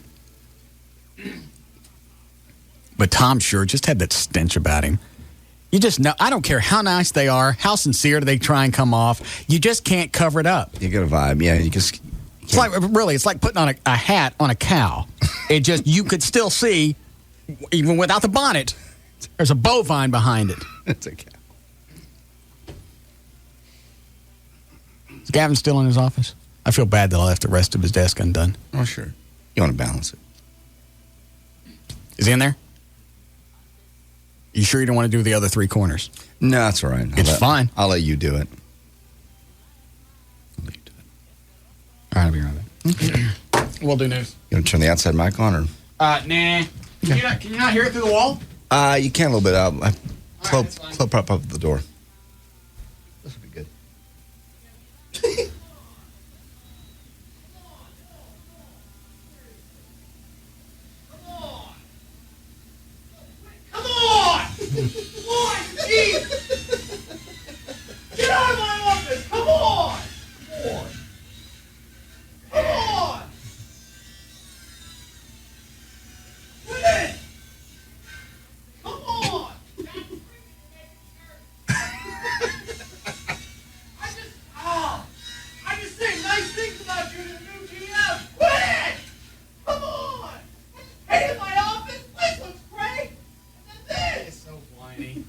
Speaker 4: But Tom Shure just had that stench about him. You just know, I don't care how nice they are, how sincere they try and come off, you just can't cover it up.
Speaker 22: You got a vibe, yeah. You just...
Speaker 4: It's like putting on a hat on a cow. It just, you could still see, even without the bonnet, there's a bovine behind it.
Speaker 22: It's a cow.
Speaker 4: Is Gavin still in his office? I feel bad that I left the rest of his desk undone.
Speaker 22: Oh, sure. You want to balance it.
Speaker 4: Is he in there? You sure you don't want to do the other 3 corners?
Speaker 22: No, that's all right.
Speaker 4: It's fine.
Speaker 22: I'll let you do it.
Speaker 4: All right, I'll be right back. We'll do news.
Speaker 22: You want to turn the outside mic on, or?
Speaker 4: Nah. Can you not hear it through the wall?
Speaker 22: You can a little bit out. Club prop up the door. This would be good.
Speaker 27: Come on! Why? Jeez! Get out of my office! Come on! Come on! Come on! Quit! Come on! I just say nice things about you to the new GM. Quit it! Come on! Hey, in my office, this looks great. And then this.
Speaker 4: It's so whiny.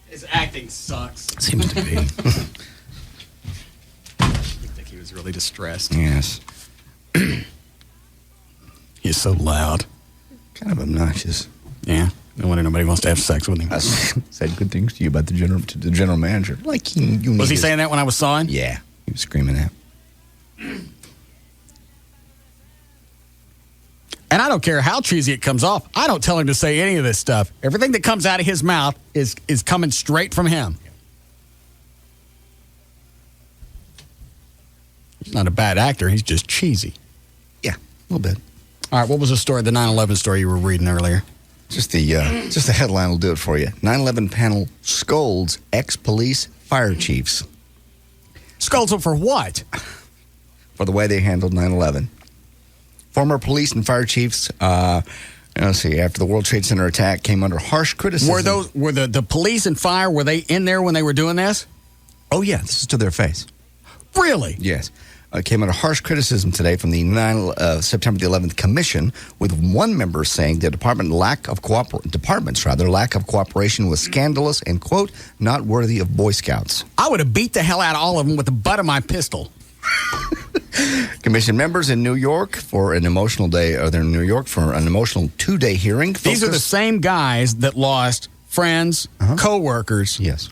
Speaker 4: His acting sucks.
Speaker 22: Seems to be.
Speaker 4: I think he was really distressed.
Speaker 22: Yes.
Speaker 4: He's so loud.
Speaker 22: Kind of obnoxious.
Speaker 4: Yeah. No wonder nobody wants to have sex with him.
Speaker 22: I said good things to you about the general manager. Like
Speaker 4: was he saying that when I was sawing?
Speaker 22: Yeah, he was screaming that.
Speaker 4: And I don't care how cheesy it comes off. I don't tell him to say any of this stuff. Everything that comes out of his mouth is coming straight from him. He's not a bad actor. He's just cheesy.
Speaker 22: Yeah, a little bit.
Speaker 4: All right, what was the story, the 9/11 story you were reading earlier?
Speaker 22: Just the headline will do it for you. 9/11 panel scolds ex-police fire chiefs.
Speaker 4: Scolds them for what?
Speaker 22: For the way they handled 9/11. Former police and fire chiefs, let's see, after the World Trade Center attack came under harsh criticism.
Speaker 4: Were the police and fire, were they in there when they were doing this?
Speaker 22: Oh, yeah, this is to their face.
Speaker 4: Really?
Speaker 22: Yes. Came under harsh criticism today from the September the 11th Commission, with one member saying the department's lack of cooperation was scandalous and, quote, not worthy of Boy Scouts.
Speaker 4: I would have beat the hell out of all of them with the butt of my pistol.
Speaker 22: Commission members in New York for an emotional day, or they're in New York for an emotional 2-day hearing.
Speaker 4: These are the same guys that lost friends, co-workers,
Speaker 22: yes,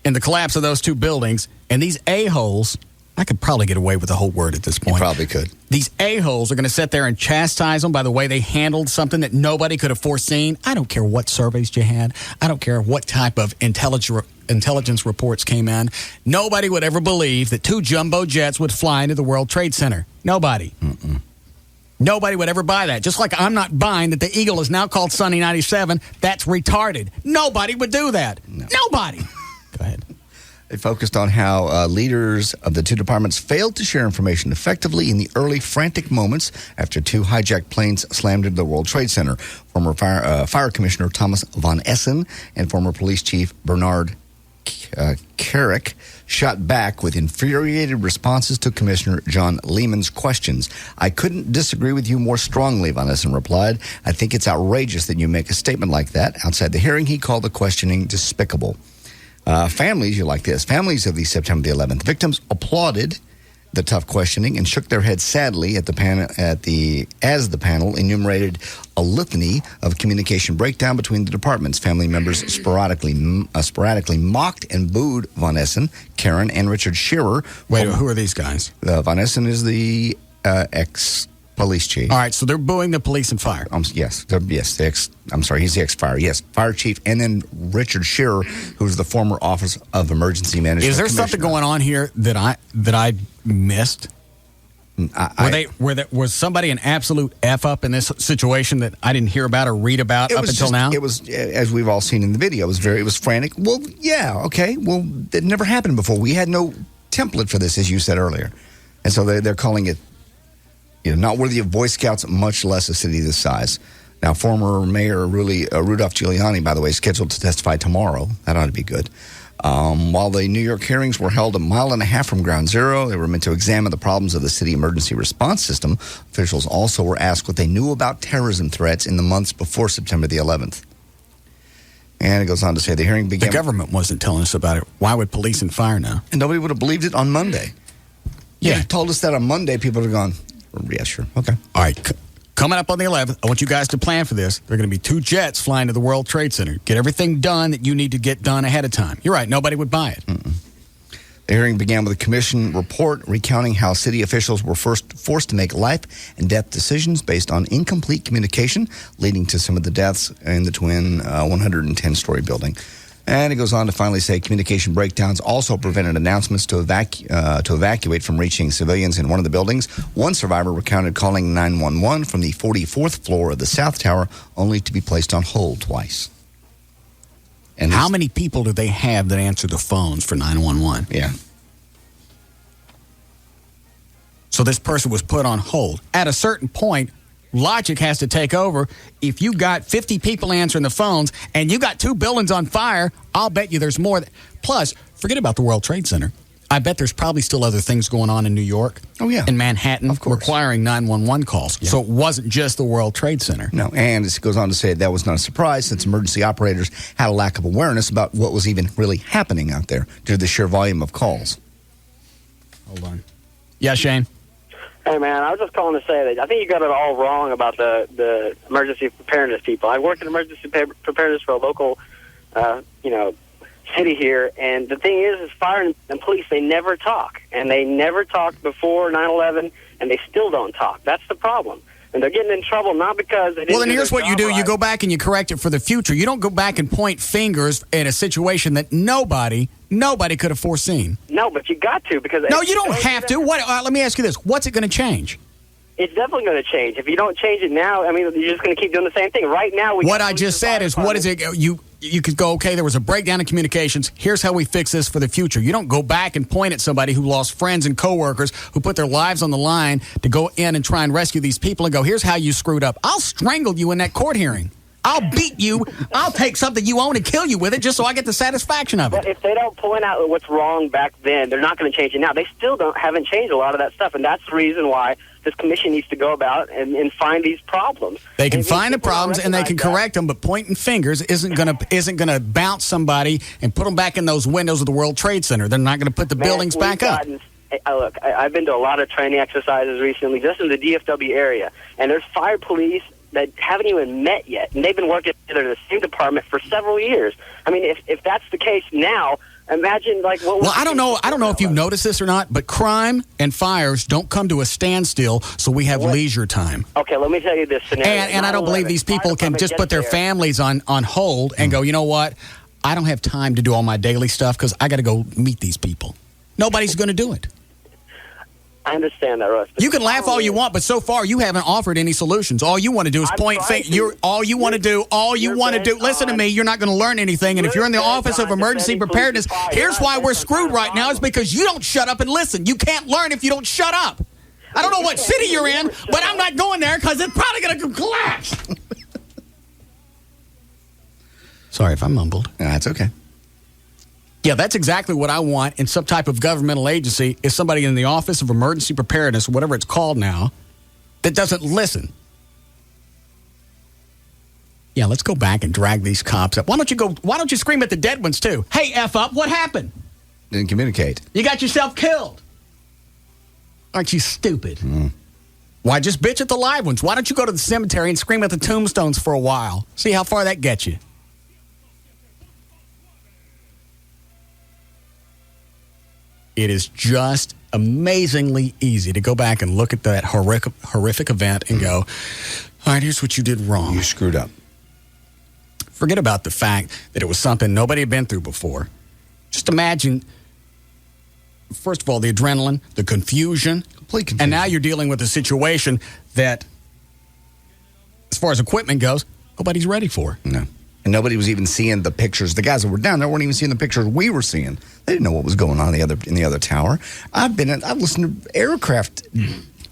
Speaker 4: in the collapse of those two buildings. And these a-holes, I could probably get away with the whole word at this point.
Speaker 22: You probably could.
Speaker 4: These a-holes are going to sit there and chastise them by the way they handled something that nobody could have foreseen. I don't care what surveys you had. I don't care what type of intelligence reports came in. Nobody would ever believe that 2 jumbo jets would fly into the World Trade Center. Nobody. Nobody would ever buy that. Just like I'm not buying that the Eagle is now called Sunny 97. That's retarded. Nobody would do that. No. Nobody. Go ahead.
Speaker 22: They focused on how leaders of the two departments failed to share information effectively in the early frantic moments after 2 hijacked planes slammed into the World Trade Center. Former Fire Commissioner Thomas Von Essen and former Police Chief Bernard Carrick shot back with infuriated responses to Commissioner John Lehman's questions. I couldn't disagree with you more strongly, Von Essen replied. I think it's outrageous that you make a statement like that. Outside the hearing, he called the questioning despicable. Families, you like this, families of the September the 11th victims applauded the tough questioning and shook their heads sadly at the panel as the panel enumerated a litany of communication breakdown between the departments. Family members sporadically mocked and booed Von Essen, Karen, and Richard Shearer.
Speaker 4: Wait, who are these guys?
Speaker 22: Von Essen is the ex-police chief.
Speaker 4: All right, so they're booing the police and fire.
Speaker 22: Yes, he's the ex-fire. Yes, fire chief, and then Richard Shearer, who's the former Office of Emergency Management.
Speaker 4: Is there something going on here that I missed? Was somebody an absolute F up in this situation that I didn't hear about or read about up until now?
Speaker 22: It was, as we've all seen in the video, it was frantic. Well, yeah, okay. Well, it never happened before. We had no template for this, as you said earlier. And so they're calling it, not worthy of Boy Scouts, much less a city this size. Now, former Mayor Rudolph Giuliani, by the way, is scheduled to testify tomorrow. That ought to be good. While the New York hearings were held 1.5 miles from Ground Zero, they were meant to examine the problems of the city emergency response system. Officials also were asked what they knew about terrorism threats in the months before September the 11th. And it goes on to say the hearing began.
Speaker 4: The government wasn't telling us about it. Why would police and fire know?
Speaker 22: And nobody would have believed it on Monday.
Speaker 4: Yeah.
Speaker 22: If you told us that on Monday, people would have gone, yeah, sure. Okay.
Speaker 4: All right. Coming up on the 11th, I want you guys to plan for this. There are going to be 2 jets flying to the World Trade Center. Get everything done that you need to get done ahead of time. You're right. Nobody would buy it.
Speaker 22: The hearing began with a commission report recounting how city officials were first forced to make life and death decisions based on incomplete communication, leading to some of the deaths in the twin 110-story building. And it goes on to finally say communication breakdowns also prevented announcements to evacuate from reaching civilians in one of the buildings. One survivor recounted calling 911 from the 44th floor of the South Tower, only to be placed on hold twice.
Speaker 4: And how many people do they have that answer the phones for 911?
Speaker 22: Yeah.
Speaker 4: So this person was put on hold. At a certain point, logic has to take over. If you got 50 people answering the phones and you got 2 buildings on fire, I'll bet you there's more. Plus, forget about the World Trade Center. I bet there's probably still other things going on in New York.
Speaker 22: Oh, yeah.
Speaker 4: In Manhattan,
Speaker 22: of course,
Speaker 4: requiring 911 calls. Yeah. So it wasn't just the World Trade Center.
Speaker 22: No, and it goes on to say that was not a surprise since emergency operators had a lack of awareness about what was even really happening out there due to the sheer volume of calls.
Speaker 4: Hold on. Yeah, Shane?
Speaker 2: Hey, man, I was just calling to say that I think you got it all wrong about the emergency preparedness people. I worked in emergency preparedness for a local, city here, and the thing is fire and police, they never talk. And they never talked before 9/11, and they still don't talk. That's the problem. And they're getting in trouble not because they didn't.
Speaker 4: Well, then here's what you do.
Speaker 2: Right.
Speaker 4: You go back and you correct it for the future. You don't go back and point fingers in a situation that nobody could have foreseen.
Speaker 2: No, but you got to because...
Speaker 4: No, you don't have to. What? Let me ask you this. What's it going to change?
Speaker 2: It's definitely going to change. If you don't change it now, I mean, you're just going to keep doing the same thing. Right now,
Speaker 4: what I just said is, what is it? You could go, okay, there was a breakdown in communications. Here's how we fix this for the future. You don't go back and point at somebody who lost friends and coworkers who put their lives on the line to go in and try and rescue these people and go, here's how you screwed up. I'll strangle you in that court hearing. I'll beat you. I'll take something you own and kill you with it just so I get the satisfaction of it.
Speaker 2: But if they don't point out what's wrong back then, they're not going to change it now. They still haven't changed a lot of that stuff, and that's the reason why this commission needs to go about and find these problems.
Speaker 4: They can find the problems and they can correct them, but pointing fingers isn't gonna bounce somebody and put them back in those windows of the World Trade Center. They're not going to put the buildings back up.
Speaker 2: look, I've been to a lot of training exercises recently, just in the DFW area, and there's fire police that haven't even met yet, and they've been working together in the same department for several years. I mean, if that's the case now, imagine like what.
Speaker 4: Well, I don't know if you've noticed this or not, but crime and fires don't come to a standstill, so we have leisure time.
Speaker 2: Okay, let me tell you this scenario.
Speaker 4: And I don't believe these people can just put their families on hold and go, you know what? I don't have time to do all my daily stuff because I got to go meet these people. Nobody's going to do it.
Speaker 2: I understand that, Russ.
Speaker 4: You can laugh all you want, but so far you haven't offered any solutions. All you want to do is point fingers. All you want to do. Listen to me. You're not going to learn anything. And if you're in the Office of Emergency Preparedness, here's why we're screwed right now: is because you don't shut up and listen. You can't learn if you don't shut up. I don't know what city you're in, but I'm not going there because it's probably going to collapse. Sorry if I mumbled.
Speaker 22: That's okay.
Speaker 4: Yeah, that's exactly what I want in some type of governmental agency, is somebody in the Office of Emergency Preparedness, whatever it's called now, that doesn't listen. Yeah, let's go back and drag these cops up. Why don't you scream at the dead ones, too? Hey, F up, what happened?
Speaker 22: Didn't communicate.
Speaker 4: You got yourself killed. Aren't you stupid? Why just bitch at the live ones? Why don't you go to the cemetery and scream at the tombstones for a while? See how far that gets you. It is just amazingly easy to go back and look at that horrific event and go, all right, here's what you did wrong.
Speaker 22: You screwed up.
Speaker 4: Forget about the fact that it was something nobody had been through before. Just imagine, first of all, the adrenaline, the confusion.
Speaker 22: Complete confusion.
Speaker 4: And now you're dealing with a situation that, as far as equipment goes, nobody's ready for.
Speaker 22: No. And nobody was even seeing the pictures. The guys that were down there weren't even seeing the pictures we were seeing. They didn't know what was going on in the other tower. I've listened to aircraft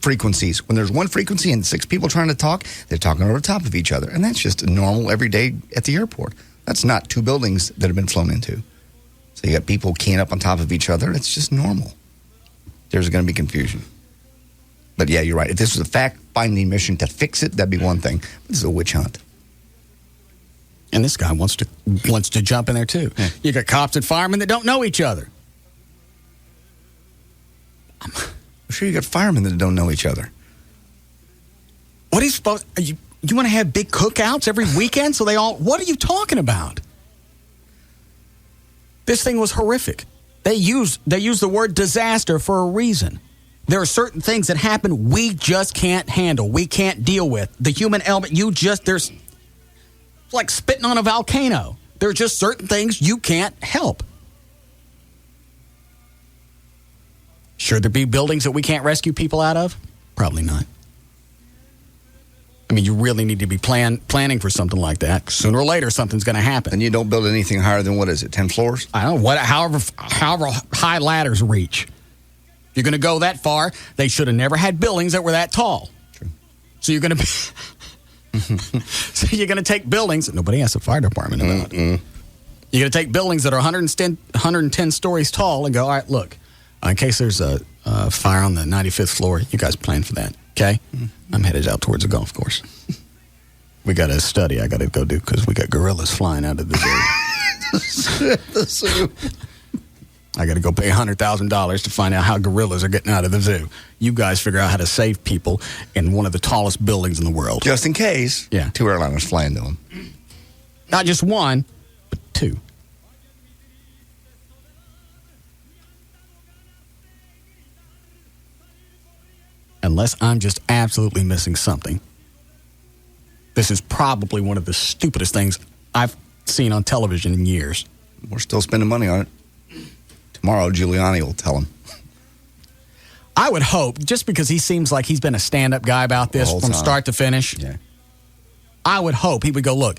Speaker 22: frequencies. When there's one frequency and 6 people trying to talk, they're talking over the top of each other. And that's just normal every day at the airport. That's not 2 buildings that have been flown into. So you got people keying up on top of each other. It's just normal. There's going to be confusion. But yeah, you're right. If this was a fact-finding mission to fix it, that'd be one thing. But this is a witch hunt.
Speaker 4: And this guy wants to jump in there, too. Yeah. You got cops and firemen that don't know each other.
Speaker 22: I'm sure you got firemen that don't know each other.
Speaker 4: What are you supposed... You want to have big cookouts every weekend so they all... What are you talking about? This thing was horrific. They use the word disaster for a reason. There are certain things that happen we just can't handle. We can't deal with. The human element, it's like spitting on a volcano. There are just certain things you can't help. Should there be buildings that we can't rescue people out of? Probably not. I mean, you really need to be planning for something like that. Sooner or later, something's going to happen.
Speaker 22: And you don't build anything higher than, 10 floors?
Speaker 4: I don't know. However high ladders reach. If you're going to go that far, they should have never had buildings that were that tall.
Speaker 22: True.
Speaker 4: So you're going to... So you're going to take buildings that nobody asked the fire department about. You're going to take buildings that are 110 stories tall and go, all right, look, in case there's a fire on the 95th floor, you guys plan for that, okay? I'm headed out towards the golf course. We got a study I got to go do because we got gorillas flying out of the zoo.
Speaker 22: The zoo.
Speaker 4: I got to go pay $100,000 to find out how gorillas are getting out of the zoo. You guys figure out how to save people in one of the tallest buildings in the world.
Speaker 22: Just in case.
Speaker 4: Yeah.
Speaker 22: 2 airliners fly into them.
Speaker 4: Not just 1, but 2. Unless I'm just absolutely missing something. This is probably one of the stupidest things I've seen on television in years.
Speaker 22: We're still spending money on it. Tomorrow, Giuliani will tell him.
Speaker 4: I would hope, just because he seems like he's been a stand-up guy about this from start to finish, I would hope he would go, look,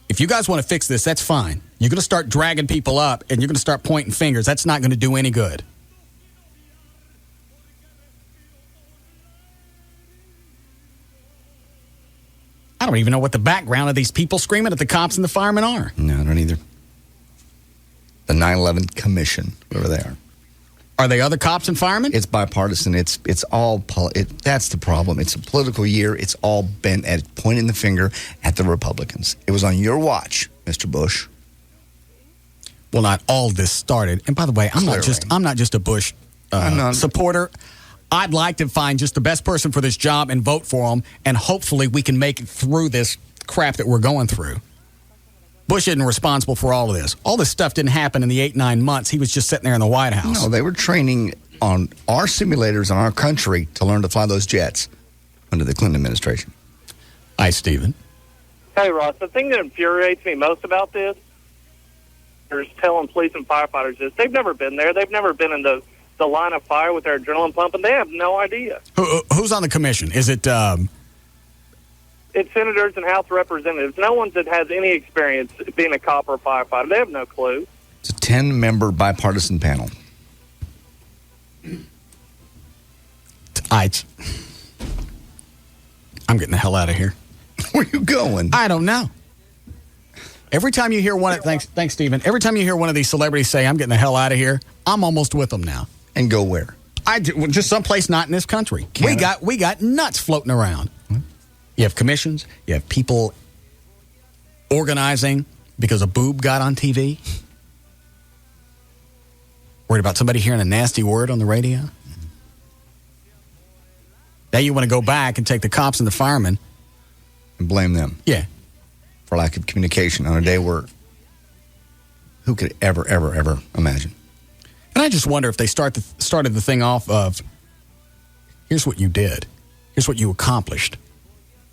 Speaker 4: if you guys want to fix this, that's fine. You're going to start dragging people up, and you're going to start pointing fingers. That's not going to do any good. I don't even know what the background of these people screaming at the cops and the firemen are.
Speaker 22: No, I don't either. The 9/11 Commission, whoever they are.
Speaker 4: Are they other cops and firemen?
Speaker 22: It's bipartisan. It's all that's the problem. It's a political year. It's all bent at pointing the finger at the Republicans. It was on your watch, Mr. Bush.
Speaker 4: Well, not all this started. And by the way, I'm not just a Bush supporter. I'd like to find just the best person for this job and vote for him, and hopefully we can make it through this crap that we're going through. Bush isn't responsible for all of this. All this stuff didn't happen in the 8-9 months. He was just sitting there in the White House.
Speaker 22: No, they were training on our simulators in our country to learn to fly those jets under the Clinton administration.
Speaker 4: Hi, Stephen.
Speaker 9: Hey, Ross, the thing that infuriates me most about this is telling police and firefighters this. They've never been there. They've never been in the line of fire with their adrenaline pumping. They have no idea.
Speaker 4: Who's on the commission? Is it...
Speaker 9: It's senators and House representatives. No one that has any experience being a cop or a firefighter. They have no clue.
Speaker 22: It's a 10-member bipartisan panel.
Speaker 4: I'm getting the hell out of here.
Speaker 22: Where are you going?
Speaker 4: I don't know. Every time you hear one, thanks, Stephen. Every time you hear one of these celebrities say, "I'm getting the hell out of here," I'm almost with them now.
Speaker 22: And go where?
Speaker 4: Just someplace not in this country.
Speaker 22: Canada.
Speaker 4: We got nuts floating around. You have commissions. You have people organizing because a boob got on TV. Worried about somebody hearing a nasty word on the radio. Now you want to go back and take the cops and the firemen
Speaker 22: and blame them.
Speaker 4: Yeah.
Speaker 22: For lack of communication on a day where who could ever imagine?
Speaker 4: And I just wonder if they started the thing off of, here's what you did. Here's what you accomplished.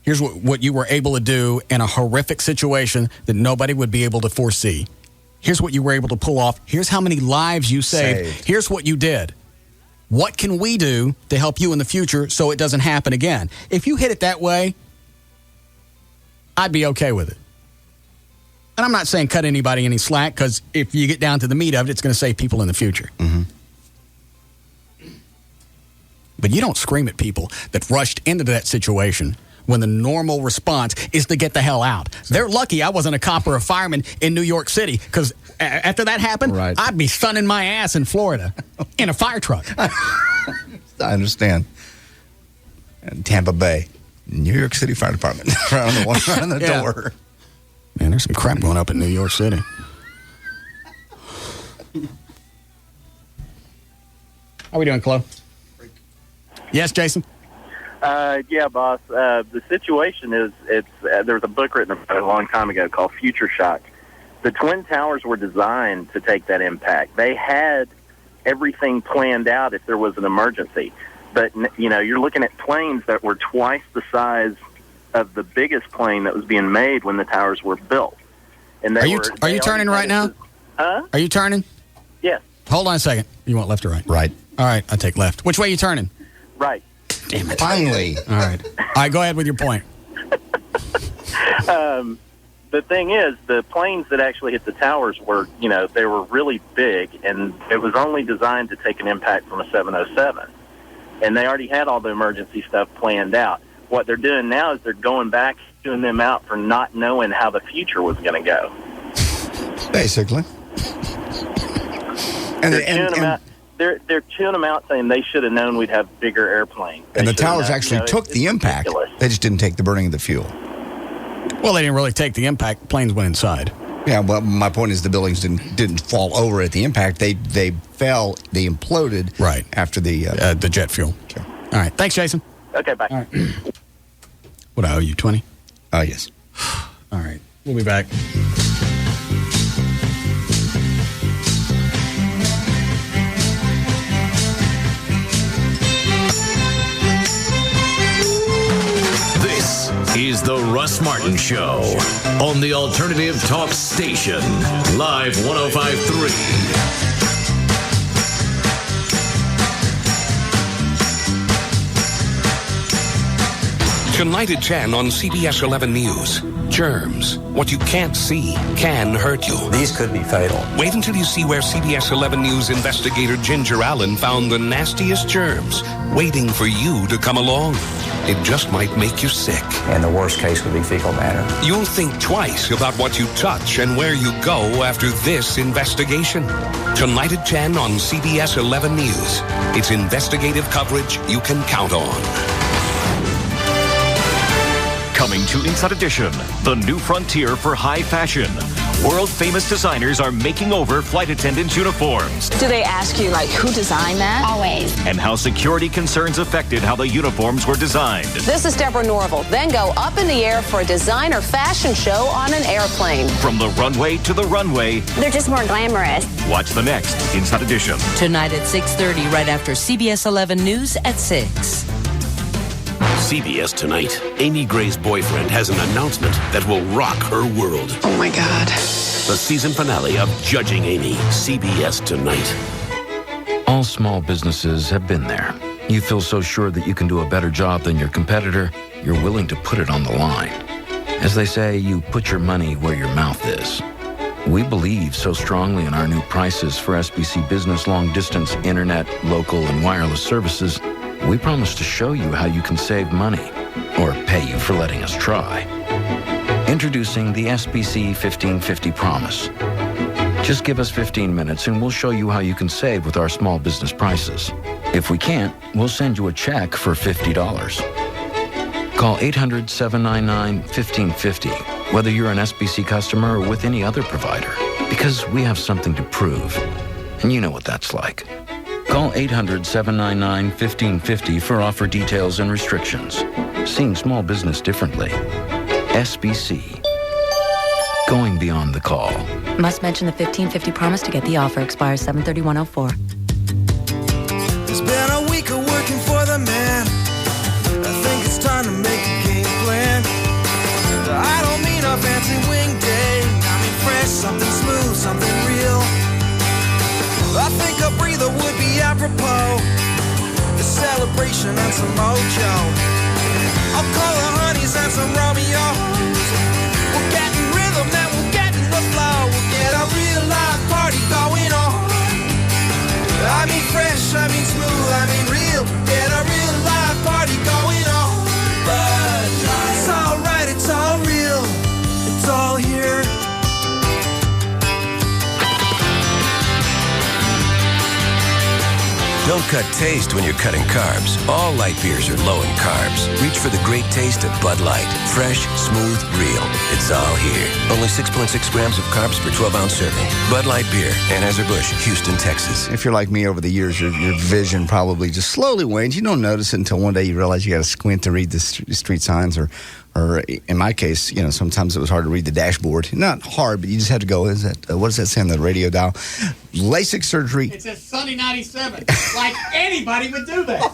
Speaker 4: Here's what you were able to do in a horrific situation that nobody would be able to foresee. Here's what you were able to pull off. Here's how many lives you saved. Here's what you did. What can we do to help you in the future so it doesn't happen again? If you hit it that way, I'd be okay with it. And I'm not saying cut anybody any slack, because if you get down to the meat of it, it's going to save people in the future.
Speaker 22: Mm-hmm.
Speaker 4: But you don't scream at people that rushed into that situation when the normal response is to get the hell out. They're lucky I wasn't a cop or a fireman in New York City, because after that happened, I'd be sunning my ass in Florida in a fire truck.
Speaker 22: I understand. And Tampa Bay, New York City Fire Department, right on the door.
Speaker 4: Man, there's some crap going up in New York City. How we doing, Chloe? Yes, Jason?
Speaker 11: Yeah, boss. The situation is, there was a book written about it a long time ago called Future Shock. The Twin Towers were designed to take that impact. They had everything planned out if there was an emergency. But, you're looking at planes that were twice the size of the biggest plane that was being made when the towers were built. And
Speaker 4: are you turning right now?
Speaker 11: Huh?
Speaker 4: Are you turning?
Speaker 11: Yes.
Speaker 4: Hold on a second. You want left or right?
Speaker 22: Right.
Speaker 4: All right, I take left. Which way are you turning?
Speaker 11: Right.
Speaker 4: Damn it.
Speaker 22: Finally.
Speaker 4: All right. All right, go ahead with your point.
Speaker 11: The thing is, the planes that actually hit the towers were, they were really big, and it was only designed to take an impact from a 707. And they already had all the emergency stuff planned out. What they're doing now is they're going back, doing them out for not knowing how the future was going to go.
Speaker 22: Basically.
Speaker 11: They're chewing them out, saying they should have known we'd have bigger airplanes.
Speaker 22: And the towers actually took the impact.
Speaker 11: Ridiculous.
Speaker 22: They just didn't take the burning of the fuel.
Speaker 4: Well, they didn't really take the impact. Planes went inside.
Speaker 22: Yeah, well, my point is the buildings didn't fall over at the impact. They fell, they imploded
Speaker 4: right
Speaker 22: after the
Speaker 4: jet fuel.
Speaker 22: Okay.
Speaker 4: All right. Thanks, Jason.
Speaker 11: Okay, bye.
Speaker 4: All right. What, I owe you, 20?
Speaker 22: Yes.
Speaker 4: All right. We'll be back.
Speaker 3: This is the Russ Martin Show on the Alternative Talk Station, Live 105.3.
Speaker 12: Tonight at 10 on CBS 11 News. Germs. What you can't see can hurt you.
Speaker 13: These could be fatal.
Speaker 12: Wait until you see where CBS 11 News investigator Ginger Allen found the nastiest germs, waiting for you to come along. It just might make you sick.
Speaker 13: And the worst case would be fecal matter.
Speaker 12: You'll think twice about what you touch and where you go after this investigation. Tonight at 10 on CBS 11 News. It's investigative coverage you can count on.
Speaker 17: Coming to Inside Edition, the new frontier for high fashion.
Speaker 7: World-famous designers are making over flight attendants' uniforms.
Speaker 8: Do they ask you, who designed that? Always.
Speaker 7: And how security concerns affected how the uniforms were designed.
Speaker 8: This is Deborah Norville. Then go up in the air for a designer fashion show on an airplane.
Speaker 7: From the runway to the runway.
Speaker 8: They're just more glamorous.
Speaker 7: Watch the next Inside Edition.
Speaker 10: Tonight at 6:30, right after CBS 11 News at 6.
Speaker 3: CBS Tonight. Amy Gray's boyfriend has an announcement that will rock her world.
Speaker 8: Oh, my God.
Speaker 3: The season finale of Judging Amy. CBS Tonight.
Speaker 14: All small businesses have been there. You feel so sure that you can do a better job than your competitor, you're willing to put it on the line. As they say, you put your money where your mouth is. We believe so strongly in our new prices for SBC Business long-distance internet, local, and wireless services, we promise to show you how you can save money, or pay you for letting us try. Introducing the SBC 1550 Promise. Just give us 15 minutes and we'll show you how you can save with our small business prices. If we can't, we'll send you a check for $50. Call 800-799-1550, whether you're an SBC customer or with any other provider, because we have something to prove. And you know what that's like. Call 800-799-1550 for offer details and restrictions. Seeing small business differently. SBC. Going beyond the call.
Speaker 17: Must mention the 1550 promise to get the offer. Expires 7/31/04.
Speaker 18: It's been a week of working for the man. I think it's time to make a game plan. I don't mean a fancy wing day. I mean fresh, something smooth, something real. I think a breather would be apropos. A celebration and some mojo. I'll call the honeys and some Romeos. We'll get in rhythm and we'll get in the flow. We'll get a real live party going on. I mean fresh, I mean smooth, I mean real. Get a real live party going on. But it's all right, it's all real. It's all here.
Speaker 16: Don't cut taste when you're cutting carbs. All light beers are low in carbs. Reach for the great taste of Bud Light. Fresh, smooth, real. It's all here. Only 6.6 grams of carbs per 12-ounce serving. Bud Light Beer, Anheuser-Busch, Houston, Texas.
Speaker 22: If you're like me over the years, your vision probably just slowly wanes. You don't notice it until one day you realize you got to squint to read the street signs, or in my case, sometimes it was hard to read the dashboard. Not hard, but you just had to go, what does that say on the radio dial? LASIK surgery.
Speaker 4: It says Sunny 97. Like anybody would do that.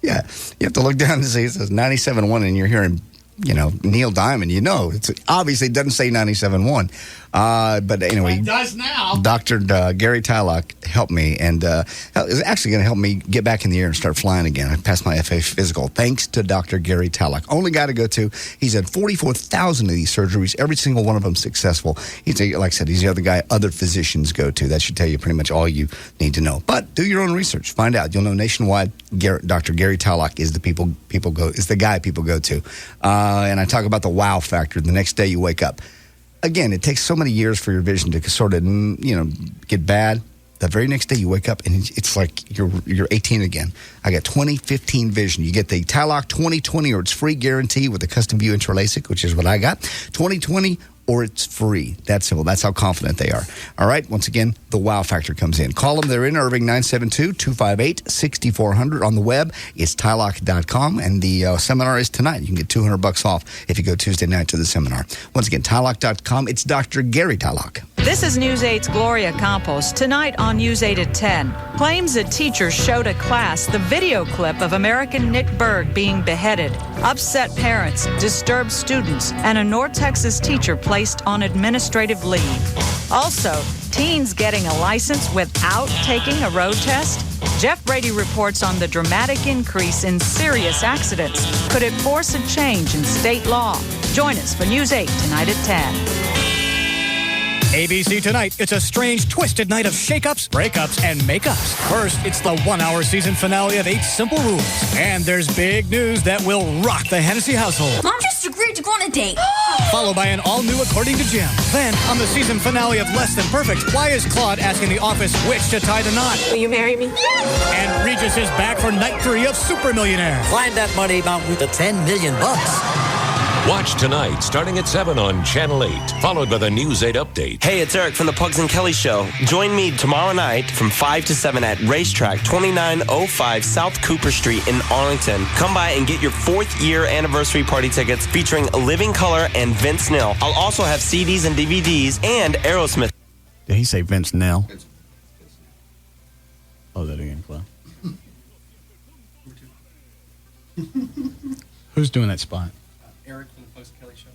Speaker 22: Yeah. You have to look down and see it says 97.1 and you're hearing, Neil Diamond. It's obviously it doesn't say 97.1. But anyway.
Speaker 4: It does now.
Speaker 22: Dr. Gary Tylock helped me and is actually going to help me get back in the air and start flying again. I passed my FA physical thanks to Dr. Gary Tylock. Only guy to go to. He's had 44,000 of these surgeries, every single one of them successful. Like I said, he's the other guy other physicians go to. That should tell you pretty much all you need to know. But do your own research. Find out. You'll know nationwide. Dr. Gary Tylock is the guy people go to. And I talk about the wow factor. The next day you wake up. Again, it takes so many years for your vision to sort of, get bad. The very next day you wake up and it's like you're 18 again. I got 20/15 vision. You get the Tylock 20/20 or it's free guarantee with the custom view intro LASIK, which is what I got. 20/20 or it's free. That's simple. That's how confident they are. All right. Once again, the wow factor comes in. Call them. They're in Irving, 972-258-6400. On the web, it's tylock.com. And the seminar is tonight. You can get $200 off if you go Tuesday night to the seminar. Once again, tylock.com. It's Dr. Gary Tylock.
Speaker 19: This is News 8's Gloria Campos. Tonight on News 8 at 10, claims a teacher showed a class the video clip of American Nick Berg being beheaded. Upset parents, disturbed students, and a North Texas teacher placed on administrative leave. Also, teens getting a license without taking a road test. Jeff Brady reports on the dramatic increase in serious accidents. Could it force a change in state law? Join us for News 8 tonight at 10.
Speaker 23: ABC Tonight, it's a strange, twisted night of shakeups, breakups, and makeups. First, it's the one-hour season finale of 8 Simple Rules. And there's big news that will rock the Hennessy household.
Speaker 29: Mom just agreed to go on a date.
Speaker 23: Followed by an all-new According to Jim. Then, on the season finale of Less Than Perfect, why is Claude asking the office which to tie the knot?
Speaker 29: Will you marry me?
Speaker 23: And Regis is back for night 3 of Super Millionaire.
Speaker 30: Climb that money mountain to $10 million.
Speaker 12: Watch tonight, starting at 7 on Channel 8, followed by the News 8 update.
Speaker 5: Hey, it's Eric from the Pugs and Kelly Show. Join me tomorrow night from 5 to 7 at Racetrack, 2905 South Cooper Street in Arlington. Come by and get your 4th year anniversary party tickets featuring Living Color and Vince Neil. I'll also have CDs and DVDs and Aerosmith.
Speaker 4: Did he say Vince Neil? Oh, that again, Claude. Who's doing that spot?
Speaker 6: Eric from the Pugs and Kelly Show.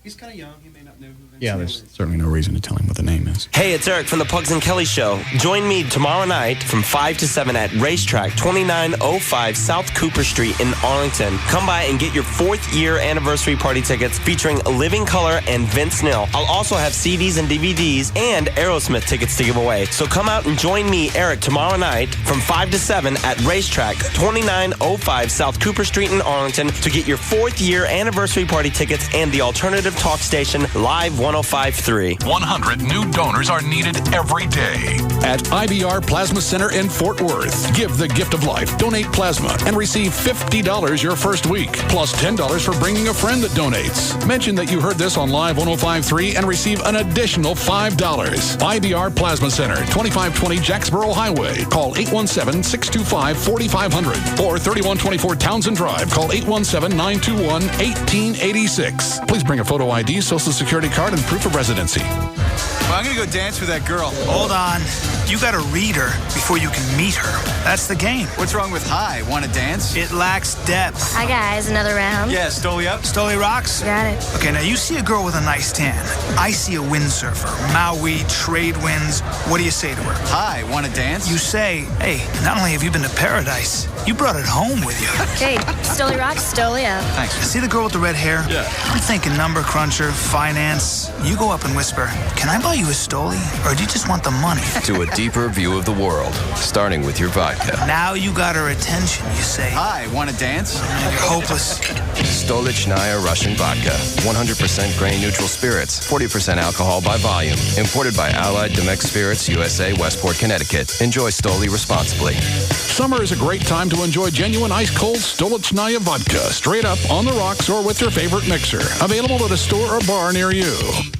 Speaker 6: He's kind of young. He may not know who Vince
Speaker 4: Yeah,
Speaker 6: Neil
Speaker 4: there's
Speaker 6: is.
Speaker 4: certainly no reason to tell him what the name is.
Speaker 5: Hey, it's Eric from the Pugs and Kelly Show. Join me tomorrow night from 5 to 7 at Racetrack, 2905 South Cooper Street in Arlington. Come by and get your 4th year anniversary party tickets featuring Living Color and Vince Neil. I'll also have CDs and DVDs and Aerosmith tickets to give away. So come out and join me, Eric, tomorrow night from 5 to 7 at Racetrack, 2905 South Cooper Street in Arlington to get your 4th year anniversary party tickets and the alternative talk station Live 105.3.
Speaker 3: 100 new donors are needed every day.
Speaker 15: At IBR Plasma Center in Fort Worth, give the gift of life. Donate plasma and receive $50 your first week, plus $10 for bringing a friend that donates. Mention that you heard this on Live 105.3 and receive an additional $5. IBR Plasma Center, 2520 Jacksboro Highway. Call 817-625-4500 or 3124 Townsend Drive. Call 817-921-1886. Please bring a photo ID, social security card, and proof of residency.
Speaker 20: Well, I'm going to go dance with that girl. Hold on. You got to read her before you can meet her. That's the game. What's wrong with hi? Want to dance? It lacks depth.
Speaker 21: Hi, guys. Another round?
Speaker 20: Yeah, Stoli up. Stoli rocks?
Speaker 21: Got it.
Speaker 20: Okay, now you see a girl with a nice tan. I see a windsurfer. Maui, trade winds. What do you say to her? Hi, want to dance? You say, hey, not only have you been to paradise, you brought it home with you.
Speaker 21: Okay, Stoli rocks, Stoli up.
Speaker 20: Thanks. See the girl with the red hair? Yeah. I'm thinking number cruncher, finance. You go up and whisper, can I buy you a Stoli? Or do you just want the money?
Speaker 24: To a deeper view of the world, starting with your vodka.
Speaker 20: Now you got her attention, you say. Hi, want to dance? You're hopeless.
Speaker 24: Stolichnaya Russian Vodka. 100% grain-neutral spirits. 40% alcohol by volume. Imported by Allied Domecq Spirits, USA, Westport, Connecticut. Enjoy Stoli responsibly.
Speaker 15: Summer is a great time to enjoy genuine ice-cold Stolichnaya vodka, straight up on the rocks or with your favorite mixer. Available at a store or bar near you.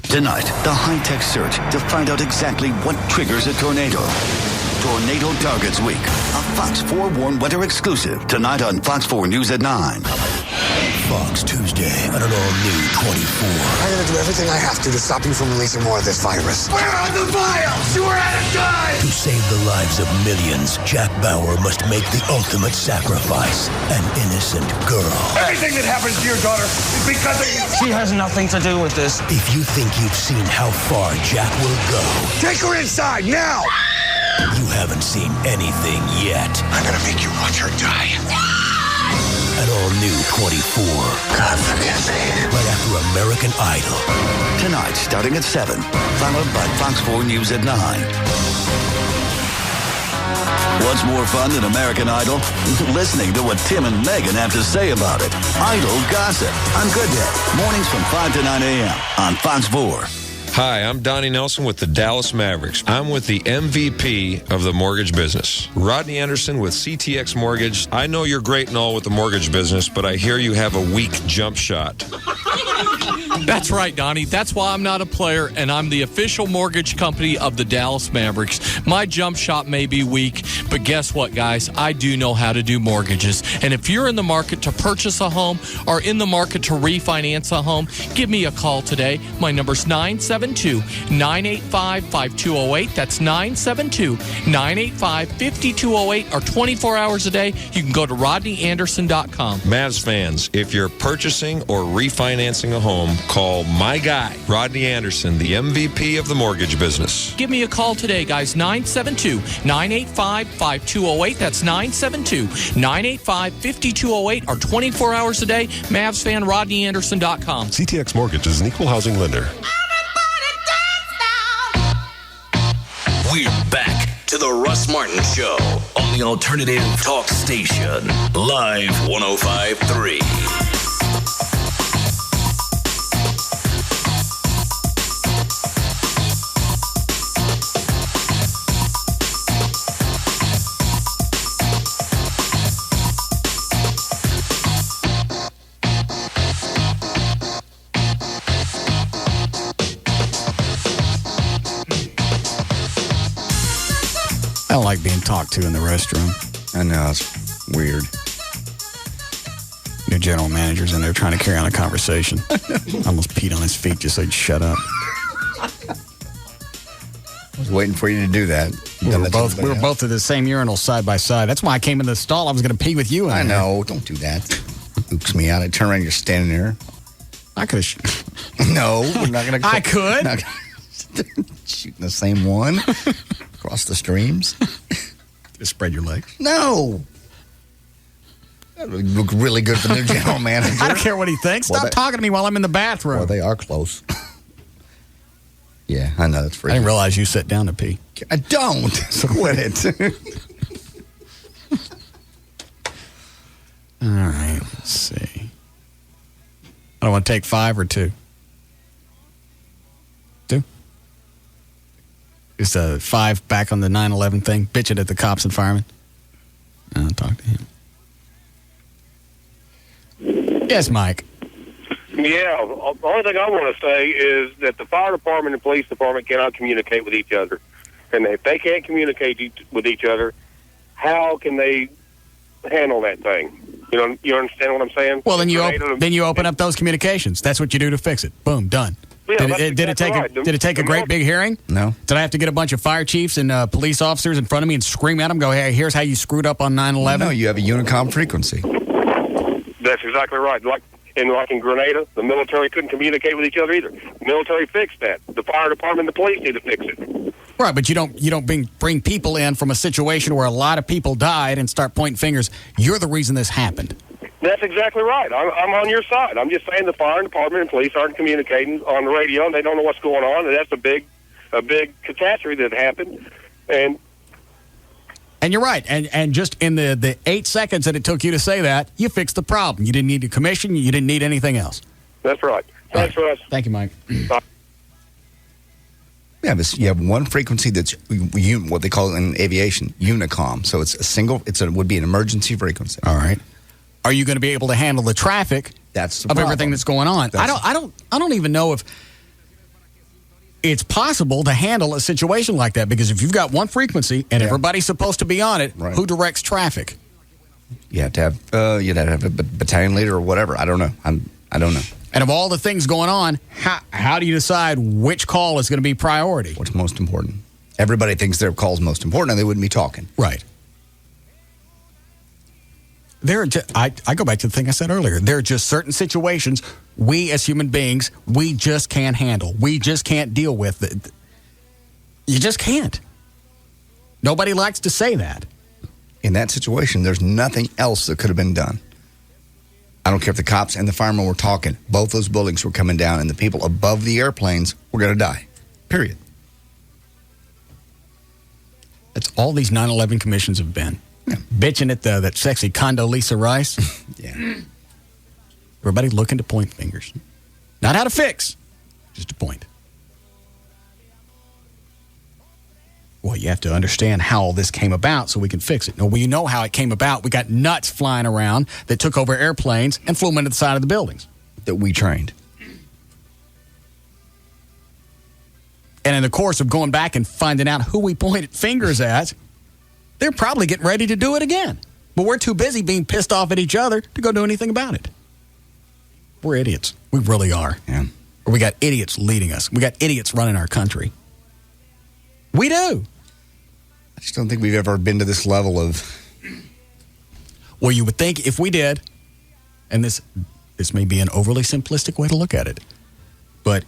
Speaker 25: Tonight, the high-tech search to find out exactly what triggers a tornado. Tornado Targets Week, a Fox 4 warm weather exclusive. Tonight on Fox 4 News at 9.
Speaker 26: Fox Tuesday on an all-new 24.
Speaker 28: I'm going to do everything I have to stop you from releasing more of this virus.
Speaker 26: Where are the vials? You were out of time! To save the lives of millions, Jack Bauer must make the ultimate sacrifice. An innocent girl. Everything that happens to your daughter is because of you. She has nothing to do with this. If you think you've seen how far Jack will go,
Speaker 28: Take her inside, now!
Speaker 26: You haven't seen anything yet.
Speaker 28: I'm going to make you watch her die.
Speaker 26: An all-new 24.
Speaker 28: God forgive me.
Speaker 26: Right after American Idol.
Speaker 25: Tonight, starting at 7. Followed by Fox 4 News at 9. What's more fun than American Idol? Listening to what Tim and Megan have to say about it. Idol gossip on Good Day. Mornings from 5 to 9 a.m. on Fox 4.
Speaker 30: Hi, I'm Donnie Nelson with the Dallas Mavericks. I'm with the MVP of the mortgage business, Rodney Anderson with CTX Mortgage. I know you're great and all with the mortgage business, but I hear you have a weak jump shot.
Speaker 31: That's right, Donnie. That's why I'm not a player, and I'm the official mortgage company of the Dallas Mavericks. My jump shot may be weak, but guess what, guys? I do know how to do mortgages. And if you're in the market to purchase a home or in the market to refinance a home, give me a call today. My number's 972-985-5208. That's 972-985-5208, or 24 hours a day. You can go to rodneyanderson.com.
Speaker 30: Mavs fans, if you're purchasing or refinancing a home, call my guy, Rodney Anderson, the MVP of the mortgage business.
Speaker 31: Give me a call today, guys. 972-985-5208. That's 972-985-5208, or 24 hours a day. Mavs fan, rodneyanderson.com.
Speaker 32: CTX Mortgage is an equal housing lender.
Speaker 3: We're back to the Russ Martin Show on the Alternative Talk Station, Live 105.3.
Speaker 4: I don't like being talked to in the restroom.
Speaker 22: I know, it's weird.
Speaker 4: New general manager's in there trying to carry on a conversation. Almost peed on his feet just so he'd shut up.
Speaker 22: I was waiting for you to do that.
Speaker 4: We were both at the same urinal side by side. That's why I came in the stall. I was going to pee with you in
Speaker 22: I
Speaker 4: there.
Speaker 22: know. Don't do that. Oops me out. I turn around, you're standing there.
Speaker 4: I could have.
Speaker 22: No, we're not going to.
Speaker 4: I could.
Speaker 22: Shooting the same one across the streams.
Speaker 4: Just spread your legs.
Speaker 22: No. That would look really good for the new general manager.
Speaker 4: I don't care what he thinks. Stop talking to me while I'm in the bathroom.
Speaker 22: Well, they are close. Yeah, I know. That's freaking.
Speaker 4: I didn't realize you sat down to pee.
Speaker 22: I don't. So quit it.
Speaker 4: All right, let's see. I don't want to take 5 or 2. 2? Is 5 back on the 9/11 thing, bitching at the cops and firemen? I'll talk to him. Yes, Mike.
Speaker 1: Yeah, the only thing I want to say is that the fire department and police department cannot communicate with each other. And if they can't communicate with each other, how can they handle that thing? You understand what I'm saying?
Speaker 4: Well, then you open up those communications. That's what you do to fix it. Boom, done.
Speaker 1: Yeah,
Speaker 4: did it take a great big hearing?
Speaker 22: No.
Speaker 4: Did I have to get a bunch of fire chiefs and police officers in front of me and scream at them, go, hey, here's how you screwed up on 9/11?
Speaker 22: No, you have a unicom frequency.
Speaker 1: That's exactly right. Like in Grenada, the military couldn't communicate with each other either. The military fixed that. The fire department and the police need to fix it.
Speaker 4: Right, but you don't bring people in from a situation where a lot of people died and start pointing fingers. You're the reason this happened.
Speaker 1: That's exactly right. I'm on your side. I'm just saying the fire department and police aren't communicating on the radio, and they don't know what's going on, and that's a big catastrophe that happened.
Speaker 4: And you're right. And just in the 8 seconds that it took you to say that, you fixed the problem. You didn't need a commission. You didn't need anything else.
Speaker 1: That's right. Thanks, Russ.
Speaker 4: Thank you, Mike.
Speaker 22: Yeah, you have one frequency that's what they call in aviation unicom. So it's a single. Would be an emergency frequency.
Speaker 4: All right. Are you going to be able to handle the traffic of everything that's going on? I don't even know if it's possible to handle a situation like that, because if you've got one frequency and everybody's supposed to be on it, who directs traffic?
Speaker 22: You have to have you'd have to have a battalion leader or whatever. I don't know. I don't know.
Speaker 4: And of all the things going on, how do you decide which call is going to be priority?
Speaker 22: What's most important? Everybody thinks their call's most important, and they wouldn't be talking.
Speaker 4: Right. I go back to the thing I said earlier. There are just certain situations we as human beings, we just can't handle. We just can't deal with it. You just can't. Nobody likes to say that.
Speaker 22: In that situation, there's nothing else that could have been done. I don't care if the cops and the firemen were talking. Both those buildings were coming down, and the people above the airplanes were going to die. Period.
Speaker 4: That's all these 9/11 commissions have been. Yeah. Bitching at that sexy Condoleezza Rice.
Speaker 22: Yeah.
Speaker 4: Everybody looking to point fingers. Not how to fix, just to point. Well, you have to understand how all this came about so we can fix it. No, we know how it came about. We got nuts flying around that took over airplanes and flew them into the side of the buildings.
Speaker 22: That we trained.
Speaker 4: And in the course of going back and finding out who we pointed fingers at, they're probably getting ready to do it again. But we're too busy being pissed off at each other to go do anything about it. We're idiots. We really are.
Speaker 22: Yeah.
Speaker 4: Or we got idiots leading us. We got idiots running our country. We do.
Speaker 22: I just don't think we've ever been to this level of...
Speaker 4: Well, you would think if we did, and this may be an overly simplistic way to look at it, but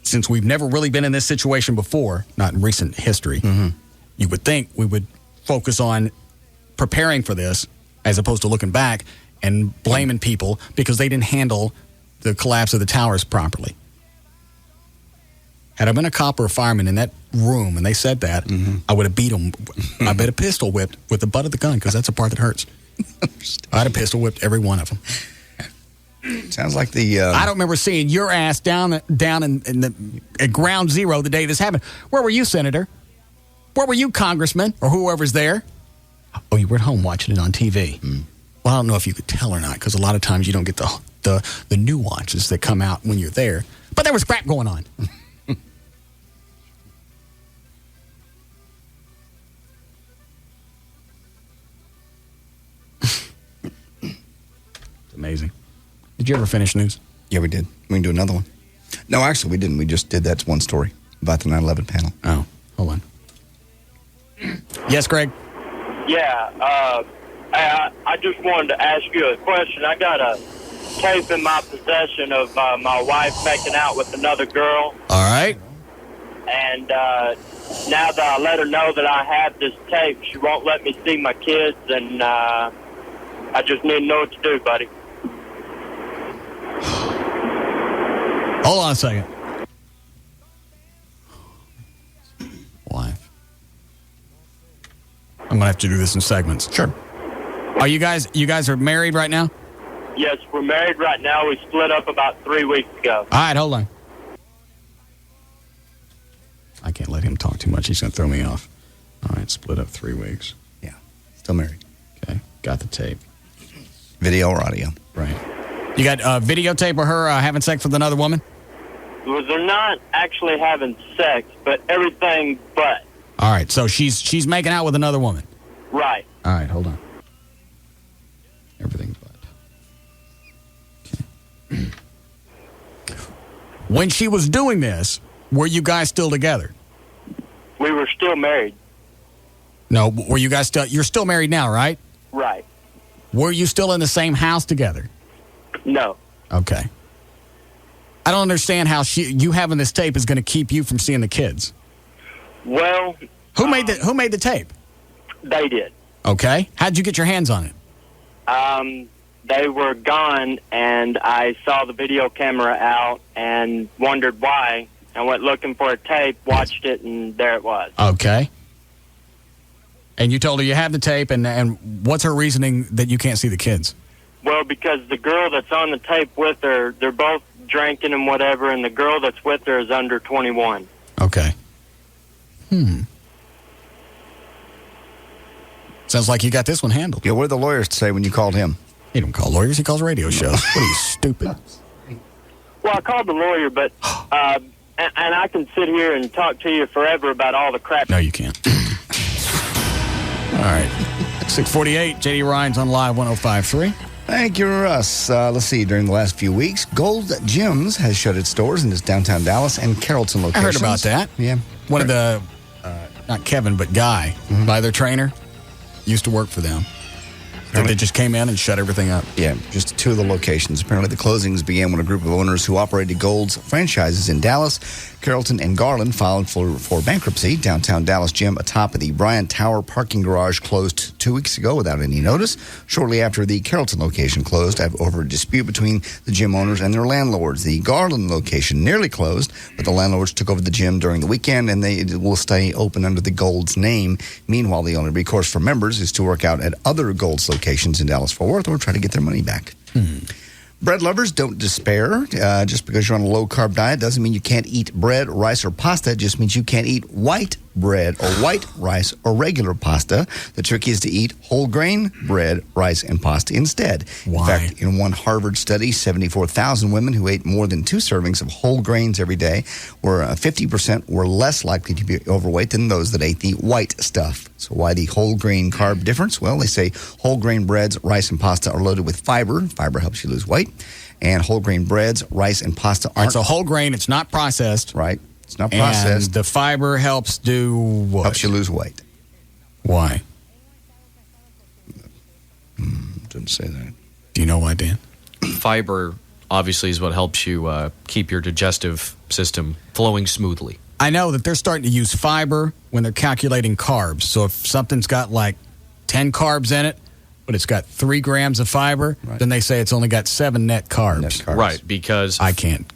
Speaker 4: since we've never really been in this situation before, not in recent history, you would think we would focus on preparing for this as opposed to looking back and blaming people because they didn't handle the collapse of the towers properly. Had I been a cop or a fireman in that room and they said that, I would have beat them. I bet a pistol whipped with the butt of the gun, because that's the part that hurts. I'd have pistol whipped every one of them.
Speaker 22: Sounds like the...
Speaker 4: I don't remember seeing your ass down at ground zero the day this happened. Where were you, Senator? Where were you, Congressman, or whoever's there? Oh, you were at home watching it on TV. Well, I don't know if you could tell or not, because a lot of times you don't get the nuances that come out when you're there. But there was crap going on. Did you ever finish news?
Speaker 22: Yeah, we did. We can do another one. No, actually, we didn't. We just did that one story about the 9/11 panel.
Speaker 4: Oh, hold on. Yes, Greg?
Speaker 2: Yeah, I just wanted to ask you a question. I got a tape in my possession of my wife making out with another girl.
Speaker 4: All right.
Speaker 2: And now that I let her know that I have this tape, she won't let me see my kids, and I just need to know what to do, buddy.
Speaker 4: Hold on a second. Wife. I'm going to have to do this in segments.
Speaker 22: Sure.
Speaker 4: Are you guys are married right now?
Speaker 2: Yes, we're married right now. We split up about 3 weeks ago.
Speaker 4: All right, hold on. I can't let him talk too much. He's going to throw me off. All right, split up 3 weeks.
Speaker 22: Yeah, still married.
Speaker 4: Okay, got the tape.
Speaker 22: Video or audio?
Speaker 4: Right. You got videotape of her having sex with another woman?
Speaker 2: Well, they're not actually having sex, but everything but.
Speaker 4: All right, so she's making out with another woman.
Speaker 2: Right.
Speaker 4: All right, hold on. Everything but. Okay. When she was doing this, were you guys still together?
Speaker 2: We were still married.
Speaker 4: No, were you guys still... You're still married now, right?
Speaker 2: Right.
Speaker 4: Were you still in the same house together?
Speaker 2: No.
Speaker 4: Okay. I don't understand how you having this tape is going to keep you from seeing the kids.
Speaker 2: Well...
Speaker 4: Who made the tape?
Speaker 2: They did.
Speaker 4: Okay. How'd you get your hands on it?
Speaker 2: They were gone, and I saw the video camera out and wondered why. I went looking for a tape, watched it, and there it was.
Speaker 4: Okay. And you told her you have the tape, and what's her reasoning that you can't see the kids?
Speaker 2: Well, because the girl that's on the tape with her, they're both drinking and whatever, and the girl that's with her is under 21.
Speaker 4: Okay. Sounds like you got this one handled.
Speaker 22: Yeah, what did the lawyers say when you called him?
Speaker 4: He don't call lawyers, he calls radio shows. What are you, stupid?
Speaker 2: Well, I called the lawyer, but, and I can sit here and talk to you forever about all the crap.
Speaker 4: No, you can't. All right. 648, J.D. Ryan's on Live 105.3.
Speaker 22: Thank you, Russ. Let's see. During the last few weeks, Gold Gyms has shut its doors in its downtown Dallas and Carrollton
Speaker 4: I
Speaker 22: locations.
Speaker 4: heard about that.
Speaker 22: Yeah.
Speaker 4: One of the, not Kevin, but Guy, by their trainer, used to work for them. They just came in and shut everything up.
Speaker 22: Yeah, just two of the locations. Apparently, the closings began when a group of owners who operated Gold's franchises in Dallas, Carrollton, and Garland filed for bankruptcy. Downtown Dallas gym atop of the Bryant Tower parking garage closed 2 weeks ago without any notice. Shortly after the Carrollton location closed over a dispute between the gym owners and their landlords. The Garland location nearly closed, but the landlords took over the gym during the weekend, and they will stay open under the Gold's name. Meanwhile, the only recourse for members is to work out at other Gold's locations in Dallas-Fort Worth or try to get their money back. Bread lovers, don't despair. Just because you're on a low-carb diet doesn't mean you can't eat bread, rice, or pasta. It just means you can't eat white bread or white rice or regular pasta. The trick is to eat whole grain bread, rice, and pasta instead.
Speaker 4: Why?
Speaker 22: In fact, in one Harvard study, 74,000 women who ate more than 2 servings of whole grains every day were 50% were less likely to be overweight than those that ate the white stuff. So why the whole grain carb difference? Well, they say whole grain breads, rice, and pasta are loaded with fiber. Fiber helps you lose weight. And whole grain breads, rice, and pasta aren't.
Speaker 4: It's a whole grain. It's not processed.
Speaker 22: Right. It's not processed.
Speaker 4: And the fiber helps do what?
Speaker 22: Helps you lose weight.
Speaker 4: Why?
Speaker 22: Didn't say that.
Speaker 4: Do you know why, Dan?
Speaker 7: Fiber, obviously, is what helps you keep your digestive system flowing smoothly.
Speaker 4: I know that they're starting to use fiber when they're calculating carbs. So if something's got like 10 carbs in it, but it's got 3 grams of fiber, then they say it's only got 7 net carbs.
Speaker 7: Right, because
Speaker 4: I can't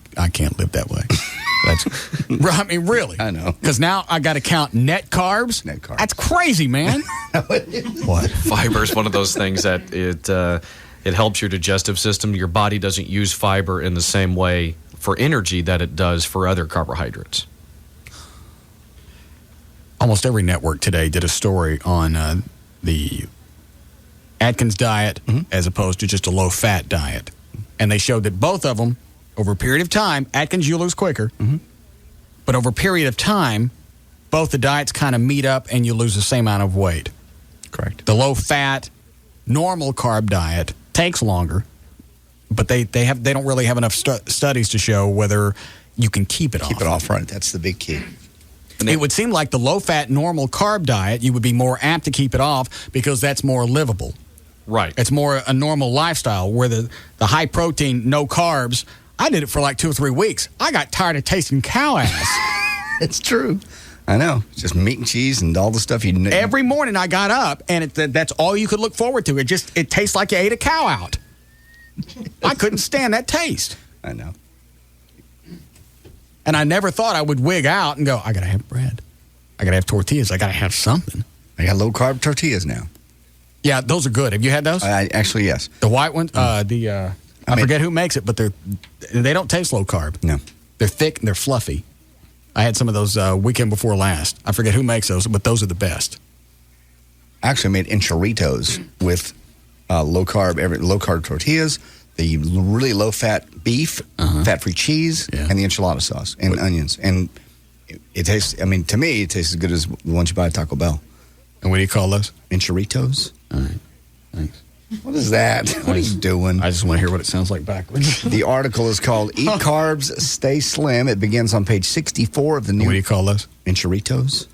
Speaker 4: live that way. I mean, really.
Speaker 22: I know.
Speaker 4: Because now I got to count net carbs.
Speaker 22: Net carbs.
Speaker 4: That's crazy, man. What?
Speaker 7: Fiber is one of those things that it helps your digestive system. Your body doesn't use fiber in the same way for energy that it does for other carbohydrates.
Speaker 4: Almost every network today did a story on the Atkins diet as opposed to just a low-fat diet. And they showed that both of them, over a period of time, Atkins you lose quicker, but over a period of time, both the diets kind of meet up and you lose the same amount of weight.
Speaker 22: Correct.
Speaker 4: The low-fat, normal carb diet takes longer, but they don't really have enough studies to show whether you can keep it off.
Speaker 22: Keep it off, right? That's the big key.
Speaker 4: It would seem like the low-fat, normal carb diet, you would be more apt to keep it off because that's more livable.
Speaker 7: Right.
Speaker 4: It's more a normal lifestyle where the high-protein, no carbs, I did it for like 2 or 3 weeks. I got tired of tasting cow ass.
Speaker 22: It's true. I know. It's just meat and cheese and all the stuff you know.
Speaker 4: Every morning I got up, and that's all you could look forward to. It tastes like you ate a cow out. I couldn't stand that taste.
Speaker 22: I know.
Speaker 4: And I never thought I would wig out and go, I got to have bread. I got to have tortillas. I got to have something.
Speaker 22: I got low-carb tortillas now.
Speaker 4: Yeah, those are good. Have you had those?
Speaker 22: Actually, yes.
Speaker 4: The white ones? I forget who makes it, but they don't taste low-carb.
Speaker 22: No.
Speaker 4: They're thick and they're fluffy. I had some of those weekend before last. I forget who makes those, but those are the best.
Speaker 22: I actually made enchilitos with low-carb tortillas, the really low-fat beef, fat-free cheese, and the enchilada sauce, and onions. And it tastes, to me, it tastes as good as the ones you buy at Taco Bell.
Speaker 4: And what do you call those?
Speaker 22: Enchilitos.
Speaker 4: All right. Thanks.
Speaker 22: What is that? What are you doing?
Speaker 4: I just want to hear what it sounds like backwards.
Speaker 22: The article is called Eat Carbs, Stay Slim. It begins on page 64 of the new...
Speaker 4: What do you call those?
Speaker 22: Enchilitos.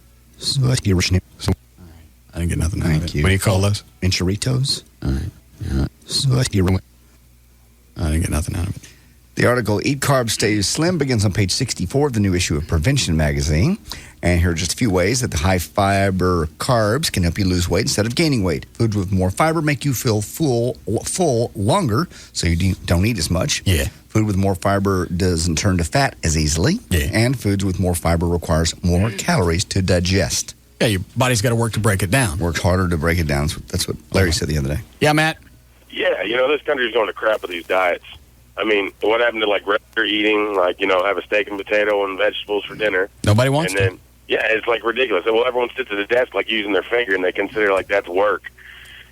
Speaker 4: I didn't get nothing out of it.
Speaker 22: Thank you.
Speaker 4: What do you call those?
Speaker 22: Enchilitos.
Speaker 4: All right. Yeah. I didn't get nothing out of it.
Speaker 22: The article, Eat Carbs, Stay Slim, begins on page 64 of the new issue of Prevention magazine. And here are just a few ways that the high-fiber carbs can help you lose weight instead of gaining weight. Foods with more fiber make you feel full longer, so you don't eat as much.
Speaker 4: Yeah.
Speaker 22: Food with more fiber doesn't turn to fat as easily.
Speaker 4: Yeah.
Speaker 22: And foods with more fiber requires more calories to digest.
Speaker 4: Yeah, your body's got to work to break it down.
Speaker 22: Works harder to break it down. That's what Larry said the other day.
Speaker 4: Yeah, Matt?
Speaker 1: Yeah, this country's going to crap with these diets. What happened to, regular eating, have a steak and potato and vegetables for dinner?
Speaker 4: Nobody wants
Speaker 1: to. Yeah, it's, ridiculous. Well, everyone sits at the desk, using their finger, and they consider, that's work.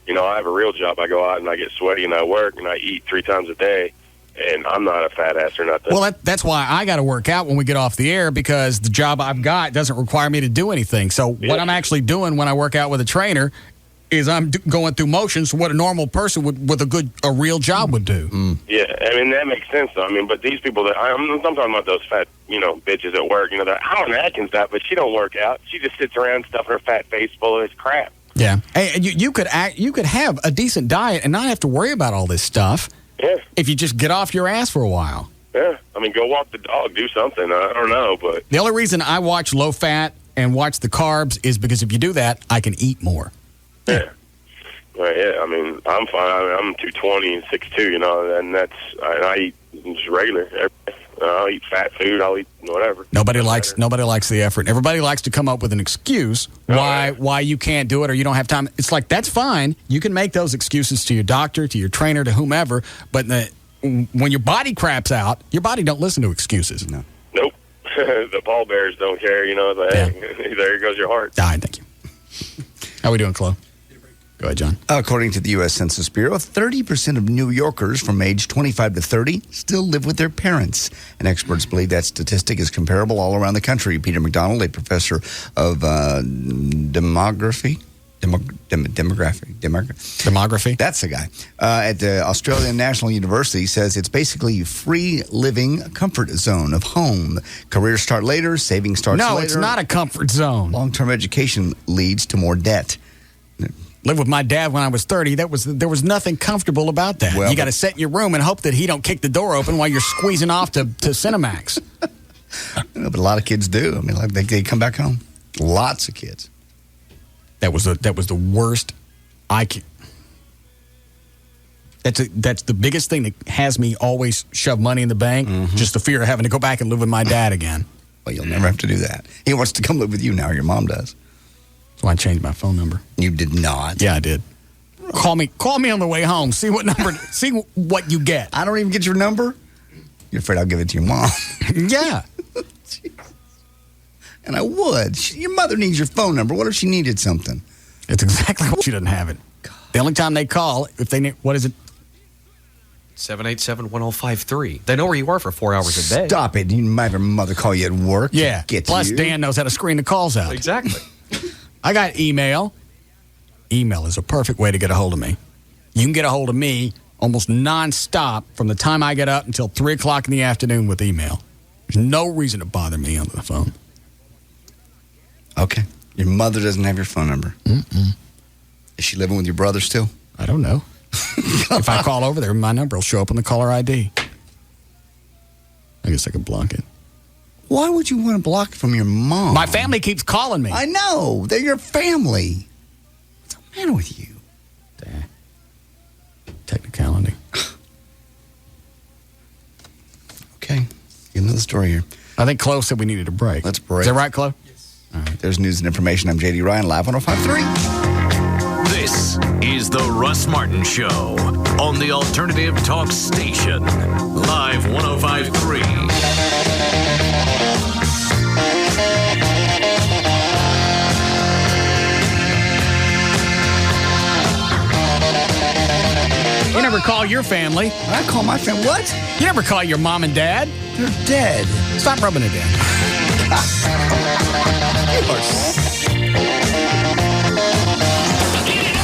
Speaker 1: I have a real job. I go out and I get sweaty and I work and I eat 3 times a day, and I'm not a fat ass or nothing.
Speaker 4: Well, that's why I got to work out when we get off the air, because the job I've got doesn't require me to do anything. So what I'm actually doing when I work out with a trainer is I'm going through motions what a normal person with a real job would do.
Speaker 22: Mm.
Speaker 1: Yeah, that makes sense, though. But these people that I'm talking about, those fat, bitches at work. That Helen Atkins that, but she don't work out. She just sits around stuffing her fat face full of this crap.
Speaker 4: Yeah, hey, you could have a decent diet and not have to worry about all this stuff.
Speaker 1: Yeah.
Speaker 4: If you just get off your ass for a while.
Speaker 1: Yeah, go walk the dog, do something. I don't know, but
Speaker 4: the only reason I watch low fat and watch the carbs is because if you do that, I can eat more.
Speaker 1: Yeah. Well, yeah, I'm fine. I'm 220 and 6'2", and I eat just regular. I'll eat fat food. I'll eat whatever.
Speaker 4: Nobody likes the effort. Everybody likes to come up with an excuse why you can't do it or you don't have time. It's like, that's fine. You can make those excuses to your doctor, to your trainer, to whomever, but when your body craps out, your body don't listen to excuses.
Speaker 22: No.
Speaker 1: Nope. The pallbearers don't care, hey, there goes your heart.
Speaker 4: All right, thank you. How we doing, Chloe? Go ahead, John.
Speaker 22: According to the U.S. Census Bureau, 30% of New Yorkers from age 25 to 30 still live with their parents. And experts believe that statistic is comparable all around the country. Peter McDonald, a professor of demography. That's the guy. At the Australian National University, says it's basically a free living comfort zone of home. Careers start later, savings starts later.
Speaker 4: No, it's not a comfort zone.
Speaker 22: Long-term education leads to more debt.
Speaker 4: Lived with my dad when I was 30. There was nothing comfortable about that. Well, you got to sit in your room and hope that he don't kick the door open while you're squeezing off to Cinemax.
Speaker 22: But a lot of kids do. They come back home. Lots of kids.
Speaker 4: That was the worst. That's the biggest thing that has me always shove money in the bank. Mm-hmm. Just the fear of having to go back and live with my dad again.
Speaker 22: Well, you'll never have to do that. He wants to come live with you now. Your mom does.
Speaker 4: So I changed my phone number.
Speaker 22: You did not.
Speaker 4: Yeah, I did. Call me on the way home. See what you get.
Speaker 22: I don't even get your number. You're afraid I'll give it to your mom.
Speaker 4: Yeah.
Speaker 22: And I would. Your mother needs your phone number. What if she needed something?
Speaker 4: It's exactly what she doesn't have it. God. The only time they call, if they need, what is it?
Speaker 7: 787-1053. They know where you are for 4 hours a day.
Speaker 22: Stop it. You might have your mother call you at work.
Speaker 4: Yeah. Plus,
Speaker 22: you.
Speaker 4: Dan knows how to screen the calls out.
Speaker 7: Exactly.
Speaker 4: I got email. Email is a perfect way to get a hold of me. You can get a hold of me almost nonstop from the time I get up until 3 o'clock in the afternoon with email. There's no reason to bother me on the phone.
Speaker 22: Okay. Your mother doesn't have your phone number.
Speaker 4: Mm-mm.
Speaker 22: Is she living with your brother still?
Speaker 4: I don't know. If I call over there, my number will show up on the caller ID. I guess I could block it.
Speaker 22: Why would you want to block it from your mom?
Speaker 4: My family keeps calling me.
Speaker 22: I know. They're your family. What's the matter with you?
Speaker 4: Technicality.
Speaker 22: Okay. Get another story here.
Speaker 4: I think Chloe said we needed a break.
Speaker 22: Let's break.
Speaker 4: Is that right, Chloe?
Speaker 22: Yes. All right. There's news and information. I'm J.D. Ryan, live on 105.3.
Speaker 3: This is the Russ Martin Show on the Alternative Talk Station. Live
Speaker 4: 105.3. You never call your family.
Speaker 22: I call my family. What?
Speaker 4: You never call your mom and dad.
Speaker 22: They're dead.
Speaker 4: Stop rubbing it in.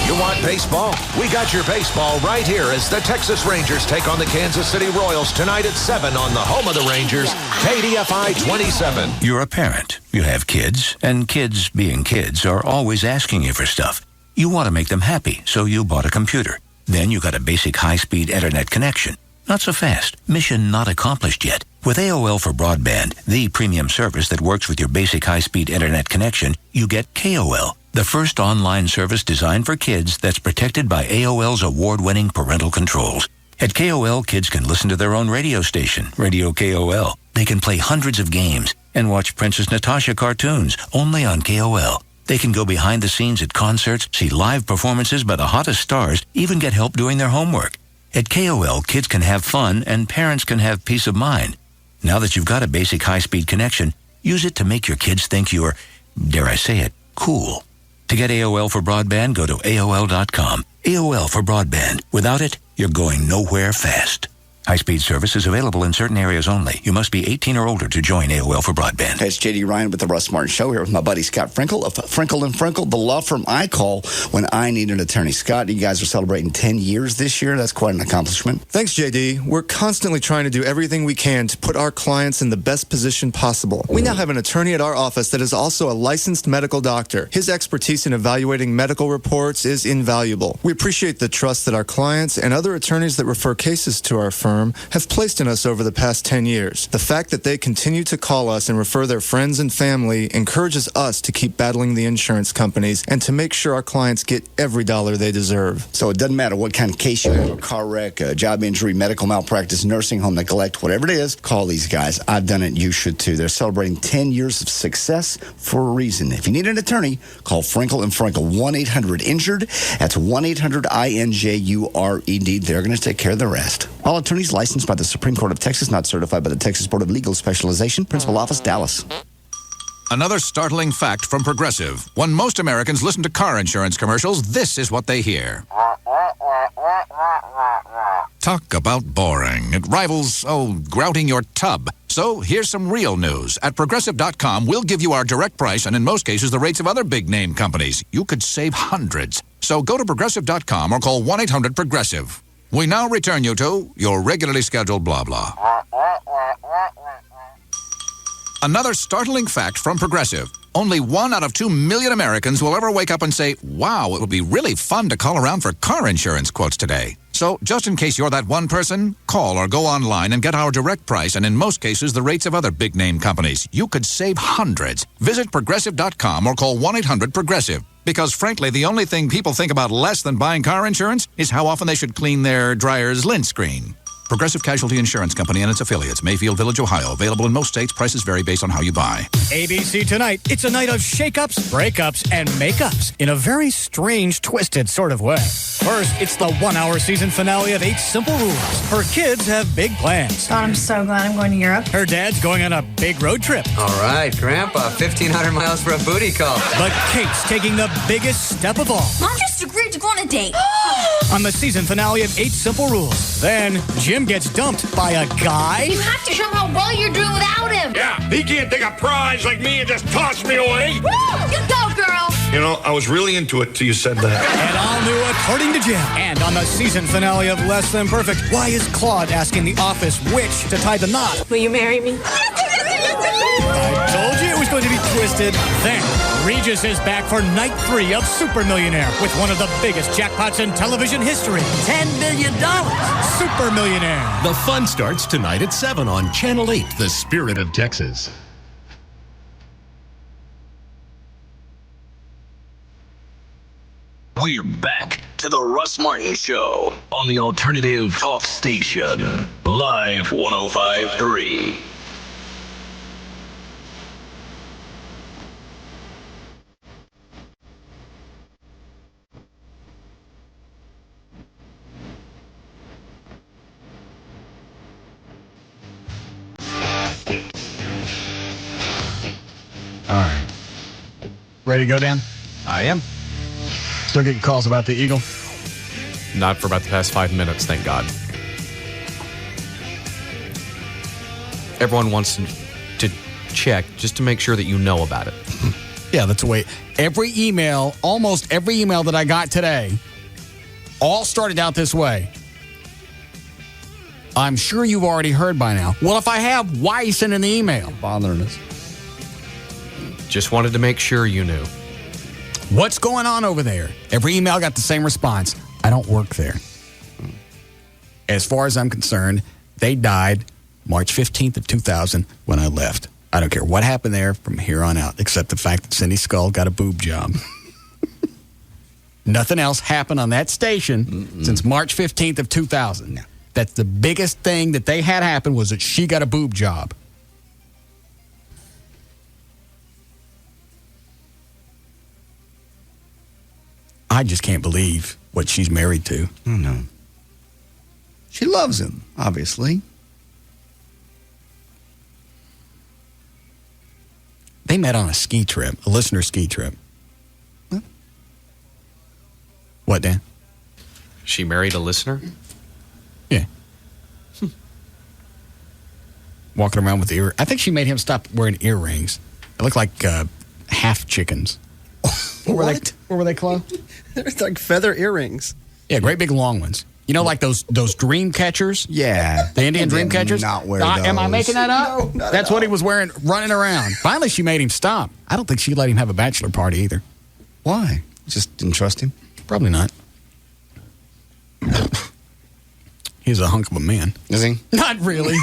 Speaker 8: You want baseball? We got your baseball right here as the Texas Rangers take on the Kansas City Royals tonight at 7 on the home of the Rangers, KDFI 27.
Speaker 26: You're a parent. You have kids, and kids, being kids, are always asking you for stuff. You want to make them happy, so you bought a computer. Then you got a basic high-speed internet connection. Not so fast. Mission not accomplished yet. With AOL for Broadband, the premium service that works with your basic high-speed internet connection, you get KOL, the first online service designed for kids that's protected by AOL's award-winning parental controls. At KOL, kids can listen to their own radio station, Radio KOL. They can play hundreds of games and watch Princess Natasha cartoons only on KOL. They can go behind the scenes at concerts, see live performances by the hottest stars, even get help doing their homework. At KOL, kids can have fun and parents can have peace of mind. Now that you've got a basic high-speed connection, use it to make your kids think you're, dare I say it, cool. To get AOL for broadband, go to AOL.com. AOL for broadband. Without it, you're going nowhere fast. High-speed service is available in certain areas only. You must be 18 or older to join AOL for broadband.
Speaker 22: Hey, it's J.D. Ryan with the Russ Martin Show here with my buddy Scott Frinkle of Frinkle & Frinkle, the law firm I call when I need an attorney. Scott, you guys are celebrating 10 years this year. That's quite an accomplishment.
Speaker 9: Thanks, J.D. We're constantly trying to do everything we can to put our clients in the best position possible. We now have an attorney at our office that is also a licensed medical doctor. His expertise in evaluating medical reports is invaluable. We appreciate the trust that our clients and other attorneys that refer cases to our firm have placed in us over the past 10 years. The fact that they continue to call us and refer their friends and family encourages us to keep battling the insurance companies and to make sure our clients get every dollar they deserve.
Speaker 22: So it doesn't matter what kind of case you have, a car wreck, a job injury, medical malpractice, nursing home neglect, whatever it is, call these guys. I've done it. You should too. They're celebrating 10 years of success for a reason. If you need an attorney, call Frinkle & Frinkle, 1-800-INJURED. That's 1-800-INJURED. They're going to take care of the rest. All attorneys licensed by the Supreme Court of Texas, not certified by the Texas Board of Legal Specialization. Principal Office, Dallas.
Speaker 10: Another startling fact from Progressive. When most Americans listen to car insurance commercials, this is what they hear. Talk about boring. It rivals, grouting your tub. So here's some real news. At Progressive.com, we'll give you our direct price and in most cases the rates of other big-name companies. You could save hundreds. So go to Progressive.com or call 1-800-PROGRESSIVE. We now return you to your regularly scheduled blah blah. Another startling fact from Progressive. Only 1 out of 2 million Americans will ever wake up and say, wow, it would be really fun to call around for car insurance quotes today. So just in case you're that one person, call or go online and get our direct price and in most cases the rates of other big-name companies. You could save hundreds. Visit Progressive.com or call 1-800-PROGRESSIVE. Because frankly, the only thing people think about less than buying car insurance is how often they should clean their dryer's lint screen. Progressive Casualty Insurance Company and its affiliates, Mayfield Village, Ohio. Available in most states. Prices vary based on how you buy.
Speaker 23: ABC tonight. It's a night of shakeups, breakups, and makeups in a very strange, twisted sort of way. First, it's the 1-hour season finale of 8 Simple Rules. Her kids have big plans.
Speaker 11: God, I'm so glad I'm going to Europe.
Speaker 23: Her dad's going on a big road trip.
Speaker 13: All right, Grandpa, 1,500 miles for a booty call.
Speaker 23: But Kate's taking the biggest step of all.
Speaker 11: Mom just agreed to go on a date.
Speaker 23: On the season finale of 8 Simple Rules. Then, Jim gets dumped by a guy.
Speaker 11: You have to show him how well you're doing without him.
Speaker 14: Yeah, he can't take a prize like me and just toss me away.
Speaker 11: Woo! You go, girl.
Speaker 5: You know, I was really into it till you said that.
Speaker 23: And all new According to Jim. And on the season finale of Less Than Perfect, why is Claude asking the office which to tie the knot?
Speaker 11: Will you marry me?
Speaker 23: I told you it was going to be twisted. Then, Regis is back for night 3 of Super Millionaire with one of the biggest jackpots in television history. $10 million. Super Millionaire.
Speaker 6: The fun starts tonight at 7 on Channel 8, The Spirit of Texas.
Speaker 3: We're back to the Russ Martin Show on the Alternative Talk Station, Live 105.3.
Speaker 4: All right. Ready to go, Dan?
Speaker 7: I am.
Speaker 4: Still getting calls about the Eagle?
Speaker 7: Not for about the past 5 minutes, thank God. Everyone wants to check just to make sure that you know about it.
Speaker 4: Yeah, that's the way. Almost every email that I got today, all started out this way. I'm sure you've already heard by now. Well, if I have, why are you sending the email?
Speaker 22: Bothering us.
Speaker 7: Just wanted to make sure you knew.
Speaker 4: What's going on over there? Every email got the same response. I don't work there. As far as I'm concerned, they died March 15th of 2000 when I left. I don't care what happened there from here on out, except the fact that Cindy Skull got a boob job. Nothing else happened on that station since March 15th of 2000. No. That's the biggest thing that they had happen was that she got a boob job. I just can't believe what she's married to.
Speaker 22: Oh, no. She loves him, obviously.
Speaker 4: They met on a ski trip, a listener ski trip.
Speaker 22: Huh?
Speaker 4: What, Dan?
Speaker 7: She married a listener?
Speaker 4: Yeah. Walking around with I think she made him stop wearing earrings. They look like half chickens.
Speaker 12: What?
Speaker 4: Where were they, Chloe?
Speaker 12: They're like feather earrings.
Speaker 4: Yeah, great big long ones. You know, like those dream catchers?
Speaker 22: Yeah.
Speaker 4: The Indian dream catchers?
Speaker 22: Not wear those.
Speaker 4: Am I making that up?
Speaker 12: No,
Speaker 4: That's what he was wearing, running around. Finally, she made him stop. I don't think she let him have a bachelor party either.
Speaker 22: Why? Just didn't trust him?
Speaker 4: Probably not. He's a hunk of a man.
Speaker 22: Is he?
Speaker 4: Not really.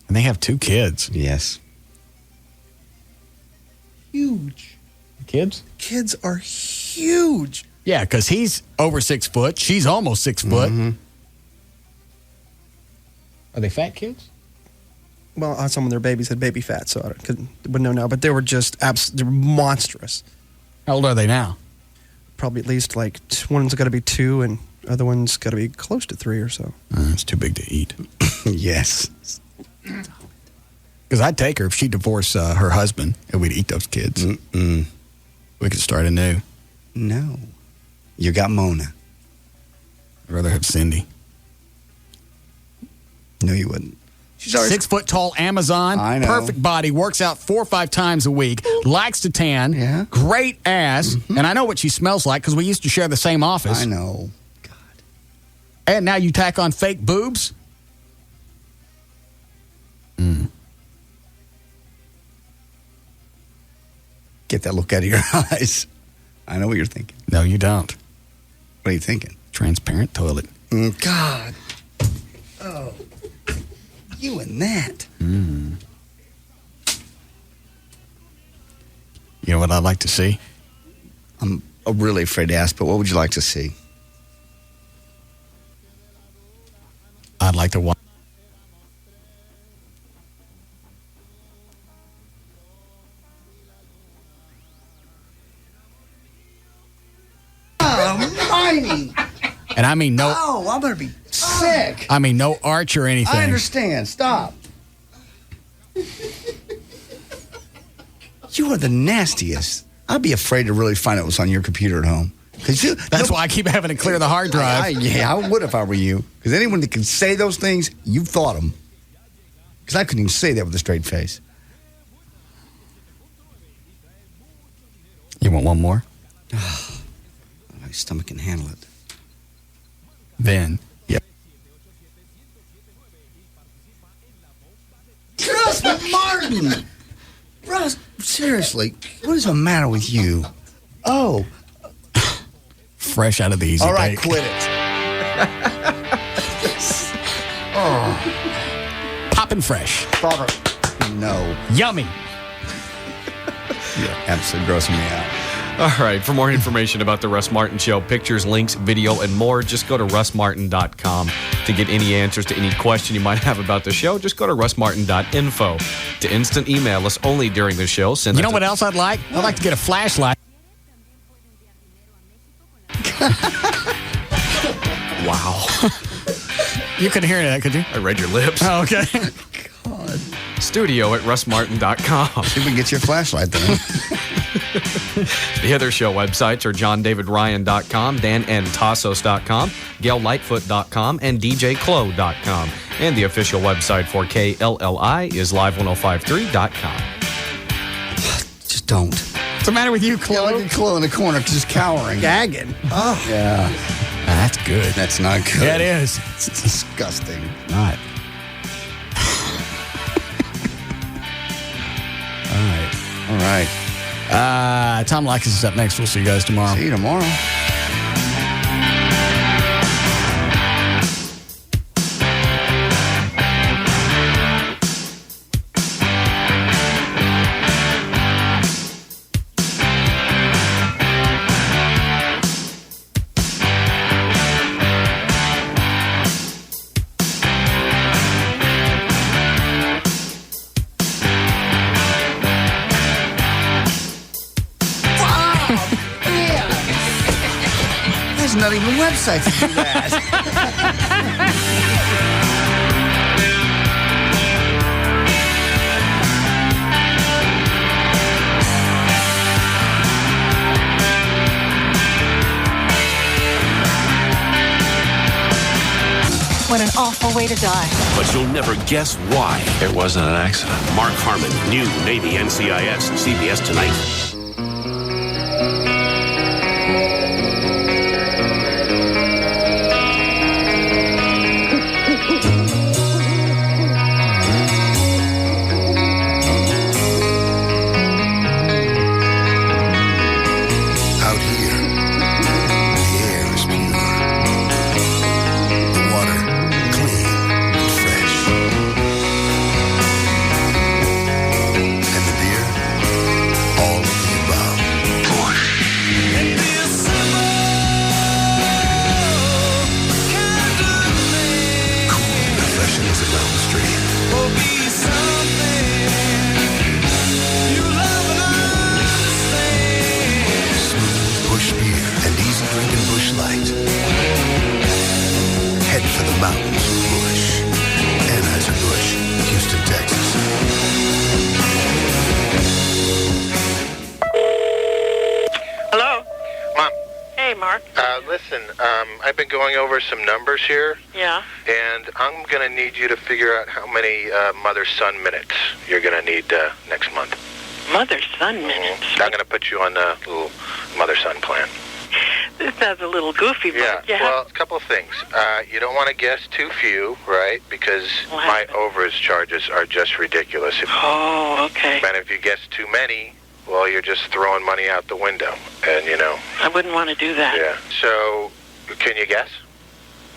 Speaker 4: And they have 2 kids.
Speaker 22: Yes.
Speaker 12: Huge.
Speaker 4: Kids?
Speaker 12: Kids are huge.
Speaker 4: Yeah, because he's over 6 foot. She's almost 6 foot.
Speaker 22: Mm-hmm.
Speaker 4: Are they fat kids?
Speaker 12: Well, some of their babies had baby fat, so I wouldn't know now. But they were just they were monstrous.
Speaker 4: How old are they now?
Speaker 12: Probably at least like one's got to be 2 and the other one's got to be close to 3 or so.
Speaker 4: It's too big to eat.
Speaker 22: Yes.
Speaker 4: Because I'd take her if she'd divorce her husband and we'd eat those kids.
Speaker 22: Mm-mm.
Speaker 4: We could start anew.
Speaker 22: No. You got Mona.
Speaker 4: I'd rather have Cindy.
Speaker 22: No, you wouldn't.
Speaker 4: She's 6 foot tall Amazon.
Speaker 22: I know.
Speaker 4: Perfect body. Works out 4 or 5 times a week. Likes to tan.
Speaker 22: Yeah.
Speaker 4: Great ass. And I know what she smells like because we used to share the same office.
Speaker 22: I know. God.
Speaker 4: And now you tack on fake boobs?
Speaker 22: Get that look out of your eyes. I know what you're thinking.
Speaker 4: No, you don't.
Speaker 22: What are you thinking?
Speaker 4: Transparent toilet.
Speaker 22: God. Oh. You and that.
Speaker 4: You know what I'd like to see?
Speaker 22: I'm really afraid to ask, but what would you like to see?
Speaker 4: I'd like to watch.
Speaker 22: Mining.
Speaker 4: And I mean no.
Speaker 22: Oh, I'm going to be sick.
Speaker 4: I mean no arch or anything.
Speaker 22: I understand. Stop. You are the nastiest. I'd be afraid to really find out what's on your computer at home.
Speaker 4: That's why I keep having to clear the hard drive.
Speaker 22: I would if I were you. Because anyone that can say those things, you've thought them. Because I couldn't even say that with a straight face. want one more? My stomach can handle it.
Speaker 4: Then, yep.
Speaker 22: Russ Martin! Russ, seriously, what is the matter with you? Oh.
Speaker 4: Fresh out of the easy
Speaker 22: All right,
Speaker 4: bake.
Speaker 22: quit it. Oh.
Speaker 4: Poppin' fresh.
Speaker 22: No.
Speaker 4: Yummy.
Speaker 22: You're absolutely grossing me out.
Speaker 7: All right. For more information about the Russ Martin Show, pictures, links, video, and more, just go to russmartin.com. To get any answers to any question you might have about the show, just go to russmartin.info. To instant email us only during the show, send
Speaker 4: You know what else I'd like? I'd like to get a flashlight.
Speaker 7: Wow.
Speaker 4: You couldn't hear that, could you?
Speaker 7: I read your lips.
Speaker 4: Oh, okay.
Speaker 22: God.
Speaker 7: Studio at russmartin.com.
Speaker 22: See if we can get you a flashlight then.
Speaker 7: The other show websites are johndavidryan.com, danandtassos.com, gaillightfoot.com, and djclo.com. And the official website for KLLI is live1053.com.
Speaker 22: Just don't.
Speaker 4: What's the matter with you, Chloe?
Speaker 22: Yeah, look at Chloe in the corner, just cowering.
Speaker 12: Gagging.
Speaker 22: Oh. Yeah.
Speaker 4: That's good.
Speaker 22: That's not good.
Speaker 4: Yeah, it is.
Speaker 22: It's disgusting.
Speaker 4: Not.
Speaker 22: All right.
Speaker 4: Tom Likas is up next. We'll see you guys tomorrow.
Speaker 22: See you tomorrow. There's not even a website to do that.
Speaker 14: What an awful way to die.
Speaker 3: But you'll never guess why.
Speaker 30: It wasn't an accident.
Speaker 3: Mark Harmon, new Navy NCIS, CBS Tonight.
Speaker 26: Out here, the air is pure. The water, clean and fresh. And the beer, all of the above. Busch. Cool, refreshing as a mountain stream. Smooth Busch beer and easy drinking Busch Light. Head for the mountains with Busch. Anheuser-Busch, Houston, Texas.
Speaker 15: Hello?
Speaker 16: Mom,
Speaker 15: Hey, Mark.
Speaker 16: listen, I've been going over some numbers here,
Speaker 15: Yeah?
Speaker 16: and I'm going to need you to figure out how many mother-son minutes you're going to need next month.
Speaker 15: Mother-son minutes.
Speaker 16: I'm going to put you on a little mother-son plan.
Speaker 15: This sounds a little goofy, but
Speaker 16: Well, a couple of things. You don't want to guess too few, right? Because my overage charges are just ridiculous.
Speaker 15: Oh, okay.
Speaker 16: And if you guess too many, well, you're just throwing money out the window. And, you know.
Speaker 15: I wouldn't want to do that.
Speaker 16: Yeah. So, can you guess?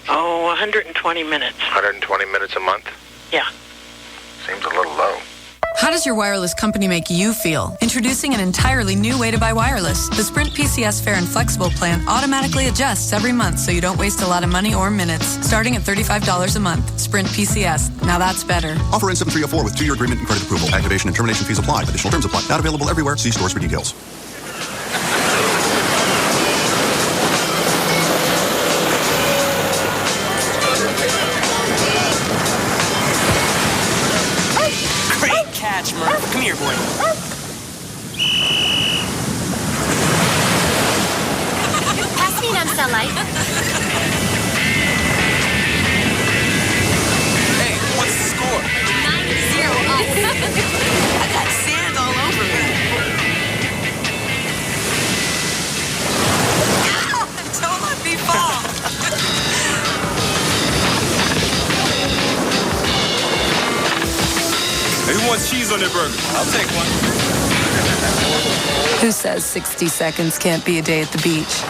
Speaker 15: Oh, 120 minutes.
Speaker 16: 120 minutes a month?
Speaker 15: Yeah.
Speaker 16: Seems a little low.
Speaker 17: How does your wireless company make you feel? Introducing an entirely new way to buy wireless. The Sprint PCS Fair and Flexible plan automatically adjusts every month so you don't waste a lot of money or minutes. Starting at $35 a month. Sprint PCS. Now that's better.
Speaker 18: Offer in 7304 with 2-year agreement and credit approval. Activation and termination fees apply. Additional terms apply. Not available everywhere. See stores for details.
Speaker 19: Great catch, Murph. Come here, boy.
Speaker 11: Pass me an sunlight.
Speaker 19: Hey, what's the score?
Speaker 11: 9-0 us.
Speaker 19: I got sand all over me. Who wants cheese on their burger? I'll take one.
Speaker 17: Who says 60 seconds can't be a day at the beach?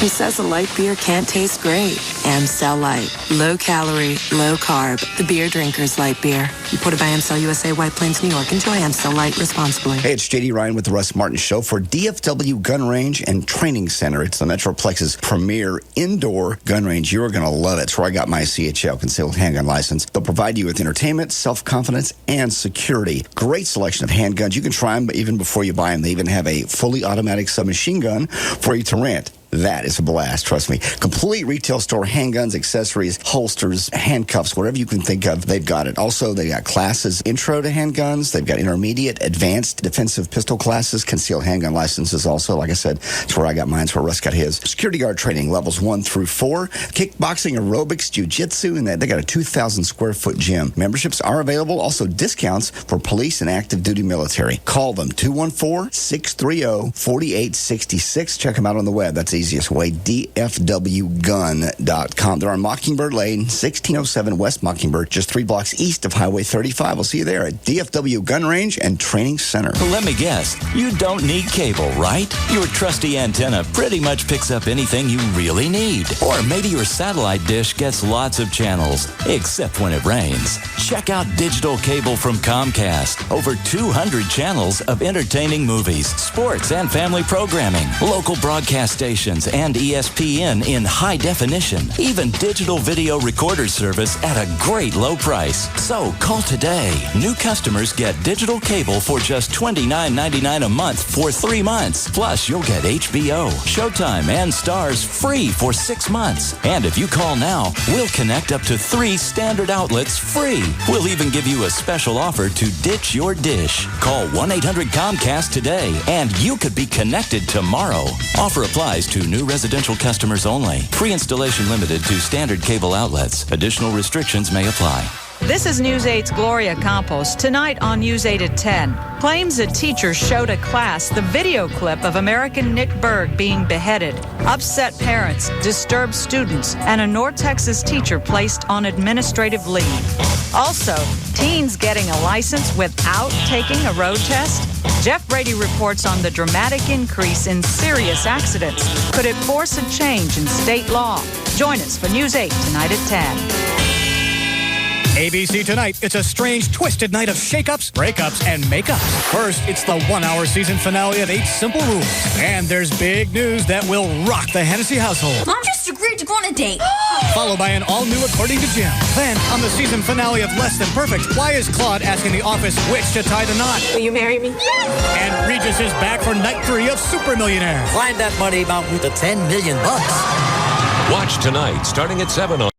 Speaker 17: Who says a light beer can't taste great? Amstel Light. Low calorie, low carb. The beer drinker's light beer. Imported by Amstel USA, White Plains, New York. Enjoy Amstel Light responsibly.
Speaker 22: Hey, it's JD Ryan with the Russ Martin Show for DFW Gun Range and Training Center. It's the Metroplex's premier indoor gun range. You're going to love it. It's where I got my CHL concealed handgun license. They'll provide you with entertainment, self-confidence, and security. Great selection of handguns. You can try them even before you buy them. They even have a fully automatic submachine gun for you to rent. That is a blast, trust me. Complete retail store, handguns, accessories, holsters, handcuffs, whatever you can think of, they've got it. Also, they got classes, intro to handguns. They've got intermediate, advanced defensive pistol classes, concealed handgun licenses also. Like I said, it's where I got mine. It's where Russ got his. Security guard training, levels 1 through 4. Kickboxing, aerobics, jiu-jitsu, and they got a 2,000 square foot gym. Memberships are available. Also, discounts for police and active duty military. Call them, 214-630-4866. Check them out on the web. That's easiest way, dfwgun.com. They're on Mockingbird Lane, 1607 West Mockingbird, just 3 blocks east of Highway 35. We'll see you there at DFW Gun Range and Training Center.
Speaker 1: Let me guess, you don't need cable, right? Your trusty antenna pretty much picks up anything you really need. Or maybe your satellite dish gets lots of channels, except when it rains. Check out digital cable from Comcast. Over 200 channels of entertaining movies, sports, and family programming. Local broadcast stations and ESPN in high definition. Even digital video recorder service at a great low price. So call today. New customers get digital cable for just $29.99 a month for 3 months. Plus, you'll get HBO, Showtime, and Stars free for 6 months. And if you call now, we'll connect up to 3 standard outlets free. We'll even give you a special offer to ditch your dish. Call 1-800-COMCAST today, and you could be connected tomorrow. Offer applies to new residential customers only. Pre-installation limited to standard cable outlets. Additional restrictions may apply.
Speaker 2: This is News 8's Gloria Campos. Tonight on News 8 at 10. Claims a teacher showed a class the video clip of American Nick Berg being beheaded. Upset parents, disturbed students, and a North Texas teacher placed on administrative leave. Also, teens getting a license without taking a road test. Jeff Brady reports on the dramatic increase in serious accidents. Could it force a change in state law? Join us for News 8 tonight at 10.
Speaker 23: ABC Tonight, it's a strange, twisted night of shakeups, breakups, and makeups. First, it's the 1-hour season finale of 8 Simple Rules. And there's big news that will rock the Hennessy household.
Speaker 11: Mom just agreed to go on a date.
Speaker 23: Followed by an all-new According to Jim. Then, on the season finale of Less Than Perfect, why is Claude asking the office which to tie the knot?
Speaker 11: Will you marry me? Yes!
Speaker 23: And Regis is back for night 3 of Super Millionaire.
Speaker 8: Climb that money mountain to $10 million.
Speaker 6: Watch tonight, starting at 7 on